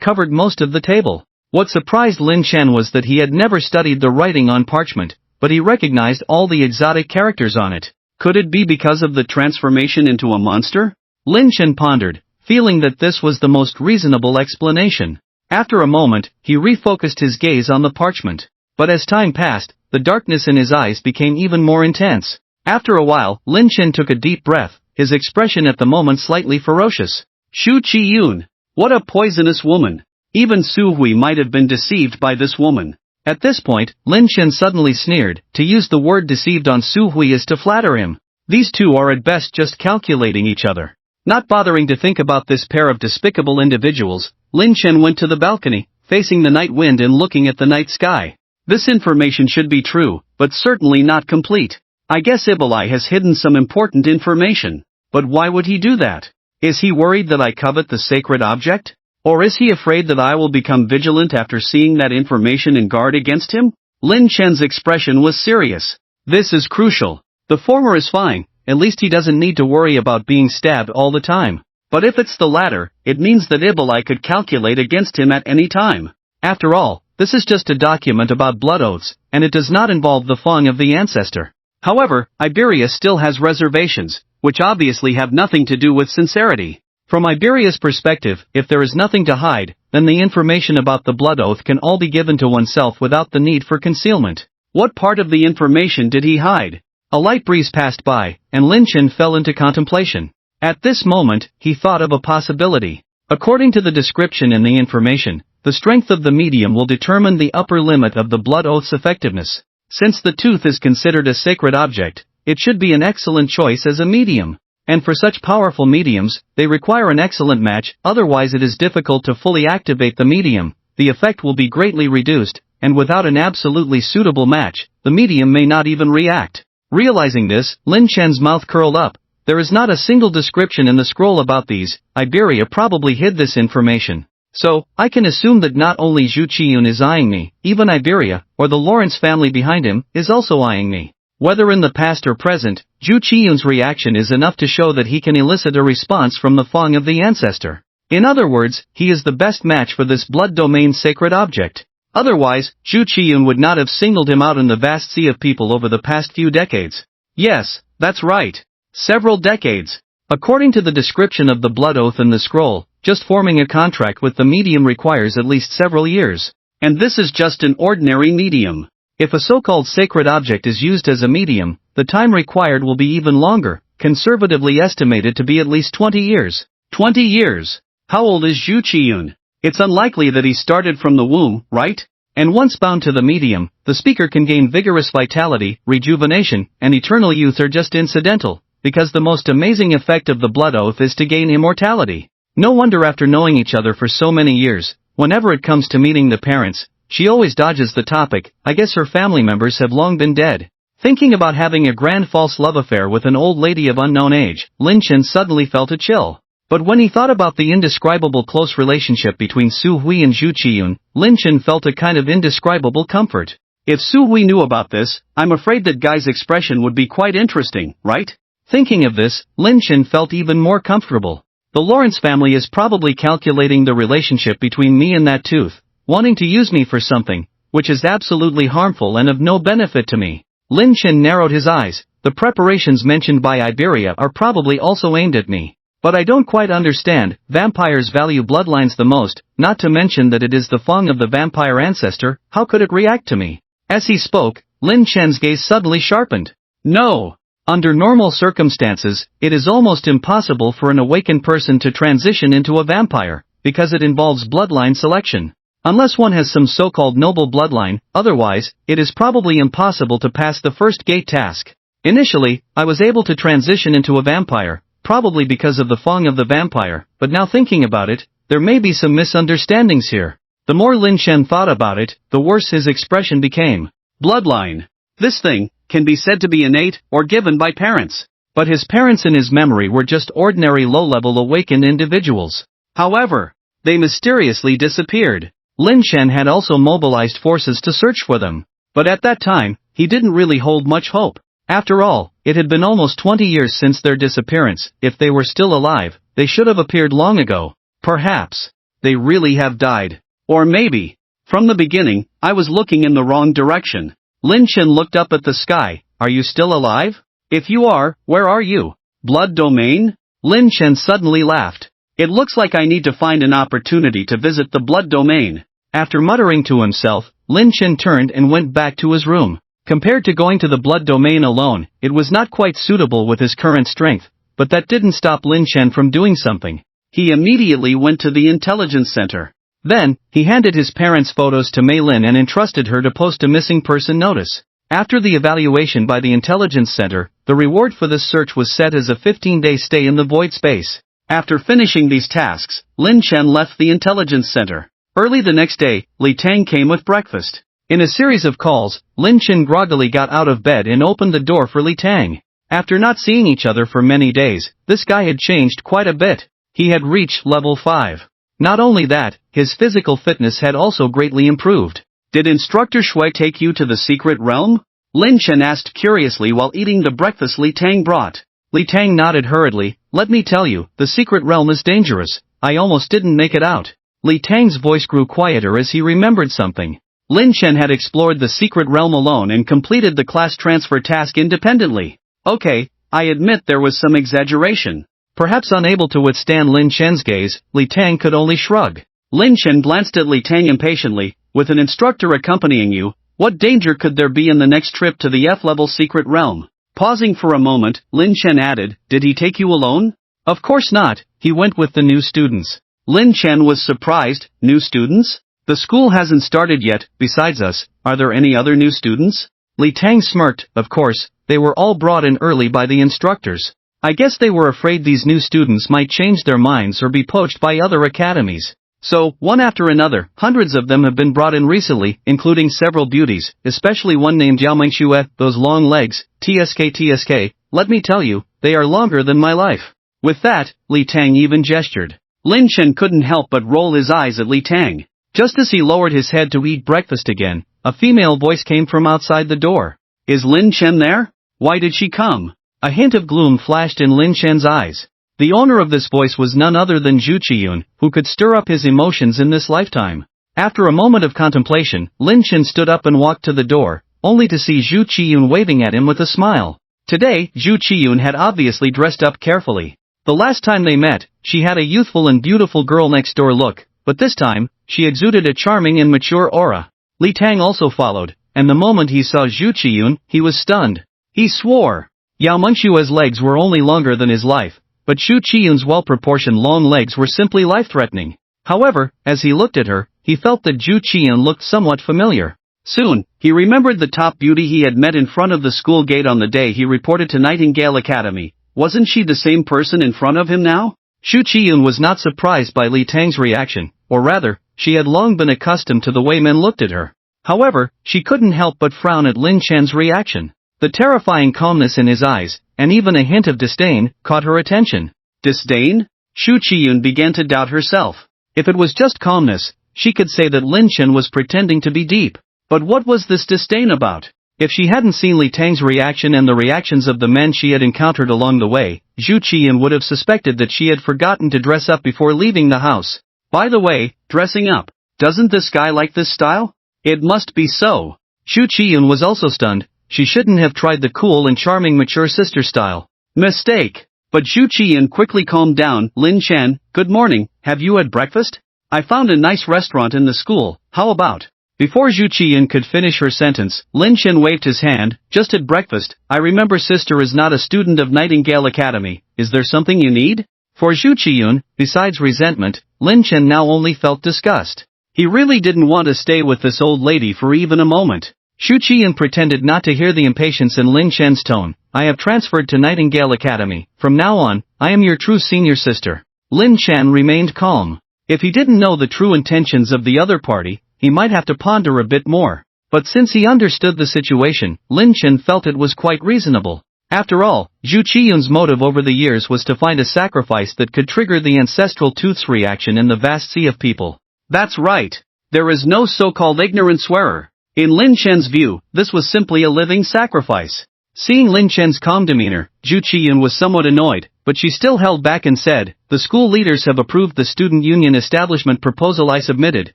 Speaker 1: covered most of the table. What surprised Lin Chen was that he had never studied the writing on parchment, but he recognized all the exotic characters on it. Could it be because of the transformation into a monster? Lin Chen pondered, feeling that this was the most reasonable explanation. After a moment, he refocused his gaze on the parchment. But as time passed, the darkness in his eyes became even more intense. After a while, Lin Chen took a deep breath, his expression at the moment slightly ferocious. Xu Qiyun. What a poisonous woman. Even Su Hui might have been deceived by this woman. At this point, Lin Chen suddenly sneered. To use the word deceived on Su Hui is to flatter him. These two are at best just calculating each other. Not bothering to think about this pair of despicable individuals, Lin Chen went to the balcony, facing the night wind and looking at the night sky. This information should be true, but certainly not complete. I guess Ibolai has hidden some important information. But why would he do that? Is he worried that I covet the sacred object? Or is he afraid that I will become vigilant after seeing that information and guard against him? Lin Chen's expression was serious. This is crucial. The former is fine, at least he doesn't need to worry about being stabbed all the time. But if it's the latter, it means that Ibolai could calculate against him at any time. After all, this is just a document about blood oaths, and it does not involve the fang of the ancestor. However, Iberia still has reservations, which obviously have nothing to do with sincerity. From Iberia's perspective, if there is nothing to hide, then the information about the blood oath can all be given to oneself without the need for concealment. What part of the information did he hide? A light breeze passed by, and Lin Chen fell into contemplation. At this moment, he thought of a possibility. According to the description in the information, the strength of the medium will determine the upper limit of the blood oath's effectiveness. Since the tooth is considered a sacred object, it should be an excellent choice as a medium. And for such powerful mediums, they require an excellent match, otherwise it is difficult to fully activate the medium, the effect will be greatly reduced, and without an absolutely suitable match, the medium may not even react. Realizing this, Lin Chen's mouth curled up. There is not a single description in the scroll about these. Iberia probably hid this information. So, I can assume that not only Zhu Qiyun is eyeing me, even Iberia, or the Lawrence family behind him, is also eyeing me. Whether in the past or present, Zhu Qiyun's reaction is enough to show that he can elicit a response from the fang of the ancestor. In other words, he is the best match for this blood domain sacred object. Otherwise, Zhu Qiyun would not have singled him out in the vast sea of people over the past few decades. Yes, that's right. Several decades. According to the description of the blood oath in the scroll, just forming a contract with the medium requires at least several years. And this is just an ordinary medium. If a so-called sacred object is used as a medium, the time required will be even longer, conservatively estimated to be at least 20 years. 20 years? How old is Zhu Qiyun? It's unlikely that he started from the womb, right? And once bound to the medium, the speaker can gain vigorous vitality, rejuvenation, and eternal youth are just incidental, because the most amazing effect of the blood oath is to gain immortality. No wonder after knowing each other for so many years, whenever it comes to meeting the parents, she always dodges the topic. I guess her family members have long been dead. Thinking about having a grand false love affair with an old lady of unknown age, Lin Chen suddenly felt a chill. But when he thought about the indescribable close relationship between Su Hui and Zhu Qiyun, Lin Chen felt a kind of indescribable comfort. If Su Hui knew about this, I'm afraid that guy's expression would be quite interesting, right? Thinking of this, Lin Chen felt even more comfortable. The Lawrence family is probably calculating the relationship between me and that tooth, wanting to use me for something, which is absolutely harmful and of no benefit to me. Lin Chen narrowed his eyes. The preparations mentioned by Iberia are probably also aimed at me. But I don't quite understand. Vampires value bloodlines the most, not to mention that it is the fang of the vampire ancestor. How could it react to me? As he spoke, Lin Chen's gaze suddenly sharpened. No! Under normal circumstances, it is almost impossible for an awakened person to transition into a vampire, because it involves bloodline selection. Unless one has some so-called noble bloodline, otherwise, it is probably impossible to pass the first gate task. Initially, I was able to transition into a vampire, probably because of the fang of the vampire, but now thinking about it, there may be some misunderstandings here. The more Lin Chen thought about it, the worse his expression became. Bloodline. This thing can be said to be innate or given by parents. But his parents in his memory were just ordinary low-level awakened individuals. However, they mysteriously disappeared. Lin Chen had also mobilized forces to search for them. But at that time, he didn't really hold much hope. After all, it had been almost 20 years since their disappearance. If they were still alive, they should have appeared long ago. Perhaps they really have died. Or maybe, from the beginning, I was looking in the wrong direction. Lin Chen looked up at the sky. Are you still alive? If you are, where are you? Blood domain? Lin Chen suddenly laughed. It looks like I need to find an opportunity to visit the blood domain. After muttering to himself, Lin Chen turned and went back to his room. Compared to going to the blood domain alone, it was not quite suitable with his current strength, but that didn't stop Lin Chen from doing something. He immediately went to the intelligence center. Then, he handed his parents' photos to Mei Lin and entrusted her to post a missing person notice. After the evaluation by the intelligence center, the reward for this search was set as a 15-day stay in the void space. After finishing these tasks, Lin Chen left the intelligence center. Early the next day, Li Tang came with breakfast. In a series of calls, Lin Chen groggily got out of bed and opened the door for Li Tang. After not seeing each other for many days, this guy had changed quite a bit. He had reached level 5. Not only that, his physical fitness had also greatly improved. Did Instructor Shui take you to the secret realm? Lin Chen asked curiously while eating the breakfast Li Tang brought. Li Tang nodded hurriedly. Let me tell you, the secret realm is dangerous. I almost didn't make it out. Li Tang's voice grew quieter as he remembered something. Lin Chen had explored the secret realm alone and completed the class transfer task independently. Okay, I admit there was some exaggeration. Perhaps unable to withstand Lin Chen's gaze, Li Tang could only shrug. Lin Chen glanced at Li Tang impatiently. With an instructor accompanying you, what danger could there be in the next trip to the F-level secret realm? Pausing for a moment, Lin Chen added, did he take you alone? Of course not, he went with the new students. Lin Chen was surprised. New students? The school hasn't started yet. Besides us, are there any other new students? Li Tang smirked. Of course, they were all brought in early by the instructors. I guess they were afraid these new students might change their minds or be poached by other academies. So, one after another, hundreds of them have been brought in recently, including several beauties, especially one named Yao Mengxue. Those long legs, TSK, let me tell you, they are longer than my life. With that, Li Tang even gestured. Lin Chen couldn't help but roll his eyes at Li Tang. Just as he lowered his head to eat breakfast again, a female voice came from outside the door. Is Lin Chen there? Why did she come? A hint of gloom flashed in Lin Chen's eyes. The owner of this voice was none other than Zhu Qiyun, who could stir up his emotions in this lifetime. After a moment of contemplation, Lin Chen stood up and walked to the door, only to see Zhu Qiyun waving at him with a smile. Today, Zhu Qiyun had obviously dressed up carefully. The last time they met, she had a youthful and beautiful girl-next-door look, but this time, she exuded a charming and mature aura. Li Tang also followed, and the moment he saw Zhu Qiyun, he was stunned. He swore. Yao Mengshue's legs were only longer than his life, but Zhu Qiyun's well-proportioned long legs were simply life-threatening. However, as he looked at her, he felt that Zhu Qiyun looked somewhat familiar. Soon, he remembered the top beauty he had met in front of the school gate on the day he reported to Nightingale Academy. Wasn't she the same person in front of him now? Zhu Qiyun was not surprised by Li Tang's reaction, or rather, she had long been accustomed to the way men looked at her. However, she couldn't help but frown at Lin Chen's reaction. The terrifying calmness in his eyes, and even a hint of disdain, caught her attention. Disdain? Zhu Qiyun began to doubt herself. If it was just calmness, she could say that Lin Chen was pretending to be deep. But what was this disdain about? If she hadn't seen Li Tang's reaction and the reactions of the men she had encountered along the way, Zhu Qiyun would have suspected that she had forgotten to dress up before leaving the house. By the way, dressing up. Doesn't this guy like this style? It must be so. Zhu Qiyun was also stunned. She shouldn't have tried the cool and charming mature sister style. Mistake. But Zhu Qiyun quickly calmed down. Lin Chen, good morning, have you had breakfast? I found a nice restaurant in the school, how about? Before Zhu Qiyun could finish her sentence, Lin Chen waved his hand. Just at breakfast. I remember sister is not a student of Nightingale Academy. Is there something you need? For Zhu Qiyun, besides resentment, Lin Chen now only felt disgust. He really didn't want to stay with this old lady for even a moment. Zhu Qiyun pretended not to hear the impatience in Lin Chen's tone. I have transferred to Nightingale Academy. From now on, I am your true senior sister. Lin Chen remained calm. If he didn't know the true intentions of the other party, he might have to ponder a bit more. But since he understood the situation, Lin Chen felt it was quite reasonable. After all, Zhu Qiyun's motive over the years was to find a sacrifice that could trigger the ancestral tooth's reaction in the vast sea of people. That's right. There is no so-called ignorant swearer. In Lin Chen's view, this was simply a living sacrifice. Seeing Lin Chen's calm demeanor, Zhu Qiyun was somewhat annoyed, but she still held back and said, "The school leaders have approved the student union establishment proposal I submitted,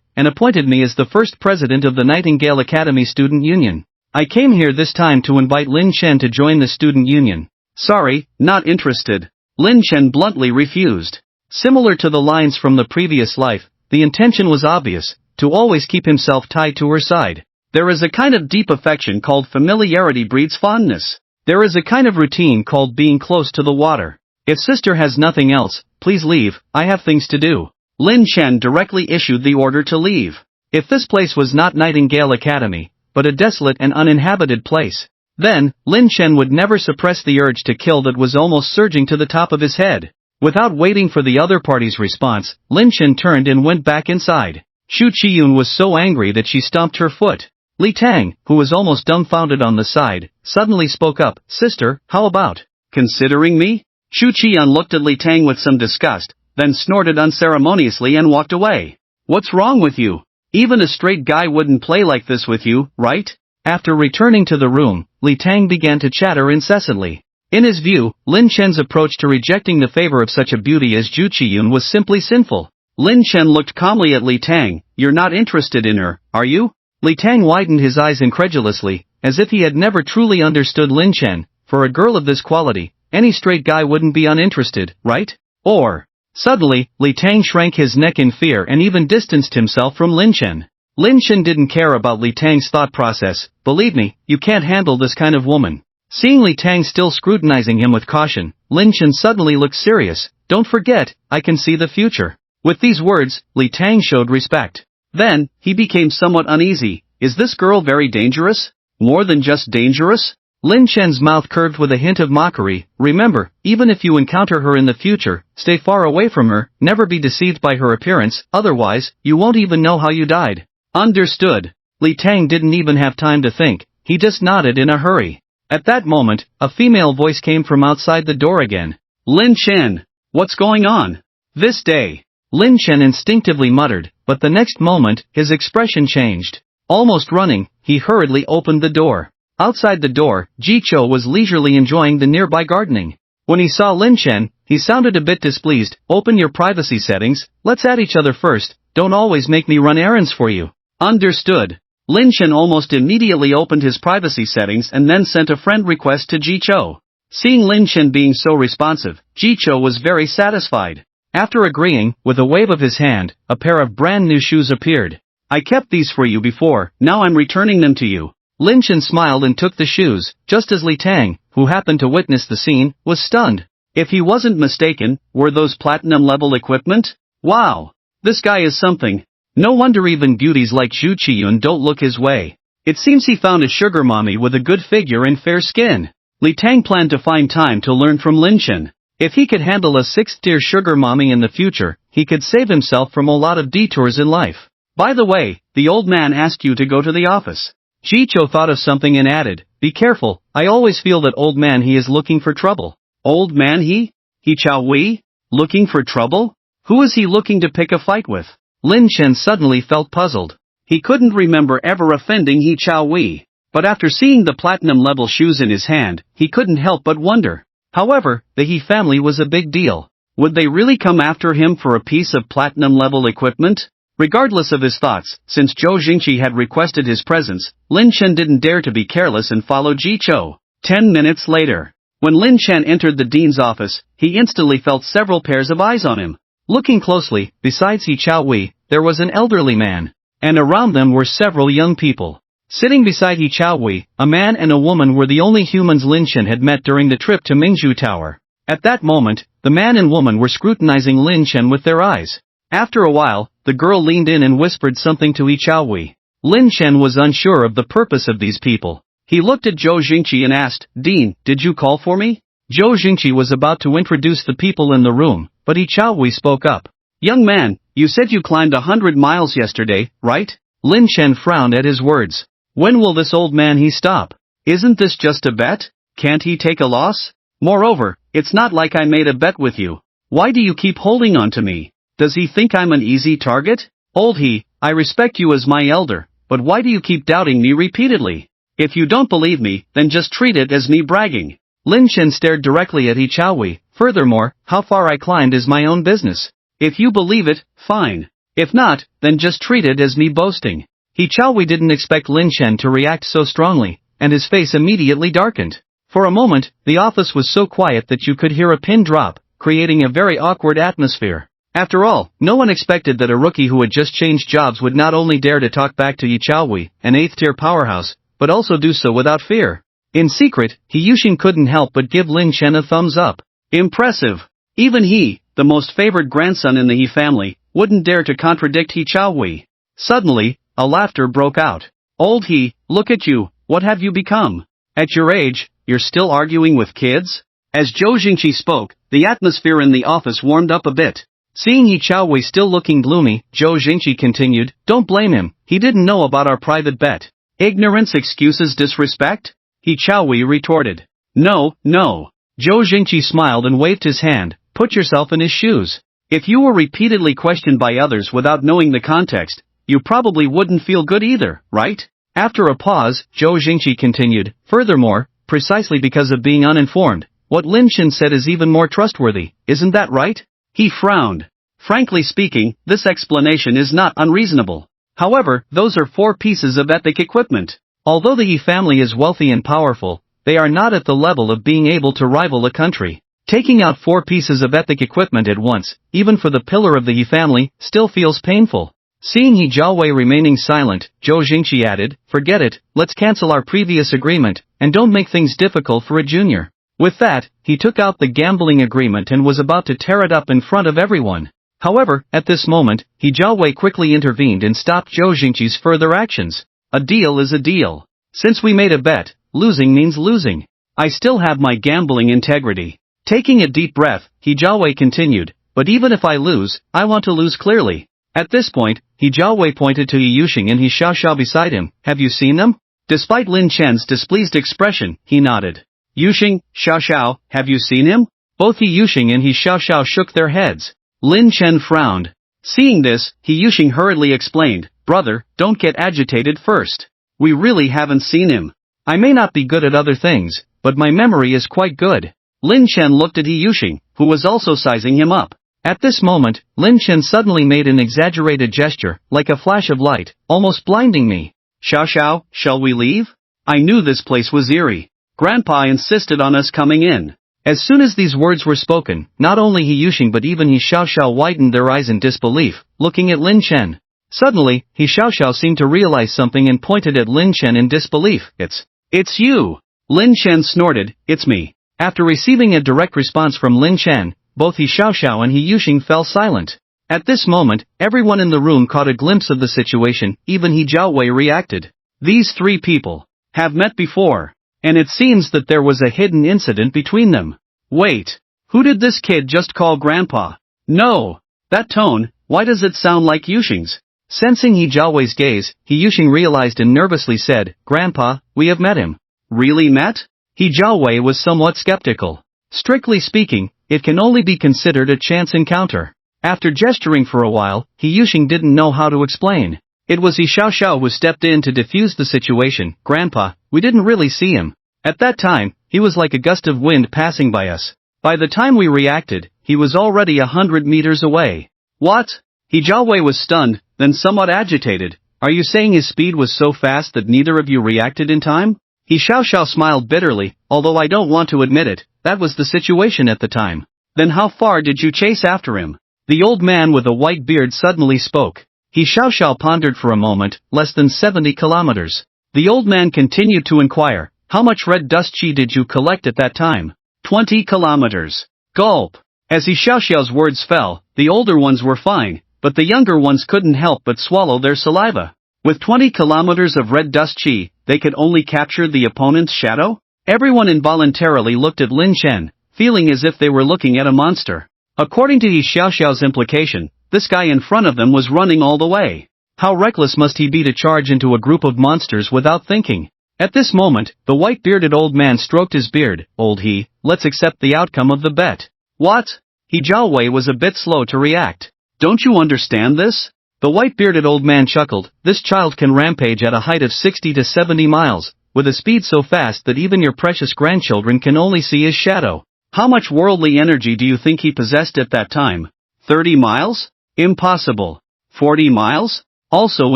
Speaker 1: and appointed me as the first president of the Nightingale Academy Student Union. I came here this time to invite Lin Chen to join the student union." "Sorry, not interested." Lin Chen bluntly refused. Similar to the lines from the previous life, the intention was obvious, to always keep himself tied to her side. There is a kind of deep affection called familiarity breeds fondness. There is a kind of routine called being close to the water. If sister has nothing else, please leave, I have things to do. Lin Chen directly issued the order to leave. If this place was not Nightingale Academy, but a desolate and uninhabited place, then, Lin Chen would never suppress the urge to kill that was almost surging to the top of his head. Without waiting for the other party's response, Lin Chen turned and went back inside. Zhu Qiyun was so angry that she stomped her foot. Li Tang, who was almost dumbfounded on the side, suddenly spoke up, "Sister, how about considering me?" Zhu Qiyun looked at Li Tang with some disgust, then snorted unceremoniously and walked away. "What's wrong with you? Even a straight guy wouldn't play like this with you, right?" After returning to the room, Li Tang began to chatter incessantly. In his view, Lin Chen's approach to rejecting the favor of such a beauty as Zhu Qiyun was simply sinful. Lin Chen looked calmly at Li Tang. "You're not interested in her, are you?" Li Tang widened his eyes incredulously, as if he had never truly understood Lin Chen. For a girl of this quality, any straight guy wouldn't be uninterested, right? Or... Suddenly, Li Tang shrank his neck in fear and even distanced himself from Lin Chen. Lin Chen didn't care about Li Tang's thought process. "Believe me, you can't handle this kind of woman." Seeing Li Tang still scrutinizing him with caution, Lin Chen suddenly looked serious. "Don't forget, I can see the future." With these words, Li Tang showed respect. Then, he became somewhat uneasy. "Is this girl very dangerous? More than just dangerous?" Lin Chen's mouth curved with a hint of mockery. "Remember, even if you encounter her in the future, stay far away from her, never be deceived by her appearance, otherwise, you won't even know how you died." "Understood." Li Tang didn't even have time to think, he just nodded in a hurry. At that moment, a female voice came from outside the door again. "Lin Chen, what's going on?" "This day." Lin Chen instinctively muttered, but the next moment, his expression changed. Almost running, he hurriedly opened the door. Outside the door, Ji Cho was leisurely enjoying the nearby gardening. When he saw Lin Chen, he sounded a bit displeased. "Open your privacy settings, let's add each other first, don't always make me run errands for you." "Understood." Lin Chen almost immediately opened his privacy settings and then sent a friend request to Ji Cho. Seeing Lin Chen being so responsive, Ji Cho was very satisfied. After agreeing, with a wave of his hand, a pair of brand new shoes appeared. "I kept these for you before, now I'm returning them to you." Lin Chen smiled and took the shoes, just as Li Tang, who happened to witness the scene, was stunned. If he wasn't mistaken, were those platinum-level equipment? Wow! This guy is something. No wonder even beauties like Zhu Qiyun don't look his way. It seems he found a sugar mommy with a good figure and fair skin. Li Tang planned to find time to learn from Lin Chen. If he could handle a 6th-tier sugar mommy in the future, he could save himself from a lot of detours in life. "By the way, the old man asked you to go to the office." Ji Cho thought of something and added, "Be careful, I always feel that old man he is looking for trouble." "Old man he? He Chao Wei? Looking for trouble? Who is he looking to pick a fight with?" Lin Chen suddenly felt puzzled. He couldn't remember ever offending He Chao Wei. But after seeing the platinum-level shoes in his hand, he couldn't help but wonder. However, the He family was a big deal. Would they really come after him for a piece of platinum-level equipment? Regardless of his thoughts, since Zhou Jingqi had requested his presence, Lin Chen didn't dare to be careless and follow Ji Cho. 10 minutes later. When Lin Chen entered the dean's office, he instantly felt several pairs of eyes on him. Looking closely, besides He Chao Wei, there was an elderly man. And around them were several young people. Sitting beside He Chao Wei, a man and a woman were the only humans Lin Chen had met during the trip to Mingzhu Tower. At that moment, the man and woman were scrutinizing Lin Chen with their eyes. After a while, the girl leaned in and whispered something to He Chao Wei. Lin Chen was unsure of the purpose of these people. He looked at Zhou Jingqi and asked, "Dean, did you call for me?" Zhou Jingqi was about to introduce the people in the room, but He Chao Wei spoke up. "Young man, you said you climbed 100 miles yesterday, right?" Lin Chen frowned at his words. When will this old man he stop? Isn't this just a bet? Can't he take a loss? Moreover, it's not like I made a bet with you. Why do you keep holding on to me? Does he think I'm an easy target? Old he, I respect you as my elder, but why do you keep doubting me repeatedly? If you don't believe me, then just treat it as me bragging. Lin Chen stared directly at He Chaohui. Furthermore, how far I climbed is my own business. If you believe it, fine. If not, then just treat it as me boasting. He Chaohui didn't expect Lin Chen to react so strongly, and his face immediately darkened. For a moment, the office was so quiet that you could hear a pin drop, creating a very awkward atmosphere. After all, no one expected that a rookie who had just changed jobs would not only dare to talk back to He Chaohui, an 8th-tier powerhouse, but also do so without fear. In secret, He Yuxing couldn't help but give Lin Chen a thumbs up. Impressive. Even he, the most favored grandson in the He family, wouldn't dare to contradict He Chaohui. Suddenly, a laughter broke out. Old He, look at you, what have you become? At your age, you're still arguing with kids? As Zhou Jingqi spoke, the atmosphere in the office warmed up a bit. Seeing He Chaohui still looking gloomy, Zhou Jingqi continued, don't blame him, he didn't know about our private bet. Ignorance excuses disrespect? He Chaohui retorted. No, no. Zhou Jingqi smiled and waved his hand, put yourself in his shoes. If you were repeatedly questioned by others without knowing the context, you probably wouldn't feel good either, right? After a pause, Zhou Jingqi continued, furthermore, precisely because of being uninformed, what Lin Chen said is even more trustworthy, isn't that right? He frowned. Frankly speaking, this explanation is not unreasonable. However, those are 4 pieces of ethic equipment. Although the He family is wealthy and powerful, they are not at the level of being able to rival a country. Taking out 4 pieces of ethic equipment at once, even for the pillar of the He family, still feels painful. Seeing He Chaohui remaining silent, Zhou Jingqi added, forget it, let's cancel our previous agreement, and don't make things difficult for a junior. With that, he took out the gambling agreement and was about to tear it up in front of everyone. However, at this moment, He Chaohui quickly intervened and stopped Zhou Jingqi's further actions. A deal is a deal. Since we made a bet, losing means losing. I still have my gambling integrity. Taking a deep breath, He Chaohui continued, but even if I lose, I want to lose clearly. At this point, He Chaohui pointed to He Yuxing and He Xiaoxiao beside him, have you seen them? Despite Lin Chen's displeased expression, he nodded. Yuxing, Xiaoxiao, have you seen him? Both He Yuxing and He Xiaoxiao shook their heads. Lin Chen frowned. Seeing this, He Yuxing hurriedly explained, brother, don't get agitated first. We really haven't seen him. I may not be good at other things, but my memory is quite good. Lin Chen looked at He Yuxing, who was also sizing him up. At this moment, Lin Chen suddenly made an exaggerated gesture, like a flash of light, almost blinding me. Xiaoxiao, shall we leave? I knew this place was eerie. Grandpa insisted on us coming in. As soon as these words were spoken, not only He Yuxing but even He Xiaoxiao widened their eyes in disbelief, looking at Lin Chen. Suddenly, He Xiaoxiao seemed to realize something and pointed at Lin Chen in disbelief. It's you! Lin Chen snorted, it's me. After receiving a direct response from Lin Chen, both He Xiaoxiao and He Yuxing fell silent. At this moment, everyone in the room caught a glimpse of the situation, even He Chaohui reacted. These 3 people have met before, and it seems that there was a hidden incident between them. Wait, who did this kid just call Grandpa? No, that tone, why does it sound like Yuxing's? Sensing He Chaohui's gaze, He Yuxing realized and nervously said, Grandpa, we have met him. Really met? He Chaohui was somewhat skeptical. Strictly speaking, it can only be considered a chance encounter. After gesturing for a while, He Yuxing didn't know how to explain. It was He Xiaoxiao who stepped in to defuse the situation. Grandpa, we didn't really see him. At that time, he was like a gust of wind passing by us. By the time we reacted, he was already 100 meters away. What? He Chaohui was stunned, then somewhat agitated. Are you saying his speed was so fast that neither of you reacted in time? He Xiaoxiao smiled bitterly, although I don't want to admit it, that was the situation at the time. Then how far did you chase after him? The old man with a white beard suddenly spoke. He Xiaoxiao pondered for a moment, less than 70 kilometers. The old man continued to inquire, how much red dust chi did you collect at that time? 20 kilometers. Gulp. As He Xiaoxiao's words fell, the older ones were fine, but the younger ones couldn't help but swallow their saliva. With 20 kilometers of red dust chi, they could only capture the opponent's shadow? Everyone involuntarily looked at Lin Chen, feeling as if they were looking at a monster. According to He Xiaoxiao's implication, this guy in front of them was running all the way. How reckless must he be to charge into a group of monsters without thinking? At this moment, the white-bearded old man stroked his beard. Old he, let's accept the outcome of the bet. What? He Jiaowei was a bit slow to react. Don't you understand this? The white-bearded old man chuckled. This child can rampage at a height of 60 to 70 miles, with a speed so fast that even your precious grandchildren can only see his shadow. How much worldly energy do you think he possessed at that time? 30 miles? Impossible. 40 miles? Also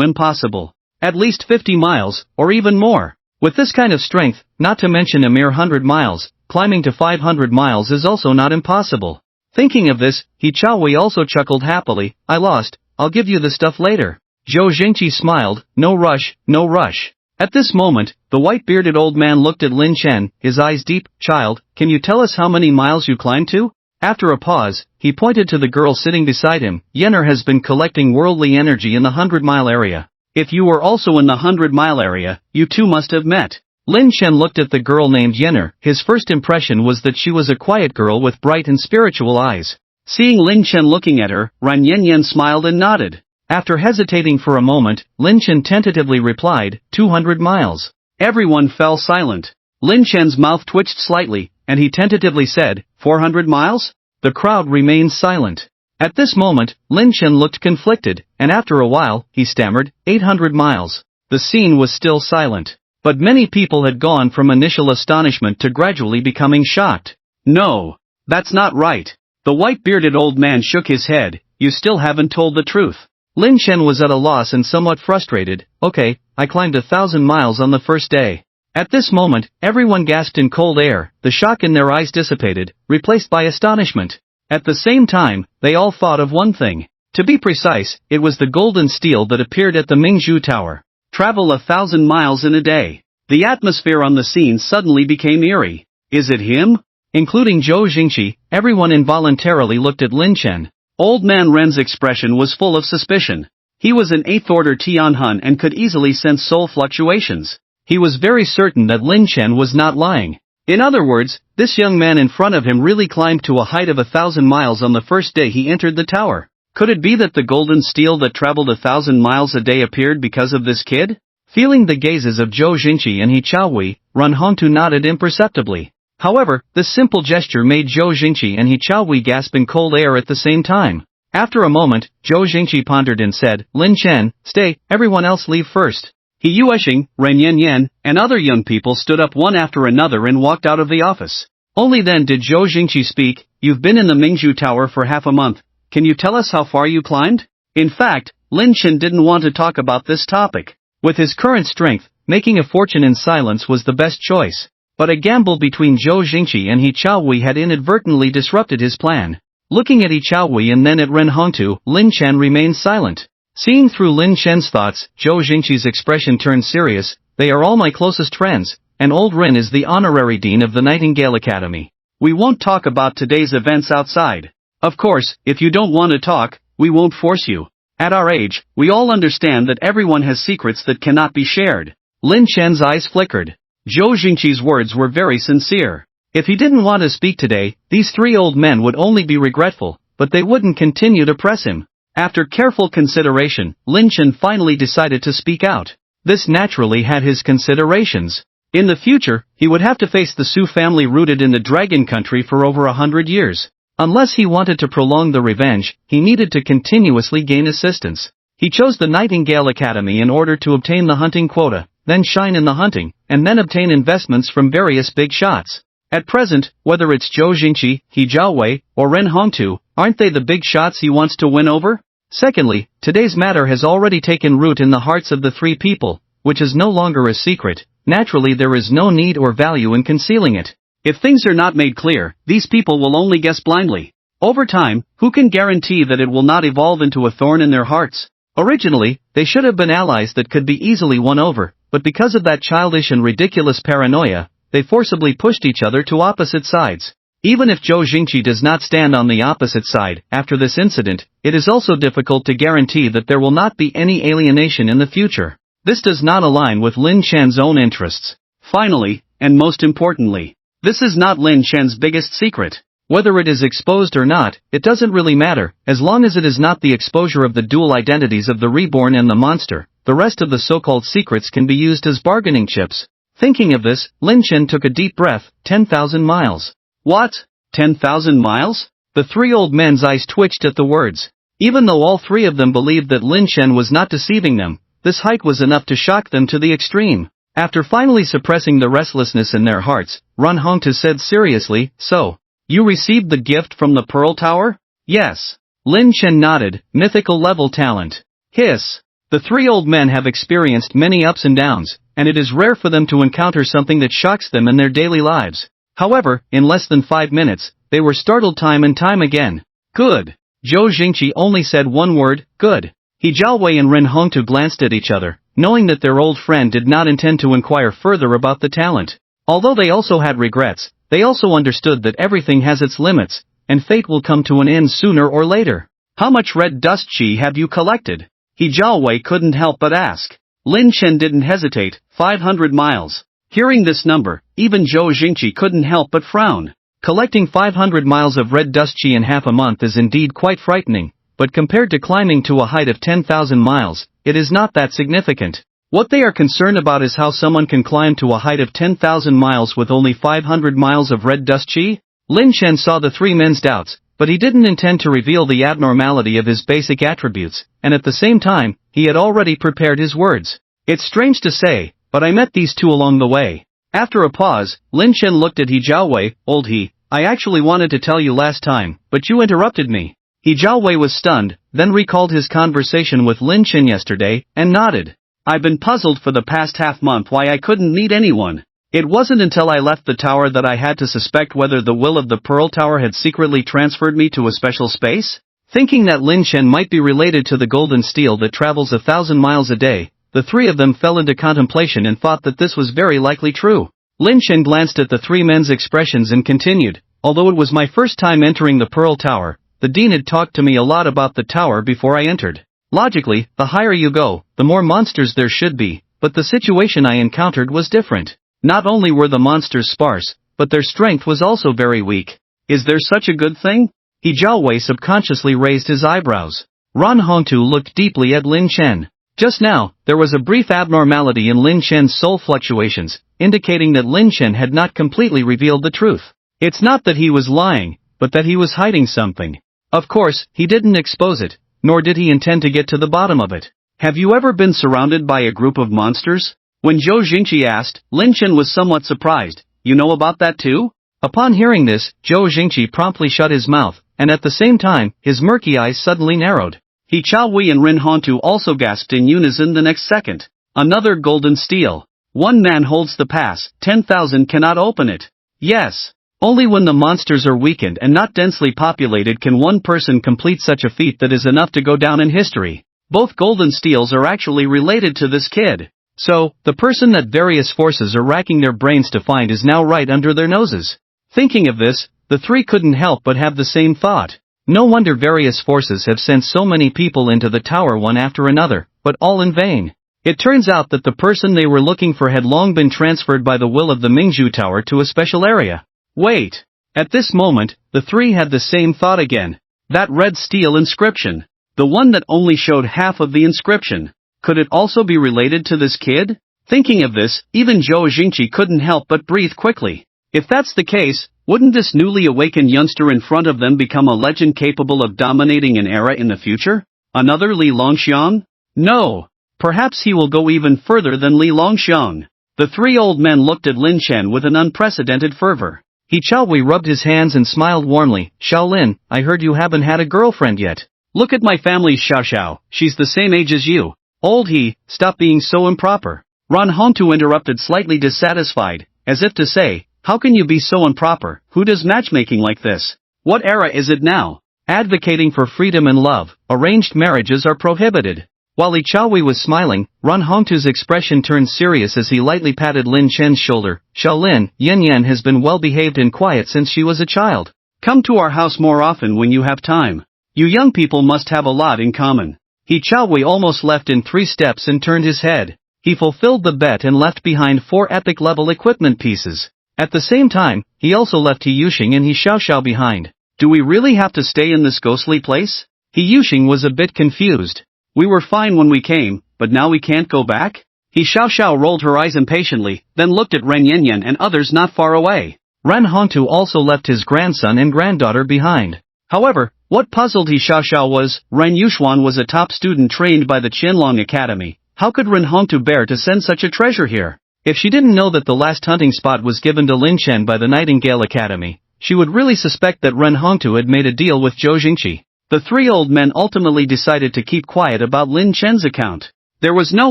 Speaker 1: impossible. At least 50 miles, or even more. With this kind of strength, not to mention a mere 100 miles, climbing to 500 miles is also not impossible. Thinking of this, He Chaowei also chuckled happily. I lost, I'll give you the stuff later. Zhou Jingqi smiled. No rush, no rush. At this moment, the white-bearded old man looked at Lin Chen, his eyes deep. Child, can you tell us how many miles you climbed to? After a pause, he pointed to the girl sitting beside him. Yenner has been collecting worldly energy in the 100-mile area. If you were also in the 100-mile area, you two must have met. Lin Chen looked at the girl named Yenner. His first impression was that she was a quiet girl with bright and spiritual eyes. Seeing Lin Chen looking at her, Ran Yanyan smiled and nodded. After hesitating for a moment, Lin Chen tentatively replied, 200 miles. Everyone fell silent. Lin Chen's mouth twitched slightly, and he tentatively said, 400 miles? The crowd remained silent. At this moment, Lin Chen looked conflicted, and after a while, he stammered, 800 miles. The scene was still silent. But many people had gone from initial astonishment to gradually becoming shocked. No, that's not right. The white-bearded old man shook his head. You still haven't told the truth. Lin Chen was at a loss and somewhat frustrated. Okay, I climbed 1,000 miles on the first day. At this moment, everyone gasped in cold air. The shock in their eyes dissipated, replaced by astonishment. At the same time, they all thought of one thing. To be precise, it was the golden steel that appeared at the Mingzhu Tower. Travel 1,000 miles in a day. The atmosphere on the scene suddenly became eerie. Is it him? Including Zhou Jingqi, everyone involuntarily looked at Lin Chen. Old man Ren's expression was full of suspicion. He was an 8th order Tianhun and could easily sense soul fluctuations. He was very certain that Lin Chen was not lying. In other words, this young man in front of him really climbed to a height of 1,000 miles on the first day he entered the tower. Could it be that the golden steel that traveled 1,000 miles a day appeared because of this kid? Feeling the gazes of Zhou Jingqi and He Chaowei, Ran Hongtu nodded imperceptibly. However, this simple gesture made Zhou Jingqi and He Chaowei gasp in cold air at the same time. After a moment, Zhou Jingqi pondered and said, Lin Chen, stay, everyone else leave first. He Yuexing, Ren Yanyan, and other young people stood up one after another and walked out of the office. Only then did Zhou Jingqi speak. You've been in the Mingzhu Tower for half a month. Can you tell us how far you climbed? In fact, Lin Chen didn't want to talk about this topic. With his current strength, making a fortune in silence was the best choice. But a gamble between Zhou Jingqi and He Chaowei had inadvertently disrupted his plan. Looking at He Chaowei and then at Ren Hongtu, Lin Chen remained silent. Seeing through Lin Chen's thoughts, Zhou Jingqi's expression turned serious. They are all my closest friends, and old Ren is the honorary dean of the Nightingale Academy. We won't talk about today's events outside. Of course, if you don't want to talk, we won't force you. At our age, we all understand that everyone has secrets that cannot be shared. Lin Chen's eyes flickered. Zhou Jingqi's words were very sincere. If he didn't want to speak today, these three old men would only be regretful, but they wouldn't continue to press him. After careful consideration, Lin Chen finally decided to speak out. This naturally had his considerations. In the future, he would have to face the Su family rooted in the Dragon Country for over 100 years. Unless he wanted to prolong the revenge, he needed to continuously gain assistance. He chose the Nightingale Academy in order to obtain the hunting quota, then shine in the hunting, and then obtain investments from various big shots. At present, whether it's Zhou Jingqi, He Jiaowei, or Ren Hongtu, aren't they the big shots he wants to win over? Secondly, today's matter has already taken root in the hearts of the three people, which is no longer a secret. Naturally, there is no need or value in concealing it. If things are not made clear, these people will only guess blindly. Over time, who can guarantee that it will not evolve into a thorn in their hearts? Originally, they should have been allies that could be easily won over, but because of that childish and ridiculous paranoia, they forcibly pushed each other to opposite sides. Even if Zhou Jingqi does not stand on the opposite side after this incident, it is also difficult to guarantee that there will not be any alienation in the future. This does not align with Lin Chen's own interests. Finally, and most importantly, this is not Lin Chen's biggest secret. Whether it is exposed or not, it doesn't really matter, as long as it is not the exposure of the dual identities of the reborn and the monster. The rest of the so-called secrets can be used as bargaining chips. Thinking of this, Lin Chen took a deep breath. 10,000 miles. What? 10,000 miles? The three old men's eyes twitched at the words. Even though all three of them believed that Lin Chen was not deceiving them, this height was enough to shock them to the extreme. After finally suppressing the restlessness in their hearts, Ran Hongtu said seriously, "So, you received the gift from the Pearl Tower?" "Yes." Lin Chen nodded. "Mythical level talent." Hiss. The three old men have experienced many ups and downs, and it is rare for them to encounter something that shocks them in their daily lives. However, in less than 5 minutes, they were startled time and time again. "Good." Zhou Jingqi only said one word, "Good." He Jiaowei and Ren Hongtu glanced at each other, knowing that their old friend did not intend to inquire further about the talent. Although they also had regrets, they also understood that everything has its limits, and fate will come to an end sooner or later. "How much red dust chi have you collected?" He Jiaowei couldn't help but ask. Lin Chen didn't hesitate. 500 miles. Hearing this number, even Zhou Jingqi couldn't help but frown. Collecting 500 miles of red dust chi in half a month is indeed quite frightening, but compared to climbing to a height of 10,000 miles, it is not that significant. What they are concerned about is how someone can climb to a height of 10,000 miles with only 500 miles of red dust chi? Lin Chen saw the three men's doubts, but he didn't intend to reveal the abnormality of his basic attributes, and at the same time, he had already prepared his words. "It's strange to say, but I met these two along the way." After a pause, Lin Chen looked at He Jiaowei. "Old He, I actually wanted to tell you last time, but you interrupted me." He Jiaowei was stunned, then recalled his conversation with Lin Chen yesterday, and nodded. "I've been puzzled for the past half month why I couldn't meet anyone. It wasn't until I left the tower that I had to suspect whether the will of the Pearl Tower had secretly transferred me to a special space." Thinking that Lin Chen might be related to the golden steel that travels 1,000 miles a day, the three of them fell into contemplation and thought that this was very likely true. Lin Chen glanced at the three men's expressions and continued, "Although it was my first time entering the Pearl Tower, the dean had talked to me a lot about the tower before I entered. Logically, the higher you go, the more monsters there should be, but the situation I encountered was different. Not only were the monsters sparse, but their strength was also very weak. Is there such a good thing?" He Jiaowei subconsciously raised his eyebrows. Ran Hongtu looked deeply at Lin Chen. Just now, there was a brief abnormality in Lin Chen's soul fluctuations, indicating that Lin Chen had not completely revealed the truth. It's not that he was lying, but that he was hiding something. Of course, he didn't expose it, nor did he intend to get to the bottom of it. "Have you ever been surrounded by a group of monsters?" When Zhou Jingqi asked, Lin Chen was somewhat surprised. "You know about that too?" Upon hearing this, Zhou Jingqi promptly shut his mouth, and at the same time, his murky eyes suddenly narrowed. He Chaowei and Rin Hontu also gasped in unison the next second. "Another golden steel. One man holds the pass, 10,000 cannot open it." "Yes. Only when the monsters are weakened and not densely populated can one person complete such a feat that is enough to go down in history. Both golden steels are actually related to this kid. So, the person that various forces are racking their brains to find is now right under their noses." Thinking of this, the three couldn't help but have the same thought. No wonder various forces have sent so many people into the tower one after another, but all in vain. It turns out that the person they were looking for had long been transferred by the will of the Mingzhu Tower to a special area. Wait. At this moment, the three had the same thought again. That red steel inscription. The one that only showed half of the inscription. Could it also be related to this kid? Thinking of this, even Zhou Jingqi couldn't help but breathe quickly. If that's the case, wouldn't this newly awakened youngster in front of them become a legend capable of dominating an era in the future? Another Li Longxiang? No. Perhaps he will go even further than Li Longxiang. The three old men looked at Lin Chen with an unprecedented fervor. He Chaowei rubbed his hands and smiled warmly. "Shaolin, I heard you haven't had a girlfriend yet. Look at my family's Xiao, she's the same age as you." "Old He, stop being so improper." Ran Hongtu interrupted slightly dissatisfied, as if to say, "How can you be so improper? Who does matchmaking like this? What era is it now?" Advocating for freedom and love, arranged marriages are prohibited. While Li Chaowei was smiling, Ran Hongtu's expression turned serious as he lightly patted Lin Chen's shoulder. "Shaolin, Yin Yan has been well behaved and quiet since she was a child. Come to our house more often when you have time. You young people must have a lot in common." He Chaowei almost left in 3 steps and turned his head. He fulfilled the bet and left behind 4 epic level equipment pieces. At the same time, he also left He Yuxing and He Xiaoxiao behind. Do we really have to stay in this ghostly place? He Yuxing was a bit confused. We were fine when we came, but now we can't go back? He Xiaoxiao rolled her eyes impatiently, then looked at Ren Yanyan and others not far away. Ren Hongtu also left his grandson and granddaughter behind. However, what puzzled He Xiaoxiao was, Ren Yuxuan was a top student trained by the Qianlong Academy. How could Ren Hongtu bear to send such a treasure here? If she didn't know that the last hunting spot was given to Lin Chen by the Nightingale Academy, she would really suspect that Ren Hongtu had made a deal with Zhou Jingqi. The three old men ultimately decided to keep quiet about Lin Chen's account. There was no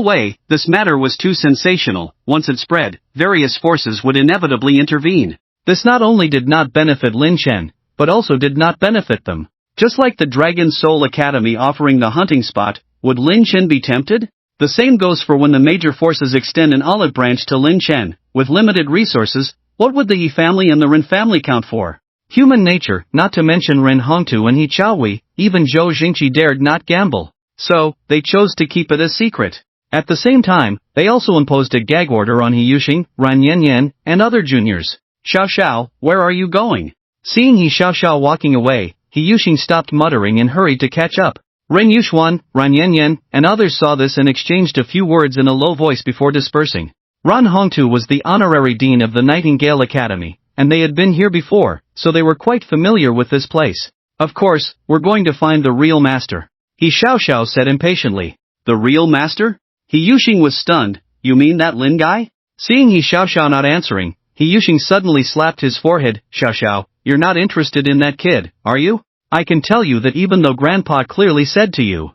Speaker 1: way, this matter was too sensational. Once it spread, various forces would inevitably intervene. This not only did not benefit Lin Chen, but also did not benefit them. Just like the Dragon Soul Academy offering the hunting spot, would Lin Chen be tempted? The same goes for when the major forces extend an olive branch to Lin Chen. With limited resources, what would the Yi family and the Ren family count for? Human nature, not to mention Ren Hongtu and He Chaohui, even Zhou Jingqi dared not gamble. So, they chose to keep it a secret. At the same time, they also imposed a gag order on He Yuxing, Ran Yanyan, and other juniors. Xiaoxiao, where are you going? Seeing He Xiaoxiao walking away, He Yuxing stopped muttering and hurried to catch up. Ren Yuxuan, Ran Yanyan, and others saw this and exchanged a few words in a low voice before dispersing. Ran Hongtu was the honorary dean of the Nightingale Academy, and they had been here before, so they were quite familiar with this place. Of course, we're going to find the real master. He Xiaoxiao said impatiently. The real master? He Yuxing was stunned. You mean that Lin guy? Seeing He Xiaoxiao not answering, He Yuxing suddenly slapped his forehead. Xiaoxiao, you're not interested in that kid, are you? I can tell you that even though Grandpa clearly said to you.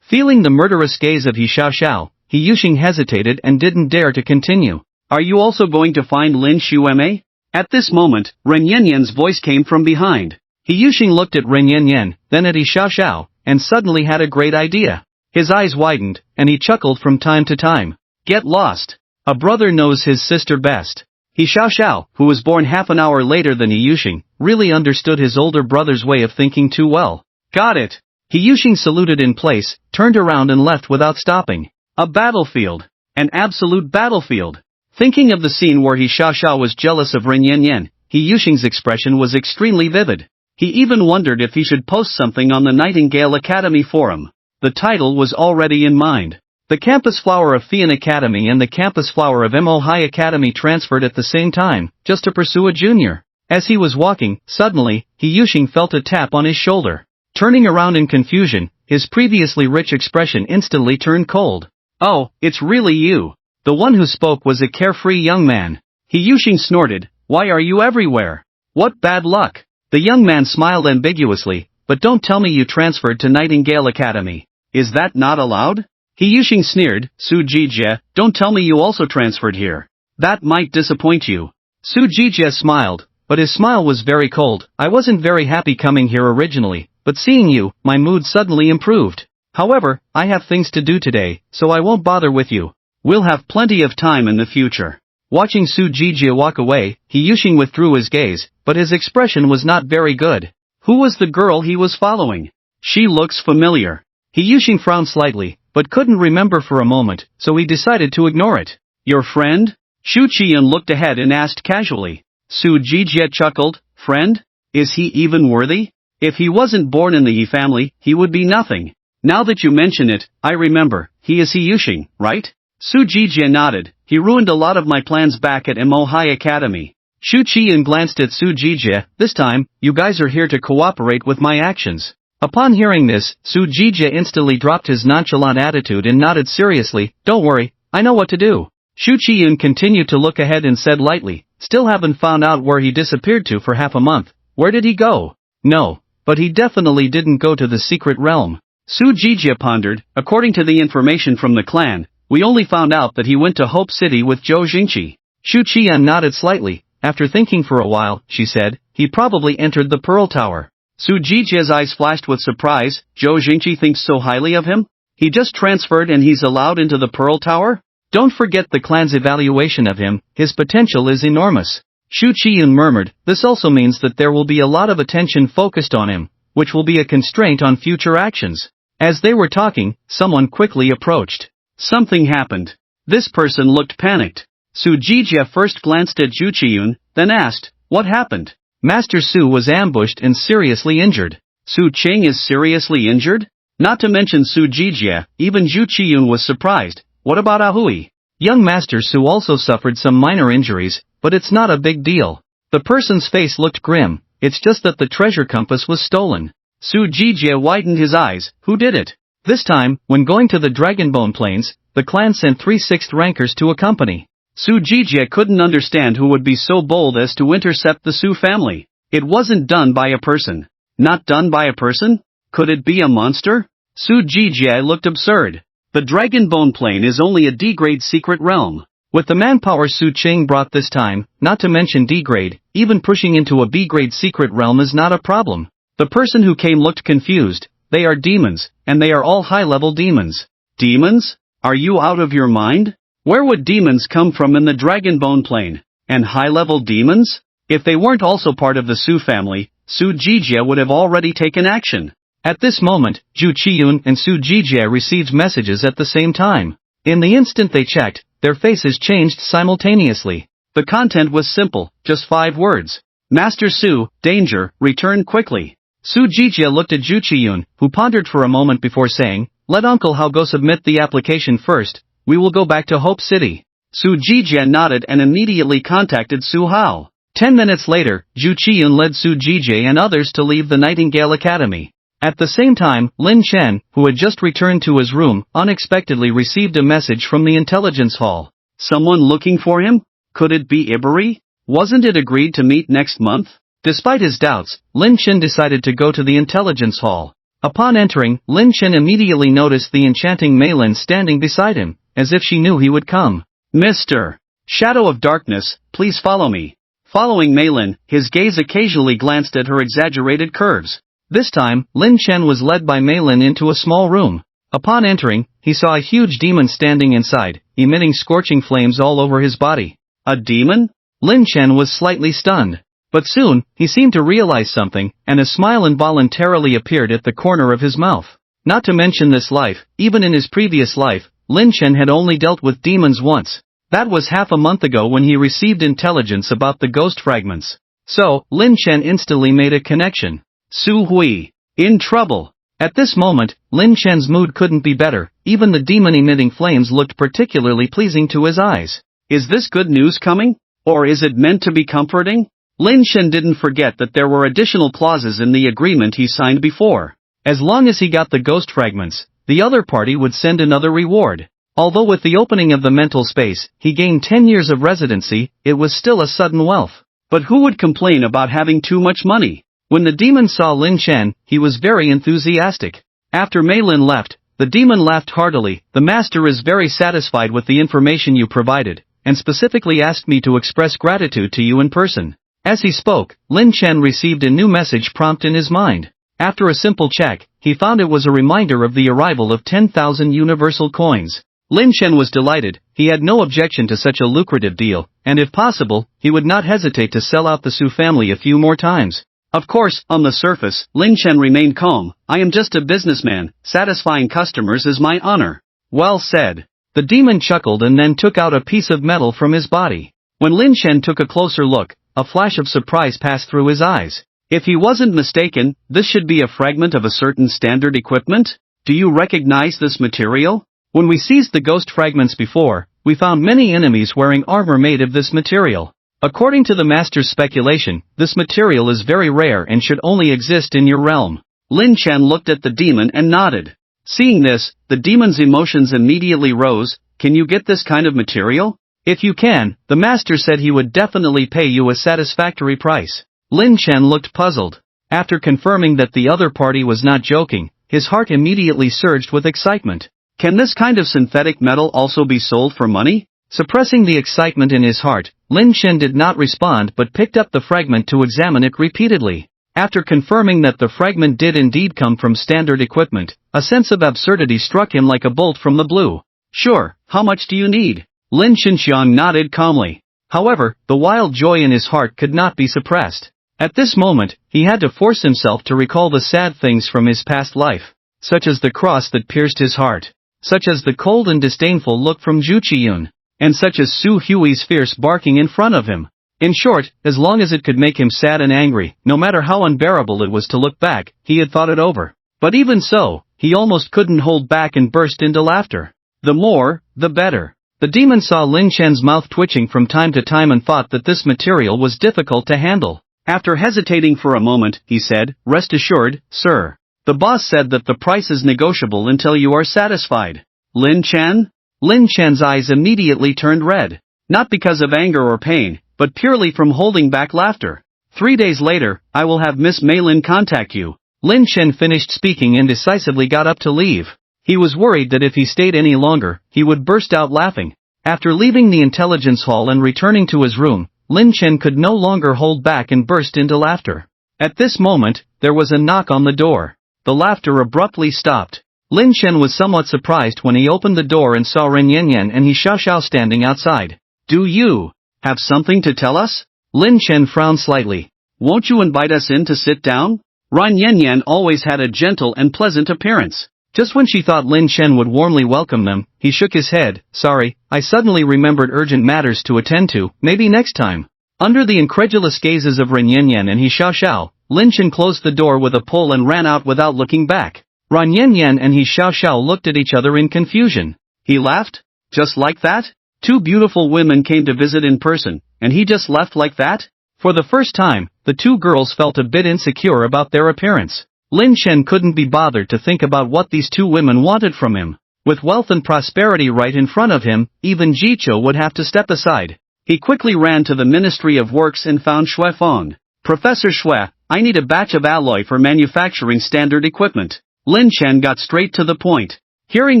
Speaker 1: Feeling the murderous gaze of He Xiaoxiao, He Yuxing hesitated and didn't dare to continue. Are you also going to find Lin Xueme? At this moment, Ren Yanyan's voice came from behind. He Yuxing looked at Ren Yanyan, then at He Xiaoxiao, and suddenly had a great idea. His eyes widened, and he chuckled from time to time. Get lost. A brother knows his sister best. He Xiaoxiao, who was born half an hour later than He Yuxing, really understood his older brother's way of thinking too well. Got it. He Yuxing saluted in place, turned around and left without stopping. A battlefield. An absolute battlefield. Thinking of the scene where He Xiaoxiao was jealous of Ren Yanyan, He Yuxing's expression was extremely vivid. He even wondered if he should post something on the Nightingale Academy forum. The title was already in mind. The campus flower of Fian Academy and the campus flower of Mo High Academy transferred at the same time, just to pursue a junior. As he was walking, suddenly, He Yuxing felt a tap on his shoulder. Turning around in confusion, his previously rich expression instantly turned cold. Oh, it's really you. The one who spoke was a carefree young man. He Yuxing snorted, why are you everywhere? What bad luck. The young man smiled ambiguously, but don't tell me you transferred to Nightingale Academy. Is that not allowed? He Yuxing sneered, Su Jijie, don't tell me you also transferred here. That might disappoint you. Su Jijie smiled, but his smile was very cold. I wasn't very happy coming here originally, but seeing you, my mood suddenly improved. However, I have things to do today, so I won't bother with you. We'll have plenty of time in the future. Watching Su Jijie walk away, He Yuxing withdrew his gaze, but his expression was not very good. Who was the girl he was following? She looks familiar. He Yuxing frowned slightly, but couldn't remember for a moment, so he decided to ignore it. Your friend? Xu Qian looked ahead and asked casually. Su Jijie chuckled, friend? Is he even worthy? If he wasn't born in the Yi family, he would be nothing. Now that you mention it, I remember, he is He Yuxing, right? Su Jijie nodded. He ruined a lot of my plans back at Mo High Academy. Xu Qian glanced at Su Jijie. This time, you guys are here to cooperate with my actions. Upon hearing this, Su Jijie instantly dropped his nonchalant attitude and nodded seriously. Don't worry, I know what to do. Xu Qian continued to look ahead and said lightly, still haven't found out where he disappeared to for half a month. Where did he go? No, but he definitely didn't go to the secret realm. Su Jijie pondered. According to the information from the clan, we only found out that he went to Hope City with Zhou Jingqi. Xu Qian nodded slightly. After thinking for a while, she said, he probably entered the Pearl Tower. Su Jijie's eyes flashed with surprise. Zhou Jingqi thinks so highly of him? He just transferred and he's allowed into the Pearl Tower? Don't forget the clan's evaluation of him, his potential is enormous. Xu Qian murmured, this also means that there will be a lot of attention focused on him, which will be a constraint on future actions. As they were talking, someone quickly approached. Something happened. This person looked panicked. Su Jijie first glanced at Ju Qiyun, then asked, "What happened?" Master Su was ambushed and seriously injured. Su Qing is seriously injured? Not to mention Su Jijie, even Ju Qiyun was surprised. What about Ahui? Young Master Su also suffered some minor injuries, but it's not a big deal. The person's face looked grim, it's just that the treasure compass was stolen. Su Jijie widened his eyes. Who did it? This time, when going to the Dragonbone Plains, the clan sent 3 6th rankers to accompany. Su Jijie couldn't understand who would be so bold as to intercept the Su family. It wasn't done by a person. Not done by a person? Could it be a monster? Su Jijie looked absurd. The Dragonbone Plain is only a D-grade secret realm. With the manpower Su Qing brought this time, not to mention D-grade, even pushing into a B-grade secret realm is not a problem. The person who came looked confused. They are demons, and they are all high-level demons. Demons? Are you out of your mind? Where would demons come from in the Dragonbone Plain? And high-level demons? If they weren't also part of the Su family, Su Jijie would have already taken action. At this moment, Ju Qiyun and Su Jijie received messages at the same time. In the instant they checked, their faces changed simultaneously. The content was simple, just 5 words. Master Su, danger, return quickly. Su Jijie looked at Ju Qiyun, who pondered for a moment before saying, "Let Uncle Hao go submit the application first, we will go back to Hope City." Su Jijie nodded and immediately contacted Su Hao. 10 minutes later, Ju Qiyun led Su Jijie and others to leave the Nightingale Academy. At the same time, Lin Chen, who had just returned to his room, unexpectedly received a message from the intelligence hall. Someone looking for him? Could it be Iberi? Wasn't it agreed to meet next month? Despite his doubts, Lin Chen decided to go to the intelligence hall. Upon entering, Lin Chen immediately noticed the enchanting Meilin standing beside him, as if she knew he would come. "Mr. Shadow of Darkness, please follow me." Following Meilin, his gaze occasionally glanced at her exaggerated curves. This time, Lin Chen was led by Meilin into a small room. Upon entering, he saw a huge demon standing inside, emitting scorching flames all over his body. A demon? Lin Chen was slightly stunned. But soon, he seemed to realize something, and a smile involuntarily appeared at the corner of his mouth. Not to mention this life, even in his previous life, Lin Chen had only dealt with demons once. That was half a month ago when he received intelligence about the ghost fragments. So, Lin Chen instantly made a connection. Su Hui. In trouble. At this moment, Lin Chen's mood couldn't be better, even the demon-emitting flames looked particularly pleasing to his eyes. Is this good news coming? Or is it meant to be comforting? Lin Chen didn't forget that there were additional clauses in the agreement he signed before. As long as he got the ghost fragments, the other party would send another reward. Although with the opening of the mental space, he gained 10 years of residency, it was still a sudden wealth. But who would complain about having too much money? When the demon saw Lin Chen, he was very enthusiastic. After Meilin left, the demon laughed heartily. "The master is very satisfied with the information you provided, and specifically asked me to express gratitude to you in person." As he spoke, Lin Chen received a new message prompt in his mind. After a simple check, he found it was a reminder of the arrival of 10,000 universal coins. Lin Chen was delighted. He had no objection to such a lucrative deal, and if possible, he would not hesitate to sell out the Su family a few more times. Of course, on the surface, Lin Chen remained calm. "I am just a businessman, satisfying customers is my honor." Well said. The demon chuckled and then took out a piece of metal from his body. When Lin Chen took a closer look, a flash of surprise passed through his eyes. If he wasn't mistaken, this should be a fragment of a certain standard equipment? Do you recognize this material? When we seized the ghost fragments before, we found many enemies wearing armor made of this material. According to the master's speculation, this material is very rare and should only exist in your realm. Lin Chen looked at the demon and nodded. Seeing this, the demon's emotions immediately rose. "Can you get this kind of material?" "If you can, the master said he would definitely pay you a satisfactory price." Lin Chen looked puzzled. After confirming that the other party was not joking, his heart immediately surged with excitement. Can this kind of synthetic metal also be sold for money? Suppressing the excitement in his heart, Lin Chen did not respond but picked up the fragment to examine it repeatedly. After confirming that the fragment did indeed come from standard equipment, a sense of absurdity struck him like a bolt from the blue. "Sure, how much do you need?" Lin Xinxiang nodded calmly. However, the wild joy in his heart could not be suppressed. At this moment, he had to force himself to recall the sad things from his past life, such as the cross that pierced his heart, such as the cold and disdainful look from Ju Qiyun. and such as Su Hui's fierce barking in front of him. In short, as long as it could make him sad and angry, no matter how unbearable it was to look back, he had thought it over. But even so, he almost couldn't hold back and burst into laughter. The more, the better. The demon saw Lin Chen's mouth twitching from time to time and thought that this material was difficult to handle. After hesitating for a moment, he said, "Rest assured, sir. The boss said that the price is negotiable until you are satisfied." Lin Chen? Lin Chen's eyes immediately turned red. Not because of anger or pain, but purely from holding back laughter. 3 days later, I will have Miss Meilin contact you. Lin Chen finished speaking and decisively got up to leave. He was worried that if he stayed any longer, he would burst out laughing. After leaving the intelligence hall and returning to his room, Lin Chen could no longer hold back and burst into laughter. At this moment, there was a knock on the door. The laughter abruptly stopped. Lin Chen was somewhat surprised when he opened the door and saw Ren Yanyan and He Xiaoxiao standing outside. "Do you have something to tell us?" Lin Chen frowned slightly. "Won't you invite us in to sit down?" Ren Yanyan always had a gentle and pleasant appearance. Just when she thought Lin Chen would warmly welcome them, he shook his head. "Sorry, I suddenly remembered urgent matters to attend to, maybe next time." Under the incredulous gazes of Ren Yanyan and He Xiaoxiao, Lin Chen closed the door with a pull and ran out without looking back. Ren Yanyan and He Xiaoxiao looked at each other in confusion. He laughed? Just like that? 2 beautiful women came to visit in person, and he just left like that? For the first time, the 2 girls felt a bit insecure about their appearance. Lin Chen couldn't be bothered to think about what these 2 women wanted from him. With wealth and prosperity right in front of him, even Jicho would have to step aside. He quickly ran to the Ministry of Works and found Shui Feng. "Professor Shui, I need a batch of alloy for manufacturing standard equipment." Lin Chen got straight to the point. Hearing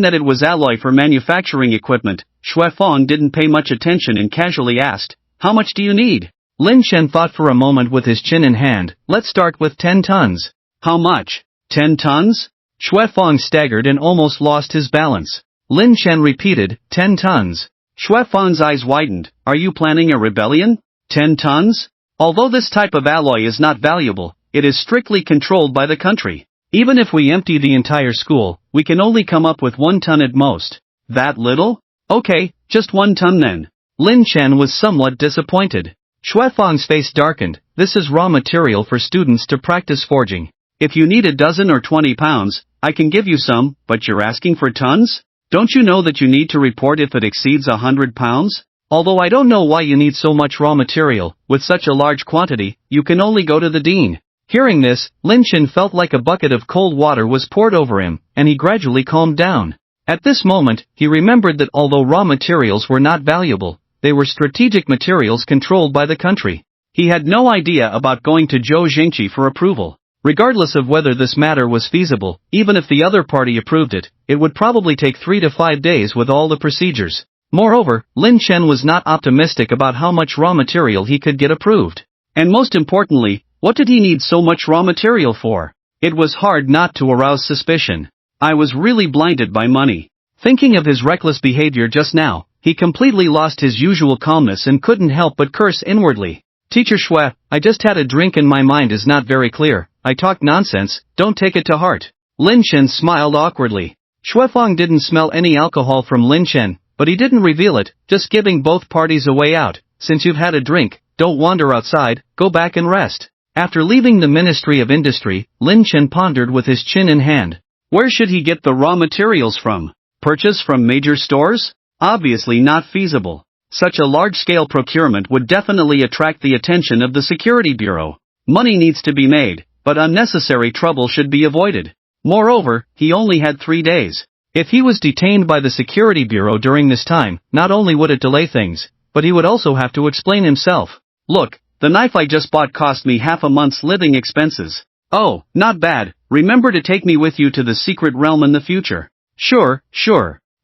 Speaker 1: that it was alloy for manufacturing equipment, Shui Feng didn't pay much attention and casually asked, "How much do you need?" Lin Chen thought for a moment with his chin in hand. "Let's start with 10 tons. "How much? 10 tons? Shui Feng staggered and almost lost his balance. Lin Chen repeated, 10 tons. Shui Feng's eyes widened. "Are you planning a rebellion? 10 tons? Although this type of alloy is not valuable, it is strictly controlled by the country. Even if we empty the entire school, we can only come up with 1 ton at most." "That little? Okay, just 1 ton then." Lin Chen was somewhat disappointed. Shui Feng's face darkened. "This is raw material for students to practice forging. If you need a dozen or 20 pounds, I can give you some, but you're asking for tons? Don't you know that you need to report if it exceeds 100 pounds? Although I don't know why you need so much raw material, with such a large quantity, you can only go to the dean." Hearing this, Lin Chen felt like a bucket of cold water was poured over him, and he gradually calmed down. At this moment, he remembered that although raw materials were not valuable, they were strategic materials controlled by the country. He had no idea about going to Zhou Jingqi for approval. Regardless of whether this matter was feasible, even if the other party approved it, it would probably take 3 to 5 days with all the procedures. Moreover, Lin Chen was not optimistic about how much raw material he could get approved. And most importantly, what did he need so much raw material for? It was hard not to arouse suspicion. "I was really blinded by money." Thinking of his reckless behavior just now, he completely lost his usual calmness and couldn't help but curse inwardly. "Teacher Shui, I just had a drink and my mind is not very clear. I talk nonsense, don't take it to heart." Lin Chen smiled awkwardly. Shui Feng didn't smell any alcohol from Lin Chen, but he didn't reveal it, just giving both parties a way out. "Since you've had a drink, don't wander outside, go back and rest." After leaving the Ministry of Industry, Lin Chen pondered with his chin in hand. Where should he get the raw materials from? Purchase from major stores? Obviously not feasible. Such a large-scale procurement would definitely attract the attention of the Security Bureau. Money needs to be made, but unnecessary trouble should be avoided. Moreover, he only had 3 days. If he was detained by the Security Bureau during this time, not only would it delay things, but he would also have to explain himself. "Look, the knife I just bought cost me half a month's living expenses." "Oh, not bad, remember to take me with you to the secret realm in the future." Sure.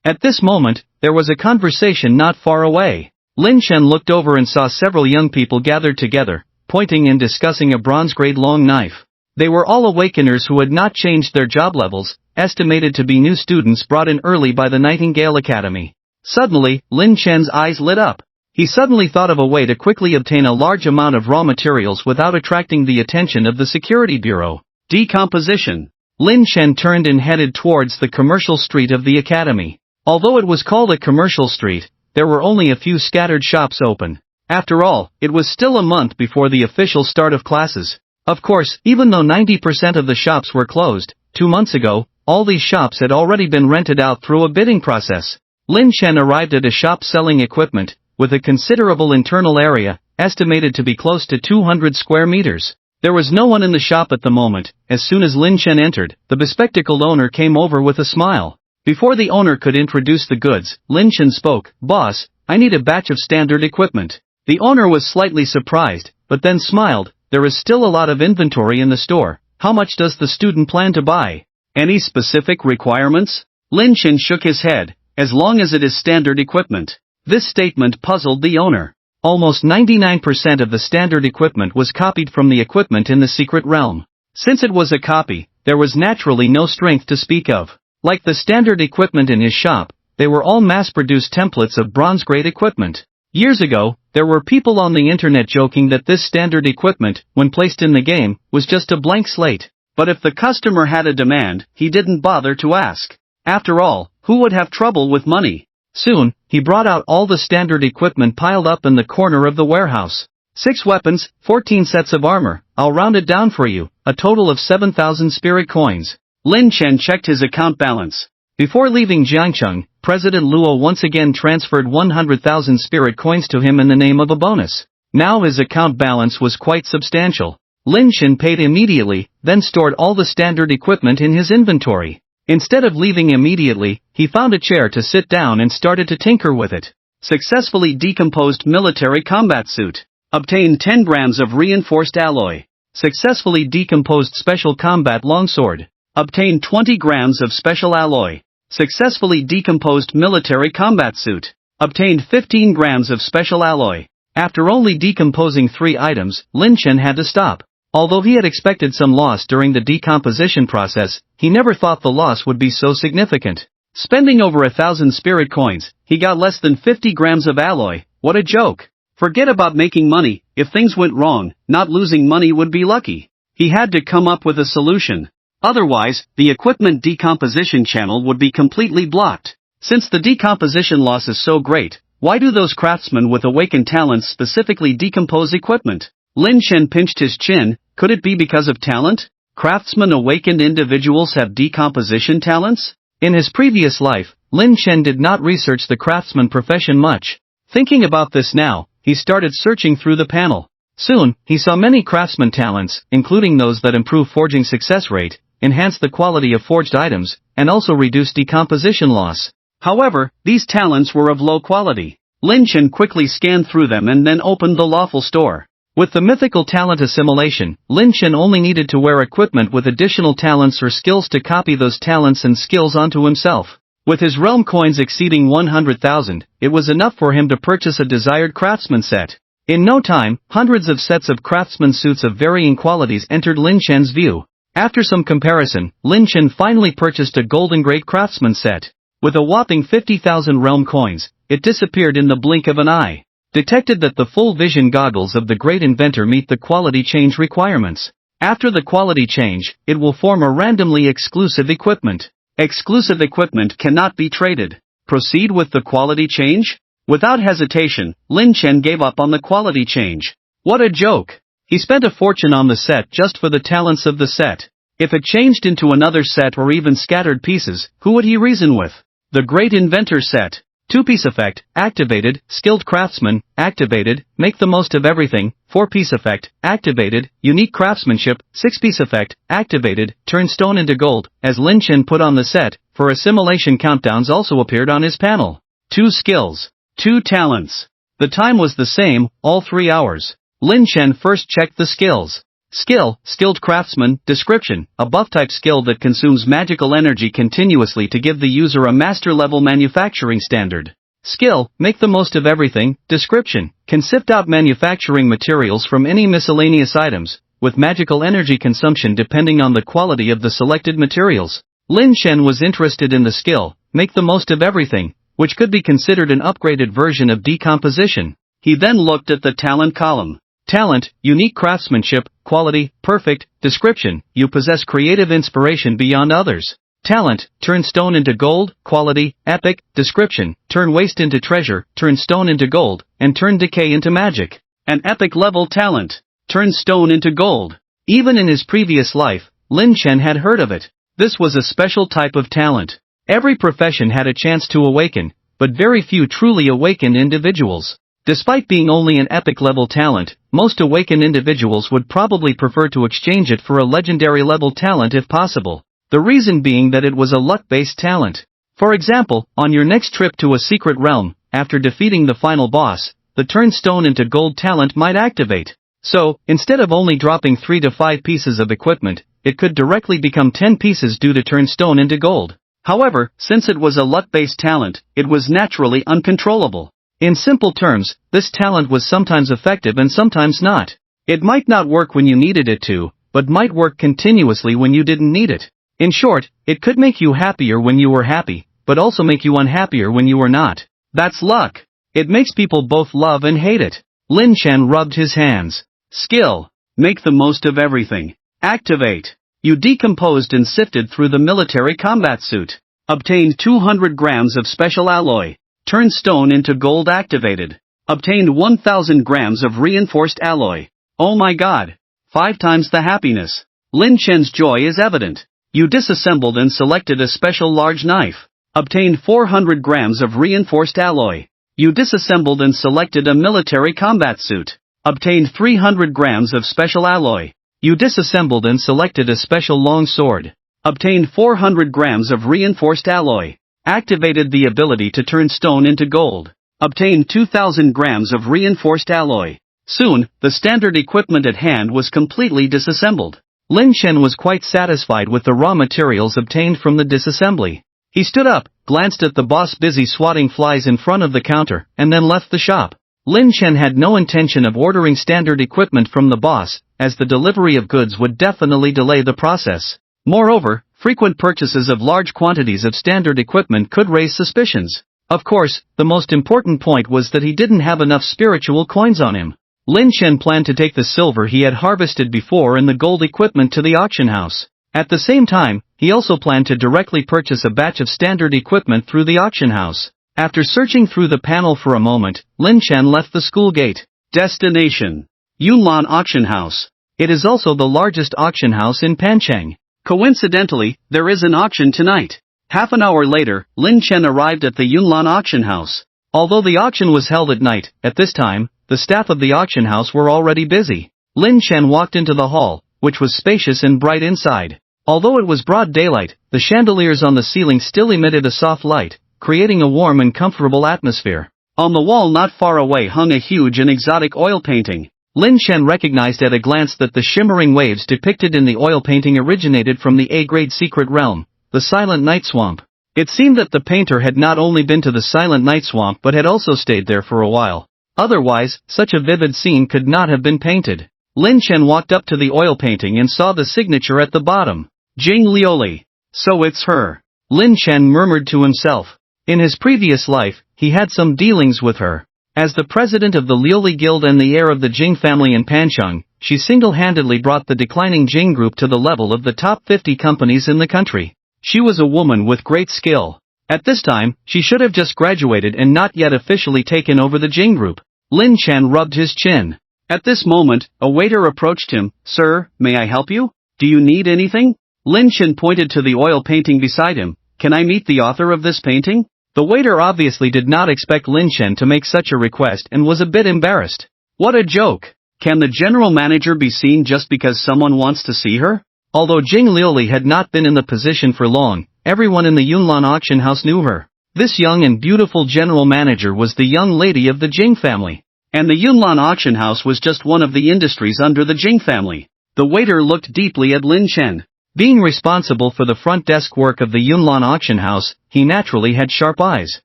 Speaker 1: At this moment, there was a conversation not far away. Lin Chen looked over and saw several young people gathered together, pointing and discussing a bronze-grade long knife. They were all awakeners who had not changed their job levels, estimated to be new students brought in early by the Nightingale Academy. Suddenly, Lin Chen's eyes lit up. He suddenly thought of a way to quickly obtain a large amount of raw materials without attracting the attention of the Security Bureau. Decomposition. Lin Chen turned and headed towards the commercial street of the academy. Although it was called a commercial street, there were only a few scattered shops open. After all, it was still a month before the official start of classes. Of course, even though 90% of the shops were closed, 2 months ago, all these shops had already been rented out through a bidding process. Lin Chen arrived at a shop selling equipment, with a considerable internal area, estimated to be close to 200 square meters. There was no one in the shop at the moment. As soon as Lin Chen entered, the bespectacled owner came over with a smile. Before the owner could introduce the goods, Lin Chen spoke. "Boss, I need a batch of standard equipment." The owner was slightly surprised, but then smiled. "There is still a lot of inventory in the store. How much does the student plan to buy? Any specific requirements?" Lin Chen shook his head. "As long as it is standard equipment." This statement puzzled the owner. Almost 99% of the standard equipment was copied from the equipment in the secret realm. Since it was a copy, there was naturally no strength to speak of. Like the standard equipment in his shop, they were all mass-produced templates of bronze-grade equipment. Years ago, there were people on the internet joking that this standard equipment, when placed in the game, was just a blank slate. But if the customer had a demand, he didn't bother to ask. After all, who would have trouble with money? Soon, he brought out all the standard equipment piled up in the corner of the warehouse. 6 weapons, 14 sets of armor. I'll round it down for you, a total of 7,000 spirit coins. Lin Chen checked his account balance. Before leaving Jiangcheng, President Luo once again transferred 100,000 spirit coins to him in the name of a bonus. Now his account balance was quite substantial. Lin Chen paid immediately, then stored all the standard equipment in his inventory. Instead of leaving immediately, he found a chair to sit down and started to tinker with it. Successfully decomposed military combat suit. Obtained 10 grams of reinforced alloy. Successfully decomposed special combat longsword. Obtained 20 grams of special alloy. Successfully decomposed military combat suit. Obtained 15 grams of special alloy. After only decomposing 3 items, Lin Chen had to stop. Although he had expected some loss during the decomposition process, he never thought the loss would be so significant. Spending over 1,000 spirit coins, he got less than 50 grams of alloy. What a joke. Forget about making money. If things went wrong, not losing money would be lucky. He had to come up with a solution. Otherwise, the equipment decomposition channel would be completely blocked. Since the decomposition loss is so great, why do those craftsmen with awakened talents specifically decompose equipment? Lin Chen pinched his chin. Could it be because of talent? Craftsmen awakened individuals have decomposition talents? In his previous life, Lin Chen did not research the craftsman profession much. Thinking about this now, he started searching through the panel. Soon, he saw many craftsman talents, including those that improve forging success rate, enhance the quality of forged items, and also reduce decomposition loss. However, these talents were of low quality. Lin Chen quickly scanned through them and then opened the Lawful store. With the mythical talent assimilation, Lin Chen only needed to wear equipment with additional talents or skills to copy those talents and skills onto himself. With his realm coins exceeding 100,000, it was enough for him to purchase a desired craftsman set. In no time, hundreds of sets of craftsman suits of varying qualities entered Lin Chen's view. After some comparison, Lin Chen finally purchased a golden grade craftsman set. With a whopping 50,000 realm coins, it disappeared in the blink of an eye. Detected that the full vision goggles of the great inventor meet the quality change requirements. After the quality change, it will form a randomly exclusive equipment. Exclusive equipment cannot be traded. Proceed with the quality change? Without hesitation, Lin Chen gave up on the quality change. What a joke! He spent a fortune on the set just for the talents of the set. If it changed into another set or even scattered pieces, who would he reason with? The great inventor set. 2-piece effect, activated, skilled craftsman, activated, make the most of everything, 4-piece effect, activated, unique craftsmanship, 6-piece effect, activated, turn stone into gold. As Lin Chen put on the set, for assimilation countdowns also appeared on his panel. 2 skills. 2 talents. The time was the same, all 3 hours. Lin Chen first checked the skills. Skill, skilled craftsman, description, a buff-type skill that consumes magical energy continuously to give the user a master-level manufacturing standard. Skill, make the most of everything, description, can sift out manufacturing materials from any miscellaneous items, with magical energy consumption depending on the quality of the selected materials. Lin Chen was interested in the skill, make the most of everything, which could be considered an upgraded version of decomposition. He then looked at the talent column. Talent, unique craftsmanship, quality, perfect, description, you possess creative inspiration beyond others. Talent, turn stone into gold. Quality, epic. Description, turn waste into treasure, turn stone into gold, and turn decay into magic. An epic level talent. Turn stone into gold. Even in his previous life, Lin Chen had heard of it. This was a special type of talent. Every profession had a chance to awaken, but very few truly awakened individuals. Despite being only an epic level talent, most awakened individuals would probably prefer to exchange it for a legendary level talent if possible. The reason being that it was a luck-based talent. For example, on your next trip to a secret realm, after defeating the final boss, the turn stone into gold talent might activate. So, instead of only dropping 3 to 5 pieces of equipment, it could directly become 10 pieces due to turn stone into gold. However, since it was a luck-based talent, it was naturally uncontrollable. In simple terms, this talent was sometimes effective and sometimes not. It might not work when you needed it to, but might work continuously when you didn't need it. In short, it could make you happier when you were happy, but also make you unhappier when you were not. That's luck. It makes people both love and hate it. Lin Chen rubbed his hands. Skill. Make the most of everything. Activate. You decomposed and sifted through the military combat suit. Obtained 200 grams of special alloy. Turned stone into gold activated. Obtained 1000 grams of reinforced alloy. Oh my god. 5 times the happiness. Lin Chen's joy is evident. You disassembled and selected a special large knife. Obtained 400 grams of reinforced alloy. You disassembled and selected a military combat suit. Obtained 300 grams of special alloy. You disassembled and selected a special long sword. Obtained 400 grams of reinforced alloy. Activated the ability to turn stone into gold. Obtained 2000 grams of reinforced alloy. Soon, the standard equipment at hand was completely disassembled. Lin Chen was quite satisfied with the raw materials obtained from the disassembly. He stood up, glanced at the boss busy swatting flies in front of the counter, and then left the shop. Lin Chen had no intention of ordering standard equipment from the boss, as the delivery of goods would definitely delay the process. Moreover, frequent purchases of large quantities of standard equipment could raise suspicions. Of course, the most important point was that he didn't have enough spiritual coins on him. Lin Chen planned to take the silver he had harvested before and the gold equipment to the auction house. At the same time, he also planned to directly purchase a batch of standard equipment through the auction house. After searching through the panel for a moment, Lin Chen left the school gate. Destination: Yunlan Auction House. It is also the largest auction house in Pancheng. Coincidentally, there is an auction tonight. Half an hour later, Lin Chen arrived at the Yunlan Auction House. Although the auction was held at night, at this time, the staff of the auction house were already busy. Lin Chen walked into the hall, which was spacious and bright inside. Although it was broad daylight, the chandeliers on the ceiling still emitted a soft light, creating a warm and comfortable atmosphere. On the wall not far away hung a huge and exotic oil painting. Lin Chen recognized at a glance that the shimmering waves depicted in the oil painting originated from the A-grade secret realm, the Silent Night Swamp. It seemed that the painter had not only been to the Silent Night Swamp but had also stayed there for a while. Otherwise, such a vivid scene could not have been painted. Lin Chen walked up to the oil painting and saw the signature at the bottom. Jing Lioli. So it's her. Lin Chen murmured to himself. In his previous life, he had some dealings with her. As the president of the Lioli Guild and the heir of the Jing family in Pancheng, she single-handedly brought the declining Jing group to the level of the top 50 companies in the country. She was a woman with great skill. At this time, she should have just graduated and not yet officially taken over the Jing group. Lin Chen rubbed his chin. At this moment, a waiter approached him. Sir, may I help you? Do you need anything? Lin Chen pointed to the oil painting beside him. Can I meet the author of this painting? The waiter obviously did not expect Lin Chen to make such a request and was a bit embarrassed. What a joke! Can the general manager be seen just because someone wants to see her? Although Jing Lioli had not been in the position for long, everyone in the Yunlan auction house knew her. This young and beautiful general manager was the young lady of the Jing family. And the Yunlan auction house was just one of the industries under the Jing family. The waiter looked deeply at Lin Chen. Being responsible for the front desk work of the Yunlan auction house, he naturally had sharp eyes.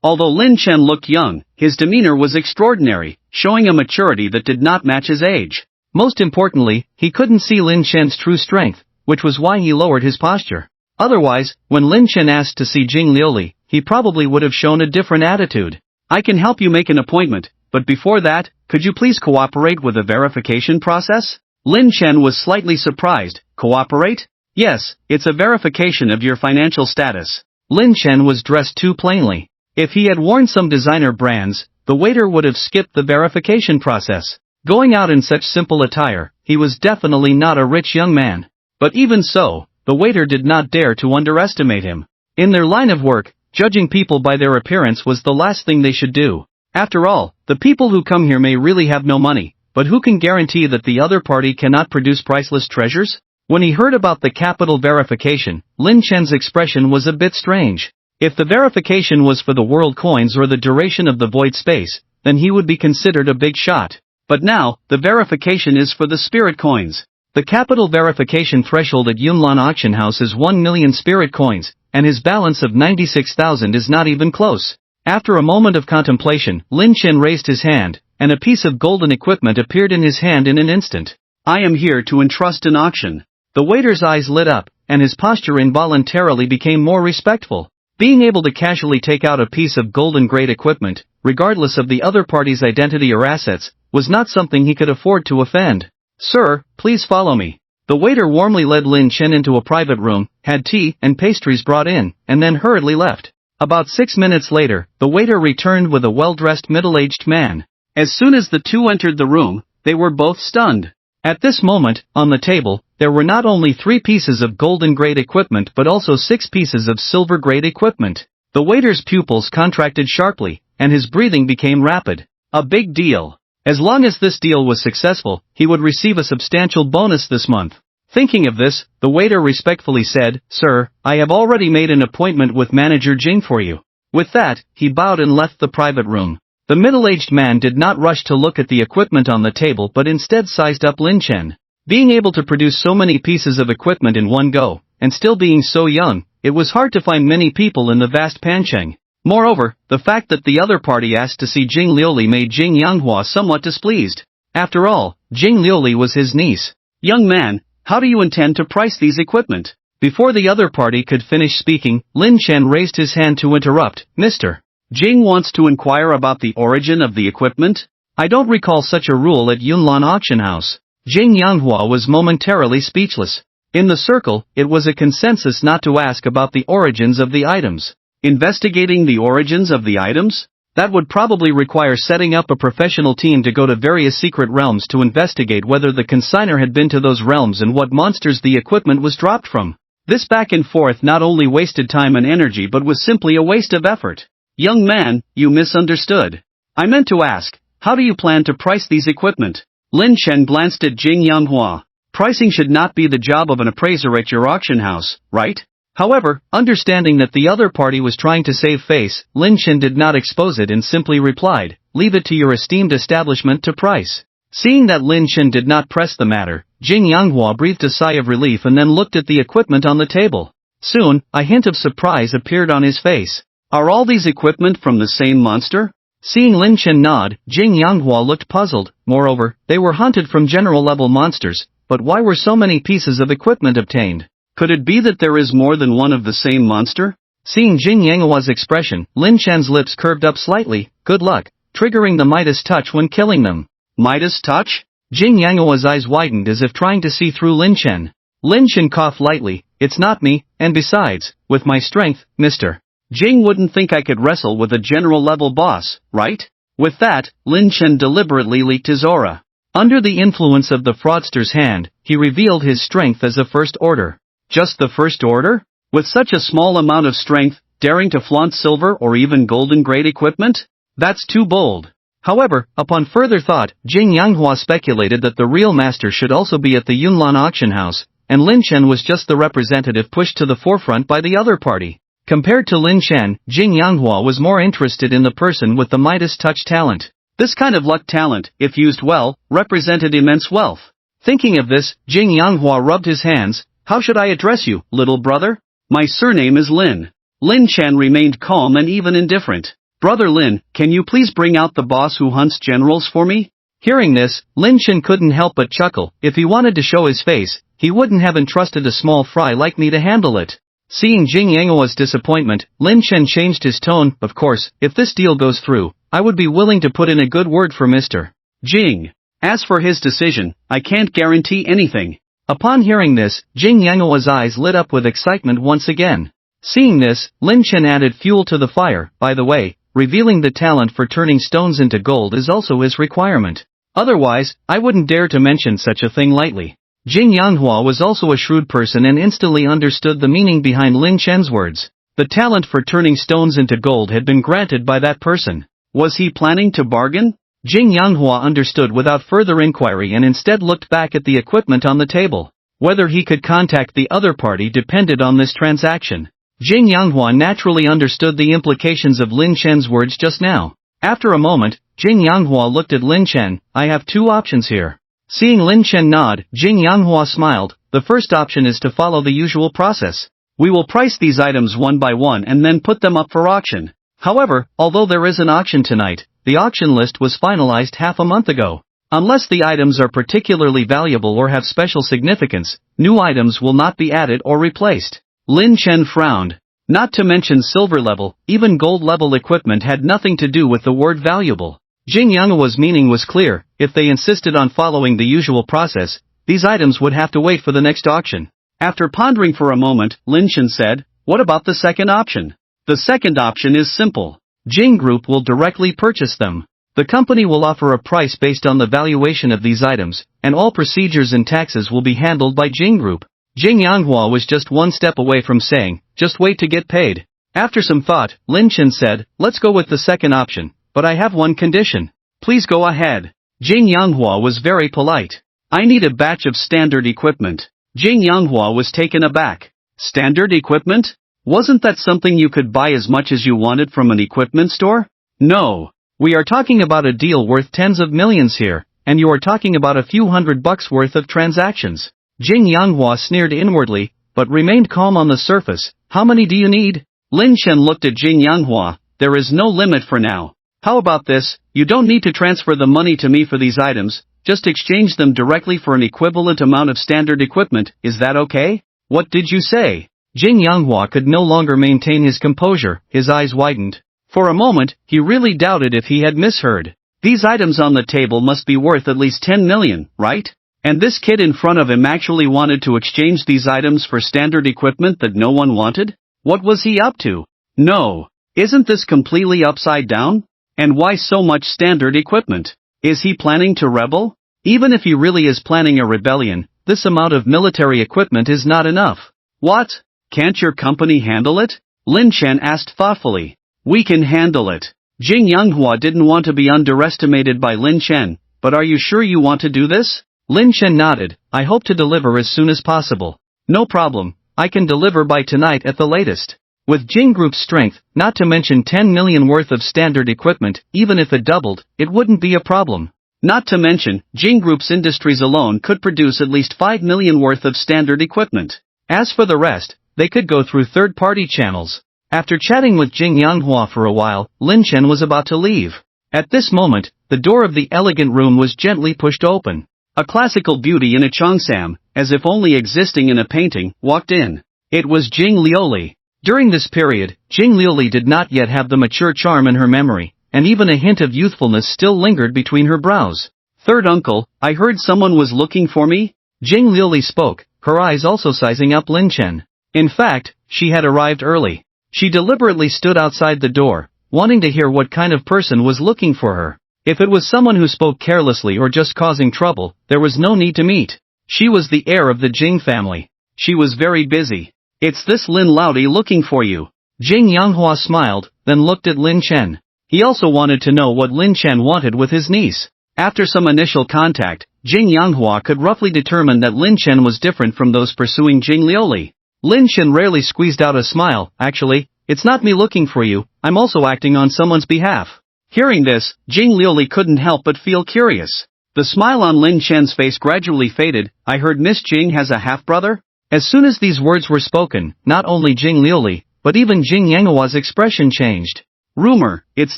Speaker 1: Although Lin Chen looked young, his demeanor was extraordinary, showing a maturity that did not match his age. Most importantly, he couldn't see Lin Chen's true strength, which was why he lowered his posture. Otherwise, when Lin Chen asked to see Jing Lioli, he probably would have shown a different attitude. I can help you make an appointment, but before that, could you please cooperate with the verification process? Lin Chen was slightly surprised. Cooperate? Yes, it's a verification of your financial status. Lin Chen was dressed too plainly. If he had worn some designer brands, the waiter would have skipped the verification process. Going out in such simple attire, he was definitely not a rich young man. But even so, the waiter did not dare to underestimate him. In their line of work, judging people by their appearance was the last thing they should do. After all, the people who come here may really have no money, but who can guarantee that the other party cannot produce priceless treasures? When he heard about the capital verification, Lin Chen's expression was a bit strange. If the verification was for the world coins or the duration of the void space, then he would be considered a big shot. But now, the verification is for the spirit coins. The capital verification threshold at Yunlan auction house is 1 million spirit coins, and his balance of 96,000 is not even close. After a moment of contemplation, Lin Chen raised his hand, and a piece of golden equipment appeared in his hand in an instant. I am here to entrust an auction. The waiter's eyes lit up, and his posture involuntarily became more respectful. Being able to casually take out a piece of golden-grade equipment, regardless of the other party's identity or assets, was not something he could afford to offend. Sir, please follow me. The waiter warmly led Lin Chen into a private room, had tea and pastries brought in, and then hurriedly left. About 6 minutes later, the waiter returned with a well-dressed middle-aged man. As soon as the two entered the room, they were both stunned. At this moment, on the table, there were not only 3 pieces of golden-grade equipment but also 6 pieces of silver-grade equipment. The waiter's pupils contracted sharply, and his breathing became rapid. A big deal. As long as this deal was successful, he would receive a substantial bonus this month. Thinking of this, the waiter respectfully said, Sir, I have already made an appointment with Manager Jing for you. With that, he bowed and left the private room. The middle-aged man did not rush to look at the equipment on the table but instead sized up Lin Chen. Being able to produce so many pieces of equipment in one go, and still being so young, it was hard to find many people in the vast Pancheng. Moreover, the fact that the other party asked to see Jing Liuli made Jing Yanghua somewhat displeased. After all, Jing Liuli was his niece. Young man, how do you intend to price these equipment? Before the other party could finish speaking, Lin Chen raised his hand to interrupt. Mr. Jing wants to inquire about the origin of the equipment? I don't recall such a rule at Yunlan auction house. Jing Yanghua was momentarily speechless. In the circle, it was a consensus not to ask about the origins of the items. Investigating the origins of the items? That would probably require setting up a professional team to go to various secret realms to investigate whether the consignor had been to those realms and what monsters the equipment was dropped from. This back and forth not only wasted time and energy but was simply a waste of effort. Young man, you misunderstood. I meant to ask, how do you plan to price these equipment? Lin Chen glanced at Jing Yanghua. Pricing should not be the job of an appraiser at your auction house, right? However, understanding that the other party was trying to save face, Lin Chen did not expose it and simply replied, leave it to your esteemed establishment to price. Seeing that Lin Chen did not press the matter, Jing Yanghua breathed a sigh of relief and then looked at the equipment on the table. Soon, a hint of surprise appeared on his face. Are all these equipment from the same monster? Seeing Lin Chen nod, Jing Yanghua looked puzzled. Moreover, they were hunted from general-level monsters, but why were so many pieces of equipment obtained? Could it be that there is more than one of the same monster? Seeing Jing Yanghua's expression, Lin Chen's lips curved up slightly. Good luck, triggering the Midas touch when killing them. Midas touch? Jing Yanghua's eyes widened as if trying to see through Lin Chen. Lin Chen coughed lightly. It's not me, and besides, with my strength, Mr. Jing wouldn't think I could wrestle with a general-level boss, right? With that, Lin Chen deliberately leaked his aura. Under the influence of the fraudster's hand, he revealed his strength as a first order. Just the first order? With such a small amount of strength, daring to flaunt silver or even golden-grade equipment? That's too bold. However, upon further thought, Jing Yanghua speculated that the real master should also be at the Yunlan auction house, and Lin Chen was just the representative pushed to the forefront by the other party. Compared to Lin Chen, Jing Yanghua was more interested in the person with the Midas touch talent. This kind of luck talent, if used well, represented immense wealth. Thinking of this, Jing Yanghua rubbed his hands. How should I address you, little brother? My surname is Lin. Lin Chen remained calm and even indifferent. Brother Lin, can you please bring out the boss who hunts generals for me? Hearing this, Lin Chen couldn't help but chuckle. If he wanted to show his face, he wouldn't have entrusted a small fry like me to handle it. Seeing Jing Yanghua's disappointment, Lin Chen changed his tone. Of course, if this deal goes through, I would be willing to put in a good word for Mr. Jing. As for his decision, I can't guarantee anything. Upon hearing this, Jing Yanghua's eyes lit up with excitement once again. Seeing this, Lin Chen added fuel to the fire. By the way, revealing the talent for turning stones into gold is also his requirement. Otherwise, I wouldn't dare to mention such a thing lightly. Jing Yanghua was also a shrewd person and instantly understood the meaning behind Lin Chen's words. The talent for turning stones into gold had been granted by that person. Was he planning to bargain? Jing Yanghua understood without further inquiry and instead looked back at the equipment on the table. Whether he could contact the other party depended on this transaction. Jing Yanghua naturally understood the implications of Lin Chen's words just now. After a moment, Jing Yanghua looked at Lin Chen. I have two options here. Seeing Lin Chen nod, Jing Yanghua smiled. The first option is to follow the usual process. We will price these items one by one and then put them up for auction. However, although there is an auction tonight, the auction list was finalized half a month ago. Unless the items are particularly valuable or have special significance, new items will not be added or replaced. Lin Chen frowned. Not to mention silver level, even gold level equipment had nothing to do with the word valuable. Jing Yanghua's meaning was clear. If they insisted on following the usual process, these items would have to wait for the next auction. After pondering for a moment, Lin Chen said, what about the second option? The second option is simple. Jing Group will directly purchase them. The company will offer a price based on the valuation of these items, and all procedures and taxes will be handled by Jing Group. Jing Yanghua was just one step away from saying, just wait to get paid. After some thought, Lin Chen said, let's go with the second option, but I have one condition. Please go ahead. Jing Yanghua was very polite. I need a batch of standard equipment. Jing Yanghua was taken aback. Standard equipment? Wasn't that something you could buy as much as you wanted from an equipment store? No. We are talking about a deal worth tens of millions here, and you are talking about a few $100 worth of transactions. Jing Yanghua sneered inwardly, but remained calm on the surface. How many do you need? Lin Chen looked at Jing Yanghua. There is no limit for now. How about this? You don't need to transfer the money to me for these items, just exchange them directly for an equivalent amount of standard equipment. Is that okay? What did you say? Jing Yanghua could no longer maintain his composure. His eyes widened. For a moment, he really doubted if he had misheard. These items on the table must be worth at least 10 million, right? And this kid in front of him actually wanted to exchange these items for standard equipment that no one wanted? What was he up to? No. Isn't this completely upside down? And why so much standard equipment? Is he planning to rebel? Even if he really is planning a rebellion, this amount of military equipment is not enough. What? Can't your company handle it? Lin Chen asked thoughtfully. We can handle it. Jing Yanghua didn't want to be underestimated by Lin Chen, but are you sure you want to do this? Lin Chen nodded. I hope to deliver as soon as possible. No problem, I can deliver by tonight at the latest. With Jing Group's strength, not to mention 10 million worth of standard equipment, even if it doubled, it wouldn't be a problem. Not to mention, Jing Group's industries alone could produce at least 5 million worth of standard equipment. As for the rest, they could go through third-party channels. After chatting with Jing Yanghua for a while, Lin Chen was about to leave. At this moment, the door of the elegant room was gently pushed open. A classical beauty in a cheongsam, as if only existing in a painting, walked in. It was Jing Lioli. During this period, Jing Lioli did not yet have the mature charm in her memory, and even a hint of youthfulness still lingered between her brows. Third uncle, I heard someone was looking for me? Jing Lioli spoke, her eyes also sizing up Lin Chen. In fact, she had arrived early. She deliberately stood outside the door, wanting to hear what kind of person was looking for her. If it was someone who spoke carelessly or just causing trouble, there was no need to meet. She was the heir of the Jing family. She was very busy. It's this Lin Laodi looking for you. Jing Yanghua smiled, then looked at Lin Chen. He also wanted to know what Lin Chen wanted with his niece. After some initial contact, Jing Yanghua could roughly determine that Lin Chen was different from those pursuing Jing Lioli. Lin Chen rarely squeezed out a smile. Actually, it's not me looking for you, I'm also acting on someone's behalf. Hearing this, Jing Lioli couldn't help but feel curious. The smile on Lin Chen's face gradually faded. I heard Miss Jing has a half-brother? As soon as these words were spoken, not only Jing Lioli, but even Jing Yanghua's expression changed. Rumor, it's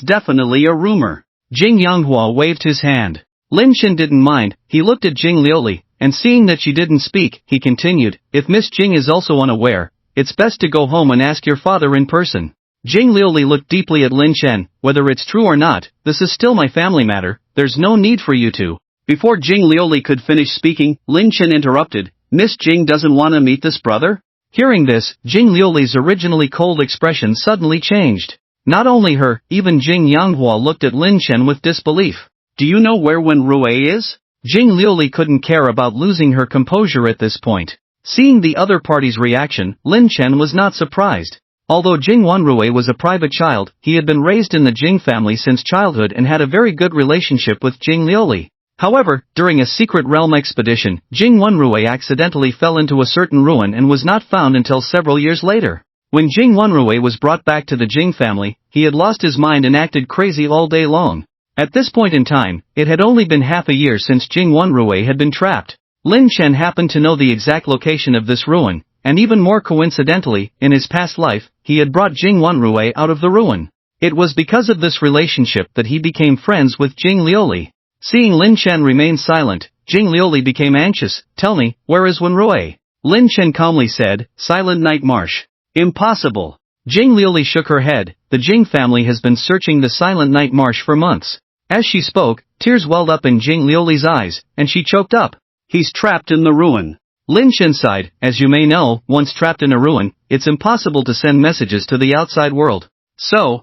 Speaker 1: definitely a rumor. Jing Yanghua waved his hand. Lin Chen didn't mind, he looked at Jing Lioli, and seeing that she didn't speak, he continued, if Miss Jing is also unaware, it's best to go home and ask your father in person. Jing Lioli looked deeply at Lin Chen. Whether it's true or not, this is still my family matter, there's no need for you to. Before Jing Lioli could finish speaking, Lin Chen interrupted, Miss Jing doesn't want to meet this brother? Hearing this, Jing Liuli's originally cold expression suddenly changed. Not only her, even Jing Yanghua looked at Lin Chen with disbelief. Do you know where Wen Rue is? Jing Liuli couldn't care about losing her composure at this point. Seeing the other party's reaction, Lin Chen was not surprised. Although Jing Wanrui was a private child, he had been raised in the Jing family since childhood and had a very good relationship with Jing Liuli. However, during a secret realm expedition, Jing Wanrui accidentally fell into a certain ruin and was not found until several years later. When Jing Wanrui was brought back to the Jing family, he had lost his mind and acted crazy all day long. At this point in time, it had only been half a year since Jing Wanrui had been trapped. Lin Chen happened to know the exact location of this ruin, and even more coincidentally, in his past life, he had brought Jing Wanrui out of the ruin. It was because of this relationship that he became friends with Jing Liuli. Seeing Lin Chen remain silent, Jing Liuli became anxious. Tell me, where is Wanrui? Lin Chen calmly said, Silent Night Marsh. Impossible. Jing Liuli shook her head. The Jing family has been searching the Silent Night Marsh for months. As she spoke, tears welled up in Jing Liuli's eyes, and she choked up. He's trapped in the ruin. Lin Chen sighed. As you may know, once trapped in a ruin, it's impossible to send messages to the outside world. So,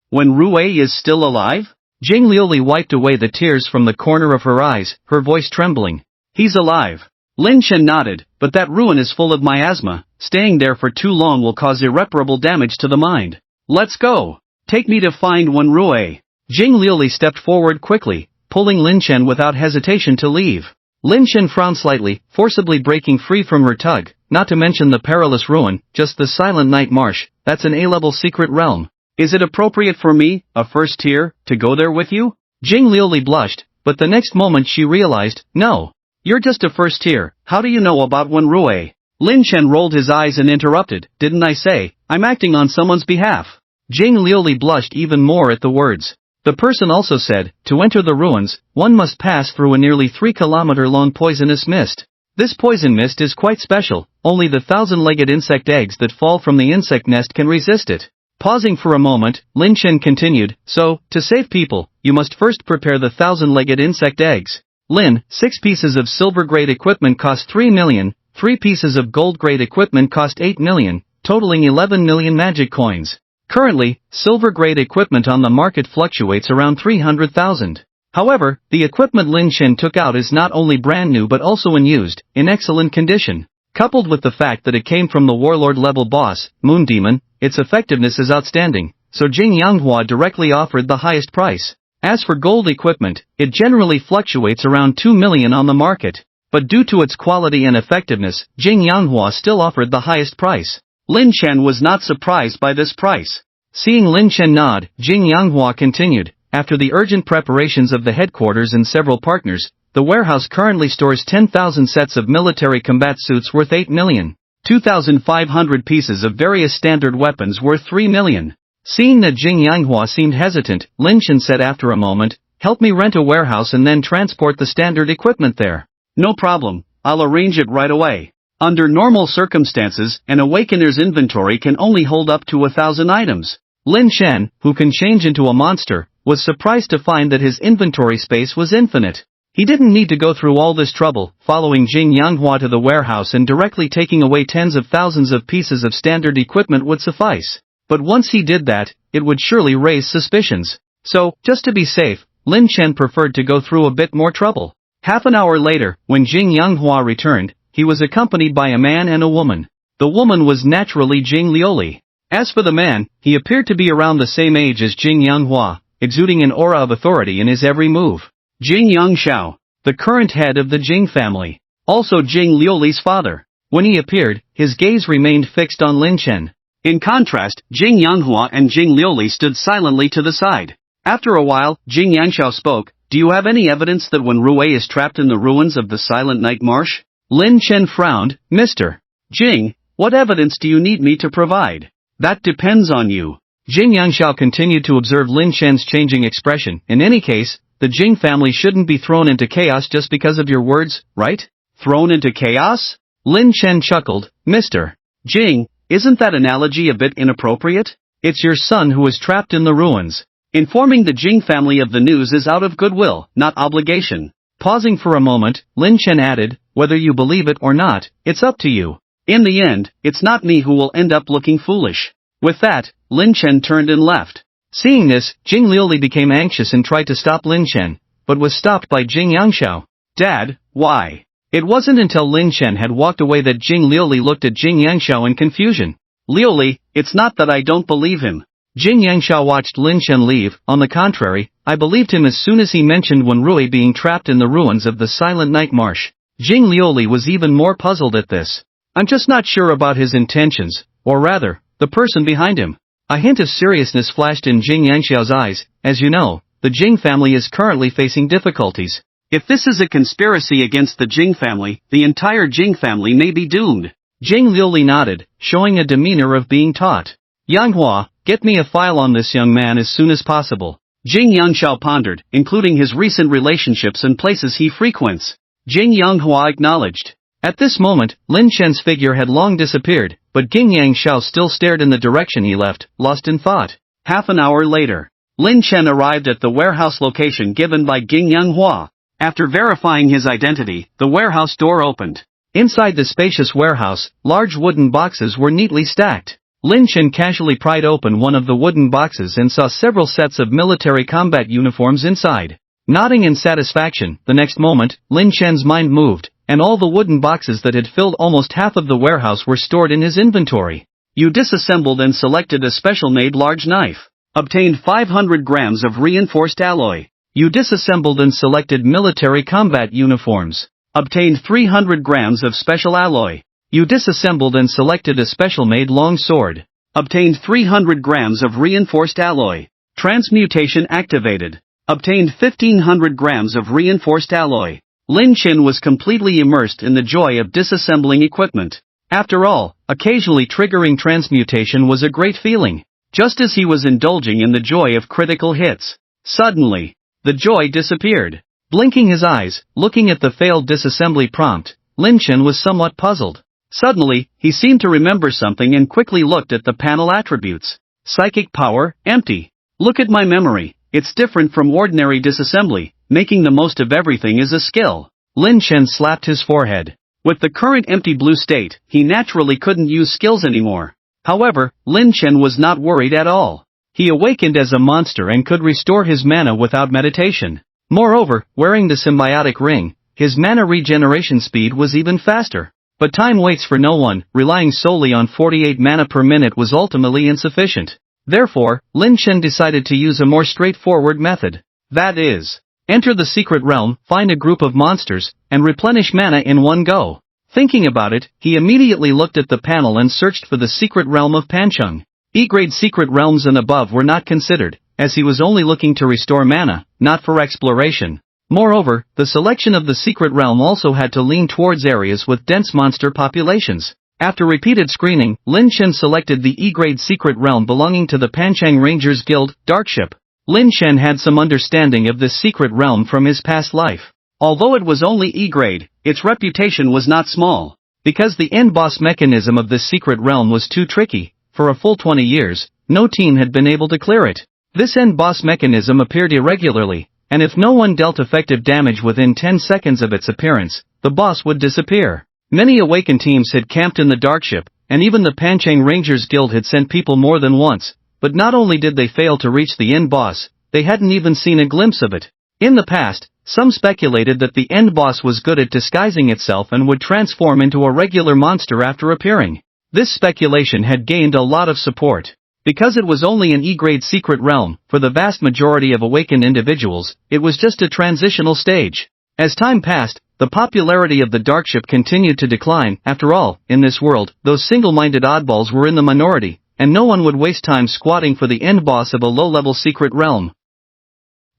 Speaker 1: when Rue is still alive? Jing Liuli wiped away the tears from the corner of her eyes, her voice trembling. He's alive. Lin Chen nodded, but that ruin is full of miasma. Staying there for too long will cause irreparable damage to the mind. Let's go. Take me to find Wen Rue. Jing Liuli stepped forward quickly, pulling Lin Chen without hesitation to leave. Lin Chen frowned slightly, forcibly breaking free from her tug, not to mention the perilous ruin, just the Silent Night Marsh, that's an A-level secret realm. Is it appropriate for me, a first tier, to go there with you? Jing Liuli blushed, but the next moment she realized, no. You're just a first tier, how do you know about Wen Rue? Lin Chen rolled his eyes and interrupted, didn't I say, I'm acting on someone's behalf? Jing Liuli blushed even more at the words. The person also said, to enter the ruins, one must pass through a nearly 3-kilometer-long poisonous mist. This poison mist is quite special, only the 1,000-legged insect eggs that fall from the insect nest can resist it. Pausing for a moment, Lin Chen continued, so, to save people, you must first prepare the 1,000-legged insect eggs. Lin, 6 pieces of silver-grade equipment cost 3 million, 3 pieces of gold-grade equipment cost 8 million, totaling 11 million magic coins. Currently, silver-grade equipment on the market fluctuates around 300,000. However, the equipment Lin Chen took out is not only brand new but also unused, in excellent condition. Coupled with the fact that it came from the warlord-level boss, Moon Demon, its effectiveness is outstanding, so Jing Yanghua directly offered the highest price. As for gold equipment, it generally fluctuates around 2 million on the market, but due to its quality and effectiveness, Jing Yanghua still offered the highest price. Lin Chen was not surprised by this price. Seeing Lin Chen nod, Jing Yanghua continued, after the urgent preparations of the headquarters and several partners, the warehouse currently stores 10,000 sets of military combat suits worth 8 million, 2,500 pieces of various standard weapons worth 3 million. Seeing that Jing Yanghua seemed hesitant, Lin Chen said after a moment, help me rent a warehouse and then transport the standard equipment there. No problem, I'll arrange it right away. Under normal circumstances, an awakener's inventory can only hold up to 1,000 items. Lin Chen, who can change into a monster, was surprised to find that his inventory space was infinite. He didn't need to go through all this trouble, following Jing Yanghua to the warehouse and directly taking away tens of thousands of pieces of standard equipment would suffice. But once he did that, it would surely raise suspicions. So, just to be safe, Lin Chen preferred to go through a bit more trouble. Half an hour later, when Jing Yanghua returned, he was accompanied by a man and a woman. The woman was naturally Jing Liuli. As for the man, he appeared to be around the same age as Jing Yanghua, exuding an aura of authority in his every move. Jing Yangxiao, the current head of the Jing family. Also Jing Liuli's father. When he appeared, his gaze remained fixed on Lin Chen. In contrast, Jing Yanghua and Jing Liuli stood silently to the side. After a while, Jing Yangxiao spoke, do you have any evidence that Wen Rue is trapped in the ruins of the Silent Night Marsh? Lin Chen frowned, Mr. Jing, what evidence do you need me to provide? That depends on you. Jing Yangxiao continued to observe Lin Chen's changing expression. In any case, the Jing family shouldn't be thrown into chaos just because of your words, right? Thrown into chaos? Lin Chen chuckled, Mr. Jing, isn't that analogy a bit inappropriate? It's your son who is trapped in the ruins. Informing the Jing family of the news is out of goodwill, not obligation. Pausing for a moment, Lin Chen added, "Whether you believe it or not, it's up to you. In the end, it's not me who will end up looking foolish." With that, Lin Chen turned and left. Seeing this, Jing Liuli became anxious and tried to stop Lin Chen, but was stopped by Jing Yangxiao. "Dad, why?" It wasn't until Lin Chen had walked away that Jing Liuli looked at Jing Yangxiao in confusion. "Liuli, it's not that I don't believe him." Jing Yangxiao watched Lin Chen leave. "On the contrary, I believed him as soon as he mentioned Wen Rui being trapped in the ruins of the Silent Night Marsh." Jing Liuli was even more puzzled at this. "I'm just not sure about his intentions, or rather, the person behind him." A hint of seriousness flashed in Jing Yangxiao's eyes. "As you know, the Jing family is currently facing difficulties. If this is a conspiracy against the Jing family, the entire Jing family may be doomed." Jing Liuli nodded, showing a demeanor of being taught. "Yanghua, get me a file on this young man as soon as possible." Jing Yangxiao pondered, including his recent relationships and places he frequents. Jing Yanghua acknowledged. At this moment, Lin Chen's figure had long disappeared, but Jing Yangxiao still stared in the direction he left, lost in thought. Half an hour later, Lin Chen arrived at the warehouse location given by Jing Yanghua. After verifying his identity, the warehouse door opened. Inside the spacious warehouse, large wooden boxes were neatly stacked. Lin Chen casually pried open one of the wooden boxes and saw several sets of military combat uniforms inside. Nodding in satisfaction, the next moment, Lin Chen's mind moved, and all the wooden boxes that had filled almost half of the warehouse were stored in his inventory. You disassembled and selected a special-made large knife. Obtained 500 grams of reinforced alloy. You disassembled and selected military combat uniforms. Obtained 300 grams of special alloy. You disassembled and selected a special-made long sword. Obtained 300 grams of reinforced alloy. Transmutation activated. Obtained 1500 grams of reinforced alloy. Lin Chen was completely immersed in the joy of disassembling equipment. After all, occasionally triggering transmutation was a great feeling. Just as he was indulging in the joy of critical hits, suddenly, the joy disappeared. Blinking his eyes, looking at the failed disassembly prompt, Lin Chen was somewhat puzzled. Suddenly, he seemed to remember something and quickly looked at the panel attributes. Psychic power, empty. Look at my memory, it's different from ordinary disassembly, making the most of everything is a skill. Lin Chen slapped his forehead. With the current empty blue state, he naturally couldn't use skills anymore. However, Lin Chen was not worried at all. He awakened as a monster and could restore his mana without meditation. Moreover, wearing the symbiotic ring, his mana regeneration speed was even faster. But time waits for no one, relying solely on 48 mana per minute was ultimately insufficient. Therefore, Lin Chen decided to use a more straightforward method. That is, enter the secret realm, find a group of monsters, and replenish mana in one go. Thinking about it, he immediately looked at the panel and searched for the secret realm of Pancheng. E-grade secret realms and above were not considered, as he was only looking to restore mana, not for exploration. Moreover, the selection of the secret realm also had to lean towards areas with dense monster populations. After repeated screening, Lin Chen selected the E-grade secret realm belonging to the Pancheng Rangers Guild, Darkship. Lin Chen had some understanding of this secret realm from his past life. Although it was only E-grade, its reputation was not small. Because the end boss mechanism of this secret realm was too tricky, for a full 20 years, no team had been able to clear it. This end boss mechanism appeared irregularly, and if no one dealt effective damage within 10 seconds of its appearance, the boss would disappear. Many awakened teams had camped in the Darkship, and even the Pancheng Rangers Guild had sent people more than once, but not only did they fail to reach the end boss, they hadn't even seen a glimpse of it. In the past, some speculated that the end boss was good at disguising itself and would transform into a regular monster after appearing. This speculation had gained a lot of support. Because it was only an E-grade secret realm, for the vast majority of awakened individuals, it was just a transitional stage. As time passed, the popularity of the Darkship continued to decline. After all, in this world, those single-minded oddballs were in the minority, and no one would waste time squatting for the end boss of a low-level secret realm.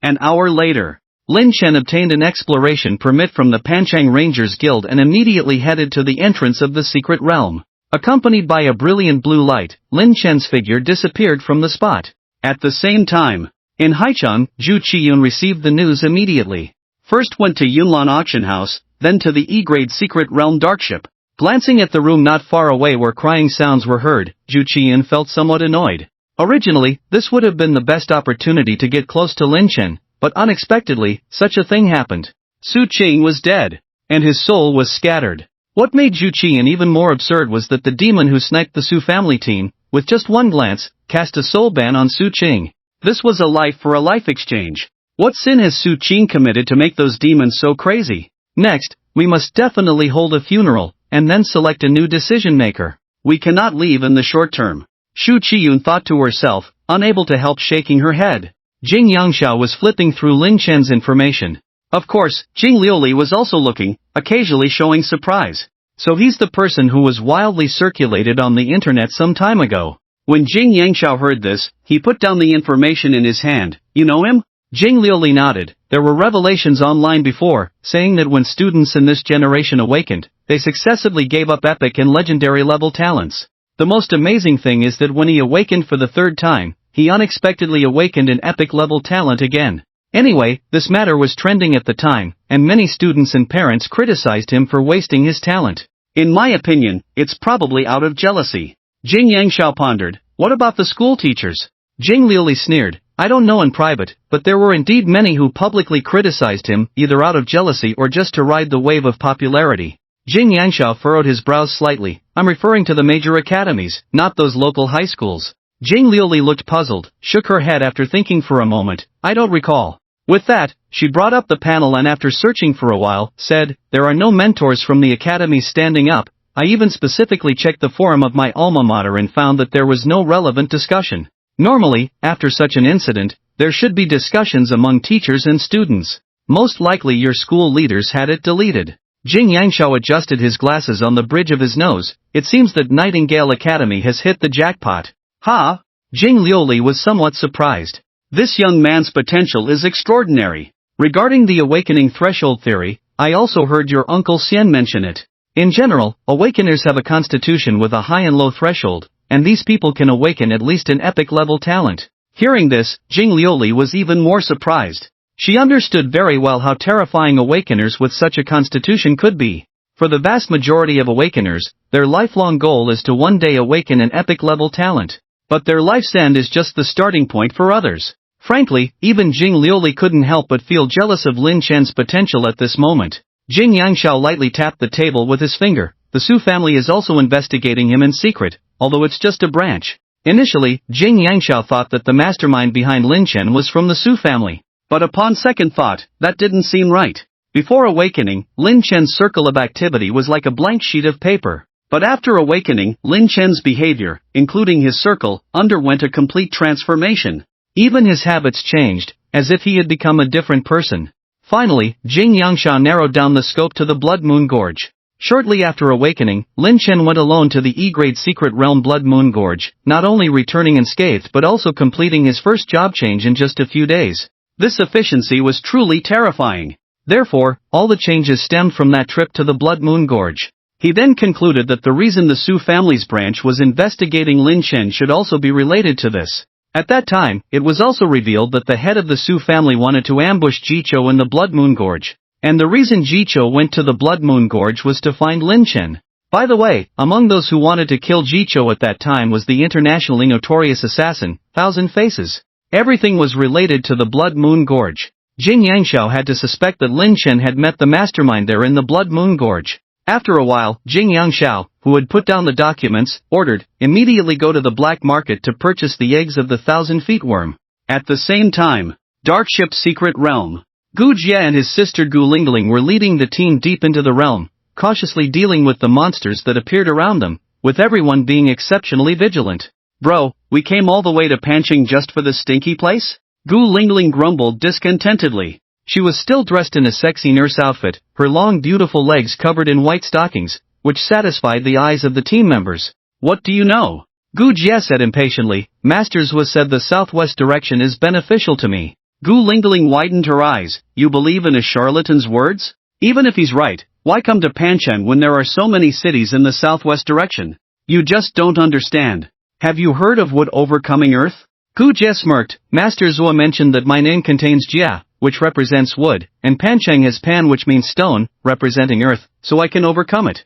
Speaker 1: An hour later, Lin Chen obtained an exploration permit from the Pancheng Rangers Guild and immediately headed to the entrance of the secret realm. Accompanied by a brilliant blue light, Lin Chen's figure disappeared from the spot. At the same time, in Haicheng, Zhu Qiyun received the news immediately. First went to Yunlan Auction House, then to the E-grade secret realm Darkship. Glancing at the room not far away where crying sounds were heard, Zhu Qiyun felt somewhat annoyed. Originally, this would have been the best opportunity to get close to Lin Chen, but unexpectedly, such a thing happened. Su Qing was dead, and his soul was scattered. What made Zhu Qian even more absurd was that the demon who sniped the Su family team, with just one glance, cast a soul ban on Su Qing. This was a life for a life exchange. What sin has Su Qing committed to make those demons so crazy? Next, we must definitely hold a funeral, and then select a new decision maker. We cannot leave in the short term. Shu Qiyun thought to herself, unable to help shaking her head. Jing Yangxiao was flipping through Lin Chen's information. Of course, Jing Liuli was also looking, occasionally showing surprise. So he's the person who was wildly circulated on the internet some time ago. When Jing Yangxiao heard this, he put down the information in his hand. You know him? Jing Liuli nodded. There were revelations online before, saying that when students in this generation awakened, they successively gave up epic and legendary level talents. The most amazing thing is that when he awakened for the third time, he unexpectedly awakened an epic level talent again. Anyway, this matter was trending at the time, and many students and parents criticized him for wasting his talent. In my opinion, it's probably out of jealousy. Jing Yangxiao pondered, what about the school teachers? Jing Liuli sneered, I don't know in private, but there were indeed many who publicly criticized him, either out of jealousy or just to ride the wave of popularity. Jing Yangxiao furrowed his brows slightly. I'm referring to the major academies, not those local high schools. Jing Liuli looked puzzled, shook her head after thinking for a moment. I don't recall. With that, she brought up the panel and after searching for a while, said, there are no mentors from the academies standing up. I even specifically checked the forum of my alma mater and found that there was no relevant discussion. Normally, after such an incident, there should be discussions among teachers and students. Most likely your school leaders had it deleted. Jing Yangxiao adjusted his glasses on the bridge of his nose. It seems that Nightingale Academy has hit the jackpot. Ha! Jing Liuli was somewhat surprised. This young man's potential is extraordinary. Regarding the awakening threshold theory, I also heard your Uncle Xian mention it. In general, awakeners have a constitution with a high and low threshold, and these people can awaken at least an epic level talent. Hearing this, Jing Liuli was even more surprised. She understood very well how terrifying awakeners with such a constitution could be. For the vast majority of awakeners, their lifelong goal is to one day awaken an epic level talent. But their life's end is just the starting point for others. Frankly, even Jing Liuli couldn't help but feel jealous of Lin Chen's potential at this moment. Jing Yangxiao lightly tapped the table with his finger. The Su family is also investigating him in secret, although it's just a branch. Initially, Jing Yangxiao thought that the mastermind behind Lin Chen was from the Su family. But upon second thought, that didn't seem right. Before awakening, Lin Chen's circle of activity was like a blank sheet of paper. But after awakening, Lin Chen's behavior, including his circle, underwent a complete transformation. Even his habits changed, as if he had become a different person. Finally, Jing Yangxiao narrowed down the scope to the Blood Moon Gorge. Shortly after awakening, Lin Chen went alone to the E-grade secret realm Blood Moon Gorge, not only returning unscathed but also completing his first job change in just a few days. This efficiency was truly terrifying. Therefore, all the changes stemmed from that trip to the Blood Moon Gorge. He then concluded that the reason the Su family's branch was investigating Lin Chen should also be related to this. At that time, it was also revealed that the head of the Su family wanted to ambush Jiqiu in the Blood Moon Gorge. And the reason Jiqiu went to the Blood Moon Gorge was to find Lin Chen. By the way, among those who wanted to kill Jiqiu at that time was the internationally notorious assassin, Thousand Faces. Everything was related to the Blood Moon Gorge. Jing Yangxiao had to suspect that Lin Chen had met the mastermind there in the Blood Moon Gorge. After a while, Jing Yangxiao, who had put down the documents, ordered, immediately go to the black market to purchase the eggs of the 1,000-feet worm. At the same time, Dark Ship's secret realm. Gu Jie and his sister Gu Lingling were leading the team deep into the realm, cautiously dealing with the monsters that appeared around them, with everyone being exceptionally vigilant. Bro, we came all the way to Panqing just for this stinky place? Gu Lingling grumbled discontentedly. She was still dressed in a sexy nurse outfit, her long beautiful legs covered in white stockings, which satisfied the eyes of the team members. What do you know? Gu Jie said impatiently. Masters was said the southwest direction is beneficial to me. Gu Lingling widened her eyes. You believe in a charlatan's words? Even if he's right, why come to Panqing when there are so many cities in the southwest direction? You just don't understand. Have you heard of wood overcoming earth? Gu Jie smirked. Master Zhuo mentioned that my name contains Jia, which represents wood, and Panqing has Pan, which means stone, representing earth, so I can overcome it.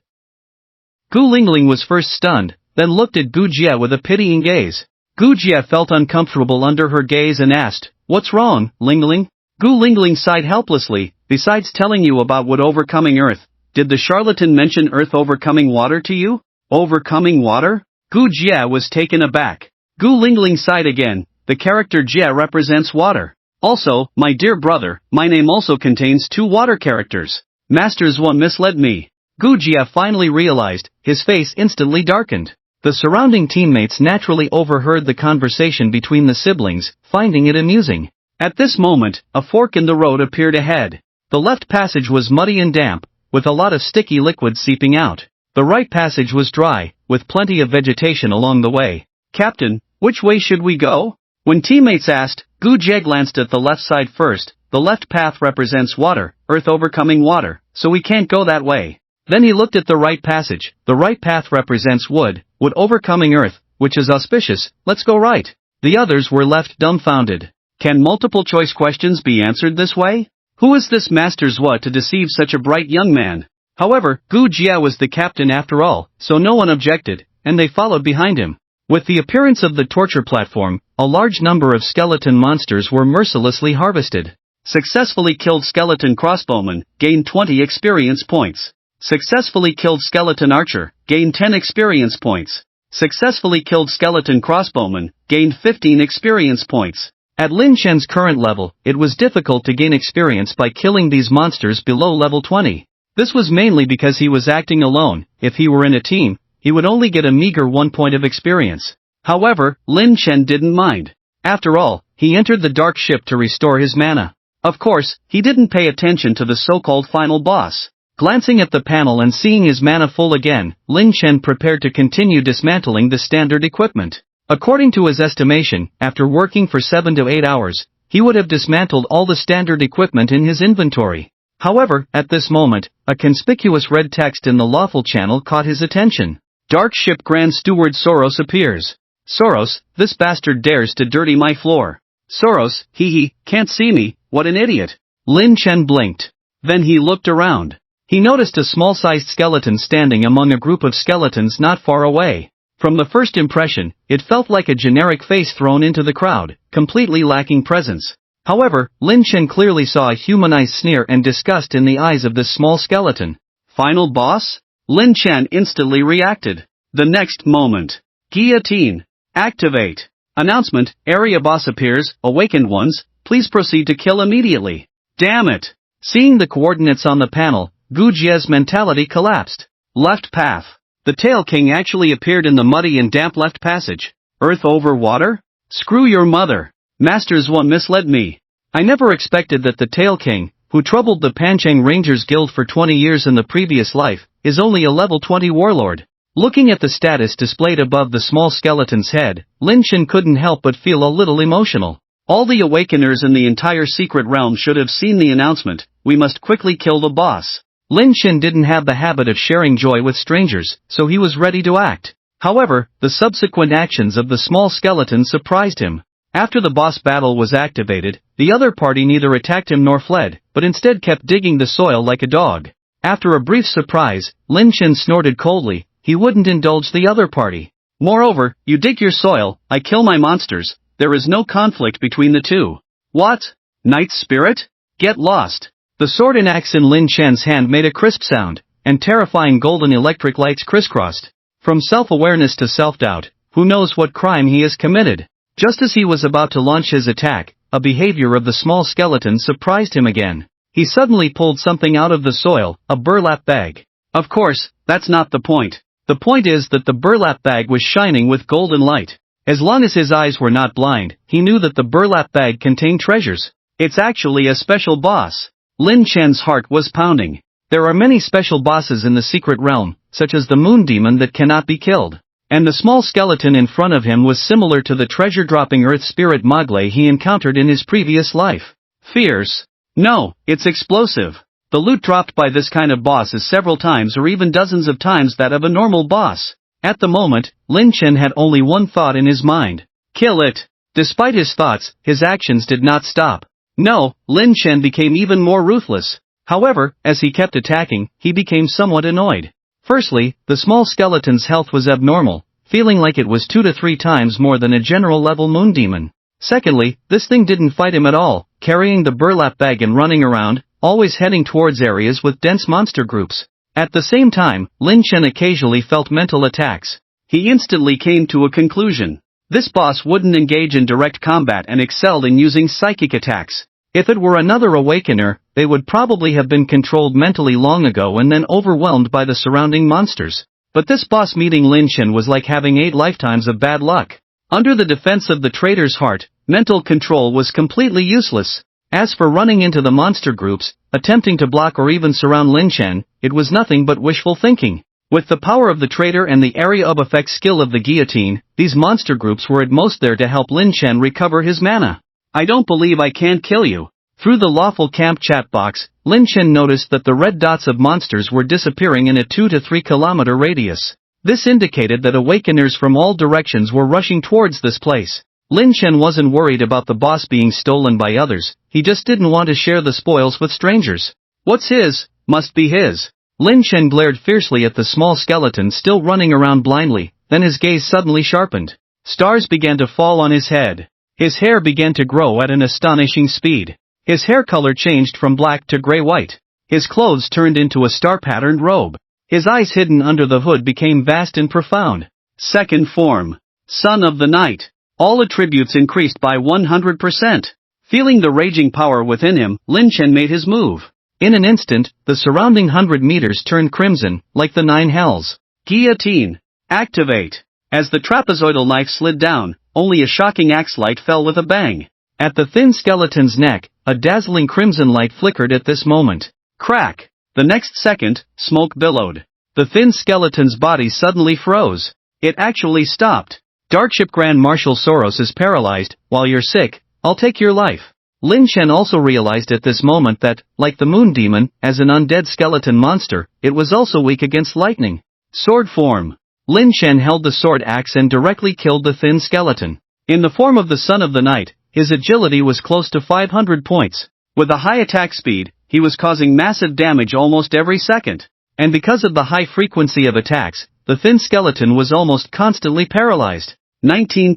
Speaker 1: Gu Lingling was first stunned, then looked at Gu Jie with a pitying gaze. Gu Jie felt uncomfortable under her gaze and asked, What's wrong, Lingling? Gu Lingling sighed helplessly. Besides telling you about what overcoming earth, did the charlatan mention earth overcoming water to you? Overcoming water? Gu Jia was taken aback. Gu Lingling sighed again. The character Jia represents water. Also, my dear brother, my name also contains 2 water characters. Master Zhuo misled me. Gu Jia finally realized, his face instantly darkened. The surrounding teammates naturally overheard the conversation between the siblings, finding it amusing. At this moment, a fork in the road appeared ahead. The left passage was muddy and damp, with a lot of sticky liquid seeping out. The right passage was dry, with plenty of vegetation along the way. Captain, which way should we go? When teammates asked, Gu Jie glanced at the left side first. The left path represents water, earth overcoming water, so we can't go that way. Then he looked at the right passage. The right path represents wood overcoming earth, which is auspicious, let's go right. The others were left dumbfounded. Can multiple choice questions be answered this way? Who is this Master Zhuo to deceive such a bright young man? However, Gu Jia was the captain after all, so no one objected, and they followed behind him. With the appearance of the torture platform, a large number of skeleton monsters were mercilessly harvested. Successfully killed skeleton crossbowman, gained 20 experience points. Successfully killed skeleton archer, gained 10 experience points. Successfully killed skeleton crossbowman, gained 15 experience points. At Lin Chen's current level, it was difficult to gain experience by killing these monsters below level 20. This was mainly because he was acting alone. If he were in a team, he would only get a meager 1 point of experience. However, Lin Chen didn't mind. After all, he entered the dark ship to restore his mana. Of course, he didn't pay attention to the so-called final boss. Glancing at the panel and seeing his mana full again, Lin Chen prepared to continue dismantling the standard equipment. According to his estimation, after working for 7 to 8 hours, he would have dismantled all the standard equipment in his inventory. However, at this moment, a conspicuous red text in the Lawful channel caught his attention. Dark Ship Grand Steward Soros appears. Soros, this bastard dares to dirty my floor. Soros, hee, can't see me, what an idiot. Lin Chen blinked. Then he looked around. He noticed a small-sized skeleton standing among a group of skeletons not far away. From the first impression, it felt like a generic face thrown into the crowd, completely lacking presence. However, Lin Chen clearly saw a humanized sneer and disgust in the eyes of this small skeleton. Final boss? Lin Chen instantly reacted. The next moment. Guillotine. Activate. Announcement, area boss appears, awakened ones, please proceed to kill immediately. Damn it. Seeing the coordinates on the panel, Gu Jie's mentality collapsed. Left path. The Tail King actually appeared in the muddy and damp left passage. Earth over water? Screw your mother. Master Zhuo misled me. I never expected that the Tail King, who troubled the Panchang Rangers Guild for 20 years in the previous life, is only a level 20 warlord. Looking at the status displayed above the small skeleton's head, Lin Chen couldn't help but feel a little emotional. All the awakeners in the entire secret realm should have seen the announcement, we must quickly kill the boss. Lin Chen didn't have the habit of sharing joy with strangers, so he was ready to act. However, the subsequent actions of the small skeleton surprised him. After the boss battle was activated, the other party neither attacked him nor fled, but instead kept digging the soil like a dog. After a brief surprise, Lin Chen snorted coldly, he wouldn't indulge the other party. Moreover, you dig your soil, I kill my monsters, there is no conflict between the two. What? Night spirit? Get lost. The sword and axe in Lin Chen's hand made a crisp sound, and terrifying golden electric lights crisscrossed. From self-awareness to self-doubt, who knows what crime he has committed? Just as he was about to launch his attack, a behavior of the small skeleton surprised him again. He suddenly pulled something out of the soil, a burlap bag. Of course, that's not the point. The point is that the burlap bag was shining with golden light. As long as his eyes were not blind, he knew that the burlap bag contained treasures. It's actually a special boss. Lin Chen's heart was pounding. There are many special bosses in the secret realm, such as the moon demon that cannot be killed. And the small skeleton in front of him was similar to the treasure-dropping earth spirit Mogle he encountered in his previous life. Fierce. No, it's explosive. The loot dropped by this kind of boss is several times or even dozens of times that of a normal boss. At the moment, Lin Chen had only one thought in his mind. Kill it. Despite his thoughts, his actions did not stop. No, Lin Chen became even more ruthless. However, as he kept attacking, he became somewhat annoyed. Firstly, the small skeleton's health was abnormal, feeling like it was 2 to 3 times more than a general level moon demon. Secondly, this thing didn't fight him at all, carrying the burlap bag and running around, always heading towards areas with dense monster groups. At the same time, Lin Chen occasionally felt mental attacks. He instantly came to a conclusion. This boss wouldn't engage in direct combat and excelled in using psychic attacks. If it were another awakener, they would probably have been controlled mentally long ago and then overwhelmed by the surrounding monsters. But this boss meeting Lin Chen was like having 8 lifetimes of bad luck. Under the defense of the traitor's heart, mental control was completely useless. As for running into the monster groups, attempting to block or even surround Lin Chen, it was nothing but wishful thinking. With the power of the traitor and the area of effect skill of the guillotine, these monster groups were at most there to help Lin Chen recover his mana. I don't believe I can't kill you. Through the Lawful camp chat box, Lin Chen noticed that the red dots of monsters were disappearing in a 2 to 3 kilometer radius. This indicated that awakeners from all directions were rushing towards this place. Lin Chen wasn't worried about the boss being stolen by others, he just didn't want to share the spoils with strangers. What's his, must be his. Lin Chen glared fiercely at the small skeleton still running around blindly, then his gaze suddenly sharpened. Stars began to fall on his head. His hair began to grow at an astonishing speed. His hair color changed from black to gray-white. His clothes turned into a star-patterned robe. His eyes hidden under the hood became vast and profound. Second form. Son of the Night. All attributes increased by 100%. Feeling the raging power within him, Lin Chen made his move. In an instant, the surrounding 100 meters turned crimson, like the 9 hells. Guillotine. Activate. As the trapezoidal knife slid down, only a shocking axe light fell with a bang. At the thin skeleton's neck, a dazzling crimson light flickered at this moment. Crack. The next second, smoke billowed. The thin skeleton's body suddenly froze. It actually stopped. Darkship Grand Marshal Soros is paralyzed. While you're sick, I'll take your life. Lin Chen also realized at this moment that, like the moon demon, as an undead skeleton monster, it was also weak against lightning. Sword form. Lin Chen held the sword axe and directly killed the thin skeleton. In the form of the Son of the Night, his agility was close to 500 points. With a high attack speed, he was causing massive damage almost every second. And because of the high frequency of attacks, the thin skeleton was almost constantly paralyzed. 19%,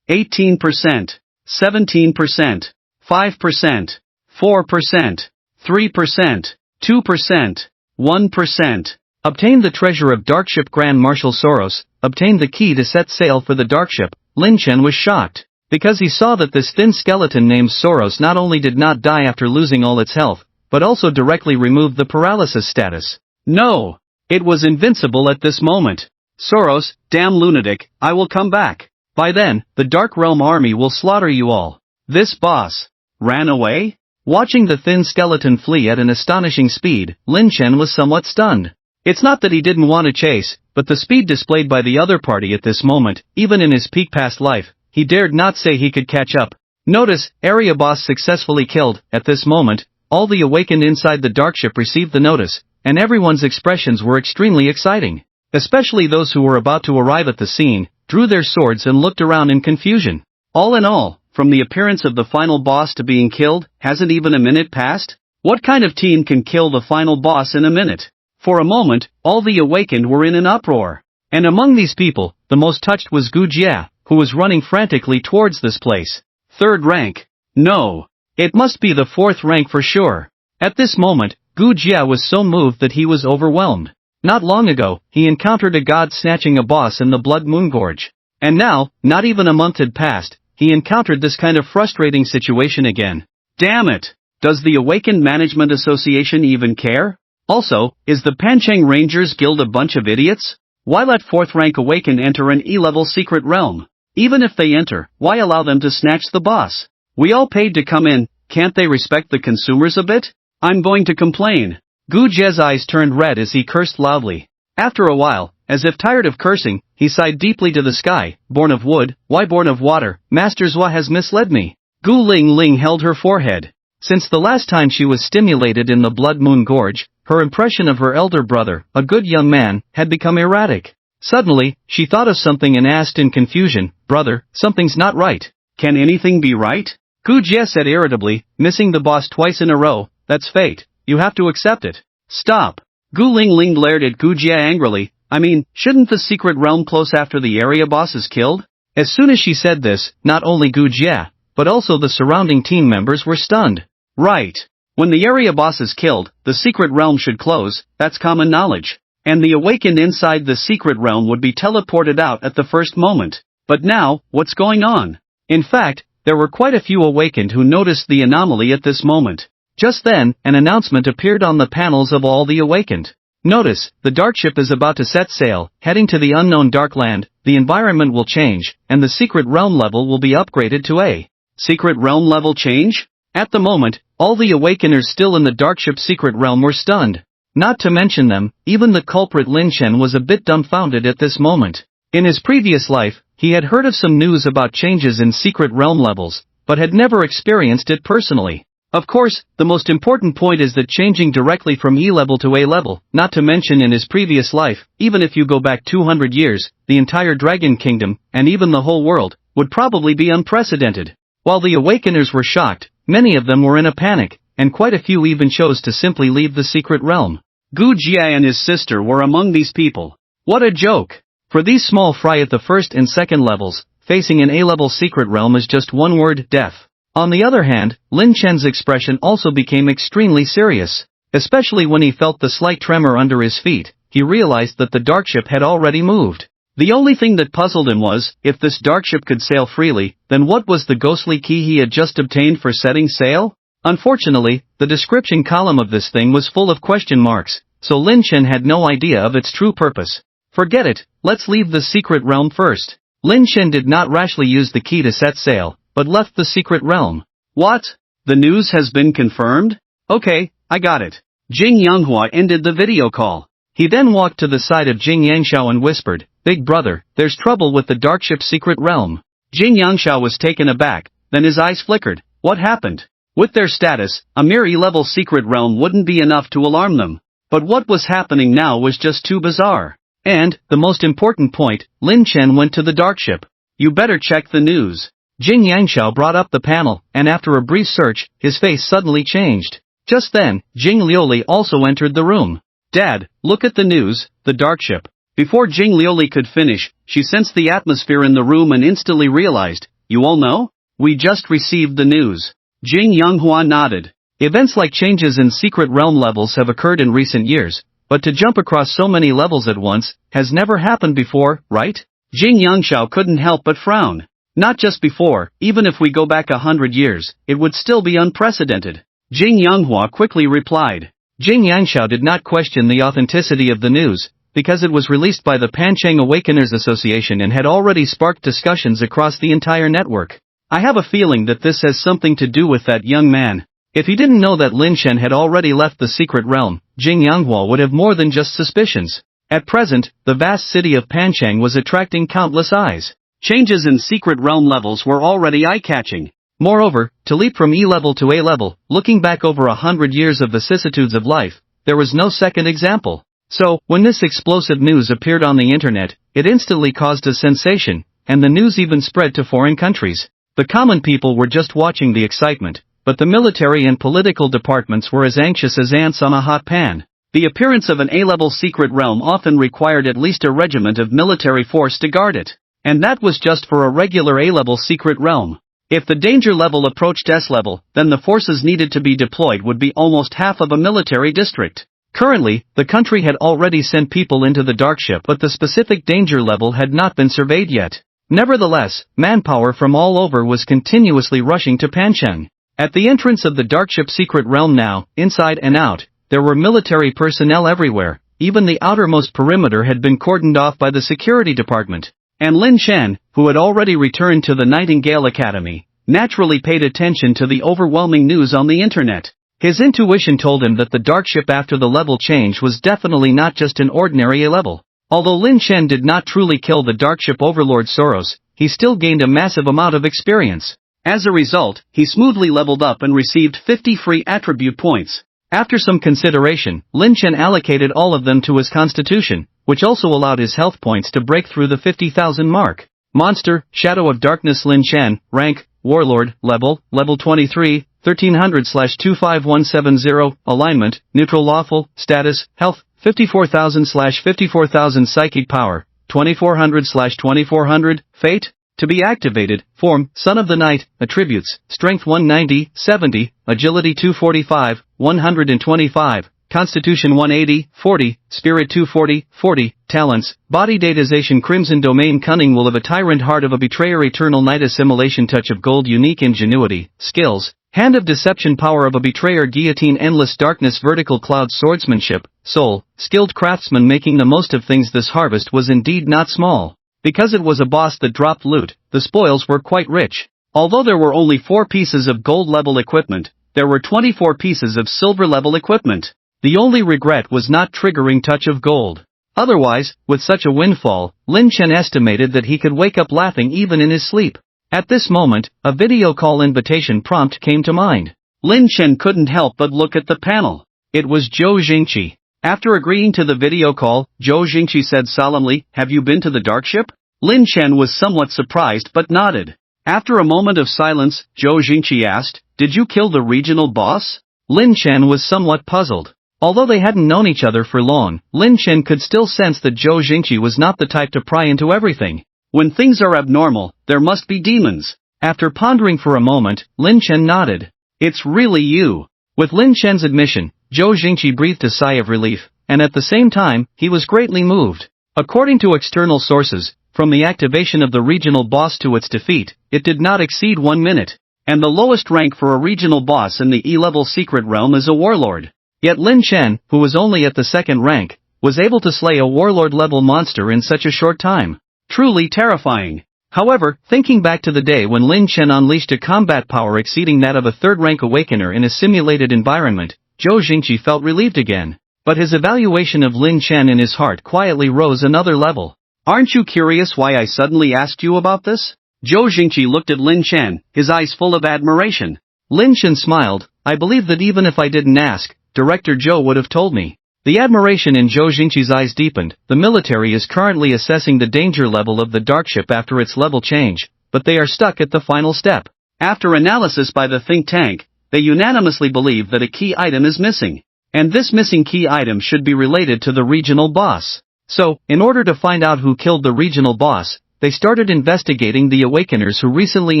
Speaker 1: 18%, 17%, 5%, 4%, 3%, 2%, 1%. Obtained the treasure of Darkship Grand Marshal Soros, obtained the key to set sail for the Darkship. Lin Chen was shocked. Because he saw that this thin skeleton named Soros not only did not die after losing all its health, but also directly removed the paralysis status. No! It was invincible at this moment. Soros, damn lunatic, I will come back. By then, the Dark Realm army will slaughter you all. This boss ran away? Watching the thin skeleton flee at an astonishing speed, Lin Chen was somewhat stunned. It's not that he didn't want to chase, but the speed displayed by the other party at this moment, even in his peak past life, he dared not say he could catch up. Notice, area boss successfully killed. At this moment, all the awakened inside the Darkship received the notice, and everyone's expressions were extremely exciting. Especially those who were about to arrive at the scene, drew their swords and looked around in confusion. All in all, from the appearance of the final boss to being killed, hasn't even a minute passed? What kind of team can kill the final boss in a minute? For a moment, all the awakened were in an uproar. And among these people, the most touched was Gu Jia, who was running frantically towards this place. 3rd rank. No. It must be the 4th rank for sure. At this moment, Gu Jia was so moved that he was overwhelmed. Not long ago, he encountered a god snatching a boss in the Blood Moon Gorge. And now, not even a month had passed, he encountered this kind of frustrating situation again. Damn it! Does the Awakened Management Association even care? Also, is the Pancheng Rangers Guild a bunch of idiots? Why let 4th rank Awakened enter an E-level secret realm? Even if they enter, why allow them to snatch the boss? We all paid to come in, can't they respect the consumers a bit? I'm going to complain. Gu Jia's eyes turned red as he cursed loudly. After a while, as if tired of cursing, he sighed deeply to the sky. Born of wood, why born of water? Master Zhua has misled me. Gu Ling held her forehead. Since the last time she was stimulated in the Blood Moon Gorge, her impression of her elder brother, a good young man, had become erratic. Suddenly, she thought of something and asked in confusion, "Brother, something's not right." "Can anything be right?" Gu Jia said irritably, "Missing the boss twice in a row, that's fate. You have to accept it." "Stop." Gu Ling glared at Gu Jia angrily. "I mean, shouldn't the secret realm close after the area boss is killed?" As soon as she said this, not only Gu Jia, but also the surrounding team members were stunned. Right. When the area boss is killed, the secret realm should close, that's common knowledge. And the awakened inside the secret realm would be teleported out at the first moment. But now, what's going on? In fact, there were quite a few awakened who noticed the anomaly at this moment. Just then, an announcement appeared on the panels of all the awakened. Notice, the dark ship is about to set sail, heading to the unknown dark land, the environment will change, and the secret realm level will be upgraded to a secret realm level change? At the moment, all the awakeners still in the dark ship secret realm were stunned. Not to mention them, even the culprit Lin Chen was a bit dumbfounded at this moment. In his previous life, he had heard of some news about changes in secret realm levels, but had never experienced it personally. Of course, the most important point is that changing directly from E level to A level, not to mention in his previous life, even if you go back 200 years, the entire Dragon Kingdom, and even the whole world, would probably be unprecedented. While the Awakeners were shocked, many of them were in a panic, and quite a few even chose to simply leave the secret realm. Gu Jia and his sister were among these people. What a joke! For these small fry at the first and second levels, facing an A-level secret realm is just one word, death. On the other hand, Lin Chen's expression also became extremely serious. Especially when he felt the slight tremor under his feet, he realized that the dark ship had already moved. The only thing that puzzled him was, if this dark ship could sail freely, then what was the ghostly key he had just obtained for setting sail? Unfortunately, the description column of this thing was full of question marks, so Lin Chen had no idea of its true purpose. Forget it, let's leave the secret realm first. Lin Chen did not rashly use the key to set sail, but left the secret realm. What? The news has been confirmed? Okay, I got it. Jing Yanghua ended the video call. He then walked to the side of Jing Yangshao and whispered, "Big brother, there's trouble with the dark ship secret realm." Jing Yangshao was taken aback, then his eyes flickered. What happened? With their status, a mere E-level secret realm wouldn't be enough to alarm them. But what was happening now was just too bizarre. And, the most important point, Lin Chen went to the dark ship. You better check the news. Jing Yangshao brought up the panel, and after a brief search, his face suddenly changed. Just then, Jing Liuli also entered the room. Dad, look at the news, the dark ship. Before Jing Liuli could finish, she sensed the atmosphere in the room and instantly realized, you all know? We just received the news. Jing Yanghua nodded. Events like changes in secret realm levels have occurred in recent years, but to jump across so many levels at once has never happened before, right? Jing Yangshao couldn't help but frown. Not just before, even if we go back 100 years, it would still be unprecedented. Jing Yanghua quickly replied. Jing Yangshao did not question the authenticity of the news, because it was released by the Pancheng Awakeners Association and had already sparked discussions across the entire network. I have a feeling that this has something to do with that young man. If he didn't know that Lin Chen had already left the secret realm, Jing Yanghua would have more than just suspicions. At present, the vast city of Pancheng was attracting countless eyes. Changes in secret realm levels were already eye-catching. Moreover, to leap from E-level to A-level, looking back over 100 years of vicissitudes of life, there was no second example. So, when this explosive news appeared on the internet, it instantly caused a sensation, and the news even spread to foreign countries. The common people were just watching the excitement, but the military and political departments were as anxious as ants on a hot pan. The appearance of an A-level secret realm often required at least a regiment of military force to guard it. And that was just for a regular A-level secret realm. If the danger level approached S-level, then the forces needed to be deployed would be almost half of a military district. Currently, the country had already sent people into the dark ship, but the specific danger level had not been surveyed yet. Nevertheless, manpower from all over was continuously rushing to Pancheng. At the entrance of the dark ship secret realm now, inside and out, there were military personnel everywhere. Even the outermost perimeter had been cordoned off by the security department. And Lin Chen, who had already returned to the Nightingale Academy, naturally paid attention to the overwhelming news on the internet. His intuition told him that the dark ship after the level change was definitely not just an ordinary A-level. Although Lin Chen did not truly kill the dark ship overlord Soros, he still gained a massive amount of experience. As a result, he smoothly leveled up and received 50 free attribute points. After some consideration, Lin Chen allocated all of them to his constitution, which also allowed his health points to break through the 50,000 mark. Monster, Shadow of Darkness Lin Chen, rank, Warlord, level 23, 1300/25170, alignment, neutral lawful, status, health, 54,000/54,000 psychic power, 2400/2400, fate, To be activated, form, Son of the Night, attributes, Strength 190, 70, Agility 245, 125, Constitution 180, 40, Spirit 240, 40, Talents, Body Datization Crimson Domain Cunning Will of a Tyrant Heart of a Betrayer Eternal Night Assimilation Touch of Gold Unique Ingenuity, Skills, Hand of Deception Power of a Betrayer Guillotine Endless Darkness Vertical Cloud Swordsmanship, Soul, Skilled Craftsman Making the most of things. This harvest was indeed not small. Because it was a boss that dropped loot, the spoils were quite rich. Although there were only 4 pieces of gold level equipment, there were 24 pieces of silver level equipment. The only regret was not triggering Touch of Gold. Otherwise, with such a windfall, Lin Chen estimated that he could wake up laughing even in his sleep. At this moment, a video call invitation prompt came to mind. Lin Chen couldn't help but look at the panel. It was Zhou Jingqi. After agreeing to the video call, Zhou Jingqi said solemnly, "Have you been to the dark ship?" Lin Chen was somewhat surprised but nodded. After a moment of silence, Zhou Jingqi asked, "Did you kill the regional boss?" Lin Chen was somewhat puzzled. Although they hadn't known each other for long, Lin Chen could still sense that Zhou Jingqi was not the type to pry into everything. When things are abnormal, there must be demons. After pondering for a moment, Lin Chen nodded. "It's really you." With Lin Chen's admission, Zhou Jingqi breathed a sigh of relief, and at the same time, he was greatly moved. According to external sources, from the activation of the regional boss to its defeat, it did not exceed 1 minute. And the lowest rank for a regional boss in the E-level secret realm is a warlord. Yet Lin Chen, who was only at the 2nd rank, was able to slay a warlord-level monster in such a short time. Truly terrifying. However, thinking back to the day when Lin Chen unleashed a combat power exceeding that of a 3rd-rank awakener in a simulated environment, Zhou Jingqi felt relieved again. But his evaluation of Lin Chen in his heart quietly rose another level. "Aren't you curious why I suddenly asked you about this?" Zhou Jingqi looked at Lin Chen, his eyes full of admiration. Lin Chen smiled. "I believe that even if I didn't ask, Director Zhou would have told me." The admiration in Zhou Jingqi's eyes deepened. The military is currently assessing the danger level of the dark ship after its level change, but they are stuck at the final step. After analysis by the think tank, they unanimously believe that a key item is missing. And this missing key item should be related to the regional boss. So, in order to find out who killed the regional boss, they started investigating the awakeners who recently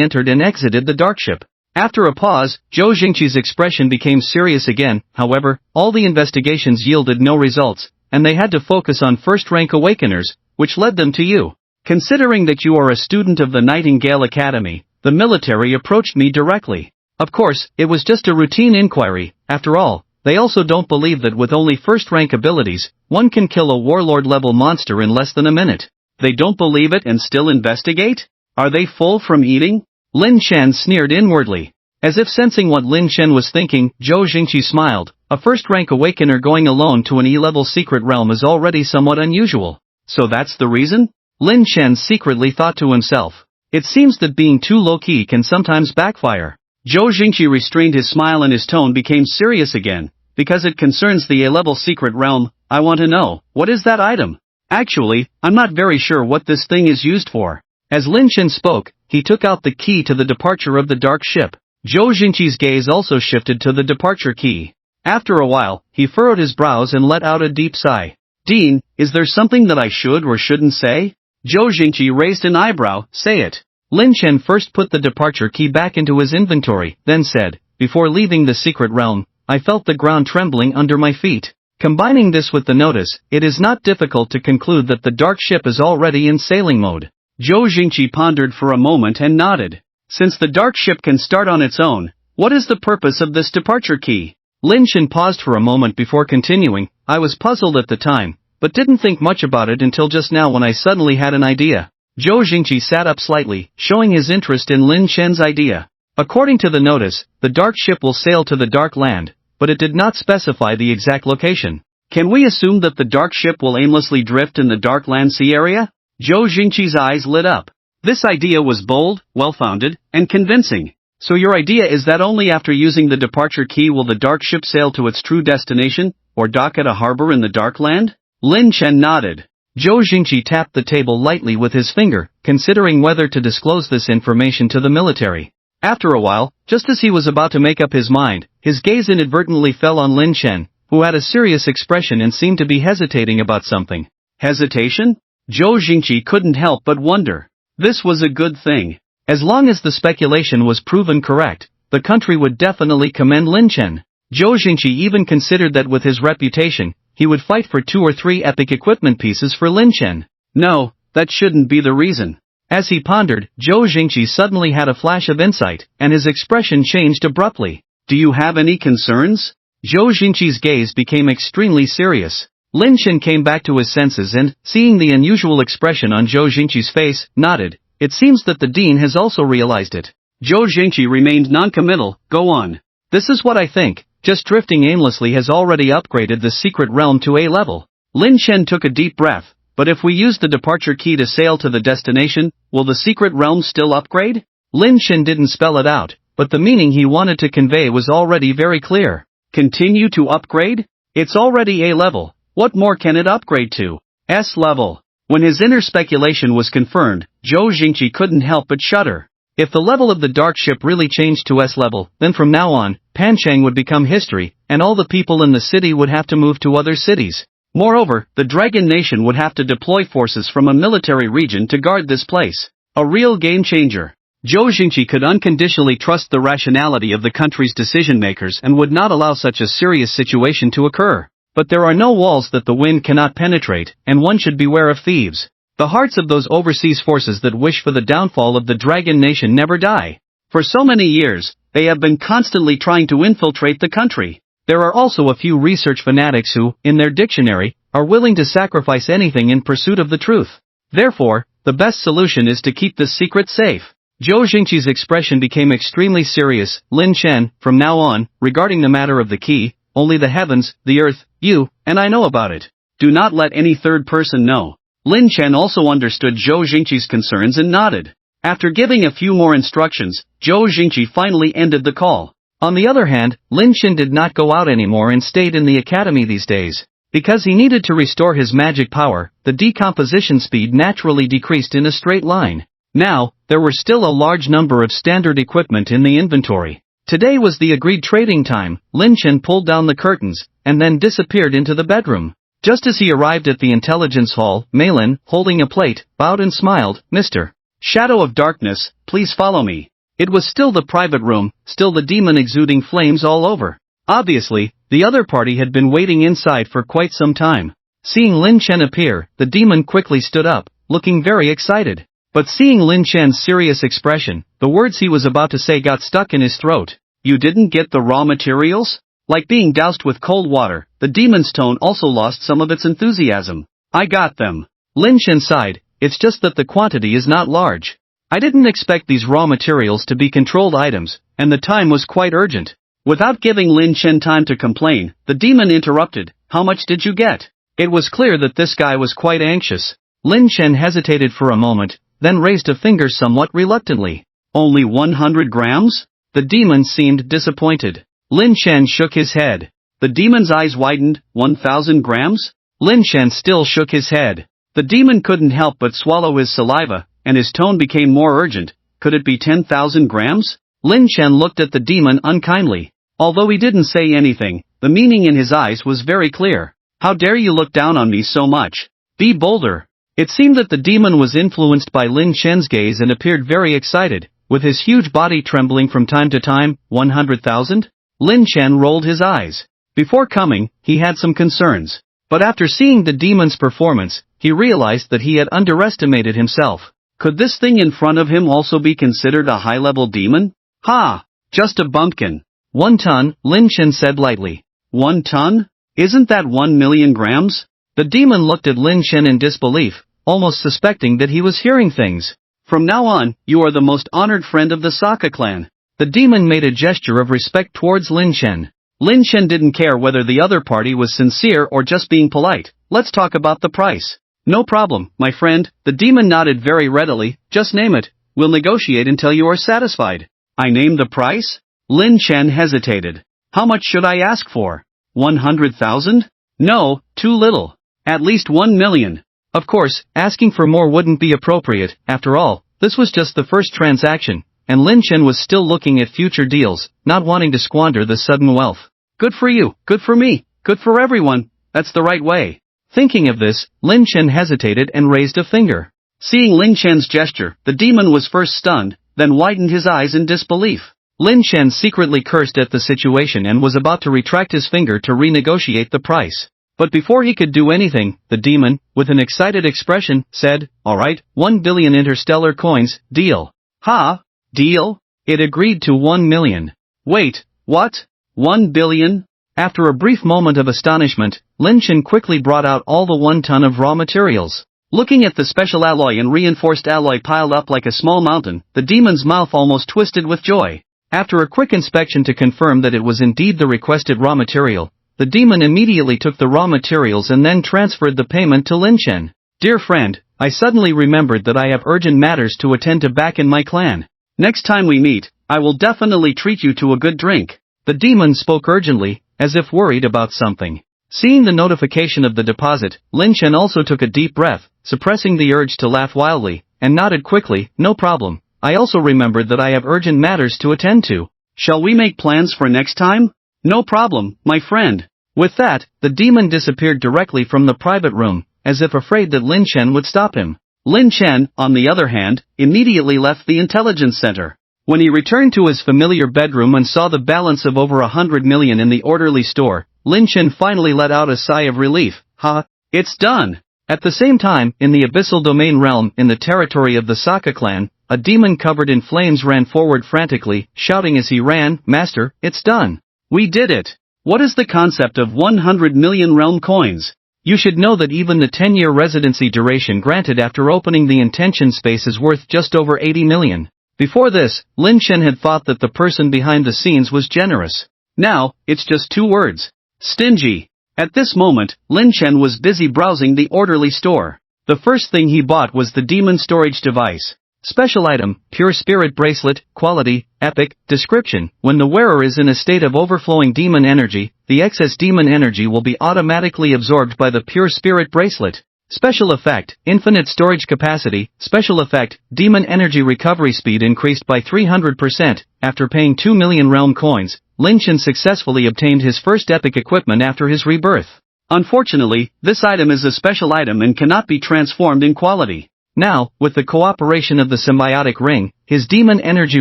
Speaker 1: entered and exited the dark ship. After a pause, Zhou Jingqi's expression became serious again. However, all the investigations yielded no results, and they had to focus on 1st-rank awakeners, which led them to you. Considering that you are a student of the Nightingale Academy, the military approached me directly. Of course, it was just a routine inquiry. After all, they also don't believe that with only 1st-rank abilities, one can kill a warlord-level monster in less than a minute. They don't believe it and still investigate? Are they full from eating? Lin Chen sneered inwardly. As if sensing what Lin Chen was thinking, Zhou Jingqi smiled. A 1st-rank awakener going alone to an E-level secret realm is already somewhat unusual. So that's the reason? Lin Chen secretly thought to himself. It seems that being too low-key can sometimes backfire. Zhou Jingqi restrained his smile and his tone became serious again. Because it concerns the A-level secret realm, I want to know, what is that item? Actually, I'm not very sure what this thing is used for. As Lin Chen spoke, he took out the key to the departure of the dark ship. Zhou Jingqi's gaze also shifted to the departure key. After a while, he furrowed his brows and let out a deep sigh. "Dean, is there something that I should or shouldn't say?" Zhou Jingqi raised an eyebrow. "Say it." Lin Chen first put the departure key back into his inventory, then said, "Before leaving the secret realm, I felt the ground trembling under my feet." Combining this with the notice, it is not difficult to conclude that the dark ship is already in sailing mode. Zhou Jingqi pondered for a moment and nodded. Since the dark ship can start on its own, what is the purpose of this departure key? Lin Chen paused for a moment before continuing. "I was puzzled at the time, but didn't think much about it until just now when I suddenly had an idea." Zhou Jingqi sat up slightly, showing his interest in Lin Chen's idea. According to the notice, the dark ship will sail to the dark land, but it did not specify the exact location. Can we assume that the dark ship will aimlessly drift in the dark land sea area? Zhou Jingqi's eyes lit up. This idea was bold, well-founded, and convincing. So your idea is that only after using the departure key will the dark ship sail to its true destination, or dock at a harbor in the dark land? Lin Chen nodded. Zhou Jingqi tapped the table lightly with his finger, considering whether to disclose this information to the military. After a while, just as he was about to make up his mind, his gaze inadvertently fell on Lin Chen, who had a serious expression and seemed to be hesitating about something. Hesitation? Zhou Jingqi couldn't help but wonder. This was a good thing. As long as the speculation was proven correct, the country would definitely commend Lin Chen. Zhou Jingqi even considered that with his reputation, he would fight for 2 or 3 epic equipment pieces for Lin Chen. No, that shouldn't be the reason. As he pondered, Zhou Jingqi suddenly had a flash of insight, and his expression changed abruptly. Do you have any concerns? Zhou Jingqi's gaze became extremely serious. Lin Chen came back to his senses and, seeing the unusual expression on Zhou Jingqi's face, nodded. It seems that the dean has also realized it. Zhou Jingqi remained non-committal. Go on. This is what I think. Just drifting aimlessly has already upgraded the secret realm to A level. Lin Chen took a deep breath. But if we use the departure key to sail to the destination, will the secret realm still upgrade? Lin Chen didn't spell it out, but the meaning he wanted to convey was already very clear. Continue to upgrade? It's already A level. What more can it upgrade to? S level. When his inner speculation was confirmed, Zhou Jingqi couldn't help but shudder. If the level of the dark ship really changed to S level, then from now on, Panchang would become history, and all the people in the city would have to move to other cities. Moreover, the Dragon Nation would have to deploy forces from a military region to guard this place. A real game changer. Zhou Jingqi could unconditionally trust the rationality of the country's decision-makers and would not allow such a serious situation to occur. But there are no walls that the wind cannot penetrate, and one should beware of thieves. The hearts of those overseas forces that wish for the downfall of the Dragon Nation never die. For so many years, they have been constantly trying to infiltrate the country. There are also a few research fanatics who, in their dictionary, are willing to sacrifice anything in pursuit of the truth. Therefore, the best solution is to keep this secret safe. Zhou Jingqi's expression became extremely serious. Lin Chen, from now on, regarding the matter of the key, only the heavens, the earth, you, and I know about it. Do not let any third person know. Lin Chen also understood Zhou Jingqi's concerns and nodded. After giving a few more instructions, Zhou Jingqi finally ended the call. On the other hand, Lin Chen did not go out anymore and stayed in the academy these days. Because he needed to restore his magic power, the decomposition speed naturally decreased in a straight line. Now, there were still a large number of standard equipment in the inventory. Today was the agreed trading time. Lin Chen pulled down the curtains, and then disappeared into the bedroom. Just as he arrived at the intelligence hall, Malin, holding a plate, bowed and smiled. Mr. Shadow of Darkness, please follow me. It was still the private room, still the demon exuding flames all over. Obviously, the other party had been waiting inside for quite some time. Seeing Lin Chen appear, the demon quickly stood up, looking very excited. But seeing Lin Chen's serious expression, the words he was about to say got stuck in his throat. You didn't get the raw materials? Like being doused with cold water, the demon's tone also lost some of its enthusiasm. I got them. Lin Chen sighed. It's just that the quantity is not large. I didn't expect these raw materials to be controlled items, and the time was quite urgent. Without giving Lin Chen time to complain, the demon interrupted. How much did you get? It was clear that this guy was quite anxious. Lin Chen hesitated for a moment, then raised a finger somewhat reluctantly. Only 100 grams? The demon seemed disappointed. Lin Chen shook his head. The demon's eyes widened. 1,000 grams? Lin Chen still shook his head. The demon couldn't help but swallow his saliva, and his tone became more urgent. Could it be 10,000 grams? Lin Chen looked at the demon unkindly. Although he didn't say anything, the meaning in his eyes was very clear. How dare you look down on me so much? Be bolder. It seemed that the demon was influenced by Lin Chen's gaze and appeared very excited, with his huge body trembling from time to time. 100,000? Lin Chen rolled his eyes. Before coming, he had some concerns. But after seeing the demon's performance, he realized that he had underestimated himself. Could this thing in front of him also be considered a high-level demon? Ha! Just a bumpkin. 1 ton, Lin Chen said lightly. 1 ton? Isn't that 1 million grams? The demon looked at Lin Chen in disbelief, almost suspecting that he was hearing things. From now on, you are the most honored friend of the Sokka clan. The demon made a gesture of respect towards Lin Chen. Lin Chen didn't care whether the other party was sincere or just being polite. Let's talk about the price. No problem, my friend, the demon nodded very readily. Just name it. We'll negotiate until you are satisfied. I name the price? Lin Chen hesitated. How much should I ask for? 100,000? No, too little. At least 1 million. Of course, asking for more wouldn't be appropriate. After all, this was just the first transaction, and Lin Chen was still looking at future deals, not wanting to squander the sudden wealth. Good for you, good for me, good for everyone. That's the right way. Thinking of this, Lin Chen hesitated and raised a finger. Seeing Lin Chen's gesture, the demon was first stunned, then widened his eyes in disbelief. Lin Chen secretly cursed at the situation and was about to retract his finger to renegotiate the price. But before he could do anything, the demon, with an excited expression, said, "Alright, 1 billion interstellar coins, deal." "Ha? Deal?" It agreed to 1 million. "Wait, what? 1 billion? After a brief moment of astonishment, Lin Chen quickly brought out all the 1 ton of raw materials. Looking at the special alloy and reinforced alloy piled up like a small mountain, the demon's mouth almost twisted with joy. After a quick inspection to confirm that it was indeed the requested raw material, the demon immediately took the raw materials and then transferred the payment to Lin Chen. "Dear friend, I suddenly remembered that I have urgent matters to attend to back in my clan. Next time we meet, I will definitely treat you to a good drink." The demon spoke urgently, as if worried about something. Seeing the notification of the deposit, Lin Chen also took a deep breath, suppressing the urge to laugh wildly, and nodded quickly, "No problem. I also remembered that I have urgent matters to attend to. Shall we make plans for next time?" "No problem, my friend." With that, the demon disappeared directly from the private room, as if afraid that Lin Chen would stop him. Lin Chen, on the other hand, immediately left the intelligence center. When he returned to his familiar bedroom and saw the balance of over 100 million in the orderly store, Lin Chen finally let out a sigh of relief. "Ha, it's done." At the same time, in the abyssal domain realm, in the territory of the Sokka clan, a demon covered in flames ran forward frantically, shouting as he ran, "Master, it's done. We did it. What is the concept of 100 million realm coins? You should know that even the 10-year residency duration granted after opening the intention space is worth just over 80 million. Before this, Lin Chen had thought that the person behind the scenes was generous. Now, it's just 2 words. Stingy. At this moment, Lin Chen was busy browsing the orderly store. The first thing he bought was the demon storage device. Special item, pure spirit bracelet, quality, epic, description. When the wearer is in a state of overflowing demon energy, the excess demon energy will be automatically absorbed by the pure spirit bracelet. Special effect, infinite storage capacity. Special effect, demon energy recovery speed increased by 300%. After paying 2 million realm coins, Lin Chen successfully obtained his first epic equipment after his rebirth. Unfortunately, this item is a special item and cannot be transformed in quality. Now, with the cooperation of the symbiotic ring, his demon energy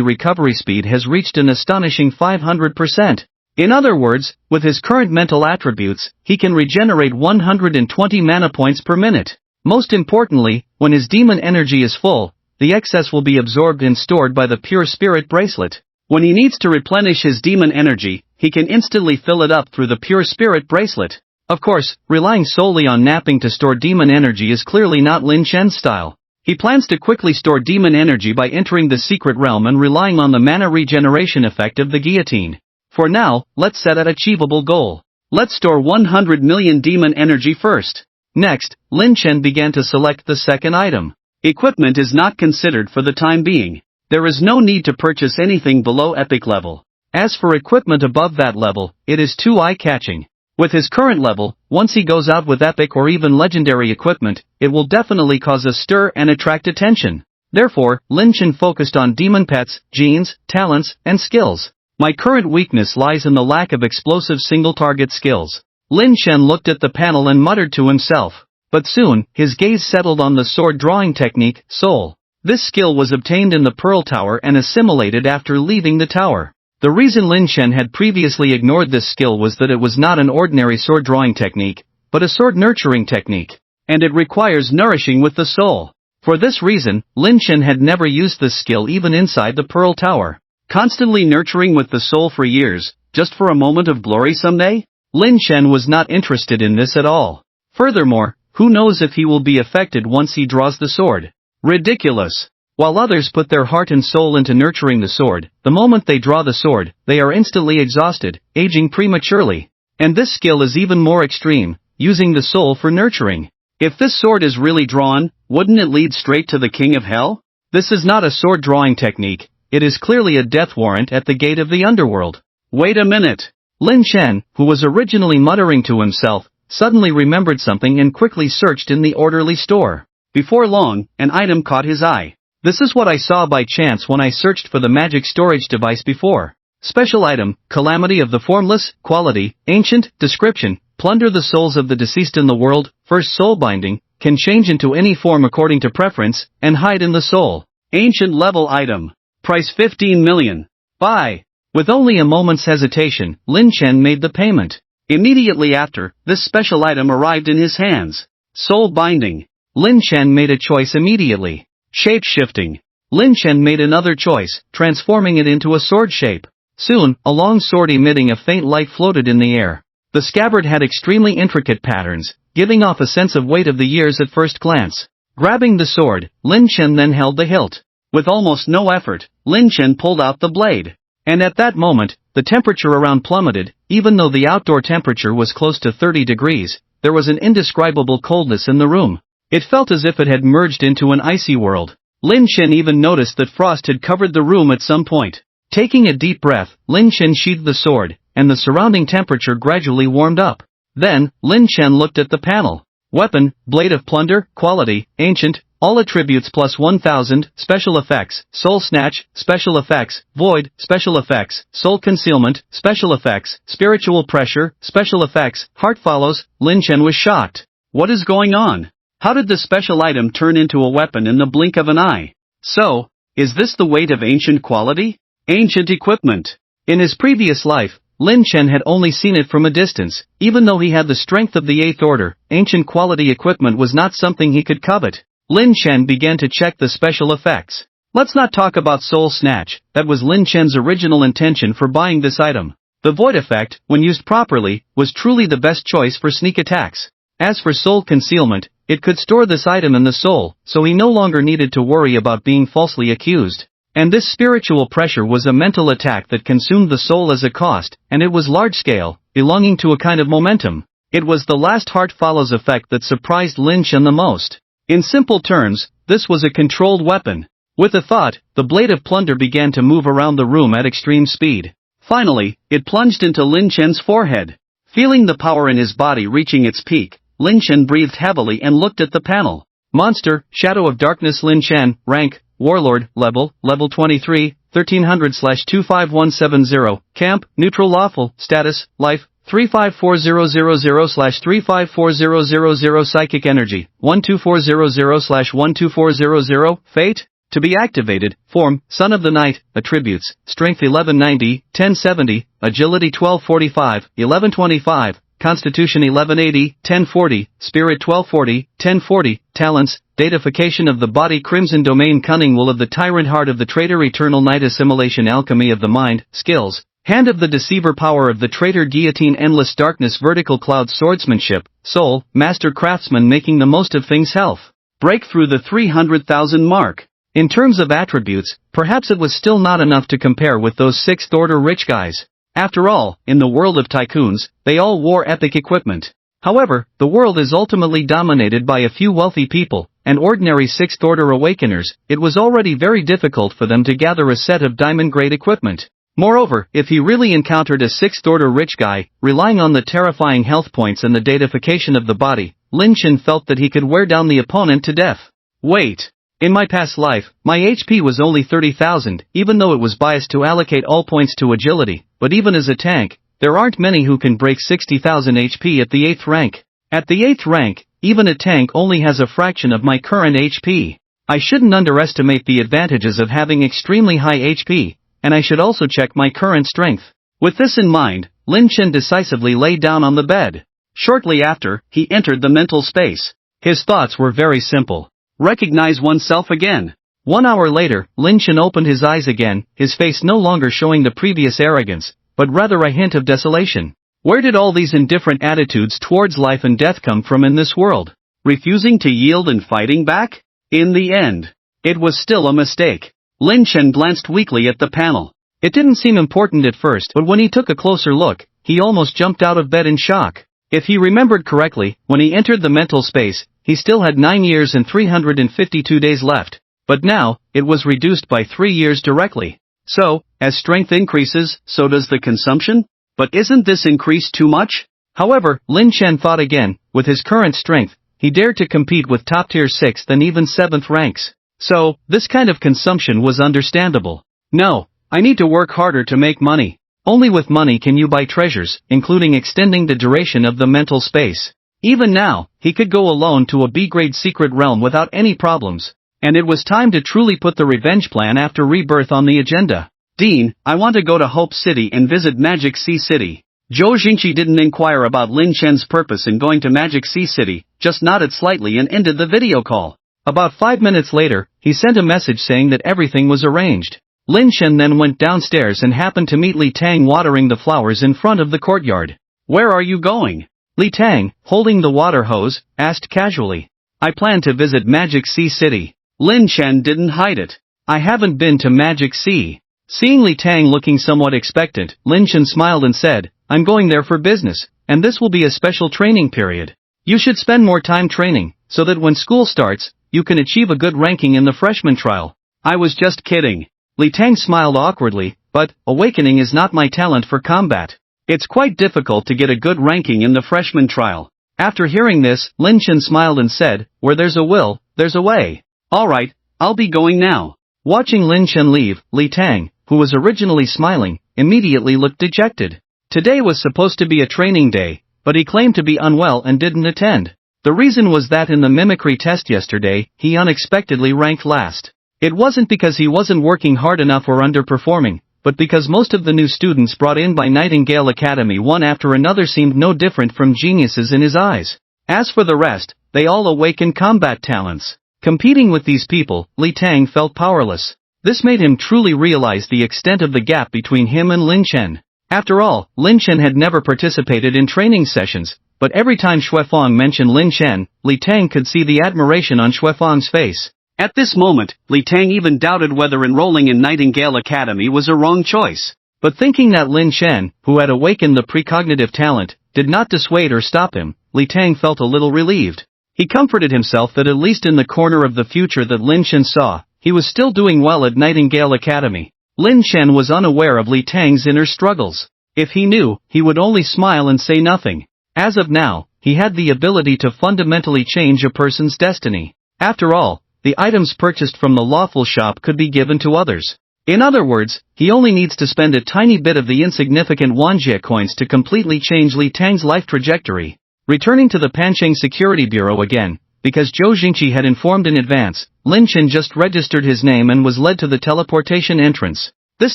Speaker 1: recovery speed has reached an astonishing 500%. In other words, with his current mental attributes, he can regenerate 120 mana points per minute. Most importantly, when his demon energy is full, the excess will be absorbed and stored by the pure spirit bracelet. When he needs to replenish his demon energy, he can instantly fill it up through the pure spirit bracelet. Of course, relying solely on napping to store demon energy is clearly not Lin Chen's style. He plans to quickly store demon energy by entering the secret realm and relying on the mana regeneration effect of the guillotine. For now, let's set an achievable goal. Let's store 100 million demon energy first. Next, Lin Chen began to select the second item. Equipment is not considered for the time being. There is no need to purchase anything below epic level. As for equipment above that level, it is too eye-catching. With his current level, once he goes out with epic or even legendary equipment, it will definitely cause a stir and attract attention. Therefore, Lin Chen focused on demon pets, genes, talents, and skills. My current weakness lies in the lack of explosive single-target skills. Lin Chen looked at the panel and muttered to himself. But soon, his gaze settled on the sword drawing technique, Soul. This skill was obtained in the Pearl Tower and assimilated after leaving the tower. The reason Lin Chen had previously ignored this skill was that it was not an ordinary sword drawing technique, but a sword nurturing technique, and it requires nourishing with the soul. For this reason, Lin Chen had never used this skill even inside the Pearl Tower. Constantly nurturing with the soul for years, just for a moment of glory someday? Lin Chen was not interested in this at all. Furthermore, who knows if he will be affected once he draws the sword? Ridiculous. While others put their heart and soul into nurturing the sword, the moment they draw the sword, they are instantly exhausted, aging prematurely. And this skill is even more extreme, using the soul for nurturing. If this sword is really drawn, wouldn't it lead straight to the King of Hell? This is not a sword drawing technique, it is clearly a death warrant at the gate of the underworld. Wait a minute. Lin Chen, who was originally muttering to himself, suddenly remembered something and quickly searched in the orderly store. Before long, an item caught his eye. This is what I saw by chance when I searched for the magic storage device before. Special item, Calamity of the Formless, quality, ancient, description, plunder the souls of the deceased in the world, first soul binding, can change into any form according to preference, and hide in the soul. Ancient level item. Price 15 million. Buy. With only a moment's hesitation, Lin Chen made the payment. Immediately after, this special item arrived in his hands. Soul binding. Lin Chen made a choice immediately. Shape shifting. Lin Chen made another choice, transforming it into a sword shape. Soon, a long sword emitting a faint light floated in the air. The scabbard had extremely intricate patterns, giving off a sense of weight of the years at first glance. Grabbing the sword, Lin Chen then held the hilt. With almost no effort, Lin Chen pulled out the blade. And at that moment, the temperature around plummeted. Even though the outdoor temperature was close to 30 degrees, there was an indescribable coldness in the room. It felt as if it had merged into an icy world. Lin Chen even noticed that frost had covered the room at some point. Taking a deep breath, Lin Chen sheathed the sword, and the surrounding temperature gradually warmed up. Then, Lin Chen looked at the panel. Weapon, Blade of Plunder, Quality, Ancient, all attributes plus 1000, Special Effects, Soul Snatch, Special Effects, Void, Special Effects, Soul Concealment, Special Effects, Spiritual Pressure, Special Effects, Heart Follows. Lin Chen was shocked. What is going on? How did the special item turn into a weapon in the blink of an eye? So, is this the weight of ancient quality? Ancient equipment. In his previous life, Lin Chen had only seen it from a distance. Even though he had the strength of the 8th order, ancient quality equipment was not something he could covet. Lin Chen began to check the special effects. Let's not talk about Soul Snatch, that was Lin Chen's original intention for buying this item. The Void effect, when used properly, was truly the best choice for sneak attacks. As for Soul Concealment, it could store this item in the soul, so he no longer needed to worry about being falsely accused. And this spiritual pressure was a mental attack that consumed the soul as a cost, and it was large-scale, belonging to a kind of momentum. It was the last Heart Follows effect that surprised Lin Chen the most. In simple terms, this was a controlled weapon. With a thought, the Blade of Plunder began to move around the room at extreme speed. Finally, it plunged into Lin Chen's forehead. Feeling the power in his body reaching its peak, Lin Chen breathed heavily and looked at the panel. Monster, Shadow of Darkness Lin Chen, Rank, Warlord, Level 23, 1300/25170, Camp, Neutral Lawful, Status, Life, 354000/354000 Psychic Energy, 12400/12400, Fate, to be activated, Form, Son of the Night, Attributes, Strength 1190, 1070, Agility 1245, 1125, Constitution 1180, 1040, Spirit 1240, 1040, Talents, Datafication of the Body Crimson Domain Cunning Will of the Tyrant Heart of the Traitor Eternal Night Assimilation Alchemy of the Mind, Skills, Hand of the Deceiver Power of the Traitor Guillotine Endless Darkness Vertical Cloud Swordsmanship, Soul, Master Craftsman Making the Most of Things Health. Break through the 300,000 mark. In terms of attributes, perhaps it was still not enough to compare with those 6th order rich guys. After all, in the world of tycoons, they all wore epic equipment. However, the world is ultimately dominated by a few wealthy people, and ordinary 6th order awakeners. It was already very difficult for them to gather a set of diamond-grade equipment. Moreover, if he really encountered a 6th order rich guy, relying on the terrifying health points and the datafication of the body, Lin Chen felt that he could wear down the opponent to death. Wait. In my past life, my HP was only 30,000, even though it was biased to allocate all points to agility, but even as a tank, there aren't many who can break 60,000 HP at the 8th rank. At the 8th rank, even a tank only has a fraction of my current HP. I shouldn't underestimate the advantages of having extremely high HP, and I should also check my current strength. With this in mind, Lin Chen decisively lay down on the bed. Shortly after, he entered the mental space. His thoughts were very simple. Recognize oneself again. 1 hour later, Lin Chen opened his eyes again, his face no longer showing the previous arrogance, but rather a hint of desolation. Where did all these indifferent attitudes towards life and death come from in this world? Refusing to yield and fighting back? In the end, it was still a mistake. Lin Chen glanced weakly at the panel. It didn't seem important at first, but when he took a closer look, he almost jumped out of bed in shock. If he remembered correctly, when he entered the mental space, he still had 9 years and 352 days left, but now, it was reduced by 3 years directly. So, as strength increases, so does the consumption? But isn't this increase too much? However, Lin Chen thought again, with his current strength, he dared to compete with top-tier 6th and even 7th ranks. So, this kind of consumption was understandable. No, I need to work harder to make money. Only with money can you buy treasures, including extending the duration of the mental space. Even now, he could go alone to a B-grade secret realm without any problems. And it was time to truly put the revenge plan after rebirth on the agenda. Dean, I want to go to Hope City and visit Magic Sea City. Zhou Jingqi didn't inquire about Lin Chen's purpose in going to Magic Sea City, just nodded slightly and ended the video call. About 5 minutes later, he sent a message saying that everything was arranged. Lin Chen then went downstairs and happened to meet Li Tang watering the flowers in front of the courtyard. Where are you going? Li Tang, holding the water hose, asked casually. I plan to visit Magic Sea City. Lin Chen didn't hide it. I haven't been to Magic Sea. Seeing Li Tang looking somewhat expectant, Lin Chen smiled and said, I'm going there for business, and this will be a special training period. You should spend more time training, so that when school starts, you can achieve a good ranking in the freshman trial. I was just kidding. Li Tang smiled awkwardly, but, awakening is not my talent for combat. It's quite difficult to get a good ranking in the freshman trial. After hearing this, Lin Chen smiled and said, where there's a will, there's a way. Alright, I'll be going now. Watching Lin Chen leave, Li Tang, who was originally smiling, immediately looked dejected. Today was supposed to be a training day, but he claimed to be unwell and didn't attend. The reason was that in the mimicry test yesterday, he unexpectedly ranked last. It wasn't because he wasn't working hard enough or underperforming, but because most of the new students brought in by Nightingale Academy one after another seemed no different from geniuses in his eyes. As for the rest, they all awakened combat talents. Competing with these people, Li Tang felt powerless. This made him truly realize the extent of the gap between him and Lin Chen. After all, Lin Chen had never participated in training sessions, but every time Xuefeng mentioned Lin Chen, Li Tang could see the admiration on Xuefeng's face. At this moment, Li Tang even doubted whether enrolling in Nightingale Academy was a wrong choice. But thinking that Lin Chen, who had awakened the precognitive talent, did not dissuade or stop him, Li Tang felt a little relieved. He comforted himself that at least in the corner of the future that Lin Chen saw, he was still doing well at Nightingale Academy. Lin Chen was unaware of Li Tang's inner struggles. If he knew, he would only smile and say nothing. As of now, he had the ability to fundamentally change a person's destiny. After all, the items purchased from the Lawful shop could be given to others. In other words, he only needs to spend a tiny bit of the insignificant Wanjie coins to completely change Li Tang's life trajectory. Returning to the Pancheng Security Bureau again, because Zhou Jingqi had informed in advance, Lin Chen just registered his name and was led to the teleportation entrance. This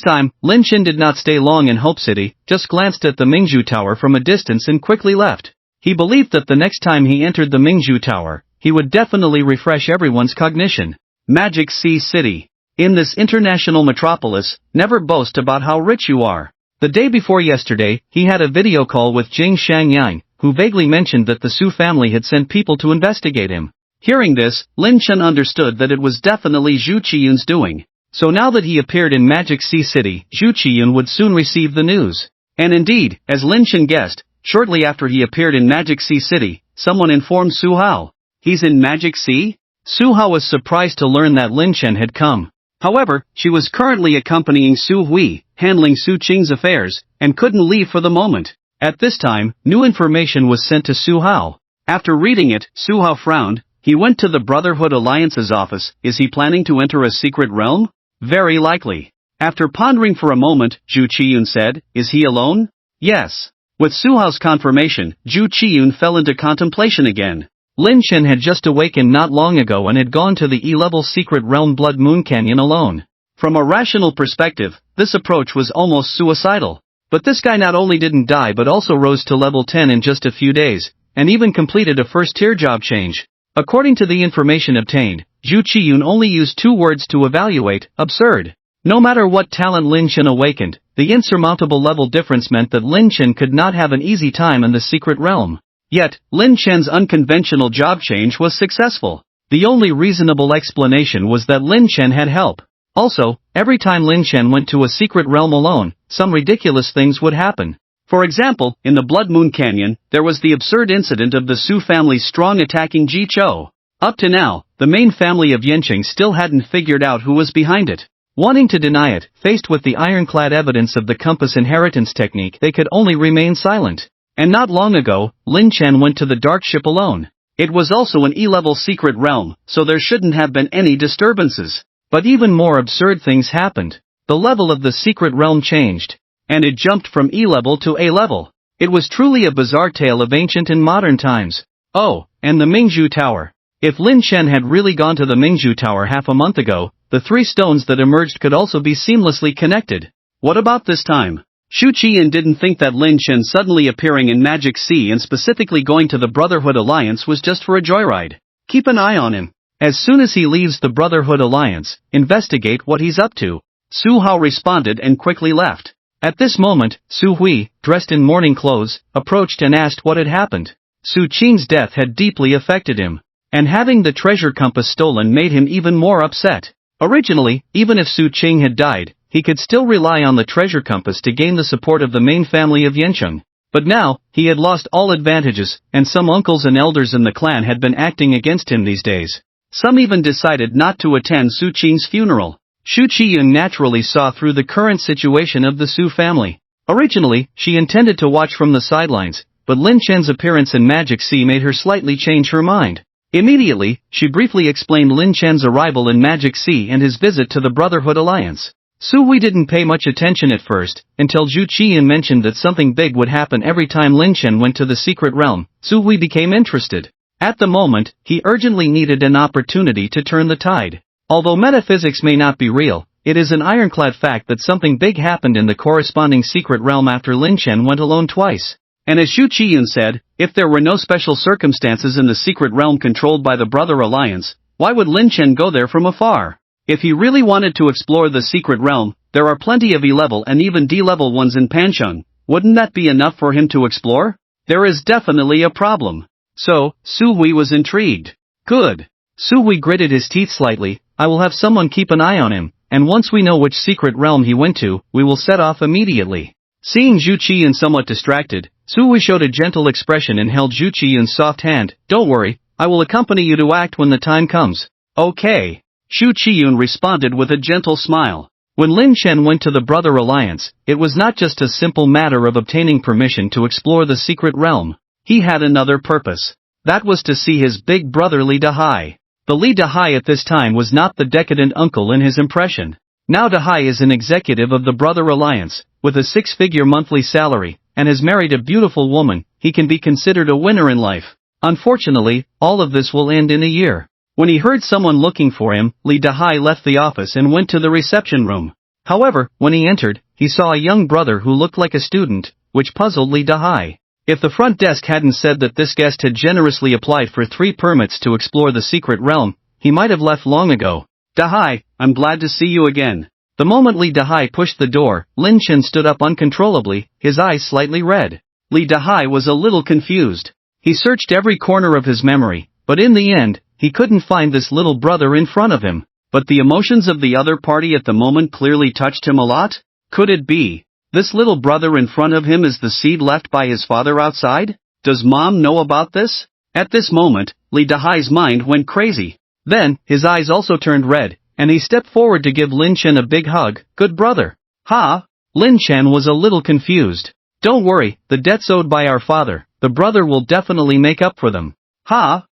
Speaker 1: time, Lin Chen did not stay long in Hope City, just glanced at the Mingzhu Tower from a distance and quickly left. He believed that the next time he entered the Mingzhu Tower, he would definitely refresh everyone's cognition. Magic Sea City. In this international metropolis, never boast about how rich you are. The day before yesterday, he had a video call with Jing Shangyang, who vaguely mentioned that the Su family had sent people to investigate him. Hearing this, Lin Chen understood that it was definitely Zhu Qiyun's doing. So now that he appeared in Magic Sea City, Zhu Qiyun would soon receive the news. And indeed, as Lin Chen guessed, shortly after he appeared in Magic Sea City, someone informed Su Hao. He's in Magic Sea? Su Hao was surprised to learn that Lin Chen had come. However, she was currently accompanying Su Hui, handling Su Qing's affairs, and couldn't leave for the moment. At this time, new information was sent to Su Hao. After reading it, Su Hao frowned. He went to the Brotherhood Alliance's office. Is he planning to enter a secret realm? Very likely. After pondering for a moment, Zhu Qiyun said, is he alone? Yes. With Su Hao's confirmation, Zhu Qiyun fell into contemplation again. Lin Chen had just awakened not long ago and had gone to the E-level secret realm Blood Moon Canyon alone. From a rational perspective, this approach was almost suicidal. But this guy not only didn't die but also rose to level 10 in just a few days, and even completed a first-tier job change. According to the information obtained, Zhu Qiyun only used 2 words to evaluate, absurd. No matter what talent Lin Chen awakened, the insurmountable level difference meant that Lin Chen could not have an easy time in the secret realm. Yet, Lin Chen's unconventional job change was successful. The only reasonable explanation was that Lin Chen had help. Also, every time Lin Chen went to a secret realm alone, some ridiculous things would happen. For example, in the Blood Moon Canyon, there was the absurd incident of the Su family's strong attacking Ji Chou. Up to now, the main family of Yanqing still hadn't figured out who was behind it. Wanting to deny it, faced with the ironclad evidence of the compass inheritance technique, they could only remain silent. And not long ago, Lin Chen went to the dark ship alone. It was also an E-level secret realm, so there shouldn't have been any disturbances. But even more absurd things happened. The level of the secret realm changed. And it jumped from E-level to A-level. It was truly a bizarre tale of ancient and modern times. Oh, and the Mingzhu Tower. If Lin Chen had really gone to the Mingzhu Tower half a month ago, the 3 stones that emerged could also be seamlessly connected. What about this time? Xu Qian didn't think that Lin Chen suddenly appearing in Magic Sea and specifically going to the Brotherhood Alliance was just for a joyride. Keep an eye on him. As soon as he leaves the Brotherhood Alliance, investigate what he's up to. Su Hao responded and quickly left. At this moment, Su Hui, dressed in morning clothes, approached and asked what had happened. Su Qing's death had deeply affected him. And having the treasure compass stolen made him even more upset. Originally, even if Su Qing had died, he could still rely on the treasure compass to gain the support of the main family of Yancheng. But now, he had lost all advantages, and some uncles and elders in the clan had been acting against him these days. Some even decided not to attend Su Qing's funeral. Xu Qiyun naturally saw through the current situation of the Su family. Originally, she intended to watch from the sidelines, but Lin Chen's appearance in Magic Sea made her slightly change her mind. Immediately, she briefly explained Lin Chen's arrival in Magic Sea and his visit to the Brotherhood Alliance. Su Hui didn't pay much attention at first, until Zhu Qian mentioned that something big would happen every time Lin Chen went to the secret realm. Su Hui became interested. At the moment, he urgently needed an opportunity to turn the tide. Although metaphysics may not be real, it is an ironclad fact that something big happened in the corresponding secret realm after Lin Chen went alone twice. And as Xu Qian said, if there were no special circumstances in the secret realm controlled by the Brother Alliance, why would Lin Chen go there from afar? If he really wanted to explore the secret realm, there are plenty of E-level and even D-level ones in Pancheng. Wouldn't that be enough for him to explore? There is definitely a problem. So, Su Hui was intrigued. Good. Su Hui gritted his teeth slightly. I will have someone keep an eye on him, and once we know which secret realm he went to, we will set off immediately. Seeing Zhu Qian somewhat distracted, Su Hui showed a gentle expression and held Zhu Qian's soft hand. Don't worry, I will accompany you to act when the time comes. Okay. Xu Qiyun responded with a gentle smile. When Lin Chen went to the Brother Alliance, it was not just a simple matter of obtaining permission to explore the secret realm. He had another purpose. That was to see his big brother Li Dahai. The Li Dahai at this time was not the decadent uncle in his impression. Now Dahai is an executive of the Brother Alliance, with a 6-figure monthly salary, and has married a beautiful woman. He can be considered a winner in life. Unfortunately, all of this will end in a year. When he heard someone looking for him, Li Dahai left the office and went to the reception room. However, when he entered, he saw a young brother who looked like a student, which puzzled Li Dahai. If the front desk hadn't said that this guest had generously applied for 3 permits to explore the secret realm, he might have left long ago. Dahai, I'm glad to see you again. The moment Li Dahai pushed the door, Lin Chen stood up uncontrollably, his eyes slightly red. Li Dahai was a little confused. He searched every corner of his memory, but in the end, he couldn't find this little brother in front of him. But the emotions of the other party at the moment clearly touched him a lot? Could it be? This little brother in front of him is the seed left by his father outside? Does mom know about this? At this moment, Li Dahai's mind went crazy. Then, his eyes also turned red, and he stepped forward to give Lin Chen a big hug. Good brother. Ha! Lin Chen was a little confused. Don't worry, the debts owed by our father, the brother will definitely make up for them. Ha!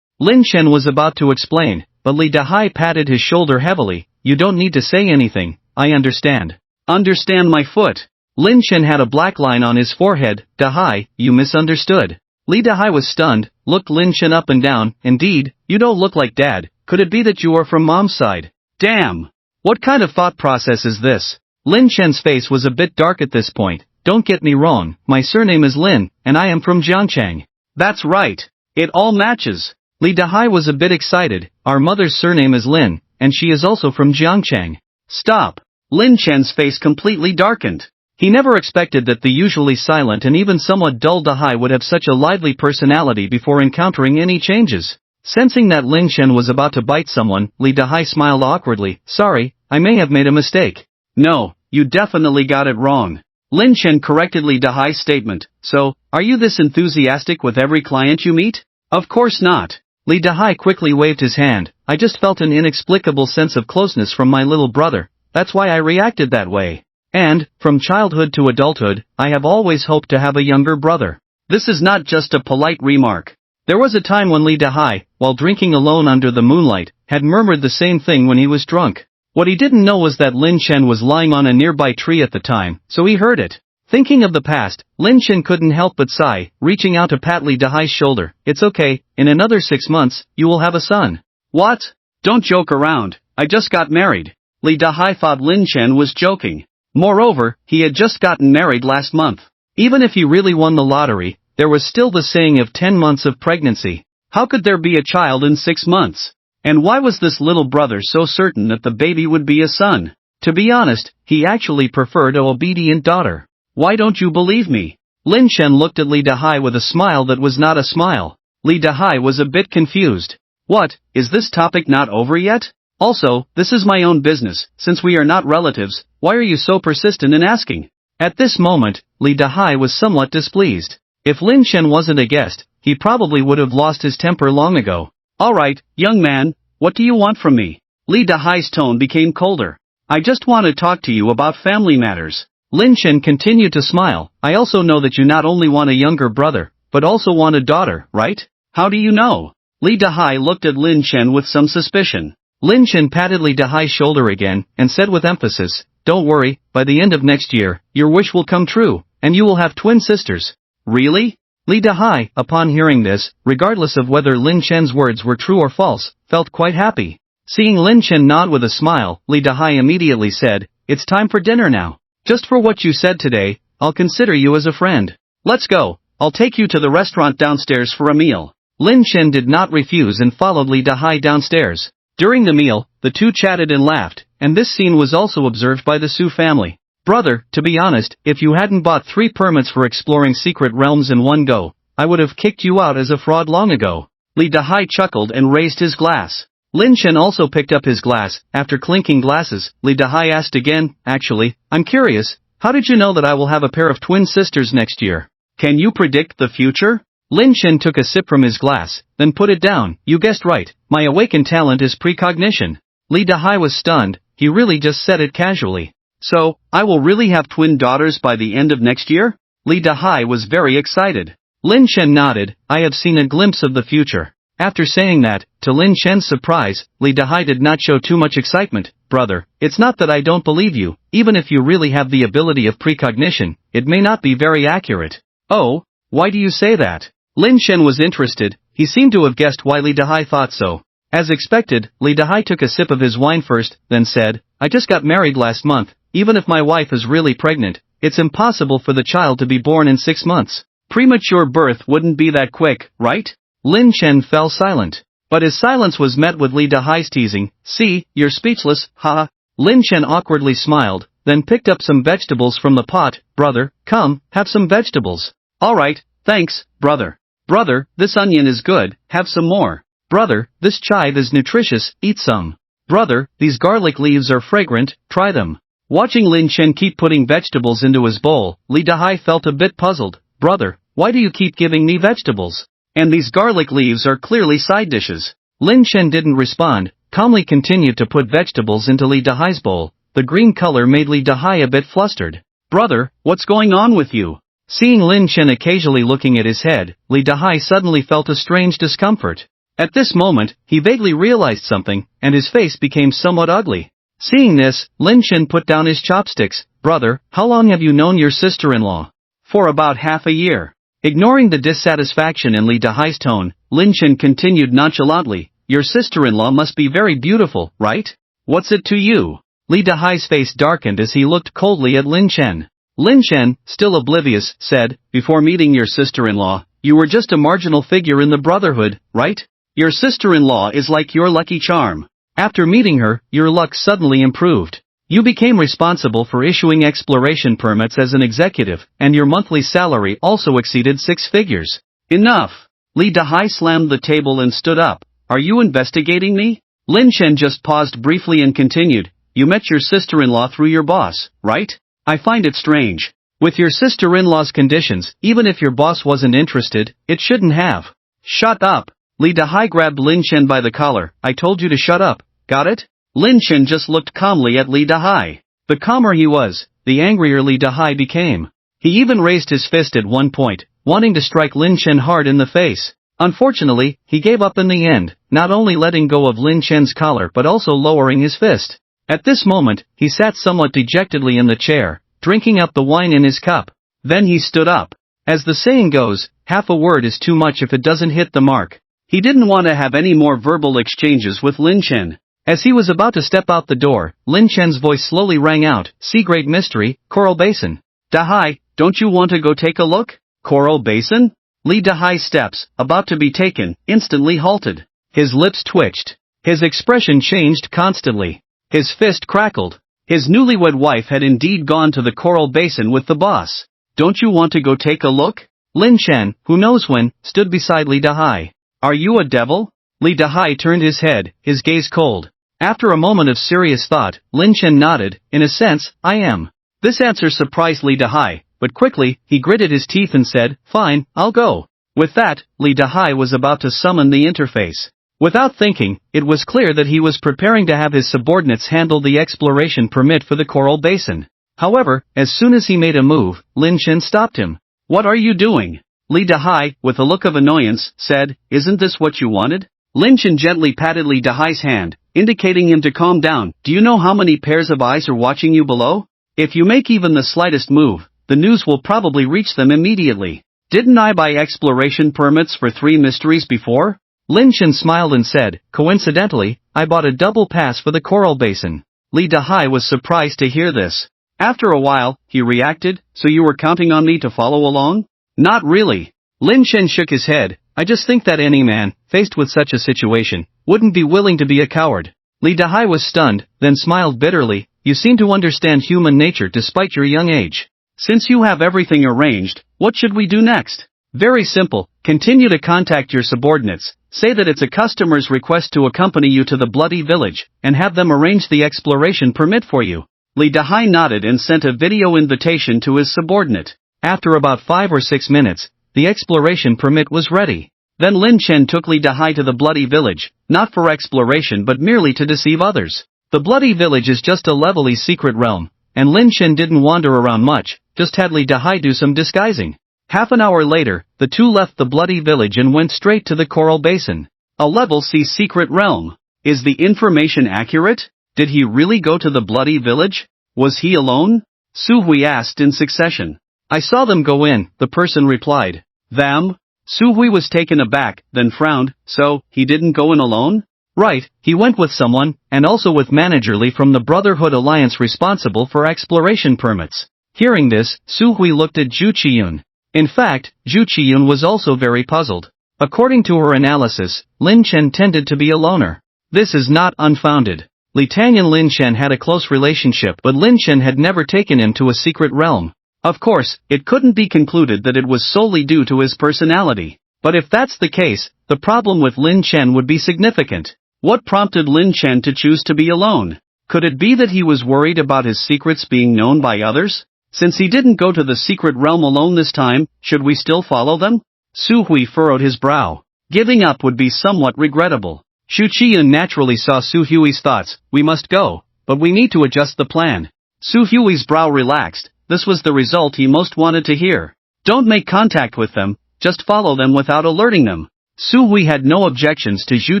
Speaker 1: Lin Chen was about to explain, but Li Dahai patted his shoulder heavily. You don't need to say anything, I understand. Understand my foot. Lin Chen had a black line on his forehead. Dahai, you misunderstood. Li Dahai was stunned, looked Lin Chen up and down. Indeed, you don't look like dad. Could it be that you are from mom's side? Damn! What kind of thought process is this? Lin Chen's face was a bit dark at this point. Don't get me wrong, my surname is Lin, and I am from Jiangchang. That's right. It all matches. Li Dahai was a bit excited. Our mother's surname is Lin, and she is also from Jiangchang. Stop. Lin Chen's face completely darkened. He never expected that the usually silent and even somewhat dull Dahai would have such a lively personality before encountering any changes. Sensing that Lin Chen was about to bite someone, Li Dahai smiled awkwardly. Sorry, I may have made a mistake. No, you definitely got it wrong. Lin Chen corrected Li Dahai's statement. So, are you this enthusiastic with every client you meet? Of course not. Li Dahai quickly waved his hand. I just felt an inexplicable sense of closeness from my little brother. That's why I reacted that way. And, from childhood to adulthood, I have always hoped to have a younger brother. This is not just a polite remark. There was a time when Li Dahai, while drinking alone under the moonlight, had murmured the same thing when he was drunk. What he didn't know was that Lin Chen was lying on a nearby tree at the time, so he heard it. Thinking of the past, Lin Chen couldn't help but sigh, reaching out to pat Li Dahai's shoulder. It's okay, in another 6 months, you will have a son. What? Don't joke around, I just got married. Li Dahai thought Lin Chen was joking. Moreover, he had just gotten married last month. Even if he really won the lottery, there was still the saying of 10 months of pregnancy. How could there be a child in 6 months? And why was this little brother so certain that the baby would be a son? To be honest, he actually preferred an obedient daughter. Why don't you believe me? Lin Chen looked at Li Dahai with a smile that was not a smile. Li Dahai was a bit confused. What, is this topic not over yet? Also, this is my own business, since we are not relatives, why are you so persistent in asking? At this moment, Li Dahai was somewhat displeased. If Lin Chen wasn't a guest, he probably would have lost his temper long ago. Alright, young man, what do you want from me? Li Dahai's tone became colder. I just want to talk to you about family matters. Lin Chen continued to smile. I also know that you not only want a younger brother, but also want a daughter, right? How do you know? Li Dahai looked at Lin Chen with some suspicion. Lin Chen patted Li Dahai's shoulder again, and said with emphasis, don't worry, by the end of next year, your wish will come true, and you will have twin sisters. Really? Li Dahai, upon hearing this, regardless of whether Lin Chen's words were true or false, felt quite happy. Seeing Lin Chen nod with a smile, Li Dahai immediately said, it's time for dinner now. Just for what you said today, I'll consider you as a friend. Let's go, I'll take you to the restaurant downstairs for a meal. Lin Chen did not refuse and followed Li Dahai downstairs. During the meal, the two chatted and laughed, and this scene was also observed by the Su family. Brother, to be honest, if you hadn't bought 3 permits for exploring secret realms in one go, I would have kicked you out as a fraud long ago. Li Dahai chuckled and raised his glass. Lin Chen also picked up his glass. After clinking glasses, Li Dahai asked again, actually, I'm curious, how did you know that I will have a pair of twin sisters next year? Can you predict the future? Lin Chen took a sip from his glass, then put it down. You guessed right, my awakened talent is precognition. Li Dahai was stunned, he really just said it casually. So, I will really have twin daughters by the end of next year? Li Dahai was very excited. Lin Chen nodded, I have seen a glimpse of the future. After saying that, to Lin Chen's surprise, Li Dahai did not show too much excitement. Brother, it's not that I don't believe you, even if you really have the ability of precognition, it may not be very accurate. Oh, why do you say that? Lin Chen was interested, he seemed to have guessed why Li Dahai thought so. As expected, Li Dahai took a sip of his wine first, then said, I just got married last month, even if my wife is really pregnant, it's impossible for the child to be born in 6 months. Premature birth wouldn't be that quick, right? Lin Chen fell silent. But his silence was met with Li Dahai's teasing, see, you're speechless, haha. Lin Chen awkwardly smiled, then picked up some vegetables from the pot. Brother, come, have some vegetables. Alright, thanks, brother. Brother, this onion is good, have some more. Brother, this chive is nutritious, eat some. Brother, these garlic leaves are fragrant, try them. Watching Lin Chen keep putting vegetables into his bowl, Li Dahai felt a bit puzzled. Brother, why do you keep giving me vegetables? And these garlic leaves are clearly side dishes. Lin Chen didn't respond, calmly continued to put vegetables into Li Dahai's bowl. The green color made Li Dahai a bit flustered. Brother, what's going on with you? Seeing Lin Chen occasionally looking at his head, Li Dahai suddenly felt a strange discomfort. At this moment, he vaguely realized something, and his face became somewhat ugly. Seeing this, Lin Chen put down his chopsticks. Brother, how long have you known your sister-in-law? For about half a year. Ignoring the dissatisfaction in Li Dahai's tone, Lin Chen continued nonchalantly, your sister-in-law must be very beautiful, right? What's it to you? Li Dahai's face darkened as he looked coldly at Lin Chen. Lin Chen, still oblivious, said, before meeting your sister-in-law, you were just a marginal figure in the brotherhood, right? Your sister-in-law is like your lucky charm. After meeting her, your luck suddenly improved. You became responsible for issuing exploration permits as an executive, and your monthly salary also exceeded 6 figures. Enough! Li Dahai slammed the table and stood up. Are you investigating me? Lin Chen just paused briefly and continued, you met your sister-in-law through your boss, right? I find it strange. With your sister-in-law's conditions, even if your boss wasn't interested, it shouldn't have. Shut up! Li Dahai grabbed Lin Chen by the collar. I told you to shut up, got it? Lin Chen just looked calmly at Li Dahai. The calmer he was, the angrier Li Dahai became. He even raised his fist at one point, wanting to strike Lin Chen hard in the face. Unfortunately, he gave up in the end, not only letting go of Lin Chen's collar but also lowering his fist. At this moment, he sat somewhat dejectedly in the chair, drinking up the wine in his cup. Then he stood up. As the saying goes, half a word is too much if it doesn't hit the mark. He didn't want to have any more verbal exchanges with Lin Chen. As he was about to step out the door, Lin Chen's voice slowly rang out, "See Great Mystery, Coral Basin. Dahai, don't you want to go take a look?" Coral Basin? Li Dahai's steps, about to be taken, instantly halted. His lips twitched. His expression changed constantly. His fist crackled. His newlywed wife had indeed gone to the Coral Basin with the boss. "Don't you want to go take a look?" Lin Chen, who knows when, stood beside Li Dahai. "Are you a devil?" Li Dahai turned his head, his gaze cold. After a moment of serious thought, Lin Chen nodded, "In a sense, I am." This answer surprised Li Dahai, but quickly, he gritted his teeth and said, "Fine, I'll go." With that, Li Dahai was about to summon the interface. Without thinking, it was clear that he was preparing to have his subordinates handle the exploration permit for the Coral Basin. However, as soon as he made a move, Lin Chen stopped him. "What are you doing?" Li Dahai, with a look of annoyance, said, "Isn't this what you wanted?" Lin Chen gently patted Li Dahai's hand, indicating him to calm down. "Do you know how many pairs of eyes are watching you below? If you make even the slightest move, the news will probably reach them immediately. Didn't I buy exploration permits for 3 mysteries before?" Lin Chen smiled and said, "Coincidentally, I bought a double pass for the Coral Basin." Li Dahai was surprised to hear this. After a while, he reacted, "So you were counting on me to follow along?" "Not really." Lin Chen shook his head. "I just think that any man, faced with such a situation, wouldn't be willing to be a coward." Li Dahai was stunned, then smiled bitterly. "You seem to understand human nature despite your young age. Since you have everything arranged, what should we do next?" "Very simple, continue to contact your subordinates, say that it's a customer's request to accompany you to the Bloody Village, and have them arrange the exploration permit for you." Li Dahai nodded and sent a video invitation to his subordinate. After about 5 or 6 minutes, the exploration permit was ready. Then Lin Chen took Li Dahai to the Bloody Village, not for exploration but merely to deceive others. The Bloody Village is just a levelly secret realm, and Lin Chen didn't wander around much, just had Li Dahai do some disguising. Half an hour later, the two left the Bloody Village and went straight to the Coral Basin. A level C secret realm. Is the information accurate? Did he really go to the Bloody Village? Was he alone? Su Hui asked in succession. "I saw them go in," the person replied. "Them?" Su Hui was taken aback, then frowned. "So, he didn't go in alone?" "Right, he went with someone, and also with Manager Li from the Brotherhood Alliance responsible for exploration permits." Hearing this, Su Hui looked at Zhu Qiyun. In fact, Zhu Qiyun was also very puzzled. According to her analysis, Lin Chen tended to be a loner. This is not unfounded. Li Tang and Lin Chen had a close relationship, but Lin Chen had never taken him to a secret realm. Of course, it couldn't be concluded that it was solely due to his personality. But if that's the case, the problem with Lin Chen would be significant. What prompted Lin Chen to choose to be alone? Could it be that he was worried about his secrets being known by others? Since he didn't go to the secret realm alone this time, should we still follow them? Su Hui furrowed his brow. Giving up would be somewhat regrettable. Shu Qiyun naturally saw Su Hui's thoughts. "We must go, but we need to adjust the plan." Su Hui's brow relaxed. This was the result he most wanted to hear. "Don't make contact with them, just follow them without alerting them." Su Hui had no objections to Zhu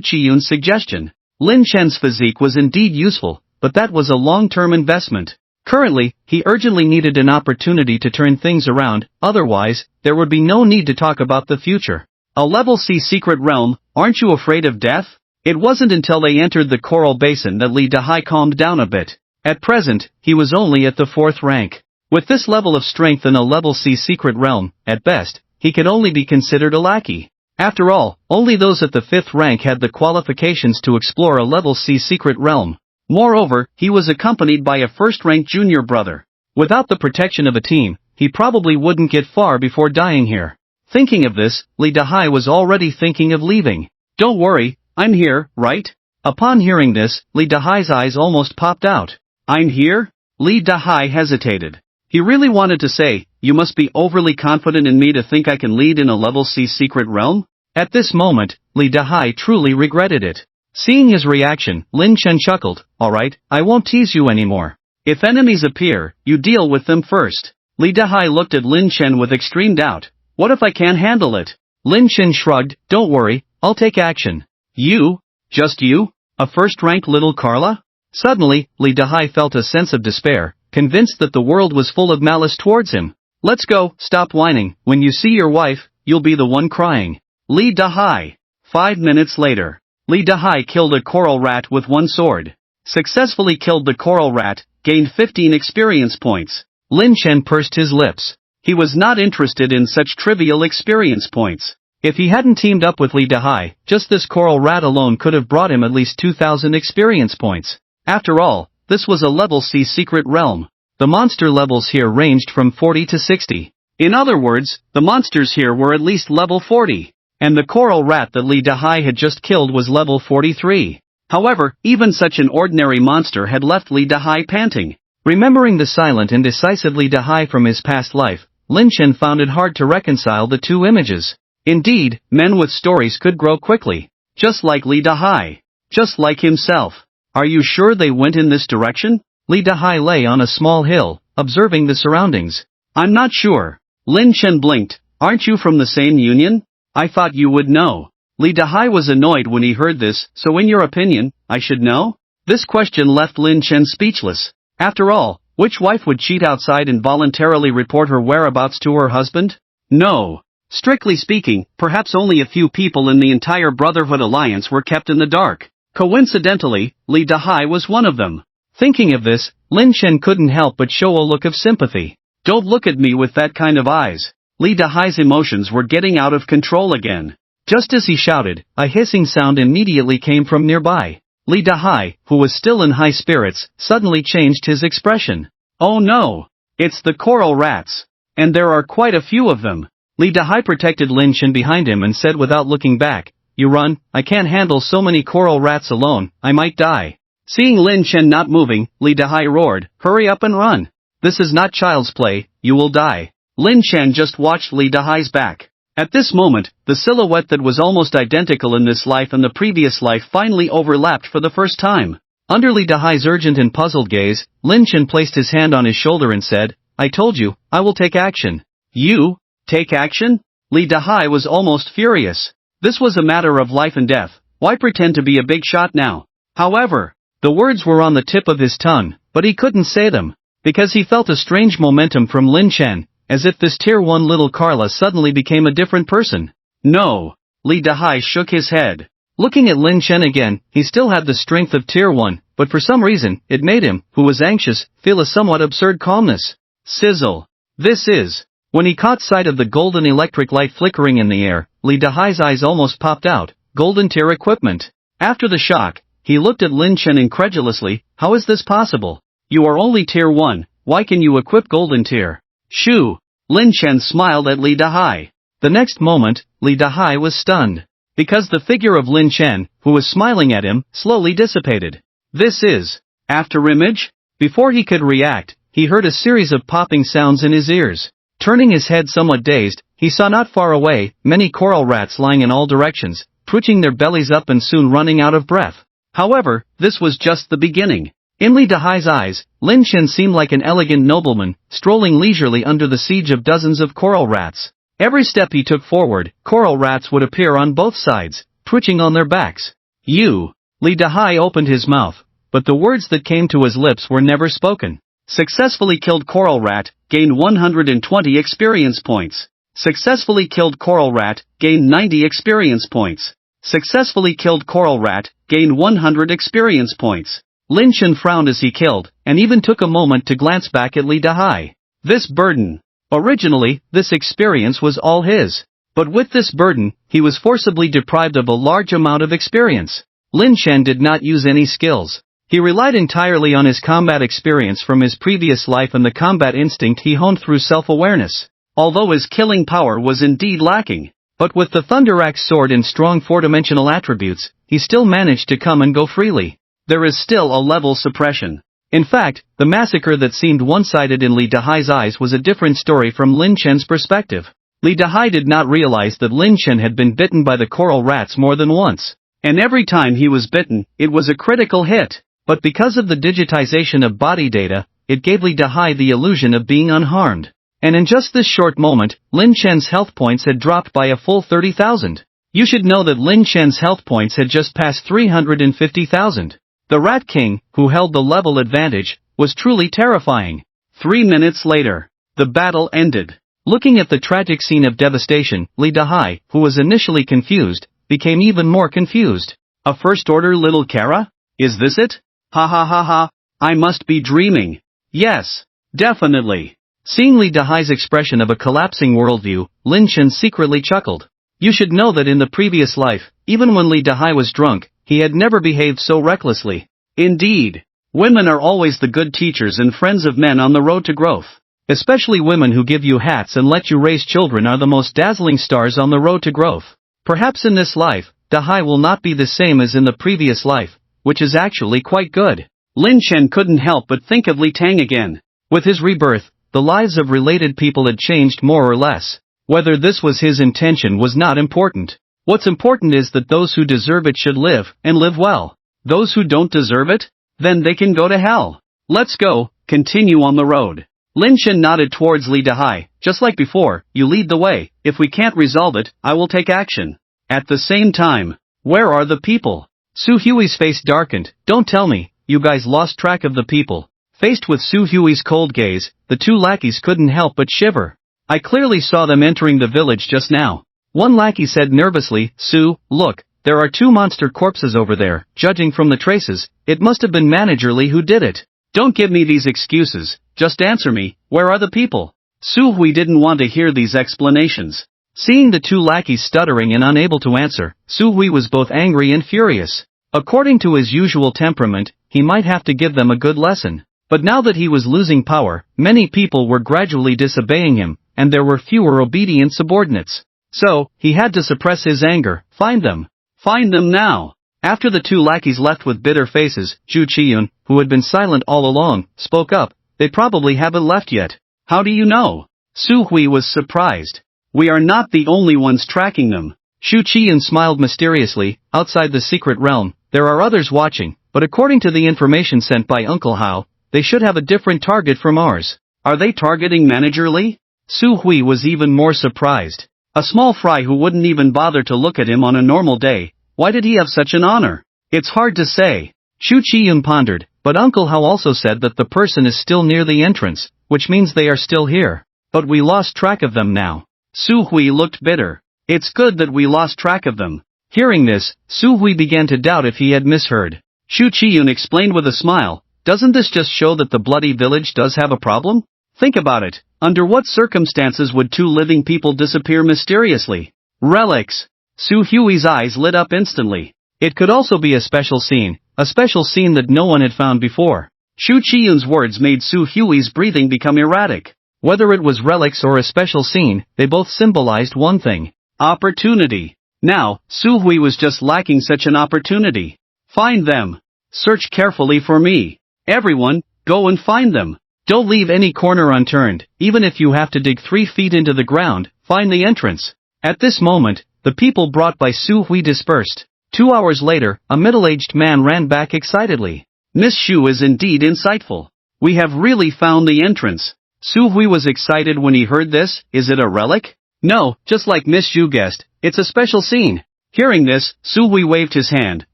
Speaker 1: Qiyun's suggestion. Lin Chen's physique was indeed useful, but that was a long-term investment. Currently, he urgently needed an opportunity to turn things around, otherwise, there would be no need to talk about the future. A level C secret realm, aren't you afraid of death? It wasn't until they entered the Coral Basin that Li Dahai calmed down a bit. At present, he was only at the 4th rank. With this level of strength in a level C secret realm, at best, he could only be considered a lackey. After all, only those at the 5th rank had the qualifications to explore a level C secret realm. Moreover, he was accompanied by a first-rank junior brother. Without the protection of a team, he probably wouldn't get far before dying here. Thinking of this, Li Dahai was already thinking of leaving. "Don't worry, I'm here, right?" Upon hearing this, Li Dahai's eyes almost popped out. "I'm here?" Li Dahai hesitated. He really wanted to say, "You must be overly confident in me to think I can lead in a level C secret realm?" At this moment, Li Dahai truly regretted it. Seeing his reaction, Lin Chen chuckled. "Alright, I won't tease you anymore. If enemies appear, you deal with them first." Li Dahai looked at Lin Chen with extreme doubt. "What if I can't handle it?" Lin Chen shrugged. "Don't worry, I'll take action." "You? Just you? A first-rank little Carla?" Suddenly, Li Dahai felt a sense of despair. convinced that the world was full of malice towards him. Let's go, stop whining, when you see your wife, you'll be the one crying. Lee Dahai. 5 minutes later. Lee Dahai killed a coral rat with one sword. Successfully killed the coral rat, gained 15 experience points. Lin Chen pursed his lips. He was not interested in such trivial experience points. If he hadn't teamed up with Lee Dahai, just this coral rat alone could have brought him at least 2,000 experience points. After all, this was a level C secret realm. The monster levels here ranged from 40 to 60. In other words, the monsters here were at least level 40. And the coral rat that Lee Dahai had just killed was level 43. However, even such an ordinary monster had left Lee Dahai panting. Remembering the silent and decisive Lee Dahai from his past life, Lin Chen found it hard to reconcile the two images. Indeed, men with stories could grow quickly. Just like Lee Dahai. Just like himself. Are you sure they went in this direction? Lee Dahai lay on a small hill, observing the surroundings. I'm not sure. Lin Chen blinked. Aren't you from the same union? I thought you would know. Lee Dahai was annoyed when he heard this, so in your opinion, I should know? This question left Lin Chen speechless. After all, which wife would cheat outside and voluntarily report her whereabouts to her husband? No. Strictly speaking, perhaps only a few people in the entire Brotherhood Alliance were kept in the dark. Coincidentally, Lee Dahai was one of them. Thinking of this, Lin Chen couldn't help but show a look of sympathy. Don't look at me with that kind of eyes. Lee Dahai's emotions were getting out of control again. Just as he shouted, a hissing sound immediately came from nearby. Lee Dahai, who was still in high spirits, suddenly changed his expression. Oh no! It's the coral rats. And there are quite a few of them. Lee Dahai protected Lin Chen behind him and said without looking back, You run, I can't handle so many coral rats alone, I might die. Seeing Lin Chen not moving, Lee Dahai roared, Hurry up and run. This is not child's play, you will die. Lin Chen just watched Lee Dahai's back. At this moment, the silhouette that was almost identical in this life and the previous life finally overlapped for the first time. Under Lee Dahai's urgent and puzzled gaze, Lin Chen placed his hand on his shoulder and said, I told you, I will take action. You? Take action? Lee Dahai was almost furious. This was a matter of life and death. Why pretend to be a big shot now? However, the words were on the tip of his tongue, but he couldn't say them. Because he felt a strange momentum from Lin Chen, as if this Tier 1 little Carla suddenly became a different person. No. Lee Dahai shook his head. Looking at Lin Chen again, he still had the strength of Tier 1, but for some reason, it made him, who was anxious, feel a somewhat absurd calmness. Sizzle. This is. When he caught sight of the golden electric light flickering in the air, Lee Dahai's eyes almost popped out. Golden tier equipment. After the shock, he looked at Lin Chen incredulously. How is this possible? You are only Tier 1, why can you equip golden tier? Shoo! Lin Chen smiled at Lee Dahai. The next moment, Lee Dahai was stunned. Because the figure of Lin Chen, who was smiling at him, slowly dissipated. This is. After image? Before he could react, he heard a series of popping sounds in his ears. Turning his head somewhat dazed, he saw not far away, many coral rats lying in all directions, twitching their bellies up and soon running out of breath. However, this was just the beginning. In Lee Dahai's eyes, Lin Chen seemed like an elegant nobleman, strolling leisurely under the siege of dozens of coral rats. Every step he took forward, coral rats would appear on both sides, twitching on their backs. You! Lee Dahai opened his mouth, but the words that came to his lips were never spoken. Successfully killed coral rat, gained 120 experience points. Successfully killed coral rat, gained 90 experience points. Successfully killed coral rat, gained 100 experience points. Lin Chen frowned as he killed, and even took a moment to glance back at Lee Dahai. This burden. Originally, this experience was all his. But with this burden, he was forcibly deprived of a large amount of experience. Lin Chen did not use any skills. He relied entirely on his combat experience from his previous life and the combat instinct he honed through self-awareness. Although his killing power was indeed lacking. But with the Thunder Axe sword and strong four-dimensional attributes, he still managed to come and go freely. There is still a level suppression. In fact, the massacre that seemed one-sided in Lee Dahai's eyes was a different story from Lin Chen's perspective. Lee Dahai did not realize that Lin Chen had been bitten by the coral rats more than once. And every time he was bitten, it was a critical hit. But because of the digitization of body data, it gave Lee Dahai the illusion of being unharmed. And in just this short moment, Lin Chen's health points had dropped by a full 30,000. You should know that Lin Chen's health points had just passed 350,000. The Rat King, who held the level advantage, was truly terrifying. 3 minutes later, the battle ended. Looking at the tragic scene of devastation, Lee Dahai, who was initially confused, became even more confused. A first-order little Kara? Is this it? Ha ha ha ha, I must be dreaming. Yes, definitely. Seeing Lee Dahai's expression of a collapsing worldview, Lin Chen secretly chuckled. You should know that in the previous life, even when Lee Dahai was drunk, he had never behaved so recklessly. Indeed, women are always the good teachers and friends of men on the road to growth. Especially women who give you hats and let you raise children are the most dazzling stars on the road to growth. Perhaps in this life, Dahai will not be the same as in the previous life, which is actually quite good. Lin Chen couldn't help but think of Li Tang again. With his rebirth, the lives of related people had changed more or less. Whether this was his intention was not important. What's important is that those who deserve it should live, and live well. Those who don't deserve it? Then they can go to hell. Let's go, continue on the road. Lin Chen nodded towards Lee Dahai. Just like before, you lead the way. If we can't resolve it, I will take action. At the same time, where are the people? Su Hui's face darkened. Don't tell me, you guys lost track of the people. Faced with Su Hui's cold gaze, the two lackeys couldn't help but shiver. I clearly saw them entering the village just now. One lackey said nervously, Su, look, there are two monster corpses over there. Judging from the traces, it must have been Manager Lee who did it. Don't give me these excuses, just answer me, where are the people? Su Hui didn't want to hear these explanations. Seeing the two lackeys stuttering and unable to answer, Su Hui was both angry and furious. According to his usual temperament, he might have to give them a good lesson. But now that he was losing power, many people were gradually disobeying him, and there were fewer obedient subordinates. So, he had to suppress his anger. Find them. Find them now. After the two lackeys left with bitter faces, Zhu Qiyun, who had been silent all along, spoke up. They probably haven't left yet. How do you know? Su Hui was surprised. We are not the only ones tracking them. Zhu Qiyun smiled mysteriously. Outside the secret realm, there are others watching, but according to the information sent by Uncle Hao, they should have a different target from ours. Are they targeting Manager Lee? Su Hui was even more surprised. A small fry who wouldn't even bother to look at him on a normal day. Why did he have such an honor? It's hard to say. Zhu Qiyun pondered, but Uncle Hao also said that the person is still near the entrance, which means they are still here. But we lost track of them now. Su Hui looked bitter. It's good that we lost track of them. Hearing this, Su Hui began to doubt if he had misheard. Zhu Qiyun explained with a smile, doesn't this just show that the bloody village does have a problem? Think about it. Under what circumstances would two living people disappear mysteriously? Relics. Su Hui's eyes lit up instantly. It could also be a special scene that no one had found before. Zhu Qiyun's words made Su Hui's breathing become erratic. Whether it was relics or a special scene, they both symbolized one thing. Opportunity. Now, Su Hui was just lacking such an opportunity. Find them. Search carefully for me. Everyone, go and find them. Don't leave any corner unturned, even if you have to dig 3 feet into the ground, find the entrance. At this moment, the people brought by Su Hui dispersed. 2 hours later, a middle-aged man ran back excitedly. Miss Xu is indeed insightful. We have really found the entrance. Su Hui was excited when he heard this. Is it a relic? No, just like Miss Xu guessed, it's a special scene. Hearing this, Su Hui waved his hand.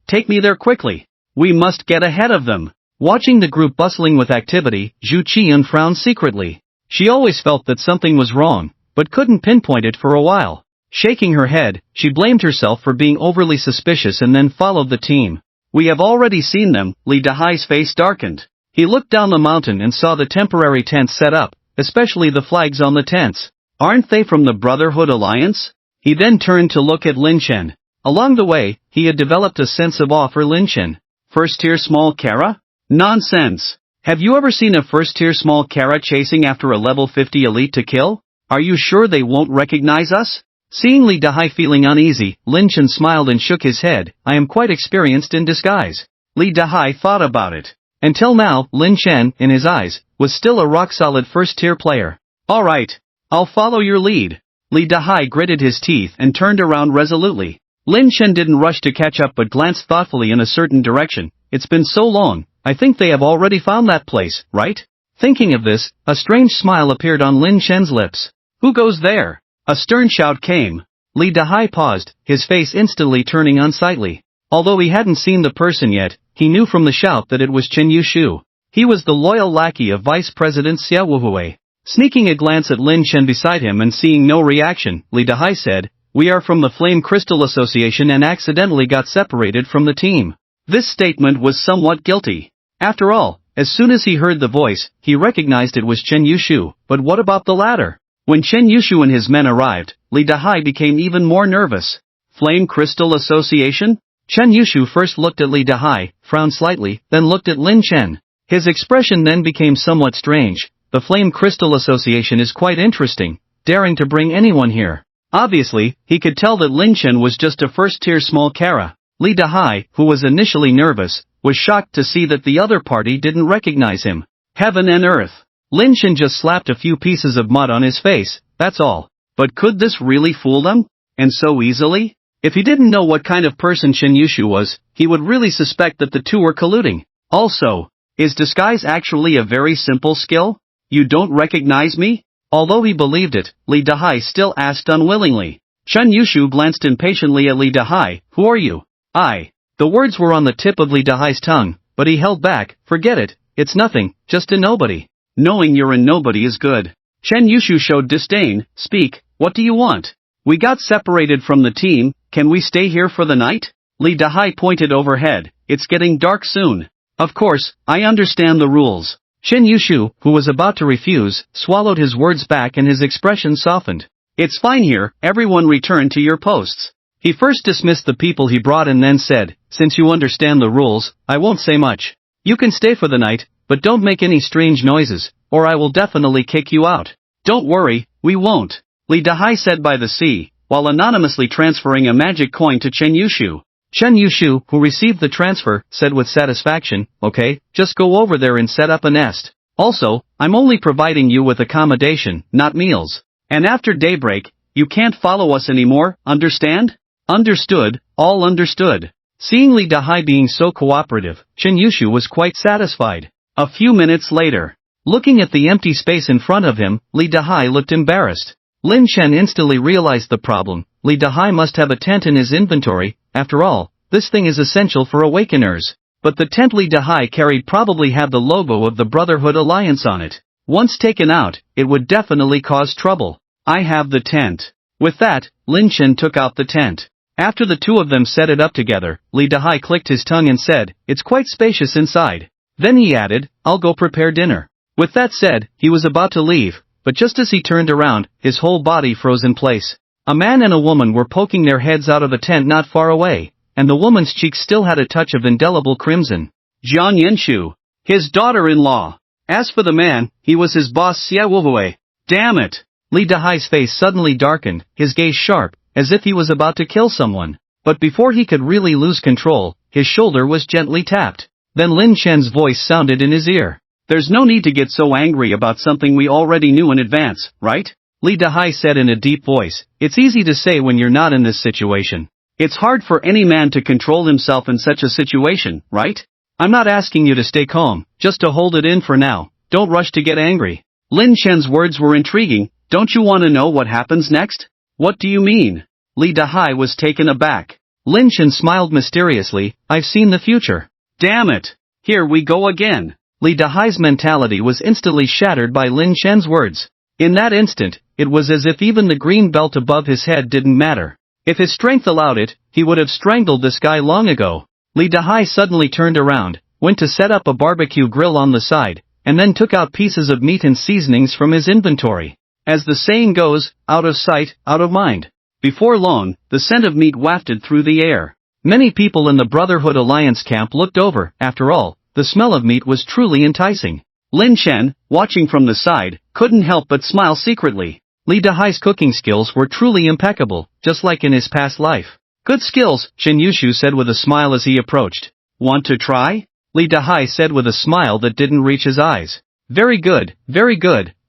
Speaker 1: Take me there quickly. We must get ahead of them. Watching the group bustling with activity, Zhu Qiyun frowned secretly. She always felt that something was wrong, but couldn't pinpoint it for a while. Shaking her head, she blamed herself for being overly suspicious and then followed the team. We have already seen them. Lee Dahai's face darkened. He looked down the mountain and saw the temporary tents set up, especially the flags on the tents. Aren't they from the Brotherhood Alliance? He then turned to look at Lin Chen. Along the way, he had developed a sense of awe for Lin Chen. First-tier small Kara? Nonsense. Have you ever seen a first-tier small Kara chasing after a level 50 elite to kill? Are you sure they won't recognize us? Seeing Lee Dahai feeling uneasy, Lin Chen smiled and shook his head. I am quite experienced in disguise. Lee Dahai thought about it. Until now, Lin Chen, in his eyes, was still a rock-solid first-tier player. Alright. I'll follow your lead. Lee Dahai gritted his teeth and turned around resolutely. Lin Chen didn't rush to catch up but glanced thoughtfully in a certain direction. It's been so long, I think they have already found that place, right? Thinking of this, a strange smile appeared on Lin Chen's lips. Who goes there? A stern shout came. Lee Dahai paused, his face instantly turning unsightly. Although he hadn't seen the person yet, he knew from the shout that it was Chen Yushu. He was the loyal lackey of Vice President Xia Wuhui. Sneaking a glance at Lin Chen beside him and seeing no reaction, Li Dahai said, "We are from the Flame Crystal Association and accidentally got separated from the team." This statement was somewhat guilty. After all, as soon as he heard the voice, he recognized it was Chen Yushu, but what about the latter? When Chen Yushu and his men arrived, Li Dahai became even more nervous. Flame Crystal Association? Chen Yushu first looked at Li Dahai, frowned slightly, then looked at Lin Chen. His expression then became somewhat strange. The Flame Crystal Association is quite interesting, daring to bring anyone here. Obviously, he could tell that Lin Chen was just a first-tier small Kara. Li Dahai, who was initially nervous, was shocked to see that the other party didn't recognize him. Heaven and earth. Lin Chen just slapped a few pieces of mud on his face, that's all. But could this really fool them? And so easily? If he didn't know what kind of person Chen Yushu was, he would really suspect that the two were colluding. Also, is disguise actually a very simple skill? You don't recognize me? Although he believed it, Li Dahai still asked unwillingly. Chen Yushu glanced impatiently at Li Dahai. Who are you? I. The words were on the tip of Li Dahai's tongue, but he held back. Forget it, it's nothing, just a nobody. Knowing you're a nobody is good. Chen Yushu showed disdain. Speak, what do you want? We got separated from the team, can we stay here for the night? Li Dahai pointed overhead. It's getting dark soon. Of course, I understand the rules. Chen Yushu, who was about to refuse, swallowed his words back and his expression softened. It's fine here, everyone return to your posts. He first dismissed the people he brought and then said, since you understand the rules, I won't say much. You can stay for the night, but don't make any strange noises, or I will definitely kick you out. Don't worry, we won't. Li Dahai said by the sea, while anonymously transferring a magic coin to Chen Yushu. Chen Yushu, who received the transfer, said with satisfaction, okay, just go over there and set up a nest. Also, I'm only providing you with accommodation, not meals. And after daybreak, you can't follow us anymore, understand? Understood, all understood. Seeing Li Dahai being so cooperative, Chen Yushu was quite satisfied. A few minutes later, looking at the empty space in front of him, Li Dahai looked embarrassed. Lin Chen instantly realized the problem. Li Dahai must have a tent in his inventory, after all, this thing is essential for awakeners. But the tent Li Dahai carried probably had the logo of the Brotherhood Alliance on it. Once taken out, it would definitely cause trouble. I have the tent. With that, Lin Chen took out the tent. After the two of them set it up together, Li Dahai clicked his tongue and said, it's quite spacious inside. Then he added, I'll go prepare dinner. With that said, he was about to leave, but just as he turned around, his whole body froze in place. A man and a woman were poking their heads out of the tent not far away, and the woman's cheeks still had a touch of indelible crimson. Jiang Yenshu. His daughter-in-law. As for the man, he was his boss Xia Wuhui. Damn it! Li Dahai's face suddenly darkened, his gaze sharp, as if he was about to kill someone. But before he could really lose control, his shoulder was gently tapped. Then Lin Chen's voice sounded in his ear. There's no need to get so angry about something we already knew in advance, right? Li Dahai said in a deep voice, it's easy to say when you're not in this situation. It's hard for any man to control himself in such a situation, right? I'm not asking you to stay calm, just to hold it in for now, don't rush to get angry. Lin Chen's words were intriguing, don't you want to know what happens next? What do you mean? Li Dahai was taken aback. Lin Chen smiled mysteriously, I've seen the future. Damn it! Here we go again. Li Dahai's mentality was instantly shattered by Lin Chen's words. In that instant, it was as if even the green belt above his head didn't matter. If his strength allowed it, he would have strangled this guy long ago. Li Dahai suddenly turned around, went to set up a barbecue grill on the side, and then took out pieces of meat and seasonings from his inventory. As the saying goes, out of sight, out of mind. Before long, the scent of meat wafted through the air. Many people in the Brotherhood Alliance camp looked over, after all, the smell of meat was truly enticing. Lin Chen, watching from the side, couldn't help but smile secretly. Li Dahai's cooking skills were truly impeccable, just like in his past life. Good skills, Chen Yushu said with a smile as he approached. Want to try? Li Dahai said with a smile that didn't reach his eyes. Very good,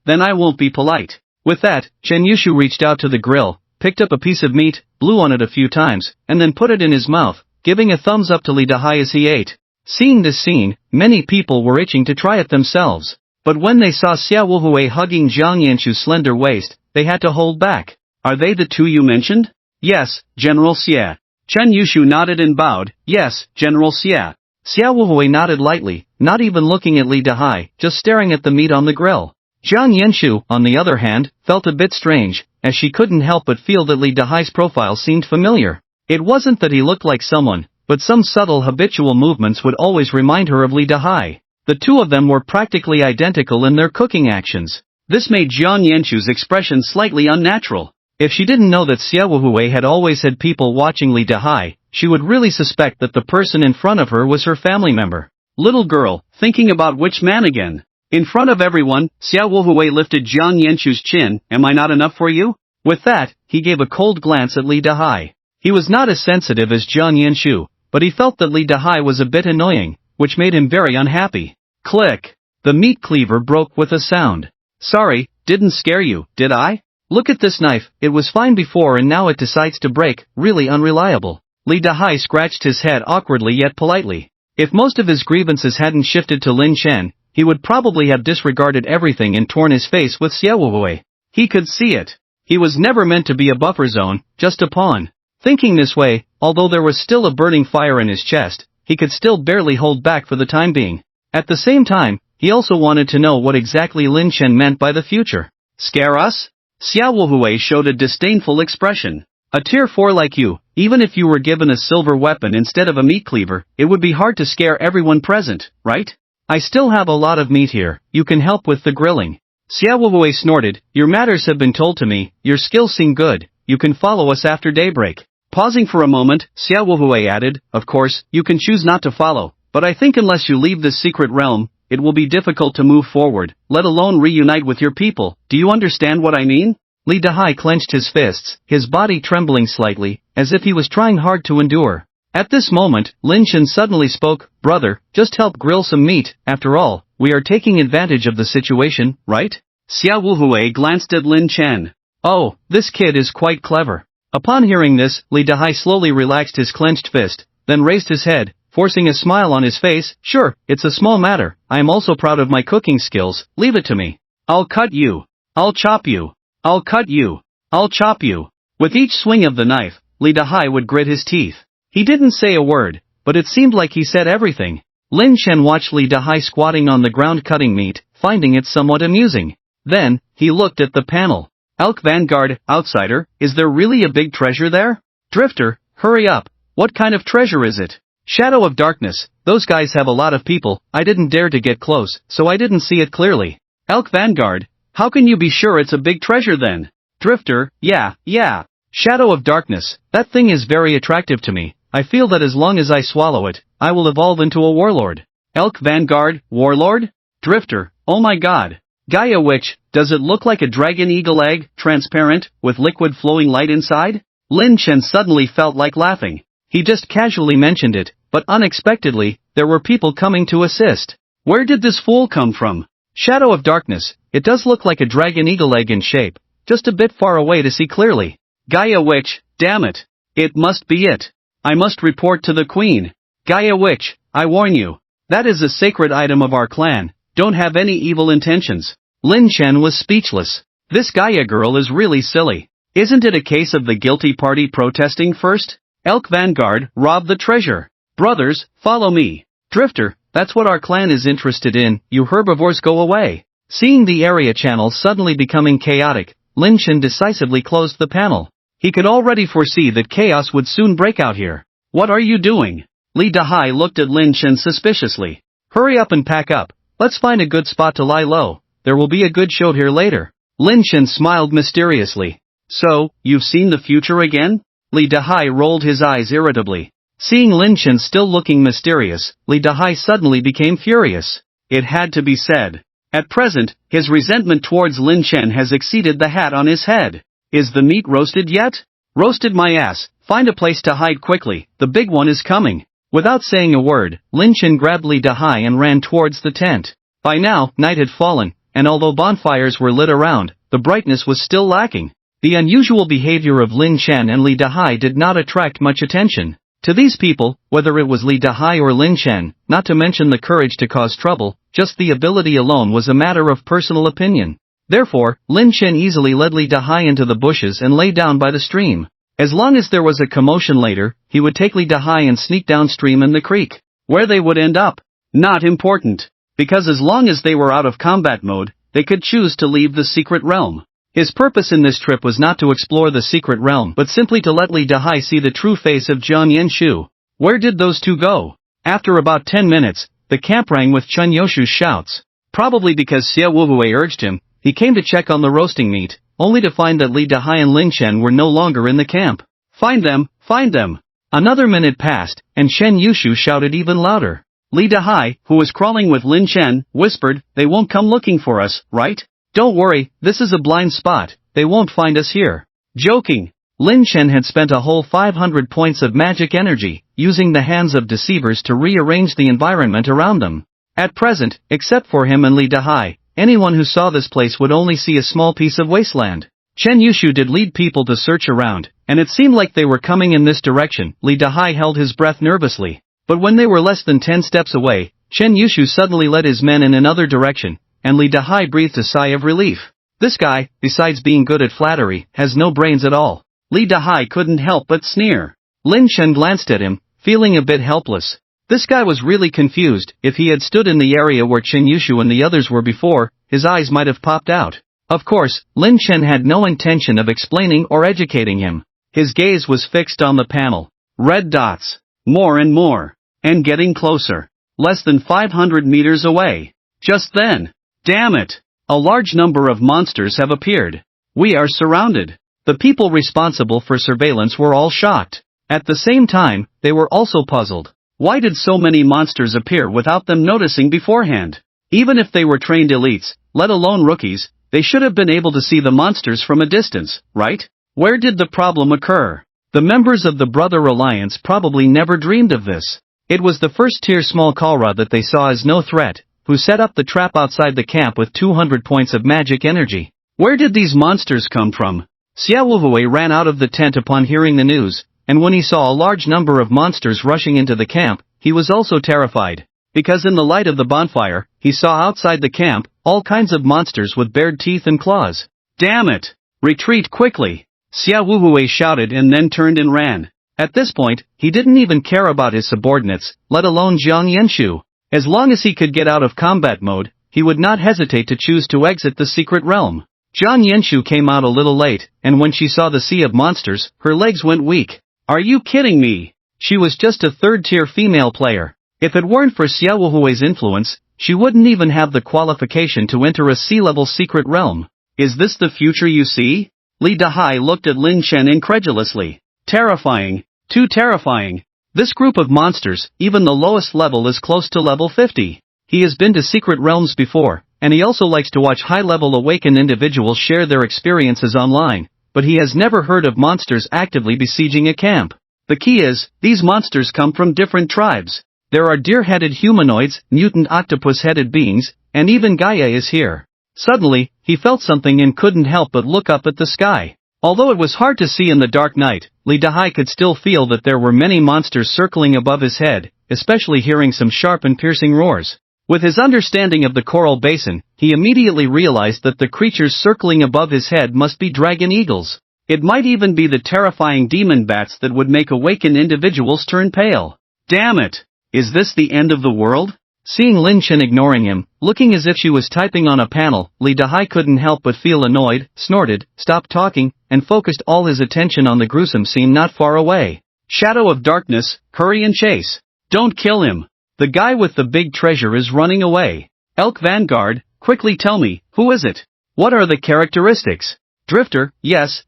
Speaker 1: then I won't be polite. With that, Chen Yushu reached out to the grill, picked up a piece of meat, blew on it a few times, and then put it in his mouth, giving a thumbs up to Li Dahai as he ate. Seeing this scene, many people were itching to try it themselves. But when they saw Xia Wuhui hugging Jiang Yanshu's slender waist, they had to hold back. Are they the two you mentioned? Yes, General Xia. Chen Yushu nodded and bowed, yes, General Xia. Xia Wuhui nodded lightly, not even looking at Li Dahai, just staring at the meat on the grill. Jiang Yenshu, on the other hand, felt a bit strange, as she couldn't help but feel that Li Dahai's profile seemed familiar. It wasn't that he looked like someone, but some subtle habitual movements would always remind her of Li Dahai. The two of them were practically identical in their cooking actions. This made Jiang Yenshu's expression slightly unnatural. If she didn't know that Xiaohuhui had always had people watching Li Dahai, she would really suspect that the person in front of her was her family member. Little girl, thinking about which man again? In front of everyone, Xiaohuhui lifted Jiang Yenshu's chin. Am I not enough for you? With that, he gave a cold glance at Li Dahai. He was not as sensitive as Jiang Yenshu, but he felt that Li Dahai was a bit annoying, which made him very unhappy. Click! The meat cleaver broke with a sound. Sorry, didn't scare you, did I? Look at this knife, it was fine before and now it decides to break, really unreliable. Li Dahai scratched his head awkwardly yet politely. If most of his grievances hadn't shifted to Lin Chen, he would probably have disregarded everything and torn his face with Xiaohuhui. He could see it. He was never meant to be a buffer zone, just a pawn. Thinking this way, although there was still a burning fire in his chest, he could still barely hold back for the time being. At the same time, he also wanted to know what exactly Lin Chen meant by the future. Scare us? Xiaohuhui showed a disdainful expression. A tier 4 like you, even if you were given a silver weapon instead of a meat cleaver, it would be hard to scare everyone present, right? I still have a lot of meat here, you can help with the grilling. Xiaohuhui snorted, your matters have been told to me, your skills seem good, you can follow us after daybreak. Pausing for a moment, Xiaohuhui added, of course, you can choose not to follow, but I think unless you leave this secret realm, it will be difficult to move forward, let alone reunite with your people. Do you understand what I mean? Li Dahai clenched his fists, his body trembling slightly, as if he was trying hard to endure. At this moment, Lin Chen suddenly spoke, brother, just help grill some meat, after all, we are taking advantage of the situation, right? Xiaohuhui glanced at Lin Chen. Oh, this kid is quite clever. Upon hearing this, Li Dahai slowly relaxed his clenched fist, then raised his head, forcing a smile on his face. Sure, it's a small matter, I am also proud of my cooking skills, leave it to me. I'll cut you. I'll chop you. I'll cut you. I'll chop you. With each swing of the knife, Li Dahai would grit his teeth. He didn't say a word, but it seemed like he said everything. Lin Chen watched Li Dahai squatting on the ground cutting meat, finding it somewhat amusing. Then, he looked at the panel. Elk Vanguard, outsider, is there really a big treasure there? Drifter, hurry up, what kind of treasure is it? Shadow of Darkness, those guys have a lot of people, I didn't dare to get close, so I didn't see it clearly. Elk Vanguard, how can you be sure it's a big treasure then? Drifter, yeah. Shadow of Darkness, that thing is very attractive to me, I feel that as long as I swallow it, I will evolve into a warlord. Elk Vanguard, warlord? Drifter, oh my god. Gaia Witch, does it look like a dragon eagle egg, transparent, with liquid flowing light inside? Lin Chen suddenly felt like laughing. He just casually mentioned it, but unexpectedly, there were people coming to assist. Where did this fool come from? Shadow of Darkness, it does look like a dragon eagle egg in shape, just a bit far away to see clearly. Gaia Witch, damn it. It must be it. I must report to the queen. Gaia Witch, I warn you. That is a sacred item of our clan. Don't have any evil intentions. Lin Chen was speechless. This Gaia girl is really silly. Isn't it a case of the guilty party protesting first? Elk Vanguard, rob the treasure. Brothers, follow me. Drifter, that's what our clan is interested in, you herbivores go away. Seeing the area channel suddenly becoming chaotic, Lin Chen decisively closed the panel. He could already foresee that chaos would soon break out here. What are you doing? Li Dahai looked at Lin Chen suspiciously. Hurry up and pack up. Let's find a good spot to lie low, there will be a good show here later. Lin Chen smiled mysteriously. So, you've seen the future again? Li Dahai rolled his eyes irritably. Seeing Lin Chen still looking mysterious, Li Dahai suddenly became furious. It had to be said. At present, his resentment towards Lin Chen has exceeded the hat on his head. Is the meat roasted yet? Roasted my ass, find a place to hide quickly, the big one is coming. Without saying a word, Lin Chen grabbed Li Dahai and ran towards the tent. By now, night had fallen, and although bonfires were lit around, the brightness was still lacking. The unusual behavior of Lin Chen and Li Dahai did not attract much attention. To these people, whether it was Li Dahai or Lin Chen, not to mention the courage to cause trouble, just the ability alone was a matter of personal opinion. Therefore, Lin Chen easily led Li Dahai into the bushes and lay down by the stream. As long as there was a commotion later, he would take Li Dahai and sneak downstream in the creek. Where they would end up? Not important. Because as long as they were out of combat mode, they could choose to leave the secret realm. His purpose in this trip was not to explore the secret realm but simply to let Lee Dahai see the true face of Jiang Yanshu. Where did those two go? After about 10 minutes, the camp rang with Chun Yoshu's shouts. Probably because Xia Wuwei urged him, he came to check on the roasting meat, only to find that Li Dahai and Lin Chen were no longer in the camp. Find them, find them! Another minute passed, and Chen Yushu shouted even louder. Li Dahai, who was crawling with Lin Chen, whispered, "They won't come looking for us, right? Don't worry, this is a blind spot, they won't find us here." Joking. Lin Chen had spent a whole 500 points of magic energy, using the hands of deceivers to rearrange the environment around them. At present, except for him and Li Dahai, anyone who saw this place would only see a small piece of wasteland. Chen Yushu did lead people to search around, and it seemed like they were coming in this direction. Li Dahai held his breath nervously. But when they were less than 10 steps away, Chen Yushu suddenly led his men in another direction, and Li Dahai breathed a sigh of relief. This guy, besides being good at flattery, has no brains at all. Li Dahai couldn't help but sneer. Lin Chen glanced at him, feeling a bit helpless. This guy was really confused. If he had stood in the area where Chen Yushu and the others were before, his eyes might have popped out. Of course, Lin Chen had no intention of explaining or educating him. His gaze was fixed on the panel. Red dots. More and more. And getting closer. Less than 500 meters away. Just then. Damn it! A large number of monsters have appeared. We are surrounded. The people responsible for surveillance were all shocked. At the same time, they were also puzzled. Why did so many monsters appear without them noticing beforehand? Even if they were trained elites, let alone rookies, they should have been able to see the monsters from a distance, right? Where did the problem occur? The members of the Brother Alliance probably never dreamed of this. It was the first-tier small Kalra that they saw as no threat, who set up the trap outside the camp with 200 points of magic energy. Where did these monsters come from? Xia Wuwei ran out of the tent upon hearing the news, and when he saw a large number of monsters rushing into the camp, he was also terrified. Because in the light of the bonfire, he saw outside the camp, all kinds of monsters with bared teeth and claws. Damn it! Retreat quickly! Xia Wuwei shouted and then turned and ran. At this point, he didn't even care about his subordinates, let alone Jiang Yanshu. As long as he could get out of combat mode, he would not hesitate to choose to exit the secret realm. Jiang Yanshu came out a little late, and when she saw the sea of monsters, her legs went weak. Are you kidding me? She was just a third-tier female player. If it weren't for Xia Wuhui's influence, she wouldn't even have the qualification to enter a sea-level secret realm. Is this the future you see? Li Dahai looked at Lin Chen incredulously. Terrifying. Too terrifying. This group of monsters, even the lowest level is close to level 50. He has been to secret realms before, and he also likes to watch high-level awakened individuals share their experiences online, but he has never heard of monsters actively besieging a camp. The key is, these monsters come from different tribes. There are deer-headed humanoids, mutant octopus-headed beings, and even Gaia is here. Suddenly, he felt something and couldn't help but look up at the sky. Although it was hard to see in the dark night, Li Dahai could still feel that there were many monsters circling above his head, especially hearing some sharp and piercing roars. With his understanding of the coral basin, he immediately realized that the creatures circling above his head must be dragon eagles. It might even be the terrifying demon bats that would make awakened individuals turn pale. Damn it! Is this the end of the world? Seeing Lin Chen ignoring him, looking as if she was typing on a panel, Li Dahai couldn't help but feel annoyed, snorted, stopped talking, and focused all his attention on the gruesome scene not far away. Shadow of darkness, hurry and chase. Don't kill him. The guy with the big treasure is running away. Elk Vanguard, quickly tell me, who is it? What are the characteristics? Drifter, yes,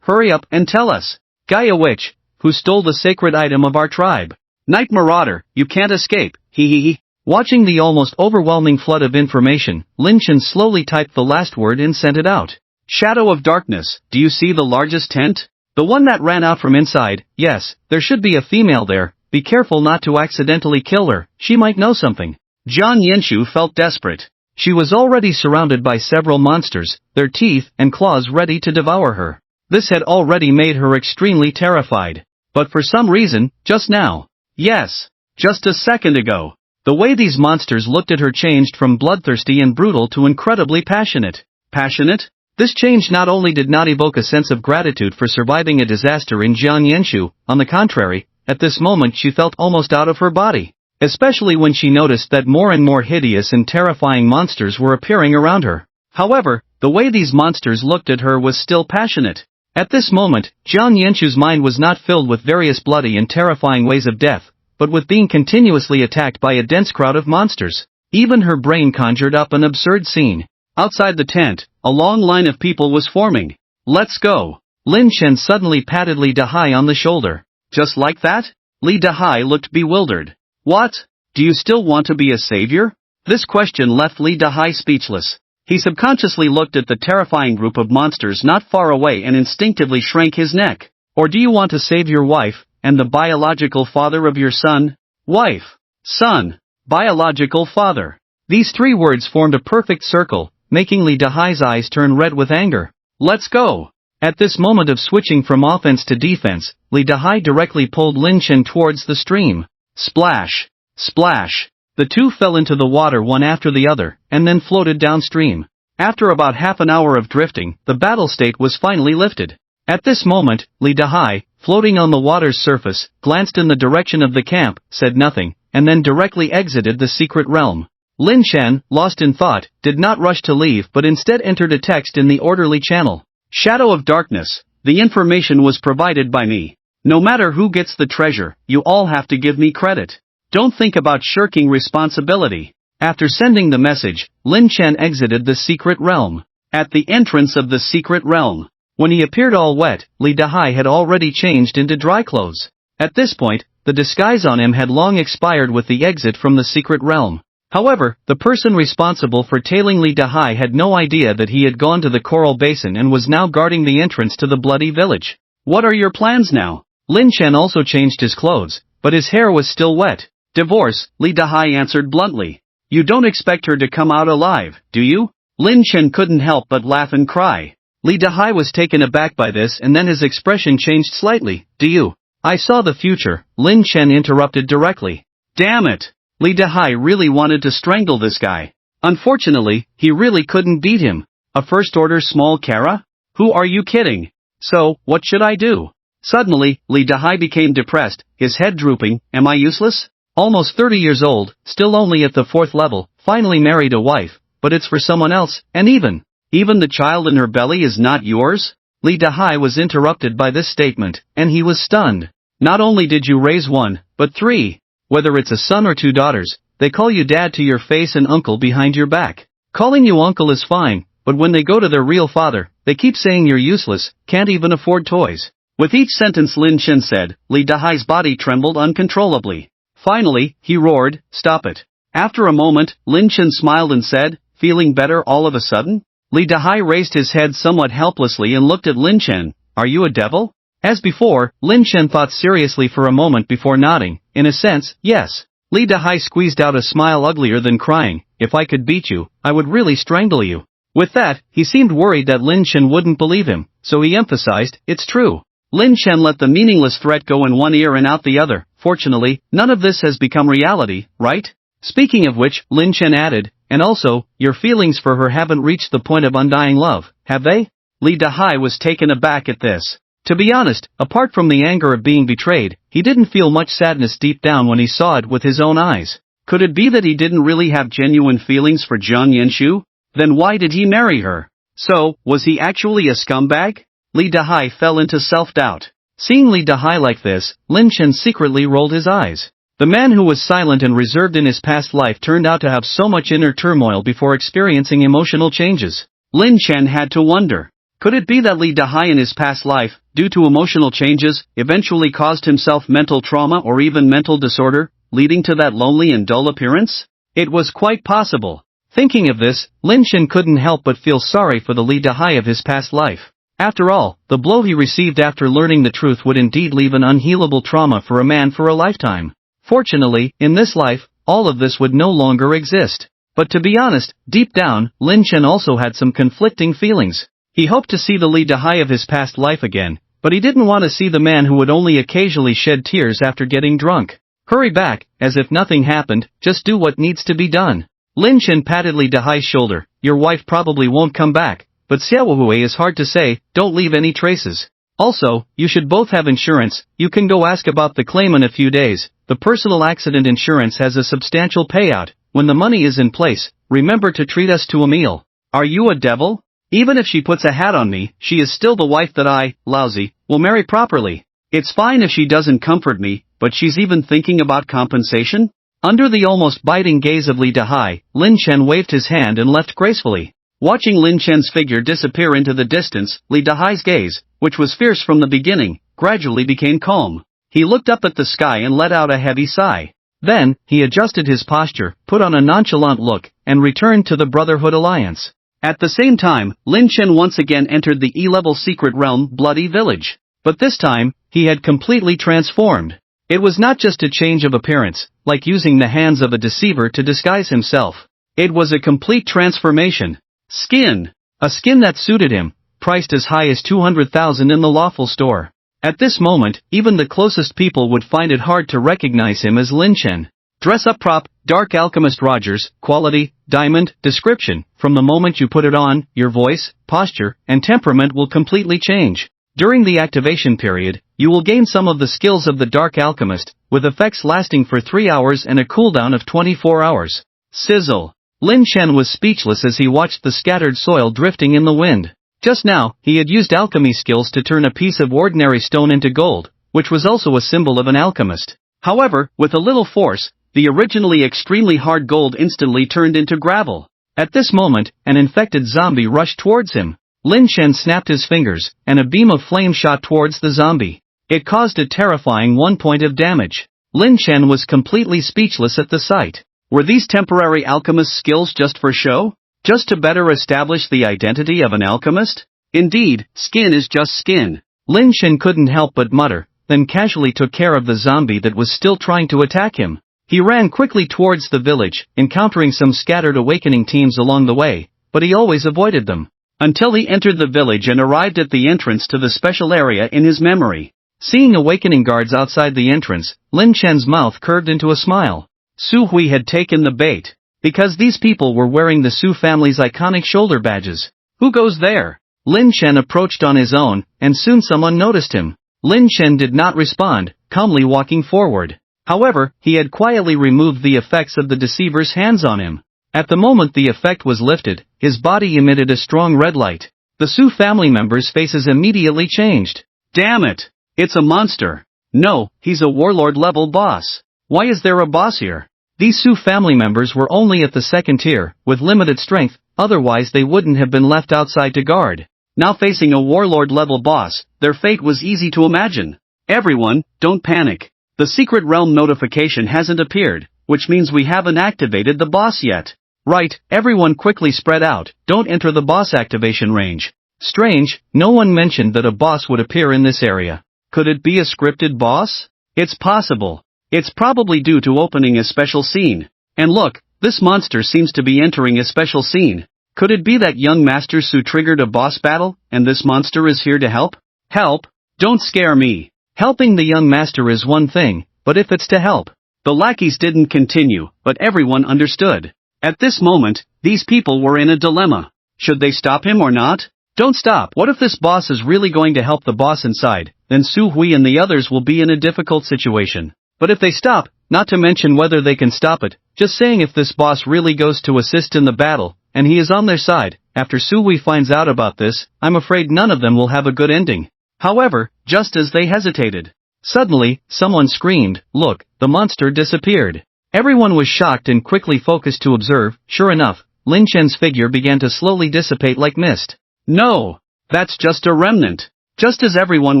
Speaker 1: hurry up and tell us. Gaia Witch, who stole the sacred item of our tribe. Night Marauder, you can't escape, hee. Watching the almost overwhelming flood of information, Lin Chen slowly typed the last word and sent it out. Shadow of darkness, do you see the largest tent? The one that ran out from inside, yes, there should be a female there. Be careful not to accidentally kill her, she might know something. Jiang Yanshu felt desperate. She was already surrounded by several monsters, their teeth and claws ready to devour her. This had already made her extremely terrified. But for some reason, just now. Yes, just a second ago. The way these monsters looked at her changed from bloodthirsty and brutal to incredibly passionate. Passionate? This change not only did not evoke a sense of gratitude for surviving a disaster in Jiang Yanshu, on the contrary, at this moment she felt almost out of her body. especially when she noticed that more and more hideous and terrifying monsters were appearing around her. However, the way these monsters looked at her was still passionate. At this moment, Jiang Yanshu's mind was not filled with various bloody and terrifying ways of death, but with being continuously attacked by a dense crowd of monsters. Even her brain conjured up an absurd scene. Outside the tent, a long line of people was forming. "Let's go." Lin Chen suddenly patted Li Dahai on the shoulder. "Just like that?" Li Dahai looked bewildered. "What? Do you still want to be a savior?" This question left Li Dahai speechless. He subconsciously looked at the terrifying group of monsters not far away and instinctively shrank his neck. "Or do you want to save your wife, and the biological father of your son?" Wife, son, biological father. These three words formed a perfect circle, making Li Dahai's eyes turn red with anger. "Let's go." At this moment of switching from offense to defense, Li Dahai directly pulled Lin Chen towards the stream. Splash! Splash! The two fell into the water one after the other, and then floated downstream. After about half an hour of drifting, the battle state was finally lifted. At this moment, Li Dahai, floating on the water's surface, glanced in the direction of the camp, said nothing, and then directly exited the secret realm. Lin Chen, lost in thought, did not rush to leave but instead entered a text in the orderly channel. "Shadow of darkness, the information was provided by me. No matter who gets the treasure, you all have to give me credit. Don't think about shirking responsibility." After sending the message, Lin Chen exited the secret realm. At the entrance of the secret realm, when he appeared all wet, Li Dahai had already changed into dry clothes. At this point, the disguise on him had long expired with the exit from the secret realm. However, the person responsible for tailing Li Dahai had no idea that he had gone to the coral basin and was now guarding the entrance to the bloody village. "What are your plans now?" Lin Chen also changed his clothes, but his hair was still wet. "Divorce," Li Dahai answered bluntly. "You don't expect her to come out alive, do you?" Lin Chen couldn't help but laugh and cry. Li Dahai was taken aback by this and then his expression changed slightly. "Do you?" "I saw the future," Lin Chen interrupted directly. Damn it! Li Dahai really wanted to strangle this guy. Unfortunately, he really couldn't beat him. A first-order small Kara? Who are you kidding? So, what should I do? Suddenly, Li Dahai became depressed, his head drooping. Am I useless? Almost 30 years old, still only at the 4th level, finally married a wife, but it's for someone else, and even the child in her belly is not yours? Li Dahai was interrupted by this statement, and he was stunned. Not only did you raise one, but 3. Whether it's a son or 2 daughters, they call you dad to your face and uncle behind your back. Calling you uncle is fine, but when they go to their real father, they keep saying you're useless, can't even afford toys. With each sentence Lin Chen said, Li Dahai's body trembled uncontrollably. Finally, he roared, "Stop it." After a moment, Lin Chen smiled and said, "Feeling better all of a sudden?" Li Dahai raised his head somewhat helplessly and looked at Lin Chen. "Are you a devil?" As before, Lin Chen thought seriously for a moment before nodding. In a sense, yes. Li Dahai squeezed out a smile uglier than crying. "If I could beat you, I would really strangle you." With that, he seemed worried that Lin Chen wouldn't believe him, so he emphasized, "It's true." Lin Chen let the meaningless threat go in one ear and out the other. Fortunately, none of this has become reality, right? Speaking of which, Lin Chen added, "And also, your feelings for her haven't reached the point of undying love, have they?" Li Dahai was taken aback at this. To be honest, apart from the anger of being betrayed, he didn't feel much sadness deep down when he saw it with his own eyes. Could it be that he didn't really have genuine feelings for Jiang Yanshu? Then why did he marry her? So, was he actually a scumbag? Li Dahai fell into self-doubt. Seeing Li Dahai like this, Lin Chen secretly rolled his eyes. The man who was silent and reserved in his past life turned out to have so much inner turmoil before experiencing emotional changes. Lin Chen had to wonder. Could it be that Li Dahai in his past life, due to emotional changes, eventually caused himself mental trauma or even mental disorder, leading to that lonely and dull appearance? It was quite possible. Thinking of this, Lin Chen couldn't help but feel sorry for the Li Dahai of his past life. After all, the blow he received after learning the truth would indeed leave an unhealable trauma for a man for a lifetime. Fortunately, in this life, all of this would no longer exist. But to be honest, deep down, Lin Chen also had some conflicting feelings. He hoped to see the Li Dahai of his past life again, but he didn't want to see the man who would only occasionally shed tears after getting drunk. Hurry back, as if nothing happened, just do what needs to be done. Lin Chen patted Li Dahai's shoulder. Your wife probably won't come back, but Xiaohuhui is hard to say, don't leave any traces. Also, you should both have insurance. You can go ask about the claim in a few days. The personal accident insurance has a substantial payout. When the money is in place, remember to treat us to a meal. Are you a devil? Even if she puts a hat on me, she is still the wife that I, lousy, will marry properly. It's fine if she doesn't comfort me, but she's even thinking about compensation? Under the almost biting gaze of Li Dahai, Lin Chen waved his hand and left gracefully. Watching Lin Chen's figure disappear into the distance, Li Dahai's gaze, which was fierce from the beginning, gradually became calm. He looked up at the sky and let out a heavy sigh. Then, he adjusted his posture, put on a nonchalant look, and returned to the Brotherhood Alliance. At the same time, Lin Chen once again entered the E-level secret realm Bloody Village. But this time, he had completely transformed. It was not just a change of appearance, like using the hands of a deceiver to disguise himself. It was a complete transformation. Skin. A skin that suited him, priced as high as 200,000 in the Lawful store. At this moment, even the closest people would find it hard to recognize him as Lin Chen. Dress up prop, Dark Alchemist Rogers, quality, diamond, description. From the moment you put it on, your voice, posture, and temperament will completely change. During the activation period, you will gain some of the skills of the Dark Alchemist, with effects lasting for 3 hours and a cooldown of 24 hours. Sizzle. Lin Chen was speechless as he watched the scattered soil drifting in the wind. Just now, he had used alchemy skills to turn a piece of ordinary stone into gold, which was also a symbol of an alchemist. However, with a little force, the originally extremely hard gold instantly turned into gravel. At this moment, an infected zombie rushed towards him. Lin Chen snapped his fingers, and a beam of flame shot towards the zombie. It caused a terrifying 1 point of damage. Lin Chen was completely speechless at the sight. Were these temporary alchemist skills just for show? Just to better establish the identity of an alchemist? Indeed, skin is just skin. Lin Chen couldn't help but mutter, then casually took care of the zombie that was still trying to attack him. He ran quickly towards the village, encountering some scattered awakening teams along the way, but he always avoided them. Until he entered the village and arrived at the entrance to the special area in his memory. Seeing awakening guards outside the entrance, Lin Chen's mouth curved into a smile. Su Hui had taken the bait. Because these people were wearing the Su family's iconic shoulder badges. Who goes there? Lin Chen approached on his own, and soon someone noticed him. Lin Chen did not respond, calmly walking forward. However, he had quietly removed the effects of the deceiver's hands on him. At the moment the effect was lifted, his body emitted a strong red light. The Su family members' faces immediately changed. Damn it! It's a monster. No, he's a warlord-level boss. Why is there a boss here? These Su family members were only at the second tier, with limited strength, otherwise they wouldn't have been left outside to guard. Now facing a warlord-level boss, their fate was easy to imagine. Everyone, don't panic. The secret realm notification hasn't appeared, which means we haven't activated the boss yet. Right, everyone quickly spread out, don't enter the boss activation range. Strange, no one mentioned that a boss would appear in this area. Could it be a scripted boss? It's possible. It's probably due to opening a special scene. And look, this monster seems to be entering a special scene. Could it be that young Master Su triggered a boss battle, and this monster is here to help? Help? Don't scare me. Helping the young master is one thing, but if it's to help. The lackeys didn't continue, but everyone understood. At this moment, these people were in a dilemma. Should they stop him or not? Don't stop. What if this boss is really going to help the boss inside? Then Su Hui and the others will be in a difficult situation. But if they stop, not to mention whether they can stop it, just saying if this boss really goes to assist in the battle, and he is on their side, after Su Hui finds out about this, I'm afraid none of them will have a good ending. However, just as they hesitated, suddenly, someone screamed, "Look, the monster disappeared." Everyone was shocked and quickly focused to observe. Sure enough, Lin Chen's figure began to slowly dissipate like mist. No! That's just a remnant. Just as everyone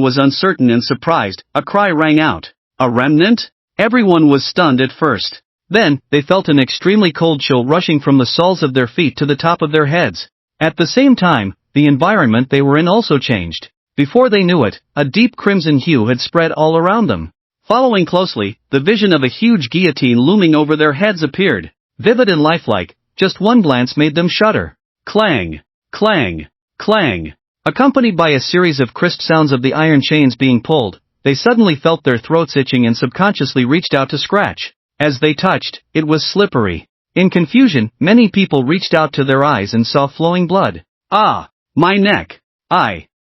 Speaker 1: was uncertain and surprised, a cry rang out. A remnant? Everyone was stunned at first. Then, they felt an extremely cold chill rushing from the soles of their feet to the top of their heads. At the same time, the environment they were in also changed. Before they knew it, a deep crimson hue had spread all around them. Following closely, the vision of a huge guillotine looming over their heads appeared. Vivid and lifelike, just one glance made them shudder. Clang! Clang! Clang! Accompanied by a series of crisp sounds of the iron chains being pulled, they suddenly felt their throats itching and subconsciously reached out to scratch. As they touched, it was slippery. In confusion, many people reached out to their eyes and saw flowing blood. Ah! My neck!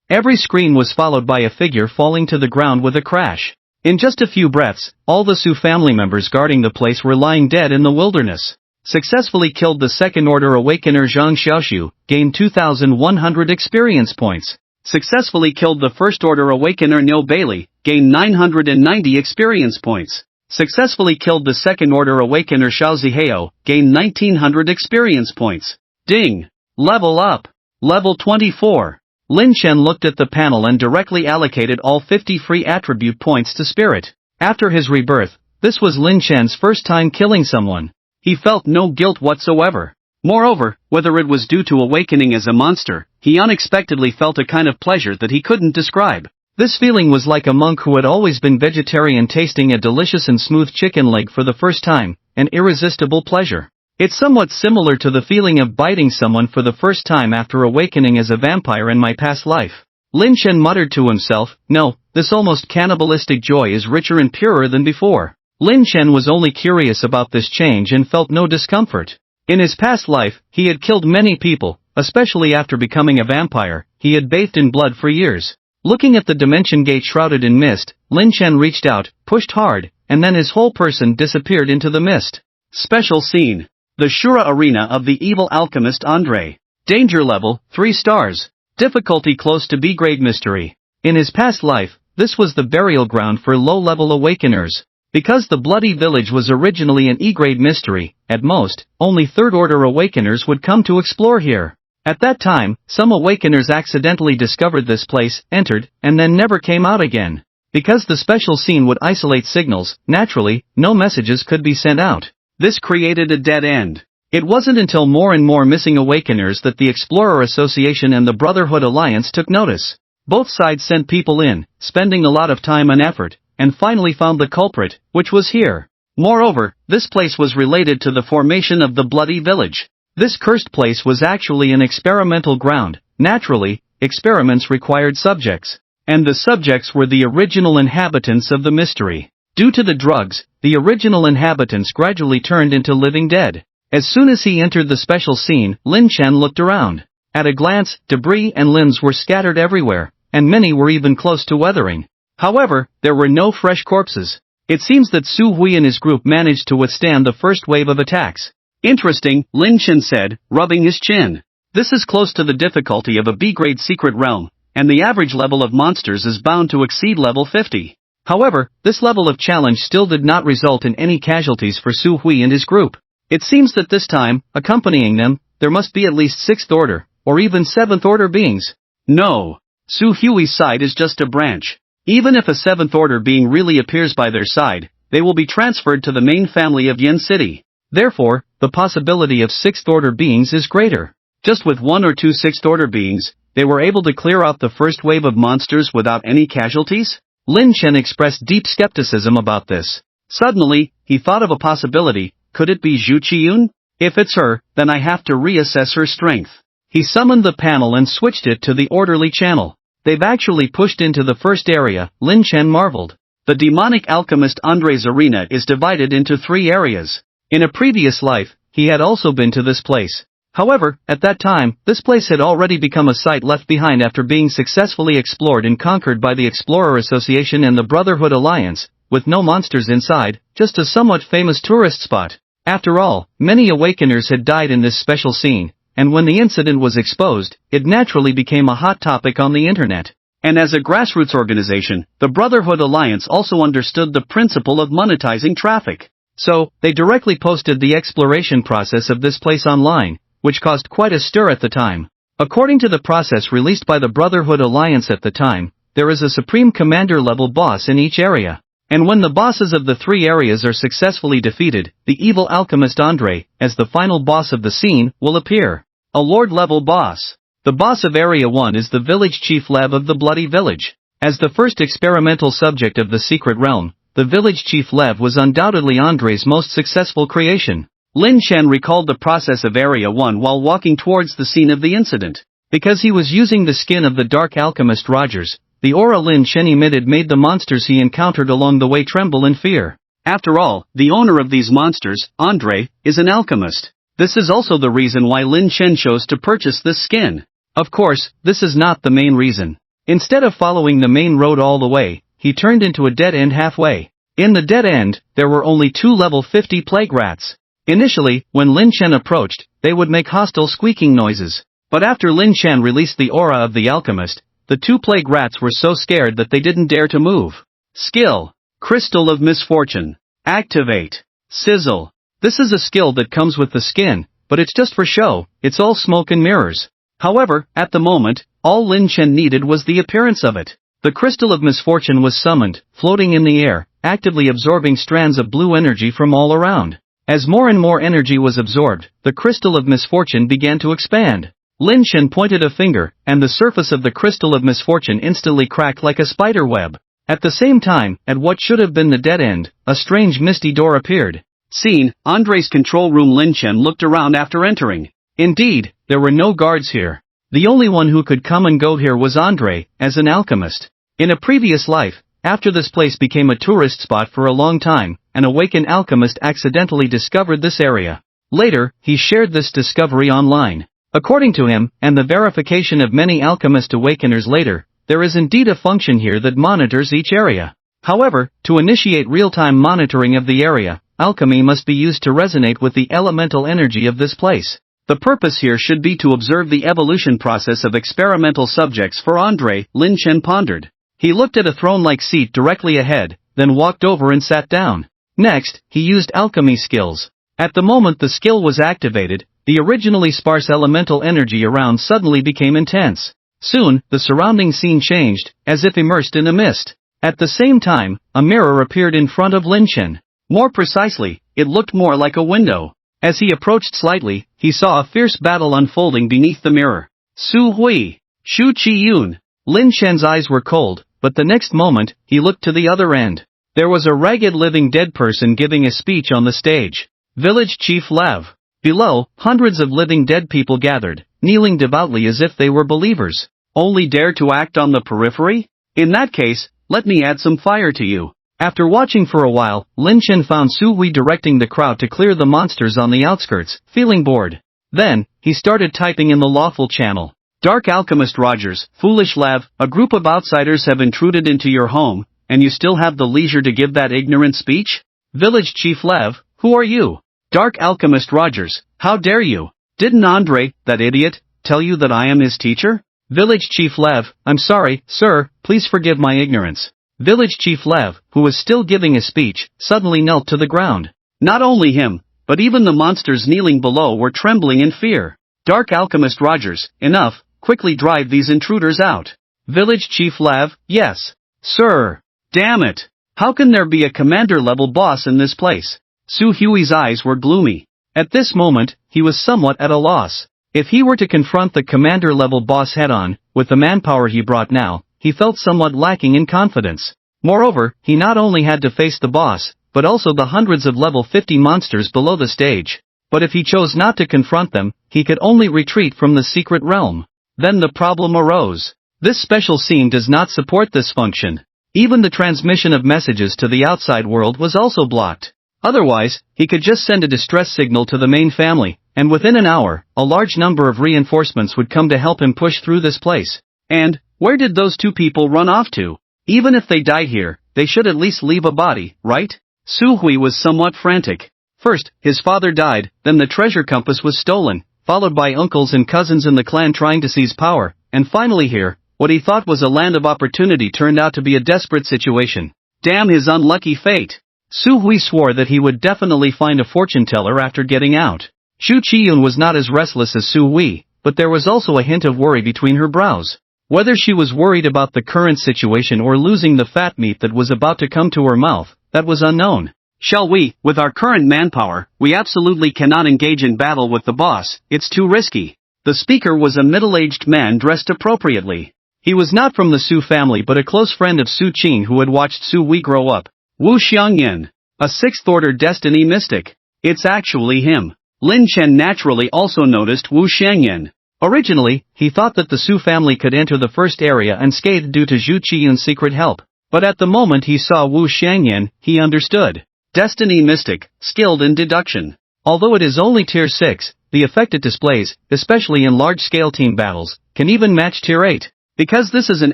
Speaker 1: Every scream was followed by a figure falling to the ground with a crash. In just a few breaths, all the Su family members guarding the place were lying dead in the wilderness. Successfully killed the second-order awakener Zhang Xiaoxiu, gained 2,100 experience points. Successfully killed the first-order awakener Niu Bailey, gained 990 experience points. Successfully killed the second-order awakener Xiao Zihao, gained 1,900 experience points. Ding! Level up! Level 24. Lin Chen looked at the panel and directly allocated all 50 free attribute points to Spirit. After his rebirth, this was Lin Chen's first time killing someone. He felt no guilt whatsoever. Moreover, whether it was due to awakening as a monster, he unexpectedly felt a kind of pleasure that he couldn't describe. This feeling was like a monk who had always been vegetarian tasting a delicious and smooth chicken leg for the first time, an irresistible pleasure. It's somewhat similar to the feeling of biting someone for the first time after awakening as a vampire in my past life. Lin Chen muttered to himself, no, this almost cannibalistic joy is richer and purer than before. Lin Chen was only curious about this change and felt no discomfort. In his past life, he had killed many people, especially after becoming a vampire. He had bathed in blood for years. Looking at the dimension gate shrouded in mist, Lin Chen reached out, pushed hard, and then his whole person disappeared into the mist. Special scene. The Shura Arena of the Evil Alchemist Andre. Danger level, 3 stars. Difficulty close to B-grade mystery. In his past life, this was the burial ground for low-level awakeners. Because the Bloody Village was originally an E-grade mystery, at most, only third-order awakeners would come to explore here. At that time, some awakeners accidentally discovered this place, entered, and then never came out again. Because the special scene would isolate signals, naturally, no messages could be sent out. This created a dead end. It wasn't until more and more missing awakeners that the Explorer Association and the Brotherhood Alliance took notice. Both sides sent people in, spending a lot of time and effort, and finally found the culprit, which was here. Moreover, this place was related to the formation of the Bloody Village. This cursed place was actually an experimental ground. Naturally, experiments required subjects. And the subjects were the original inhabitants of the mystery. Due to the drugs, the original inhabitants gradually turned into living dead. As soon as he entered the special scene, Lin Chen looked around. At a glance, debris and limbs were scattered everywhere, and many were even close to weathering. However, there were no fresh corpses. It seems that Su Hui and his group managed to withstand the first wave of attacks. Interesting, Lin Chen said, rubbing his chin. This is close to the difficulty of a B-grade secret realm, and the average level of monsters is bound to exceed level 50. However, this level of challenge still did not result in any casualties for Su Hui and his group. It seems that this time, accompanying them, there must be at least 6th order, or even 7th order beings. No. Su Hui's side is just a branch. Even if a 7th order being really appears by their side, they will be transferred to the main family of Yin City. Therefore, the possibility of 6th order beings is greater. Just with 1 or 2 6th order beings, they were able to clear out the first wave of monsters without any casualties? Lin Chen expressed deep skepticism about this. Suddenly, he thought of a possibility. Could it be Zhu Qiyun? If it's her, then I have to reassess her strength. He summoned the panel and switched it to the orderly channel. They've actually pushed into the first area, Lin Chen marveled. The demonic alchemist Andre's arena is divided into 3 areas. In a previous life, he had also been to this place. However, at that time, this place had already become a site left behind after being successfully explored and conquered by the Explorer Association and the Brotherhood Alliance, with no monsters inside, just a somewhat famous tourist spot. After all, many awakeners had died in this special scene, and when the incident was exposed, it naturally became a hot topic on the internet. And as a grassroots organization, the Brotherhood Alliance also understood the principle of monetizing traffic. So, they directly posted the exploration process of this place online, which caused quite a stir at the time. According to the process released by the Brotherhood Alliance at the time, there is a Supreme Commander level boss in each area. And when the bosses of the 3 areas are successfully defeated, the evil alchemist Andre, as the final boss of the scene, will appear. A Lord-level boss. The boss of Area 1 is the village chief Lev of the Bloody Village. As the first experimental subject of the secret realm, the village chief Lev was undoubtedly Andre's most successful creation. Lin Chen recalled the process of Area 1 while walking towards the scene of the incident. Because he was using the skin of the dark alchemist Rogers, the aura Lin Chen emitted made the monsters he encountered along the way tremble in fear. After all, the owner of these monsters, Andre, is an alchemist. This is also the reason why Lin Chen chose to purchase this skin. Of course, this is not the main reason. Instead of following the main road all the way, he turned into a dead end halfway. In the dead end, there were only 2 level 50 plague rats. Initially, when Lin Chen approached, they would make hostile squeaking noises. But after Lin Chen released the aura of the alchemist, the 2 plague rats were so scared that they didn't dare to move. Skill. Crystal of Misfortune. Activate. Sizzle. This is a skill that comes with the skin, but it's just for show, it's all smoke and mirrors. However, at the moment, all Lin Chen needed was the appearance of it. The Crystal of Misfortune was summoned, floating in the air, actively absorbing strands of blue energy from all around. As more and more energy was absorbed, the Crystal of Misfortune began to expand. Lin Chen pointed a finger, and the surface of the Crystal of Misfortune instantly cracked like a spider web. At the same time, at what should have been the dead end, a strange misty door appeared. Seen, Andre's control room. Lin Chen looked around after entering. Indeed, there were no guards here. The only one who could come and go here was Andre, as an alchemist. In a previous life, after this place became a tourist spot for a long time, an awakened alchemist accidentally discovered this area. Later, he shared this discovery online. According to him, and the verification of many alchemist awakeners later, there is indeed a function here that monitors each area. However, to initiate real-time monitoring of the area, alchemy must be used to resonate with the elemental energy of this place. The purpose here should be to observe the evolution process of experimental subjects for Andre, Lin Chen pondered. He looked at a throne-like seat directly ahead, then walked over and sat down. Next, he used alchemy skills. At the moment the skill was activated, the originally sparse elemental energy around suddenly became intense. Soon, the surrounding scene changed, as if immersed in a mist. At the same time, a mirror appeared in front of Lin Chen. More precisely, it looked more like a window. As he approached slightly, he saw a fierce battle unfolding beneath the mirror. Su Hui, Shu Qi-yun. Lin Chen's eyes were cold, but the next moment, he looked to the other end. There was a ragged living dead person giving a speech on the stage. Village Chief Lav. Below, hundreds of living dead people gathered, kneeling devoutly as if they were believers. Only dare to act on the periphery? In that case, let me add some fire to you. After watching for a while, Lin Chen found Su Hui directing the crowd to clear the monsters on the outskirts, feeling bored. Then, he started typing in the Lawful channel. Dark Alchemist Rogers, Foolish Lav, a group of outsiders have intruded into your home, and you still have the leisure to give that ignorant speech? Village Chief Lav, who are you? Dark Alchemist Rogers, how dare you? Didn't Andre, that idiot, tell you that I am his teacher? Village Chief Lav, I'm sorry, sir, please forgive my ignorance. Village Chief Lav, who was still giving a speech, suddenly knelt to the ground. Not only him, but even the monsters kneeling below were trembling in fear. Dark Alchemist Rogers, enough, quickly drive these intruders out. Village Chief Lav, yes. Sir. Damn it. How can there be a commander-level boss in this place? Su Hui's eyes were gloomy. At this moment, he was somewhat at a loss. If he were to confront the commander-level boss head-on, with the manpower he brought now, he felt somewhat lacking in confidence. Moreover, he not only had to face the boss, but also the hundreds of level 50 monsters below the stage. But if he chose not to confront them, he could only retreat from the secret realm. Then the problem arose. This special scene does not support this function. Even the transmission of messages to the outside world was also blocked. Otherwise, he could just send a distress signal to the main family, and within an hour, a large number of reinforcements would come to help him push through this place. And, where did those 2 people run off to? Even if they died here, they should at least leave a body, right? Su Hui was somewhat frantic. First, his father died, then the treasure compass was stolen, followed by uncles and cousins in the clan trying to seize power, and finally here, what he thought was a land of opportunity turned out to be a desperate situation. Damn his unlucky fate. Su Hui swore that he would definitely find a fortune teller after getting out. Shu Qi-yun was not as restless as Su Hui, but there was also a hint of worry between her brows. Whether she was worried about the current situation or losing the fat meat that was about to come to her mouth, that was unknown. Shall we, with our current manpower, we absolutely cannot engage in battle with the boss, it's too risky. The speaker was a middle-aged man dressed appropriately. He was not from the Su family but a close friend of Su Qing who had watched Su Hui grow up. Wu Xiangyan. A 6th-order destiny mystic. It's actually him. Lin Chen naturally also noticed Wu Xiangyan. Originally, he thought that the Su family could enter the first area unscathed due to Zhu Qiyun's secret help. But at the moment he saw Wu Xiangyan, he understood. Destiny mystic, skilled in deduction. Although it is only tier 6, the effect it displays, especially in large-scale team battles, can even match tier 8. Because this is an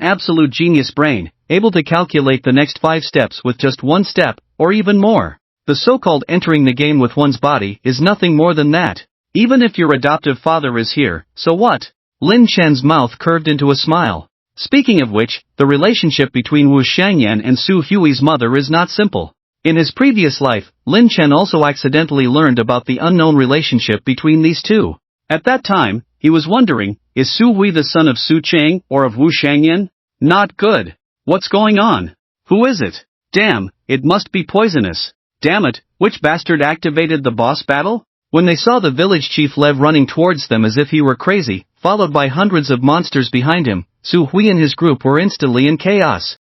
Speaker 1: absolute genius brain, able to calculate the next 5 steps with just one step, or even more. The so-called entering the game with one's body is nothing more than that. Even if your adoptive father is here, so what? Lin Chen's mouth curved into a smile. Speaking of which, the relationship between Wu Shangyan and Su Hui's mother is not simple. In his previous life, Lin Chen also accidentally learned about the unknown relationship between these two. At that time, he was wondering, is Su Hui the son of Su Chang or of Wu Shangyan? Not good. What's going on? Who is it? Damn, it must be poisonous. Damn it, which bastard activated the boss battle? When they saw the village chief Lev running towards them as if he were crazy, followed by hundreds of monsters behind him, Su Hui and his group were instantly in chaos.